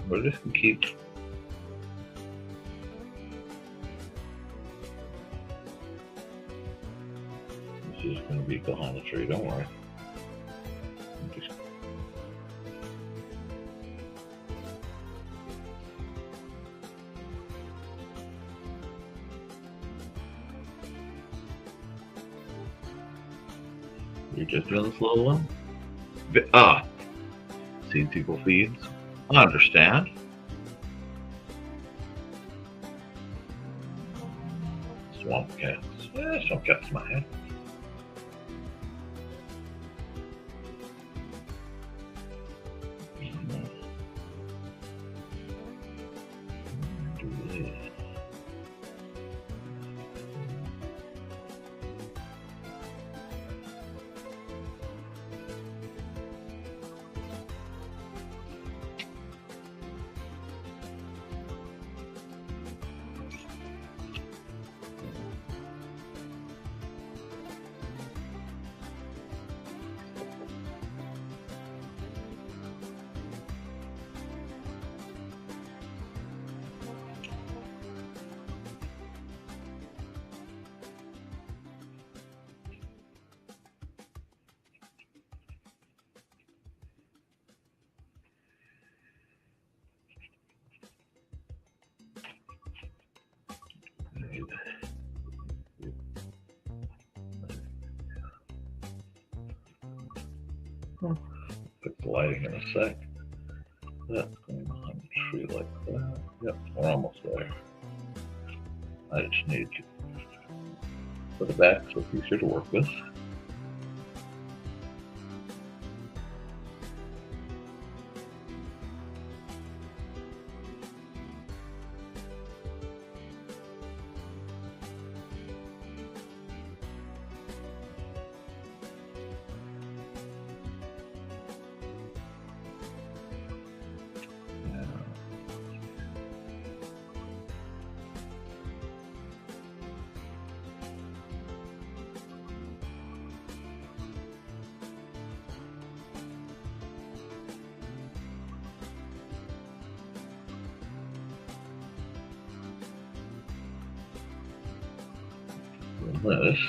we're just gonna keep this is gonna be behind the tree, don't worry. Just you're just doing this little one? Seeing people feeds. I understand. Swamp cats. Yeah, swamp cats in my head. Do this. Fix the lighting in a sec. That's going behind the tree like that. Yep, we're almost there. I just need to put it back so it's easier to work with. This.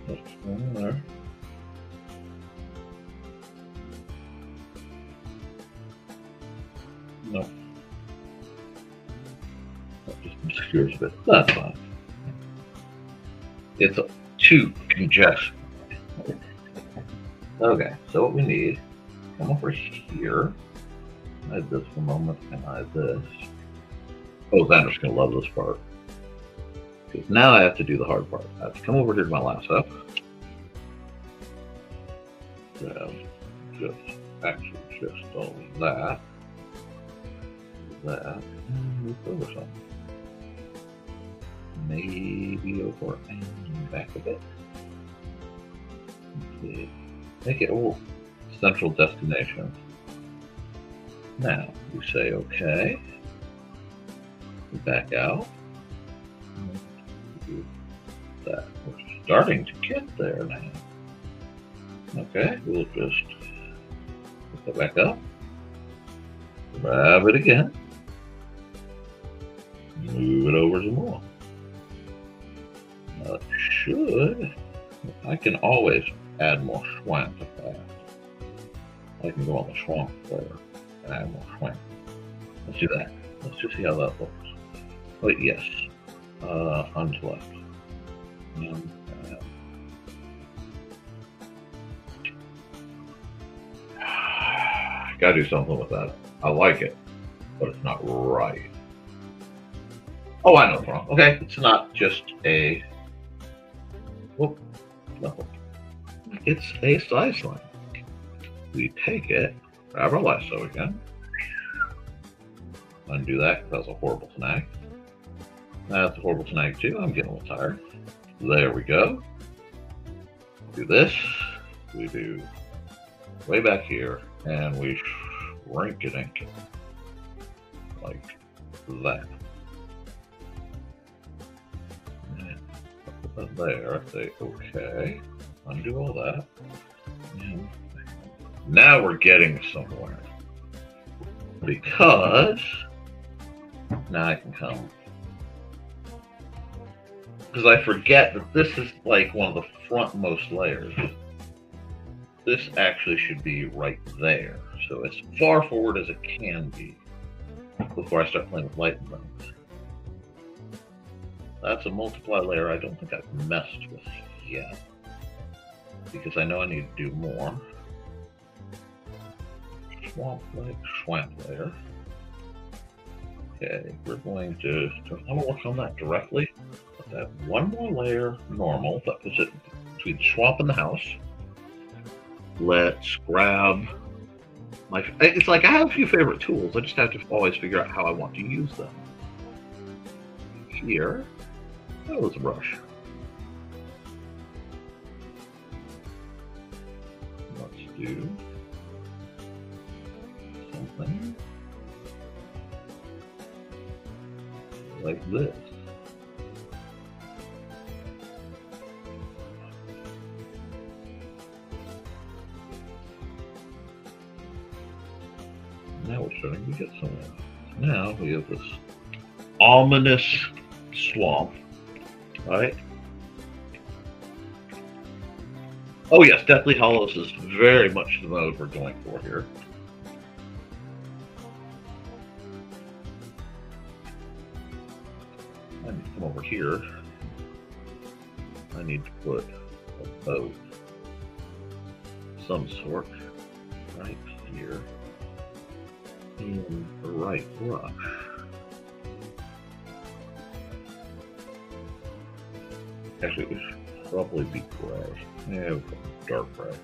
That's one there. No. That just obscures a bit. That's fine. It's too congested. Okay, so what we need, come over here. Hide this for a moment and hide this. Oh, Xander's going to love this part. Because now I have to do the hard part. I have to come over here to my laptop. Grab just all that. That and move over some. Maybe over and back a bit. Okay. Make it all central destination. Now you say okay. Back out. Do that. We're starting to get there now. Okay, we'll just put that back up. Grab it again. Move it over some more. Now it should. I can always add more swamp to that. I can go on the swamp layer and add more swamp. Let's do that. Let's just see how that looks. Wait, yes. Unselect. Gotta do something with that. I like it, but it's not right. Oh, I know what's wrong. Okay, it's not just a. Whoop, no. It's a size line. We take it, grab our lasso again, undo that because that was a horrible snag. That's a horrible snag too. I'm getting a little tired. There we go. Do this. We do way back here, and we shrink it like that. And put that there. Say okay. Undo all that. And now we're getting somewhere. Because now I can come. Because I forget that this is like one of the frontmost layers. This actually should be right there. So as far forward as it can be before I start playing with light and things. That's a multiply layer I don't think I've messed with yet. Because I know I need to do more. Swamp layer. Okay, we're going to. I'm gonna work on that directly. Let's add one more layer, normal. That puts it between the swamp and the house. Let's grab my. It's like I have a few favorite tools. I just have to always figure out how I want to use them. Here, that was a brush. Let's do something like this. Now we're starting to get somewhere. Now we have this ominous swamp, right? Oh yes, Deathly Hollows is very much the mode we're going for here. I need to come over here. I need to put a boat of some sort right here in the right brush. Actually, it should probably be gray. Yeah, dark gray.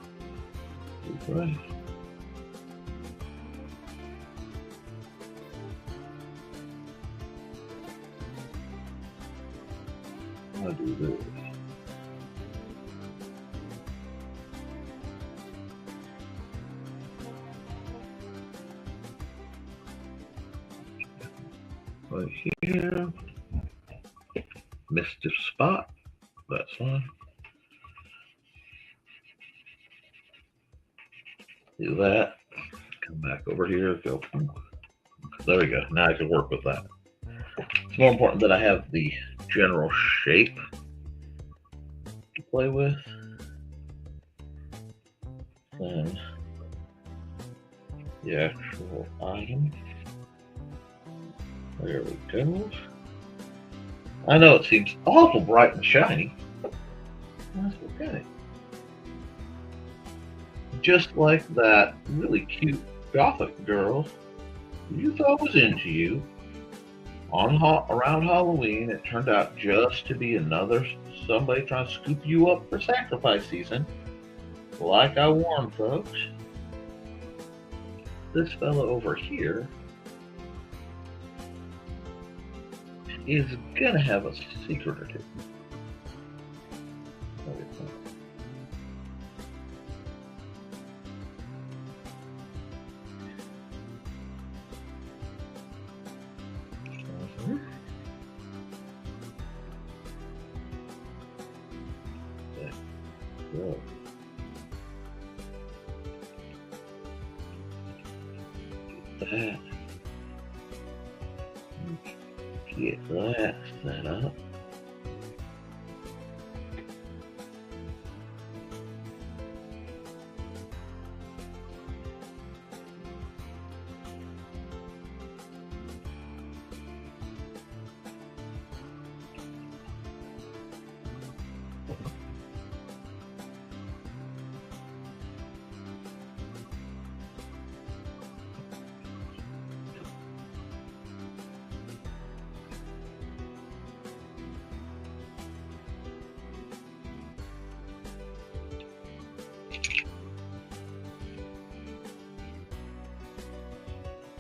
Gray. I'll do this. Right here. Mischief spot. That's fine. Do that. Come back over here. Go. There we go. Now I can work with that. It's more important that I have the general shape to play with than the actual item. There we go. I know it seems awful bright and shiny. That's okay. Just like that really cute gothic girl you thought was into you around Halloween. It turned out just to be another somebody trying to scoop you up for sacrifice season. Like I warned folks, this fella over here is gonna have a secret or two. Go. Get that. Get that set up.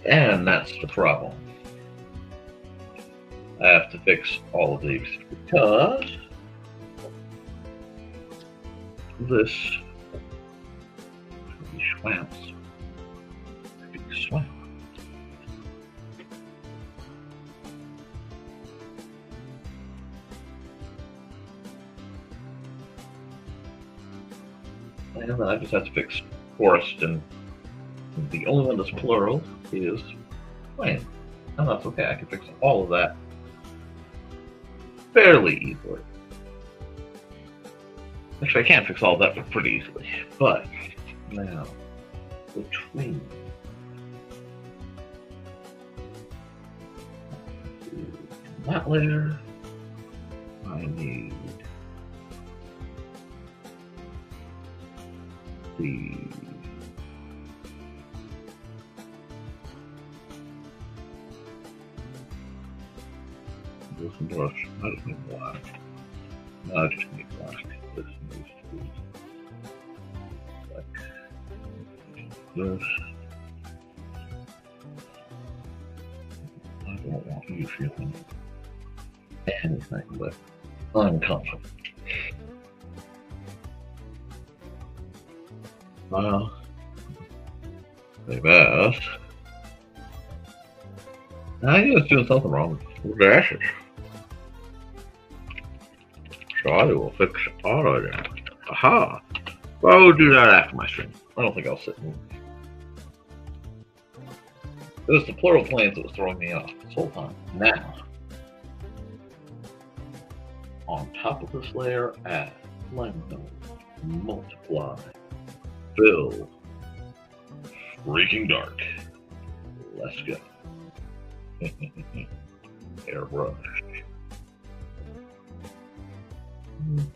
And that's the problem. I have to fix all of these because this swamps. Swamp. And then I just have to fix forest, and the only one that's plural is plain. And that's okay. I can fix all of that fairly easily. Actually, I can't fix all of that pretty easily. But now, between that layer, I need the some brush. I just need black. No, I just need black. This needs to be like this. I don't want you feeling anything but uncomfortable. Well, they best. I knew I was doing something wrong with the ashes. So I will fix all of them. Aha! Well, I will do that after my stream. I don't think I'll sit and... It was the plural planes that was throwing me off this whole time. Now, on top of this layer, add lemon, multiply, fill, freaking dark. Let's go. Airbrush.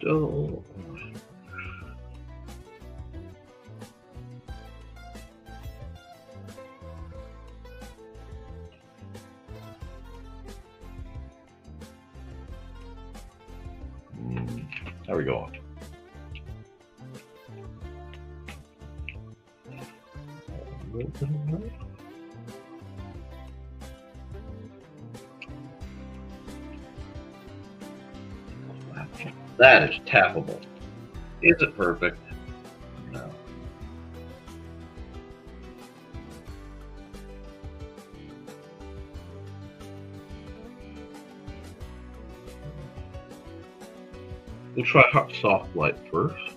Dull. There we go. That is tappable. Is it perfect? No. We'll try hot soft light first.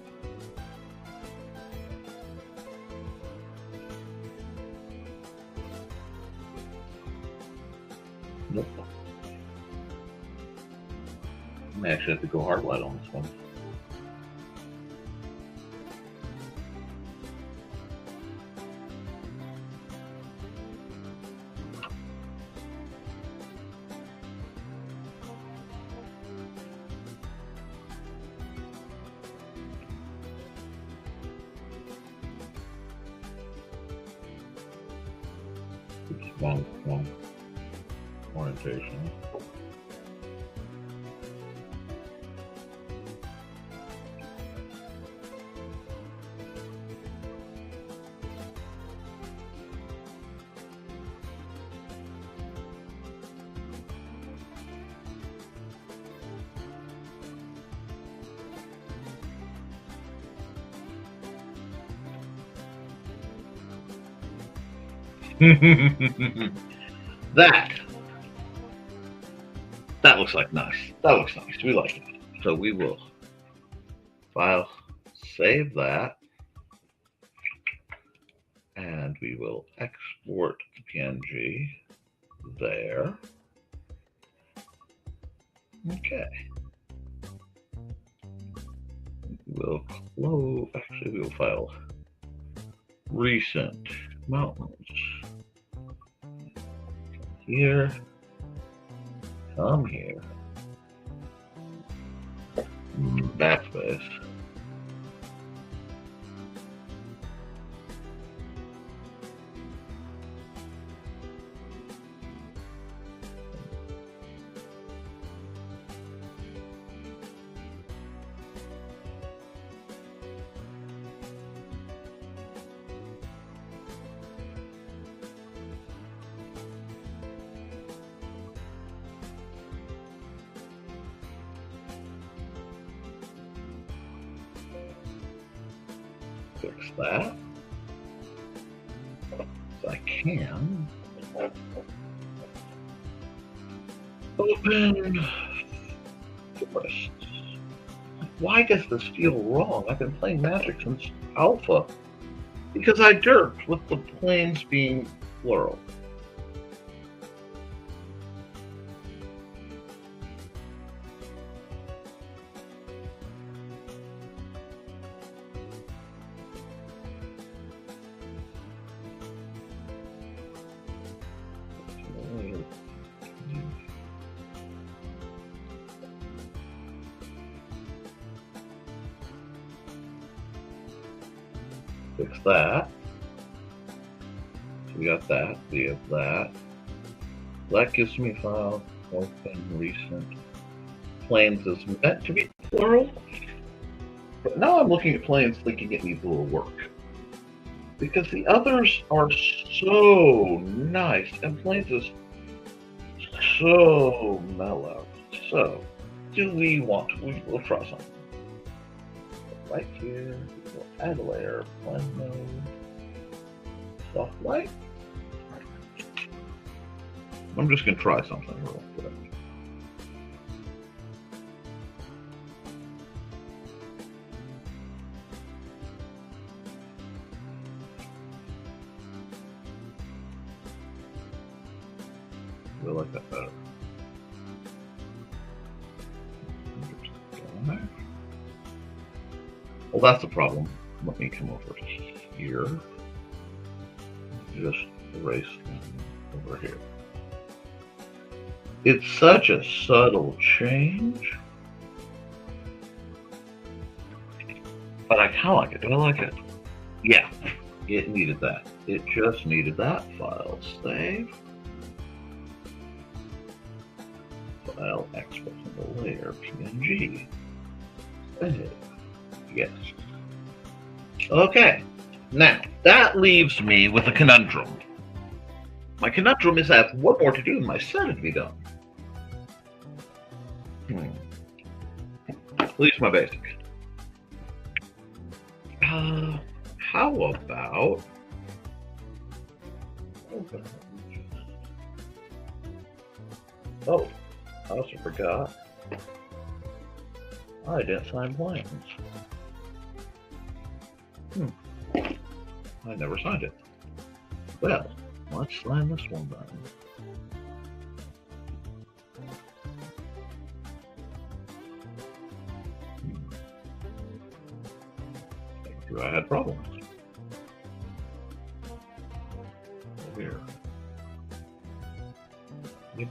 Nope. I may actually have to go hard light on this one. One orientation. That looks like nice. That looks nice. We like it. So we will file, save that, and we will export the PNG there. Okay. We'll close. Actually, we will file recent mountains. Here, come here. Backspace. Fix that. So I can open forest. Why does this feel wrong? I've been playing Magic since Alpha. Because I derped with the planes being plural. Fix that. So we got that. We have that. That gives me file open recent. Planes is meant to be plural. But now I'm looking at planes thinking it needs a little work. Because the others are so nice and planes is so mellow. So, do we want to? We'll try something. Right here, we'll add a layer, blend mode, soft light. I'm just going to try something real quick. I like that better. Well, that's the problem. Let me come over here. Just erase them over here. It's such a subtle change. But I kind of like it. Do I like it? Yeah, it needed that. It just needed that. File save. File export in the layer PNG. Save. Yes. Okay. Now, that leaves me with a conundrum. My conundrum is I have one more to do and my set to be done. At least my basic. How about... Oh, I also forgot. I didn't sign planes. I never signed it. Well, let's sign this one then. I had problems. Over here. Yep.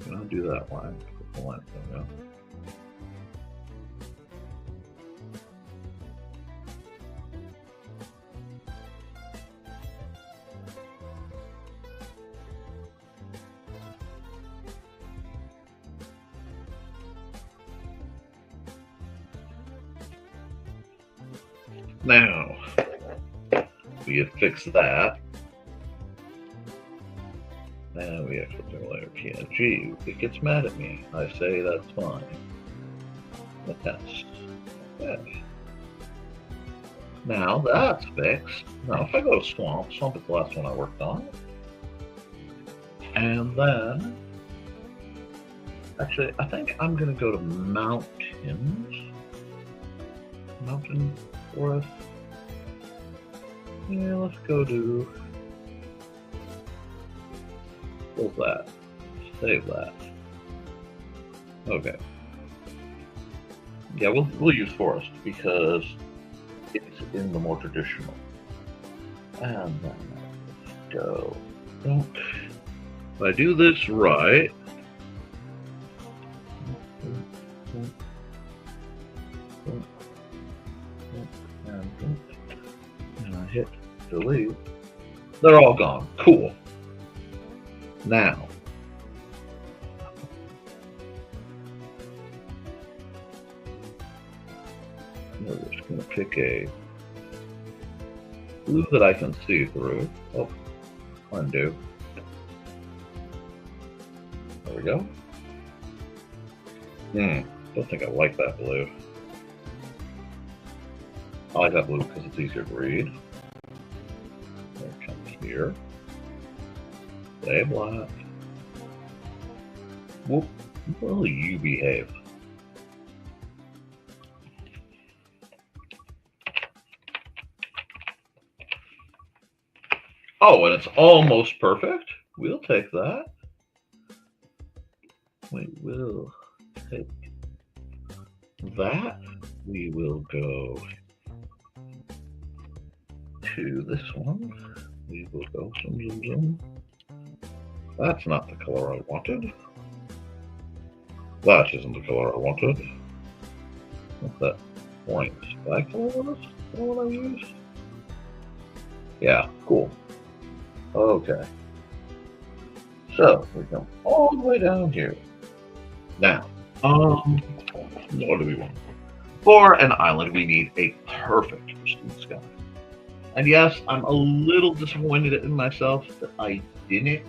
Can I do that line? Put the line thing up. Now, we have fixed that. Now we have to do layer PNG. It gets mad at me. I say that's fine. But that's fixed. Now that's fixed. Now if I go to Swamp, Swamp is the last one I worked on. And then, actually, I think I'm going to go to Mountains. Mountain Forest. Yeah, let's go to... Pull that. Save that. Okay. Yeah, we'll use Forest because it's in the more traditional. And then let's go. If I do this right, And I hit delete. They're all gone. Cool. Now, we're just going to pick a blue that I can see through. Oh, undo. There we go. Don't think I like that blue. I like that blue because it's easier to read. There it comes here. Stay black. Whoop. Will you behave? Oh, and it's almost perfect. We'll take that. We will take that. We will go to this one. We will go zoom. That's not the color I wanted. That isn't the color I wanted. What's that point? That color was? Is that what I used? Yeah, cool. Okay. So we come all the way down here. Now, what do we want? For an island, we need a perfect pristine sky. And yes, I'm a little disappointed in myself that I didn't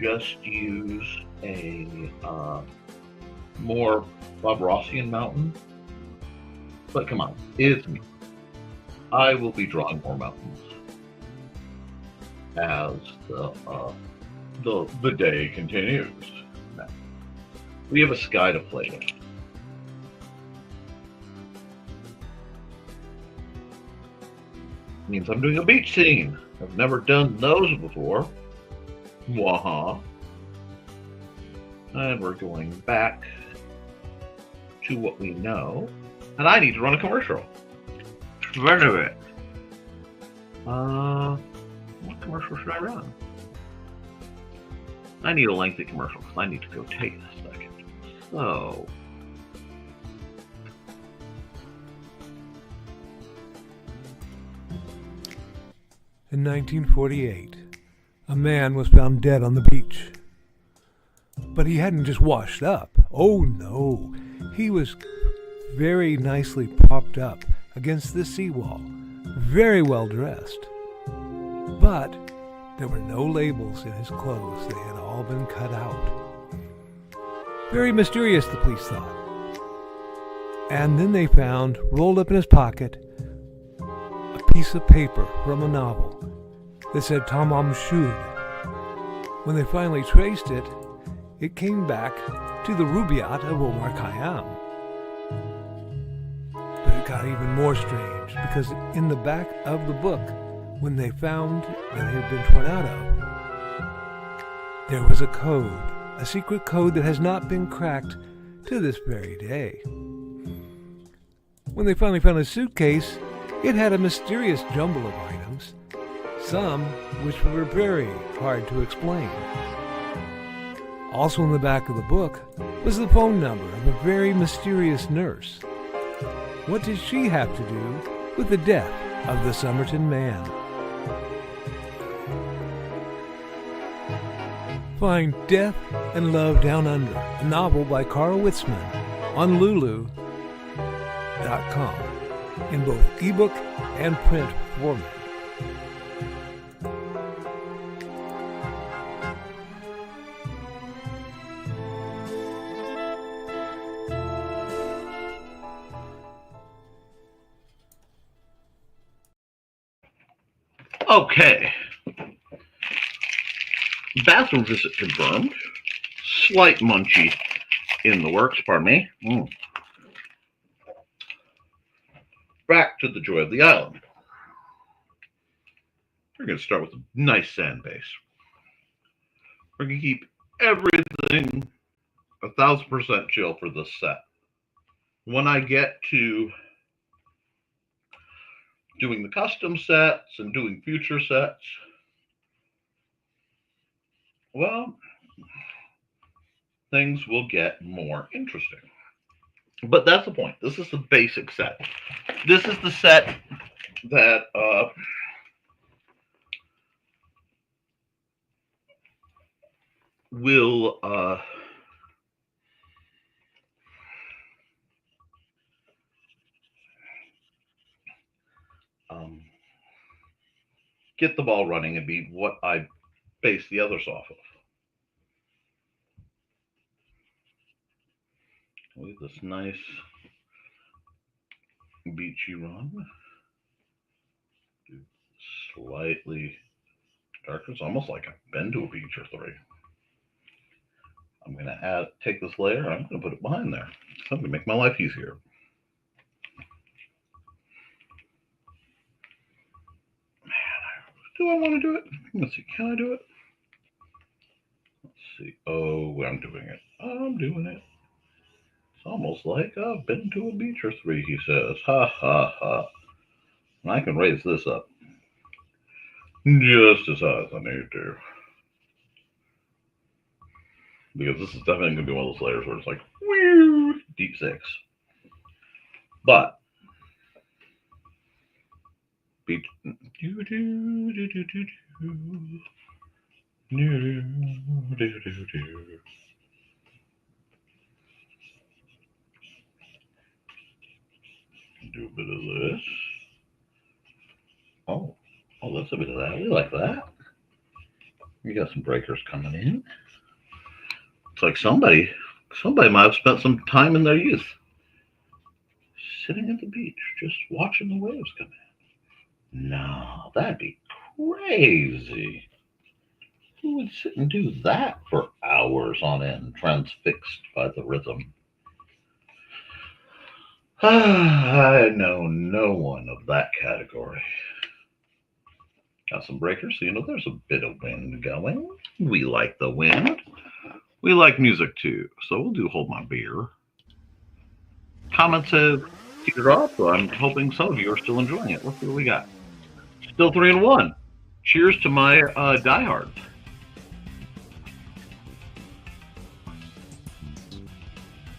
just use a more Bob Rossian mountain. But come on, it's me. I will be drawing more mountains as the day continues. Now, we have a sky to play with. Means I'm doing a beach scene. I've never done those before. Waha. And we're going back to what we know. And I need to run a commercial. Run of it. What commercial should I run? I need a lengthy commercial because I need to go take a second. So. In 1948, a man was found dead on the beach. But he hadn't just washed up. Oh no, he was very nicely propped up against the seawall, very well dressed. But there were no labels in his clothes. They had all been cut out. Very mysterious, the police thought. And then they found, rolled up in his pocket, a piece of paper from a novel that said Tamam Shud. When they finally traced it, it came back to the Rubaiyat of Omar Khayyam. But it got even more strange, because in the back of the book, when they found that it had been torn out of, there was a code, a secret code that has not been cracked to this very day. When they finally found his suitcase, it had a mysterious jumble of items, some which were very hard to explain. Also in the back of the book was the phone number of a very mysterious nurse. What did she have to do with the death of the Somerton man? Find Death and Love Down Under, a novel by Carl Witzman, on Lulu.com in both ebook and print format. Okay. Bathroom visit confirmed. Slight munchie in the works, pardon me. Back to the joy of the island. We're going to start with a nice sand base. We're going to keep everything 1,000% chill for this set. When I get to doing the custom sets and doing future sets, well, things will get more interesting. But that's the point. This is the basic set. This is the set that will get the ball running and be what I base the others off of. Look at this nice beachy run. Slightly darker. It's almost like I've been to a beach or three. I'm going to take this layer. I'm going to put it behind there. I'm going to make my life easier. Man, do I want to do it? Let's see. Can I do it? Let's see. Oh, I'm doing it. I'm doing it. It's almost like I've been to a beach or three, he says. Ha, ha, ha. And I can raise this up just as high as I need to. Because this is definitely going to be one of those layers where it's like, whew, deep six. But, beach, do a bit of this. Oh, that's a bit of that. We like that. We got some breakers coming in. It's like somebody might have spent some time in their youth sitting at the beach, just watching the waves come in. No, that'd be crazy. Who would sit and do that for hours on end, transfixed by the rhythm? I know no one of that category. Got some breakers, so there's a bit of wind going. We like the wind. We like music too, so we'll do Hold My Beer. Comments have teetered off, so I'm hoping some of you are still enjoying it. Let's see what we got. Still 3-1. Cheers to my diehards.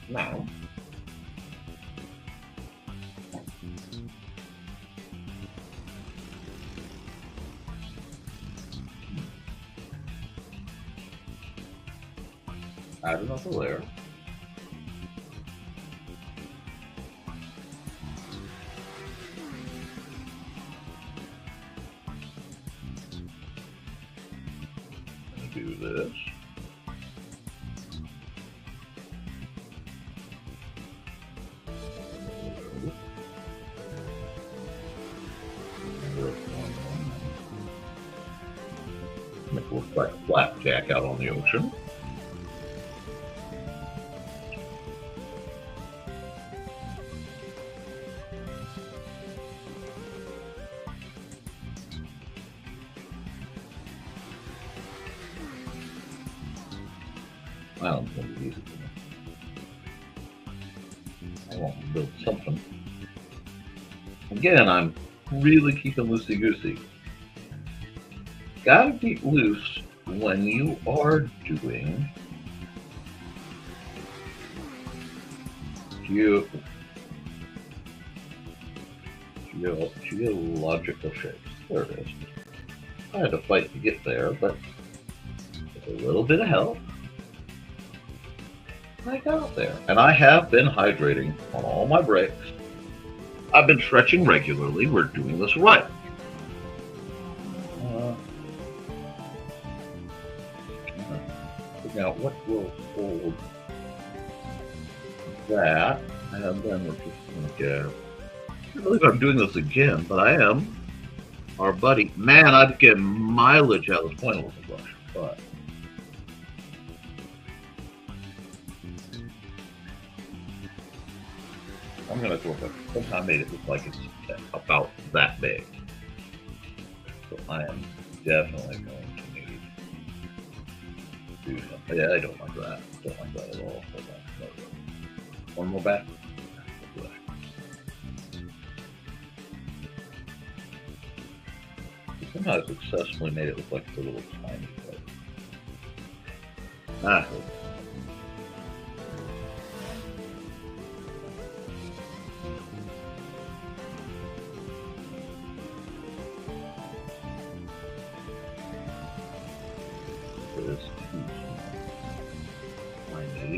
Now, add another layer. Do this. Make it look like a flapjack out on the ocean. I don't think it's easy for me. I want to build something. Again, I'm really keeping loosey-goosey. Gotta keep loose when you are doing geological shapes. There it is. I had to fight to get there, but with a little bit of help, I got there. And I have been hydrating on all my breaks. I've been stretching regularly. We're doing this right. Figure out what will hold that, and then we're just going to go. I can't believe I'm doing this again, but I am. Our buddy, man, I'd get mileage out of this point with the brush, but. I'm going to go back. Somehow I made it look like it's about that big. So I am definitely going to need to do something. Yeah, I don't like that. Don't like that at all. One more back. Somehow I successfully made it look like it's a little tiny bit.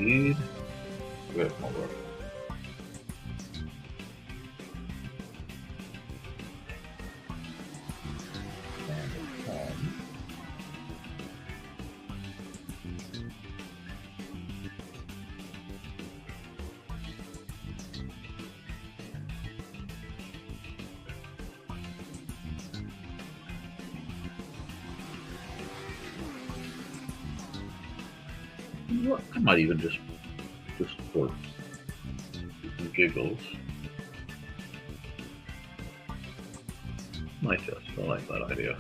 Indeed. Good, my brother. And it's time. I might even just for giggles. Might just. I like that idea.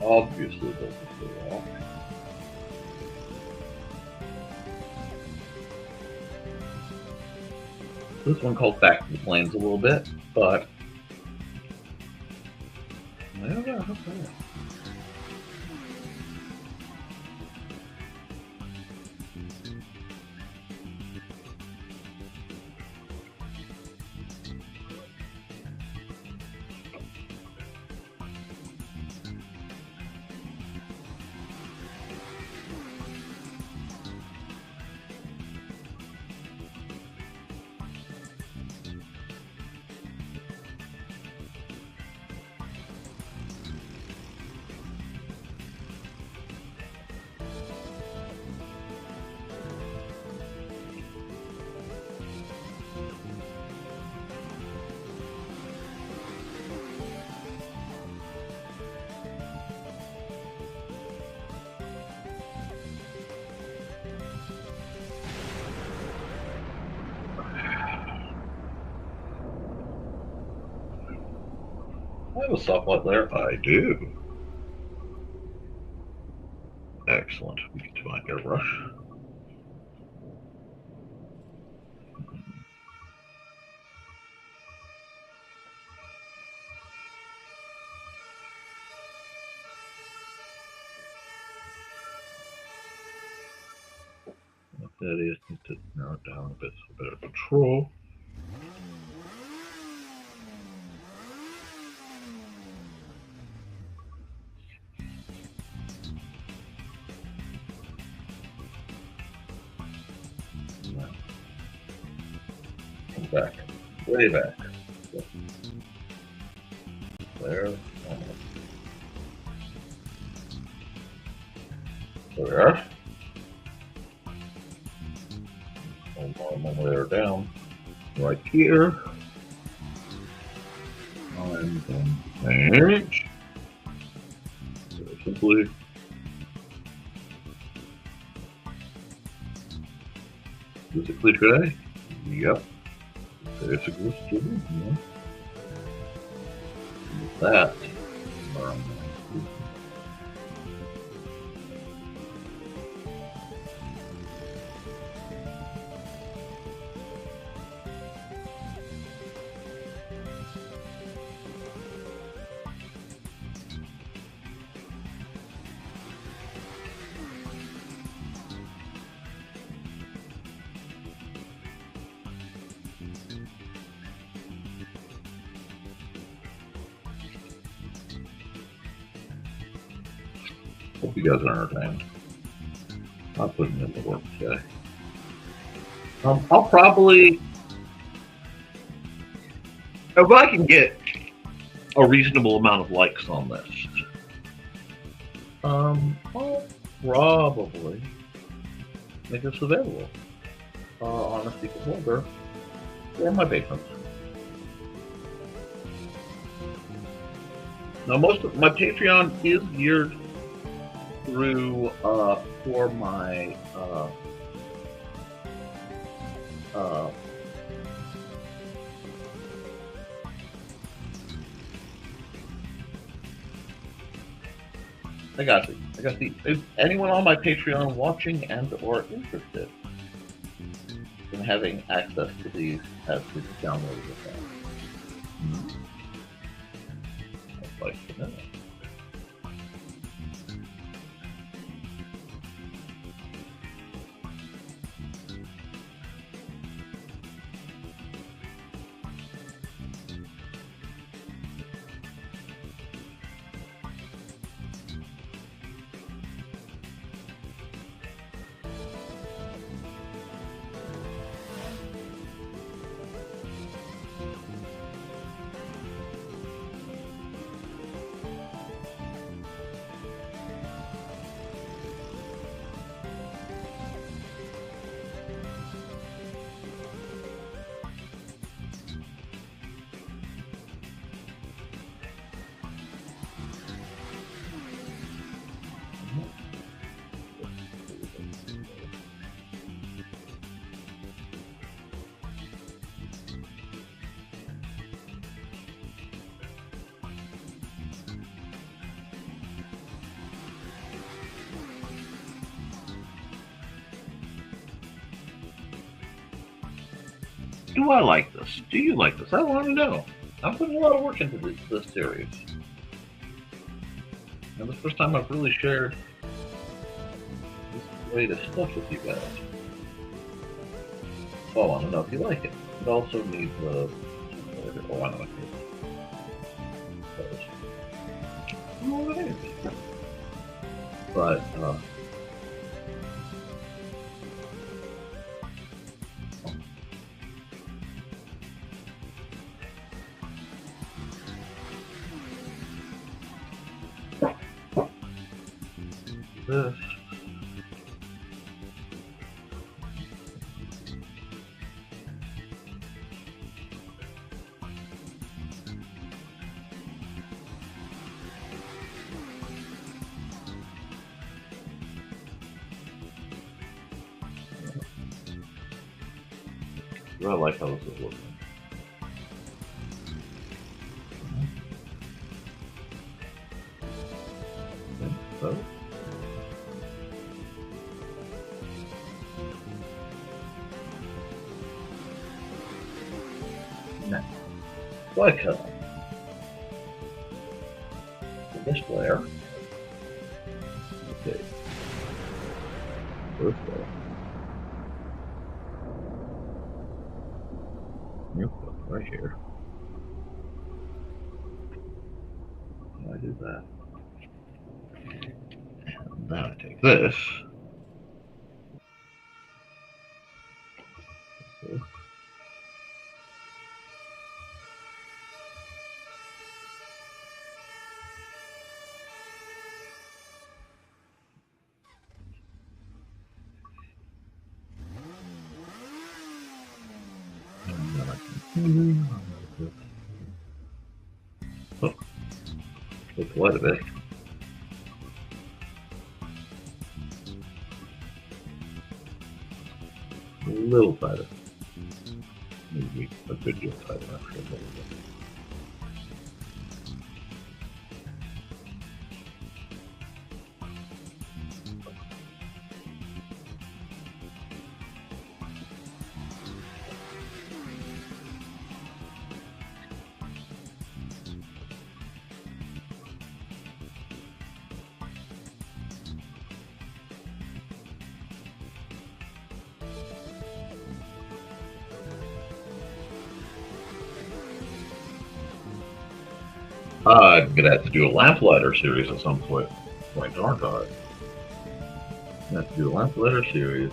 Obviously, doesn't stay well. This one calls back to the plains a little bit, but yeah, okay. I have a stoplight there. I do. Excellent. We get to my airbrush. What that is, need to narrow it down a bit so better control. Back, way back. There, there. One layer down, right here. And then change. Very simply. Is it cliche? Yep. Basically, stupid, yeah. With that, hope you guys are entertained. I'm putting in the work today. I'll probably, if I can get a reasonable amount of likes on this, I'll probably make this available on a secret folder or my patrons. Now, most of my Patreon is geared through for my I got the. Is anyone on my Patreon watching and or interested in having access to these has to download it? I'd like to know. do I like this? Do you like this? I want to know. I'm putting a lot of work into this series. And the first time I've really shared this latest stuff with you guys. So I want to know if you like it. It also needs a... Oh, I know it. Oh, it is. But, this. I like how this is looking. Okay, so. Now, like this layer. Okay. First layer. Right here. I do that. And then I take this. Okay. And then I continue. Oh, that's quite a bit. A little tighter. Maybe a good deal tighter after a little bit. I'm gonna have to do a lamplighter series at some point. Aren't I? I'm gonna have to do a lamplighter series.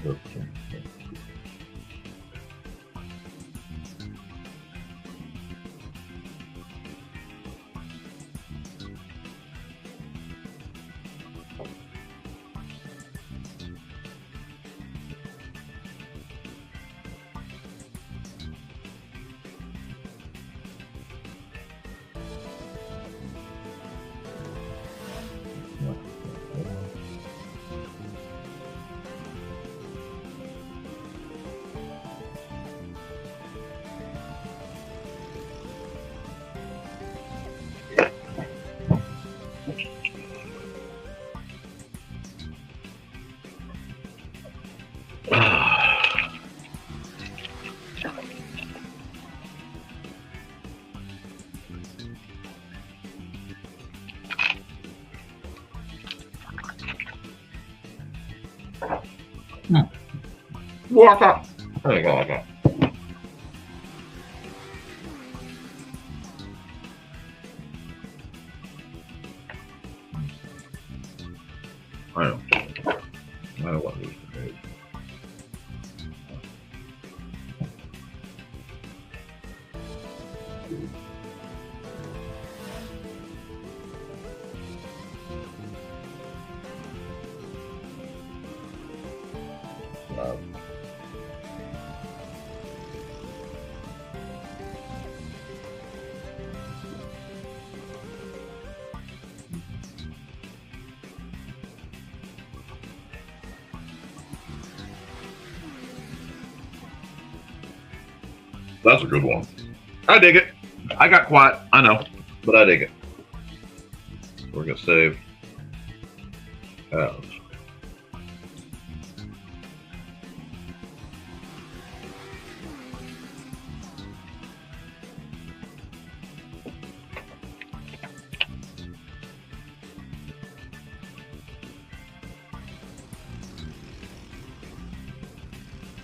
Okay. Walk up. There you go, like that. I don't want these to be. That's a good one. I dig it. I got quiet, I know, but I dig it. We're gonna save as.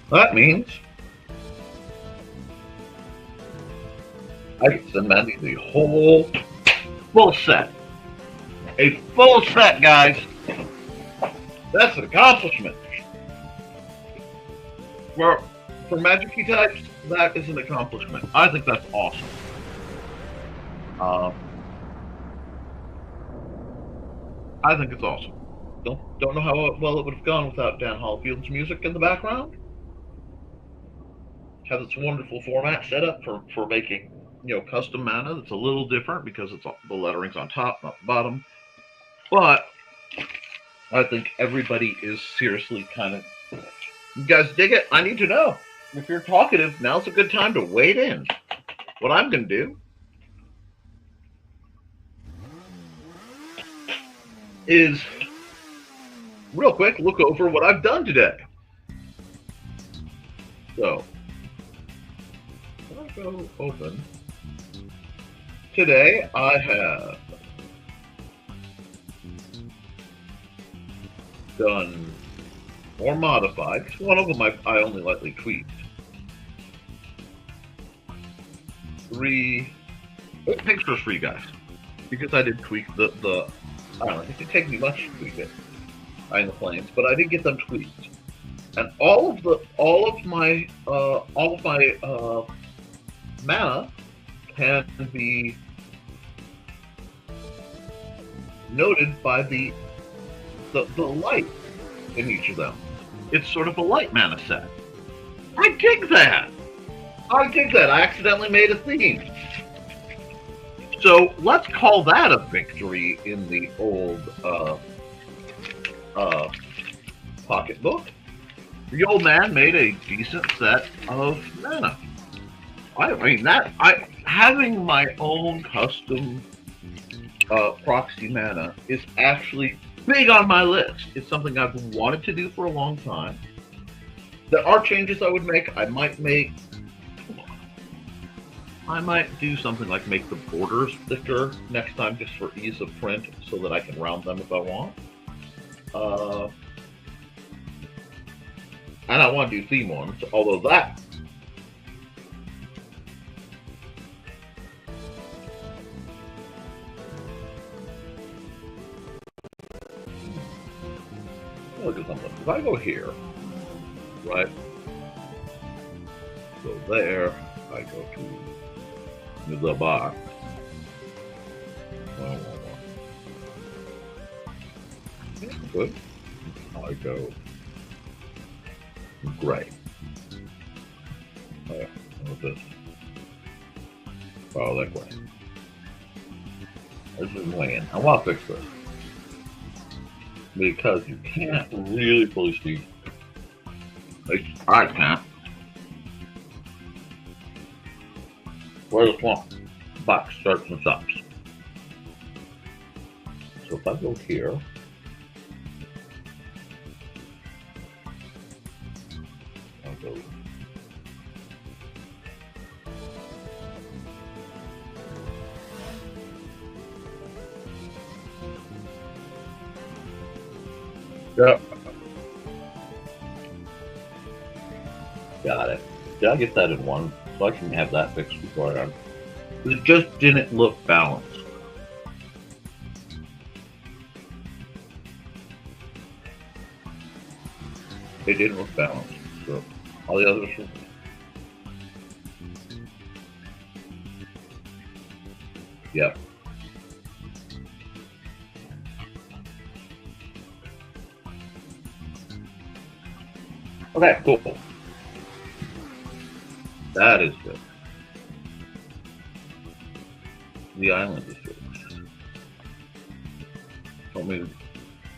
That means I can send Mandy the whole full set. A full set, guys. That's an accomplishment. For Magic Key types, that is an accomplishment. I think that's awesome. I think it's awesome. Don't know how well it would have gone without Dan Hollfield's music in the background. Has its wonderful format set up for making, you know, custom mana. That's a little different because it's the lettering's on top, not the bottom. But I think everybody is seriously kind of. You guys dig it? I need to know. If you're talkative, now's a good time to wade in. What I'm going to do is, real quick, look over what I've done today. So, I'll go open. Today, I have done or modified, because one of them I only lightly tweaked. 3, thanks for 3 guys, because I did tweak the I don't know, it didn't take me much to tweak it in the planes, but I did get them tweaked, and all of my mana can be noted by the light in each of them. It's sort of a light mana set. I dig that. I accidentally made a theme. So let's call that a victory in the old pocketbook. The old man made a decent set of mana. I mean that having my own custom proxy mana is actually big on my list. It's something I've wanted to do for a long time. There are changes I would make. I might do something like make the borders thicker next time just for ease of print so that I can round them if I want. And I want to do theme ones, although that look at something. If I go here, right? Go there. I go to the box. Good. I go gray. Oh yeah, what's this? Oh, that way. This is weighing. I want to fix this. Because you can't really fully see. I can't. Where the swamp box starts and stops. So if I go here, I'll go. Yeah. Got it. Did I get that in one? So I can have that fixed before I run. It just didn't look balanced. It didn't look balanced. So all the others were. Yep. Okay, cool. That is good. The island is good. Let me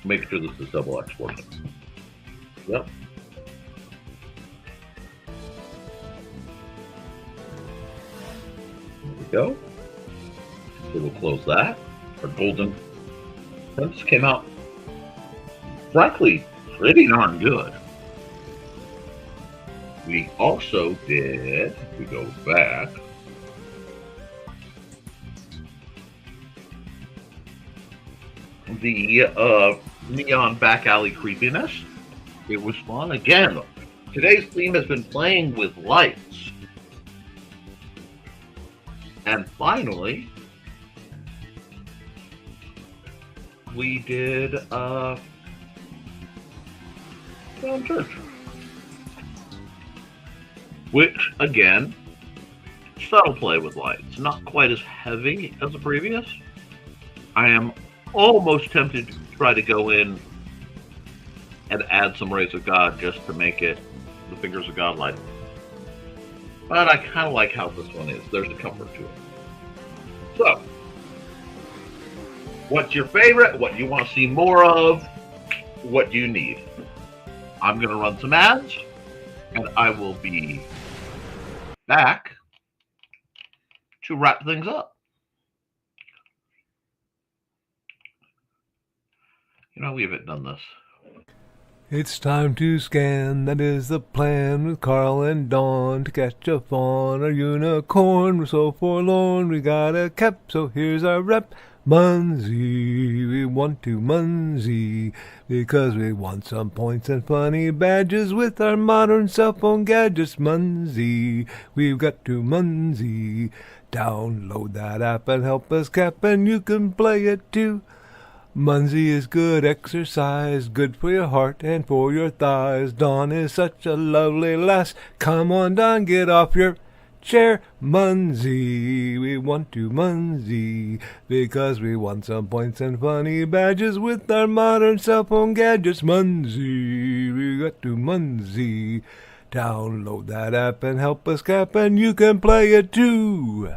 make sure this is double exported. Yep. There we go. So we'll close that. Our golden prince came out, frankly, pretty darn good. We also did, if we go back, the neon back alley creepiness. It was fun. Again, today's theme has been playing with lights. And finally, we did Town Church. Which, again, subtle play with lights. Not quite as heavy as the previous. I am almost tempted to try to go in and add some rays of God just to make it the fingers of God light. But I kind of like how this one is. There's a comfort to it. So, what's your favorite? What do you want to see more of? What do you need? I'm going to run some ads, and I will be back to wrap things up. You know, we haven't done this. It's time to scan, that is the plan, with Carl and Dawn to catch a fawn or unicorn. We're so forlorn, we got a cap, so here's our rep. Munsey, we want to Munsey, because we want some points and funny badges with our modern cell phone gadgets. Munsey, we've got to Munsey. Download that app and help us cap, and you can play it too. Munsey is good exercise, good for your heart and for your thighs. Dawn is such a lovely lass. Come on, Dawn, get off your chair. Munsey, we want to Munsey, because we want some points and funny badges with our modern cell phone gadgets. Munsey, we got to Munsey. Download that app and help us cap, and you can play it too.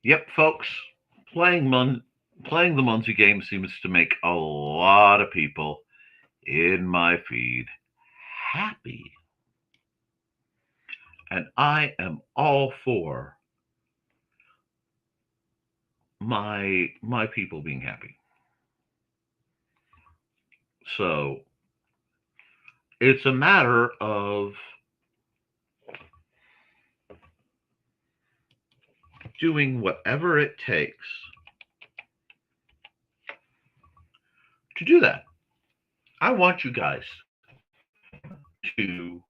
Yep, folks, playing the Munsey game seems to make a lot of people in my feed happy. And I am all for my people being happy. So it's a matter of doing whatever it takes to do that. I want you guys to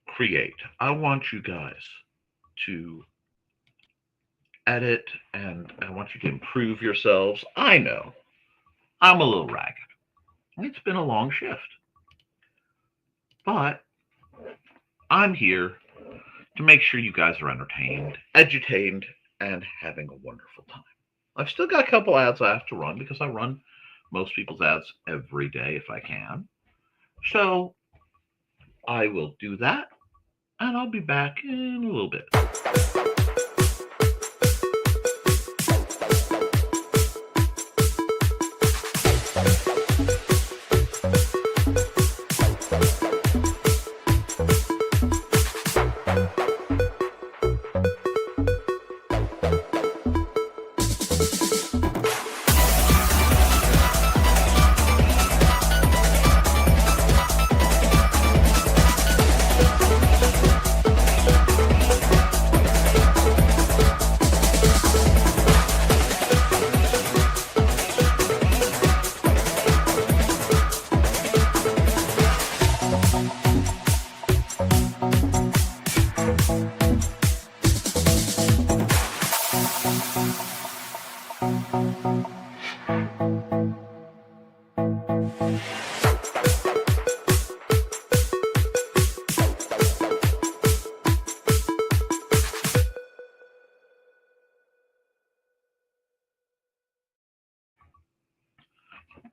create. I want you guys to edit, and I want you to improve yourselves. I know I'm a little ragged. It's been a long shift, but I'm here to make sure you guys are entertained, edutained, and having a wonderful time. I've still got a couple ads I have to run because I run most people's ads every day if I can. So I will do that, and I'll be back in a little bit.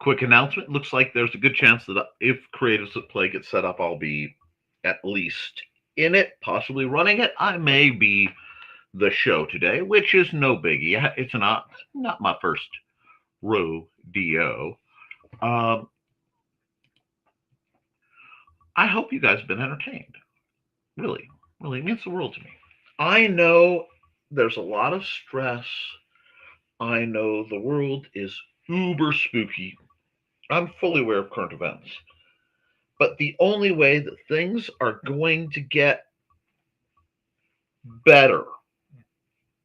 quick announcement. Looks like there's a good chance that if Creatives at Play gets set up, I'll be at least in it, possibly running it. I may be the show today, which is no biggie. It's not my first rodeo. I hope you guys have been entertained. Really, really, it means the world to me. I know there's a lot of stress. I know the world is uber spooky. I'm fully aware of current events. But the only way that things are going to get better,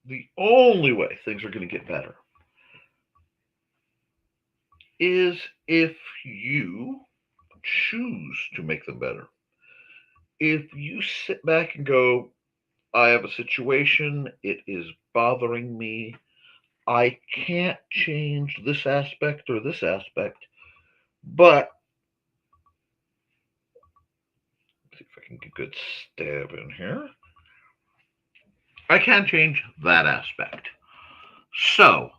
the only way things are going to get better, is if you choose to make them better. If you sit back and go, I have a situation, it is bothering me, I can't change this aspect or this aspect, but let's see if I can get a good stab in here. I can change that aspect. So,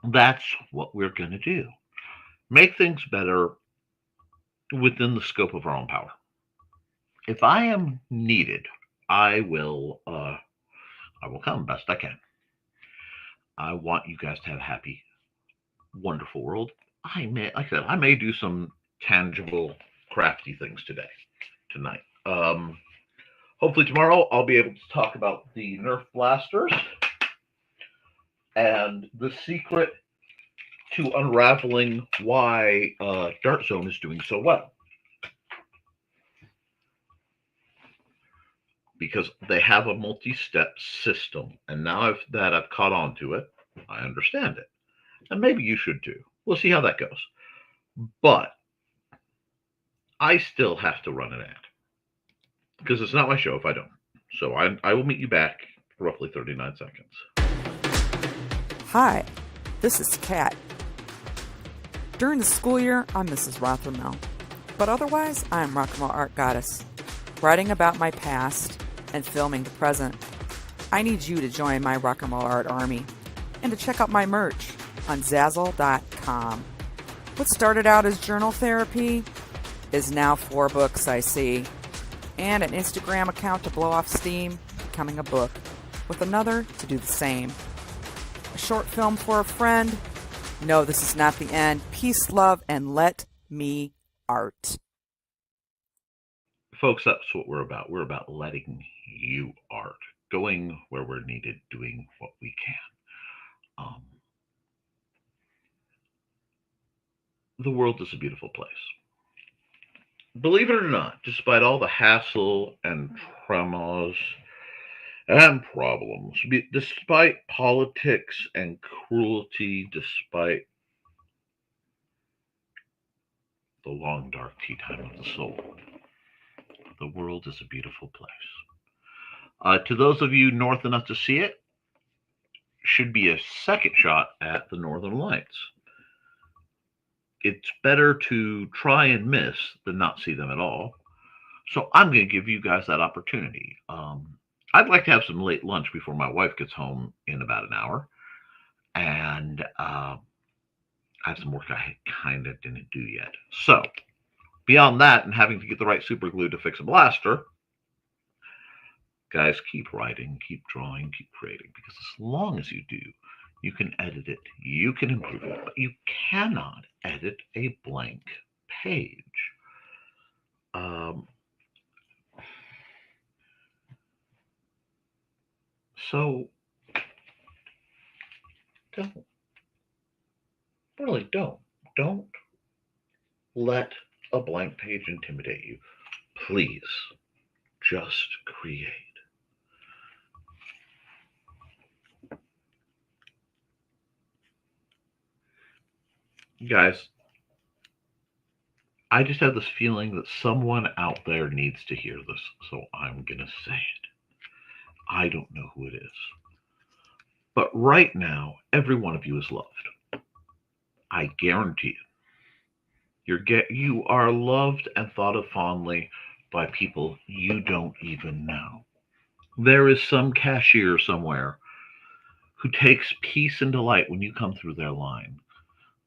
that's what we're going to do. Make things better within the scope of our own power. If I am needed, I will come best I can. I want you guys to have a happy, wonderful world. Like I said, I may do some tangible, crafty things tonight. Hopefully tomorrow I'll be able to talk about the Nerf blasters and the secret to unraveling why Dart Zone is doing so well. Because they have a multi-step system, and now that I've caught on to it, I understand it. And maybe you should too. We'll see how that goes. But I still have to run an ad, because it's not my show if I don't. So I will meet you back for roughly 39 seconds. Hi, this is Kat. During the school year, I'm Mrs. Rothermel. But otherwise, I'm Rock and Roll Art Goddess, writing about my past and filming the present. I need you to join my Rock and Roll Art army and to check out my merch on Zazzle.com. What started out as journal therapy is now 4 books, I see, and an Instagram account to blow off steam, becoming a book, with another to do the same. A short film for a friend. No, this is not the end. Peace, love, and let me art. Folks, that's what we're about. We're about letting you art, going where we're needed, doing what we can. The world is a beautiful place. Believe it or not, despite all the hassle and traumas and problems, despite politics and cruelty, despite the long dark tea time of the soul, the world is a beautiful place. To those of you north enough to see it, should be a second shot at the Northern Lights. It's better to try and miss than not see them at all. So I'm going to give you guys that opportunity. I'd like to have some late lunch before my wife gets home in about an hour. And I have some work I kind of didn't do yet. So beyond that and having to get the right super glue to fix a blaster, guys, keep writing, keep drawing, keep creating. Because as long as you do, you can edit it, you can improve it, but you cannot edit a blank page. So don't let a blank page intimidate you. Please just create. Guys, I just have this feeling that someone out there needs to hear this, so I'm going to say it. I don't know who it is. But right now, every one of you is loved. I guarantee it. You are loved and thought of fondly by people you don't even know. There is some cashier somewhere who takes peace and delight when you come through their line,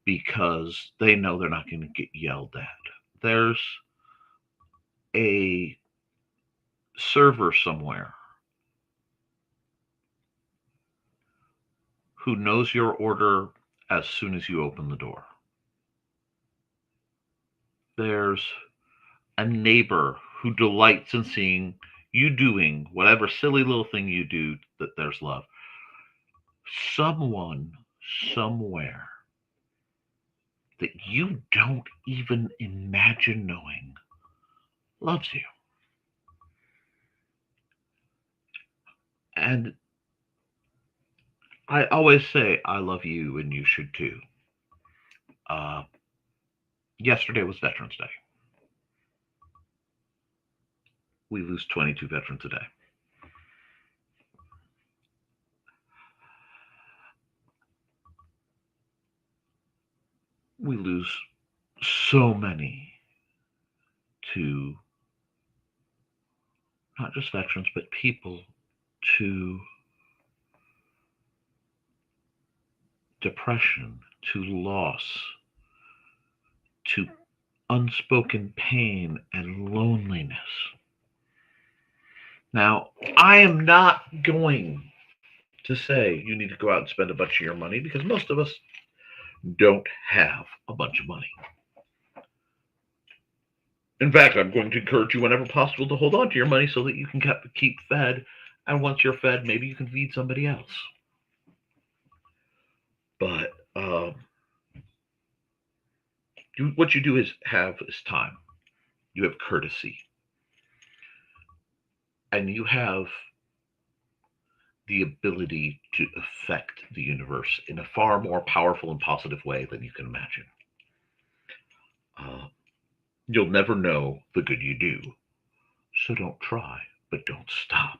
because they know they're not going to get yelled at. There's a server somewhere who knows your order as soon as you open the door. There's a neighbor who delights in seeing you doing whatever silly little thing you do that there's love. Someone somewhere that you don't even imagine knowing loves you. And I always say, I love you, and you should too. Yesterday was Veterans Day. We lose 22 veterans a day. We lose so many to not just veterans, but people to depression, to loss, to unspoken pain and loneliness. Now, I am not going to say you need to go out and spend a bunch of your money, because most of us don't have a bunch of money. In fact, I'm going to encourage you whenever possible to hold on to your money so that you can keep fed. And once you're fed, maybe you can feed somebody else. But what you do is have is time. You have courtesy. And you have the ability to affect the universe in a far more powerful and positive way than you can imagine. You'll never know the good you do, so don't try, but don't stop.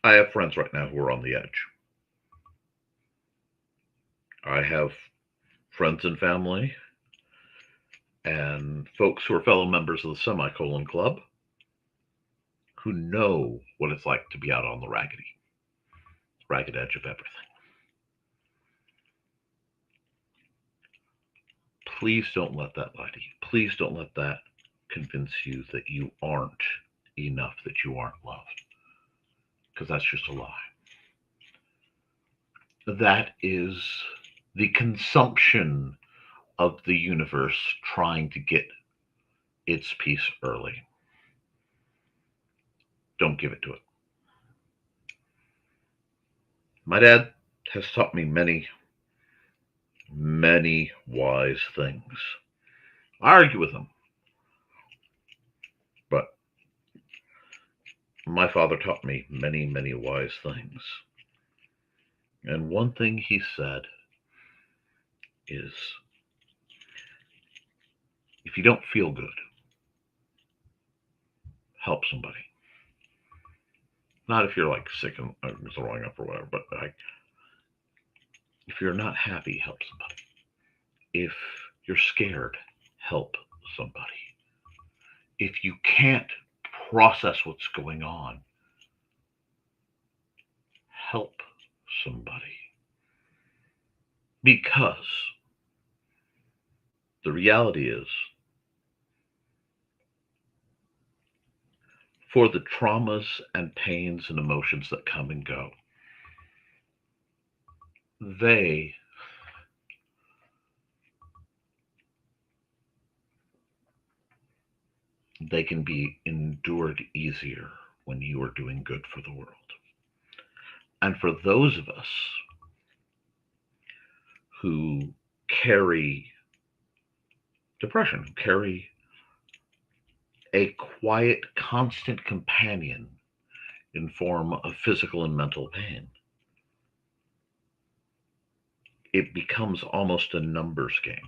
I have friends right now who are on the edge. I have friends and family and folks who are fellow members of the Semicolon Club who know what it's like to be out on the ragged edge of everything. Please don't let that lie to you. Please don't let that convince you that you aren't enough, that you aren't loved, because that's just a lie. That is the consumption of the universe trying to get its piece early. Don't give it to it. My dad has taught me many, many wise things. I argue with him, but my father taught me many, many wise things. And one thing he said is, if you don't feel good, help somebody. Not if you're like sick and throwing up or whatever, but if you're not happy, help somebody. If you're scared, help somebody. If you can't process what's going on, help somebody. Because the reality is, for the traumas and pains and emotions that come and go, they can be endured easier when you are doing good for the world. And for those of us who carry depression, who carry a quiet, constant companion in form of physical and mental pain, it becomes almost a numbers game.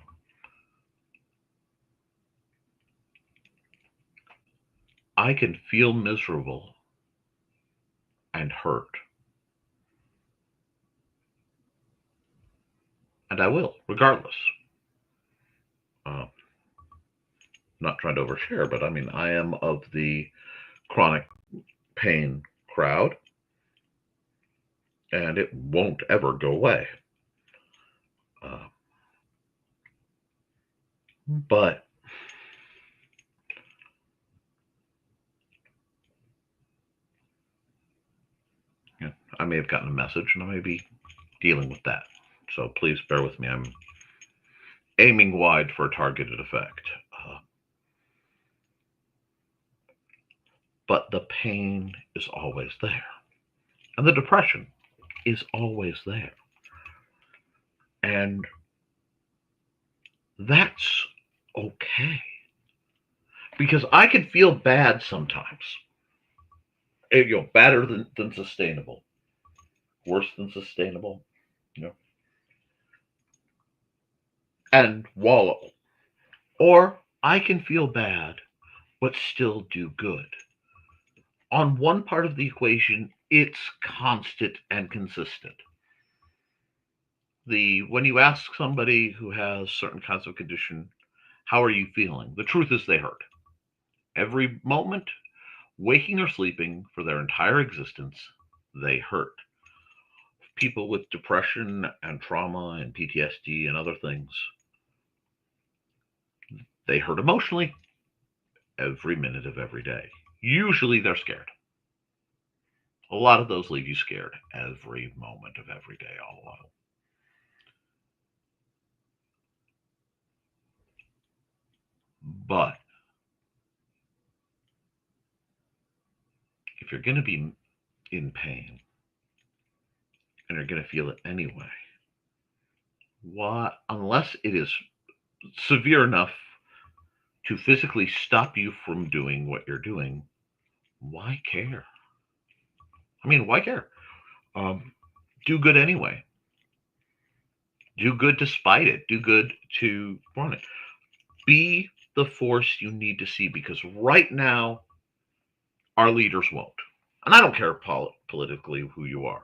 I can feel miserable and hurt. And I will, regardless. Not trying to overshare, but I mean, I am of the chronic pain crowd. and it won't ever go away. But I may have gotten a message, and I may be dealing with that. So please bear with me. I'm aiming wide for a targeted effect. But the pain is always there. And the depression is always there. And that's okay. Because I can feel bad sometimes. Better than sustainable. Worse than sustainable. And wallow. Or I can feel bad, but still do good. On one part of the equation, it's constant and consistent. When you ask somebody who has certain kinds of condition, how are you feeling? The truth is they hurt. Every moment, waking or sleeping for their entire existence, they hurt. People with depression and trauma and PTSD and other things, they hurt emotionally every minute of every day. Usually they're scared. A lot of those leave you scared every moment of every day, all alone. But if you're going to be in pain and you're going to feel it anyway, unless it is severe enough to physically stop you from doing what you're doing, why care? I mean, why care? Do good anyway. Do good despite it. Do good to run it. Be the force you need to see, because right now, our leaders won't. And I don't care politically who you are.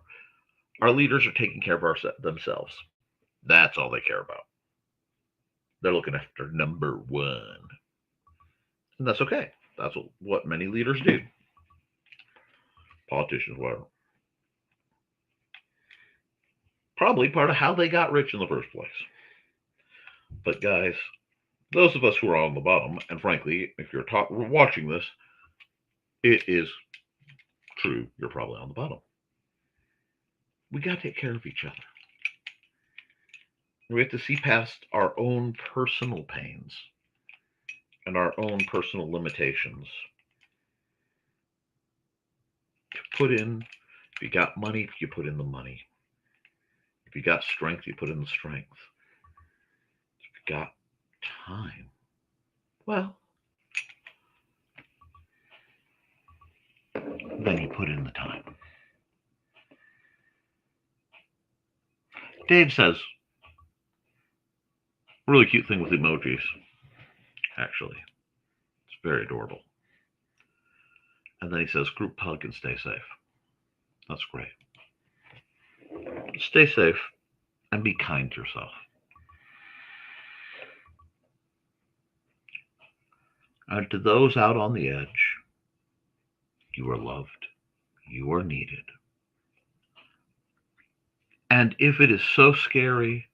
Our leaders are taking care of themselves. That's all they care about. They're looking after number one. And that's okay. That's what many leaders do. Politicians, whatever. Probably part of how they got rich in the first place. But guys, those of us who are on the bottom, and frankly, if you're watching this, it is true, you're probably on the bottom. We got to take care of each other. We have to see past our own personal pains and our own personal limitations. To put in, if you got money, you put in the money. If you got strength, you put in the strength. If you got time, well, then you put in the time. Dave says, really cute thing with emojis, actually. It's very adorable. And then he says, group hug and stay safe. That's great. Stay safe and be kind to yourself. And to those out on the edge, you are loved. You are needed. And if it is so scary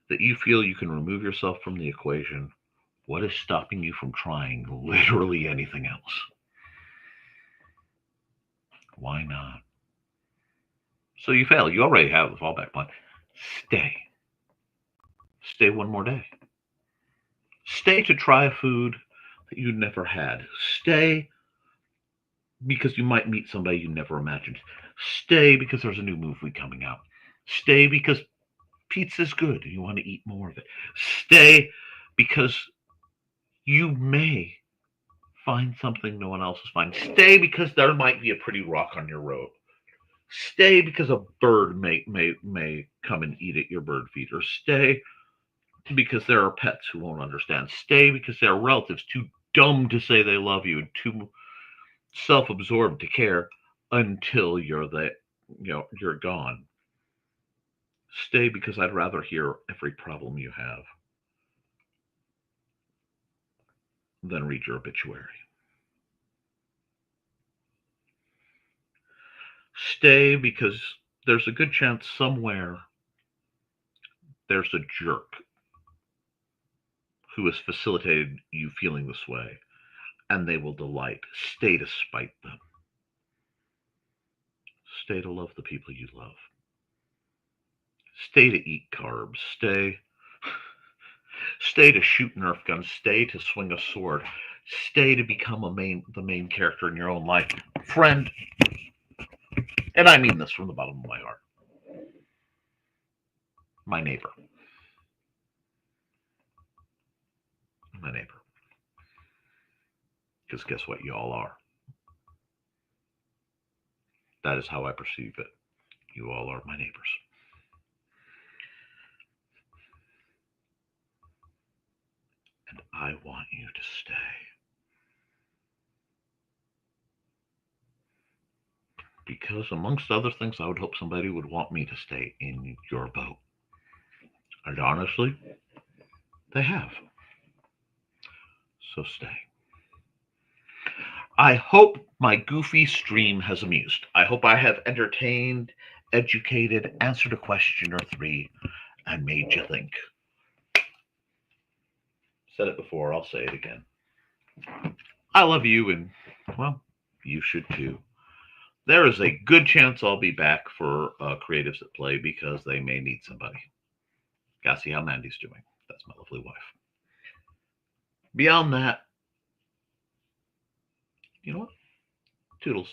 that you feel you can remove yourself from the equation, what is stopping you from trying literally anything else? Why not? So you fail. You already have the fallback plan. Stay. Stay one more day. Stay to try a food that you never had. Stay because you might meet somebody you never imagined. Stay because there's a new movie coming out. Stay because pizza's good and you want to eat more of it. Stay because you may find something no one else is finding. Stay because there might be a pretty rock on your road. Stay because a bird may come and eat at your bird feeder. Stay because there are pets who won't understand. Stay because there are relatives too dumb to say they love you and too self-absorbed to care until you're gone. Stay because I'd rather hear every problem you have than read your obituary. Stay because there's a good chance somewhere there's a jerk who has facilitated you feeling this way, and they will delight. Stay to spite them. Stay to love the people you love. Stay to eat carbs. Stay to shoot Nerf guns. Stay to swing a sword. Stay to become the main character in your own life. Friend, and I mean this from the bottom of my heart, my neighbor. My neighbor. Because guess what? You all are. That is how I perceive it. You all are my neighbors. And I want you to stay. Because amongst other things, I would hope somebody would want me to stay in your boat. And honestly, they have. So stay. I hope my goofy stream has amused. I hope I have entertained, educated, answered a question or three, and made you think. Said it before, I'll say it again. I love you, and, well, you should too. There is a good chance I'll be back for Creatives at Play because they may need somebody. Gotta see how Mandy's doing. That's my lovely wife. Beyond that, you know what? Toodles.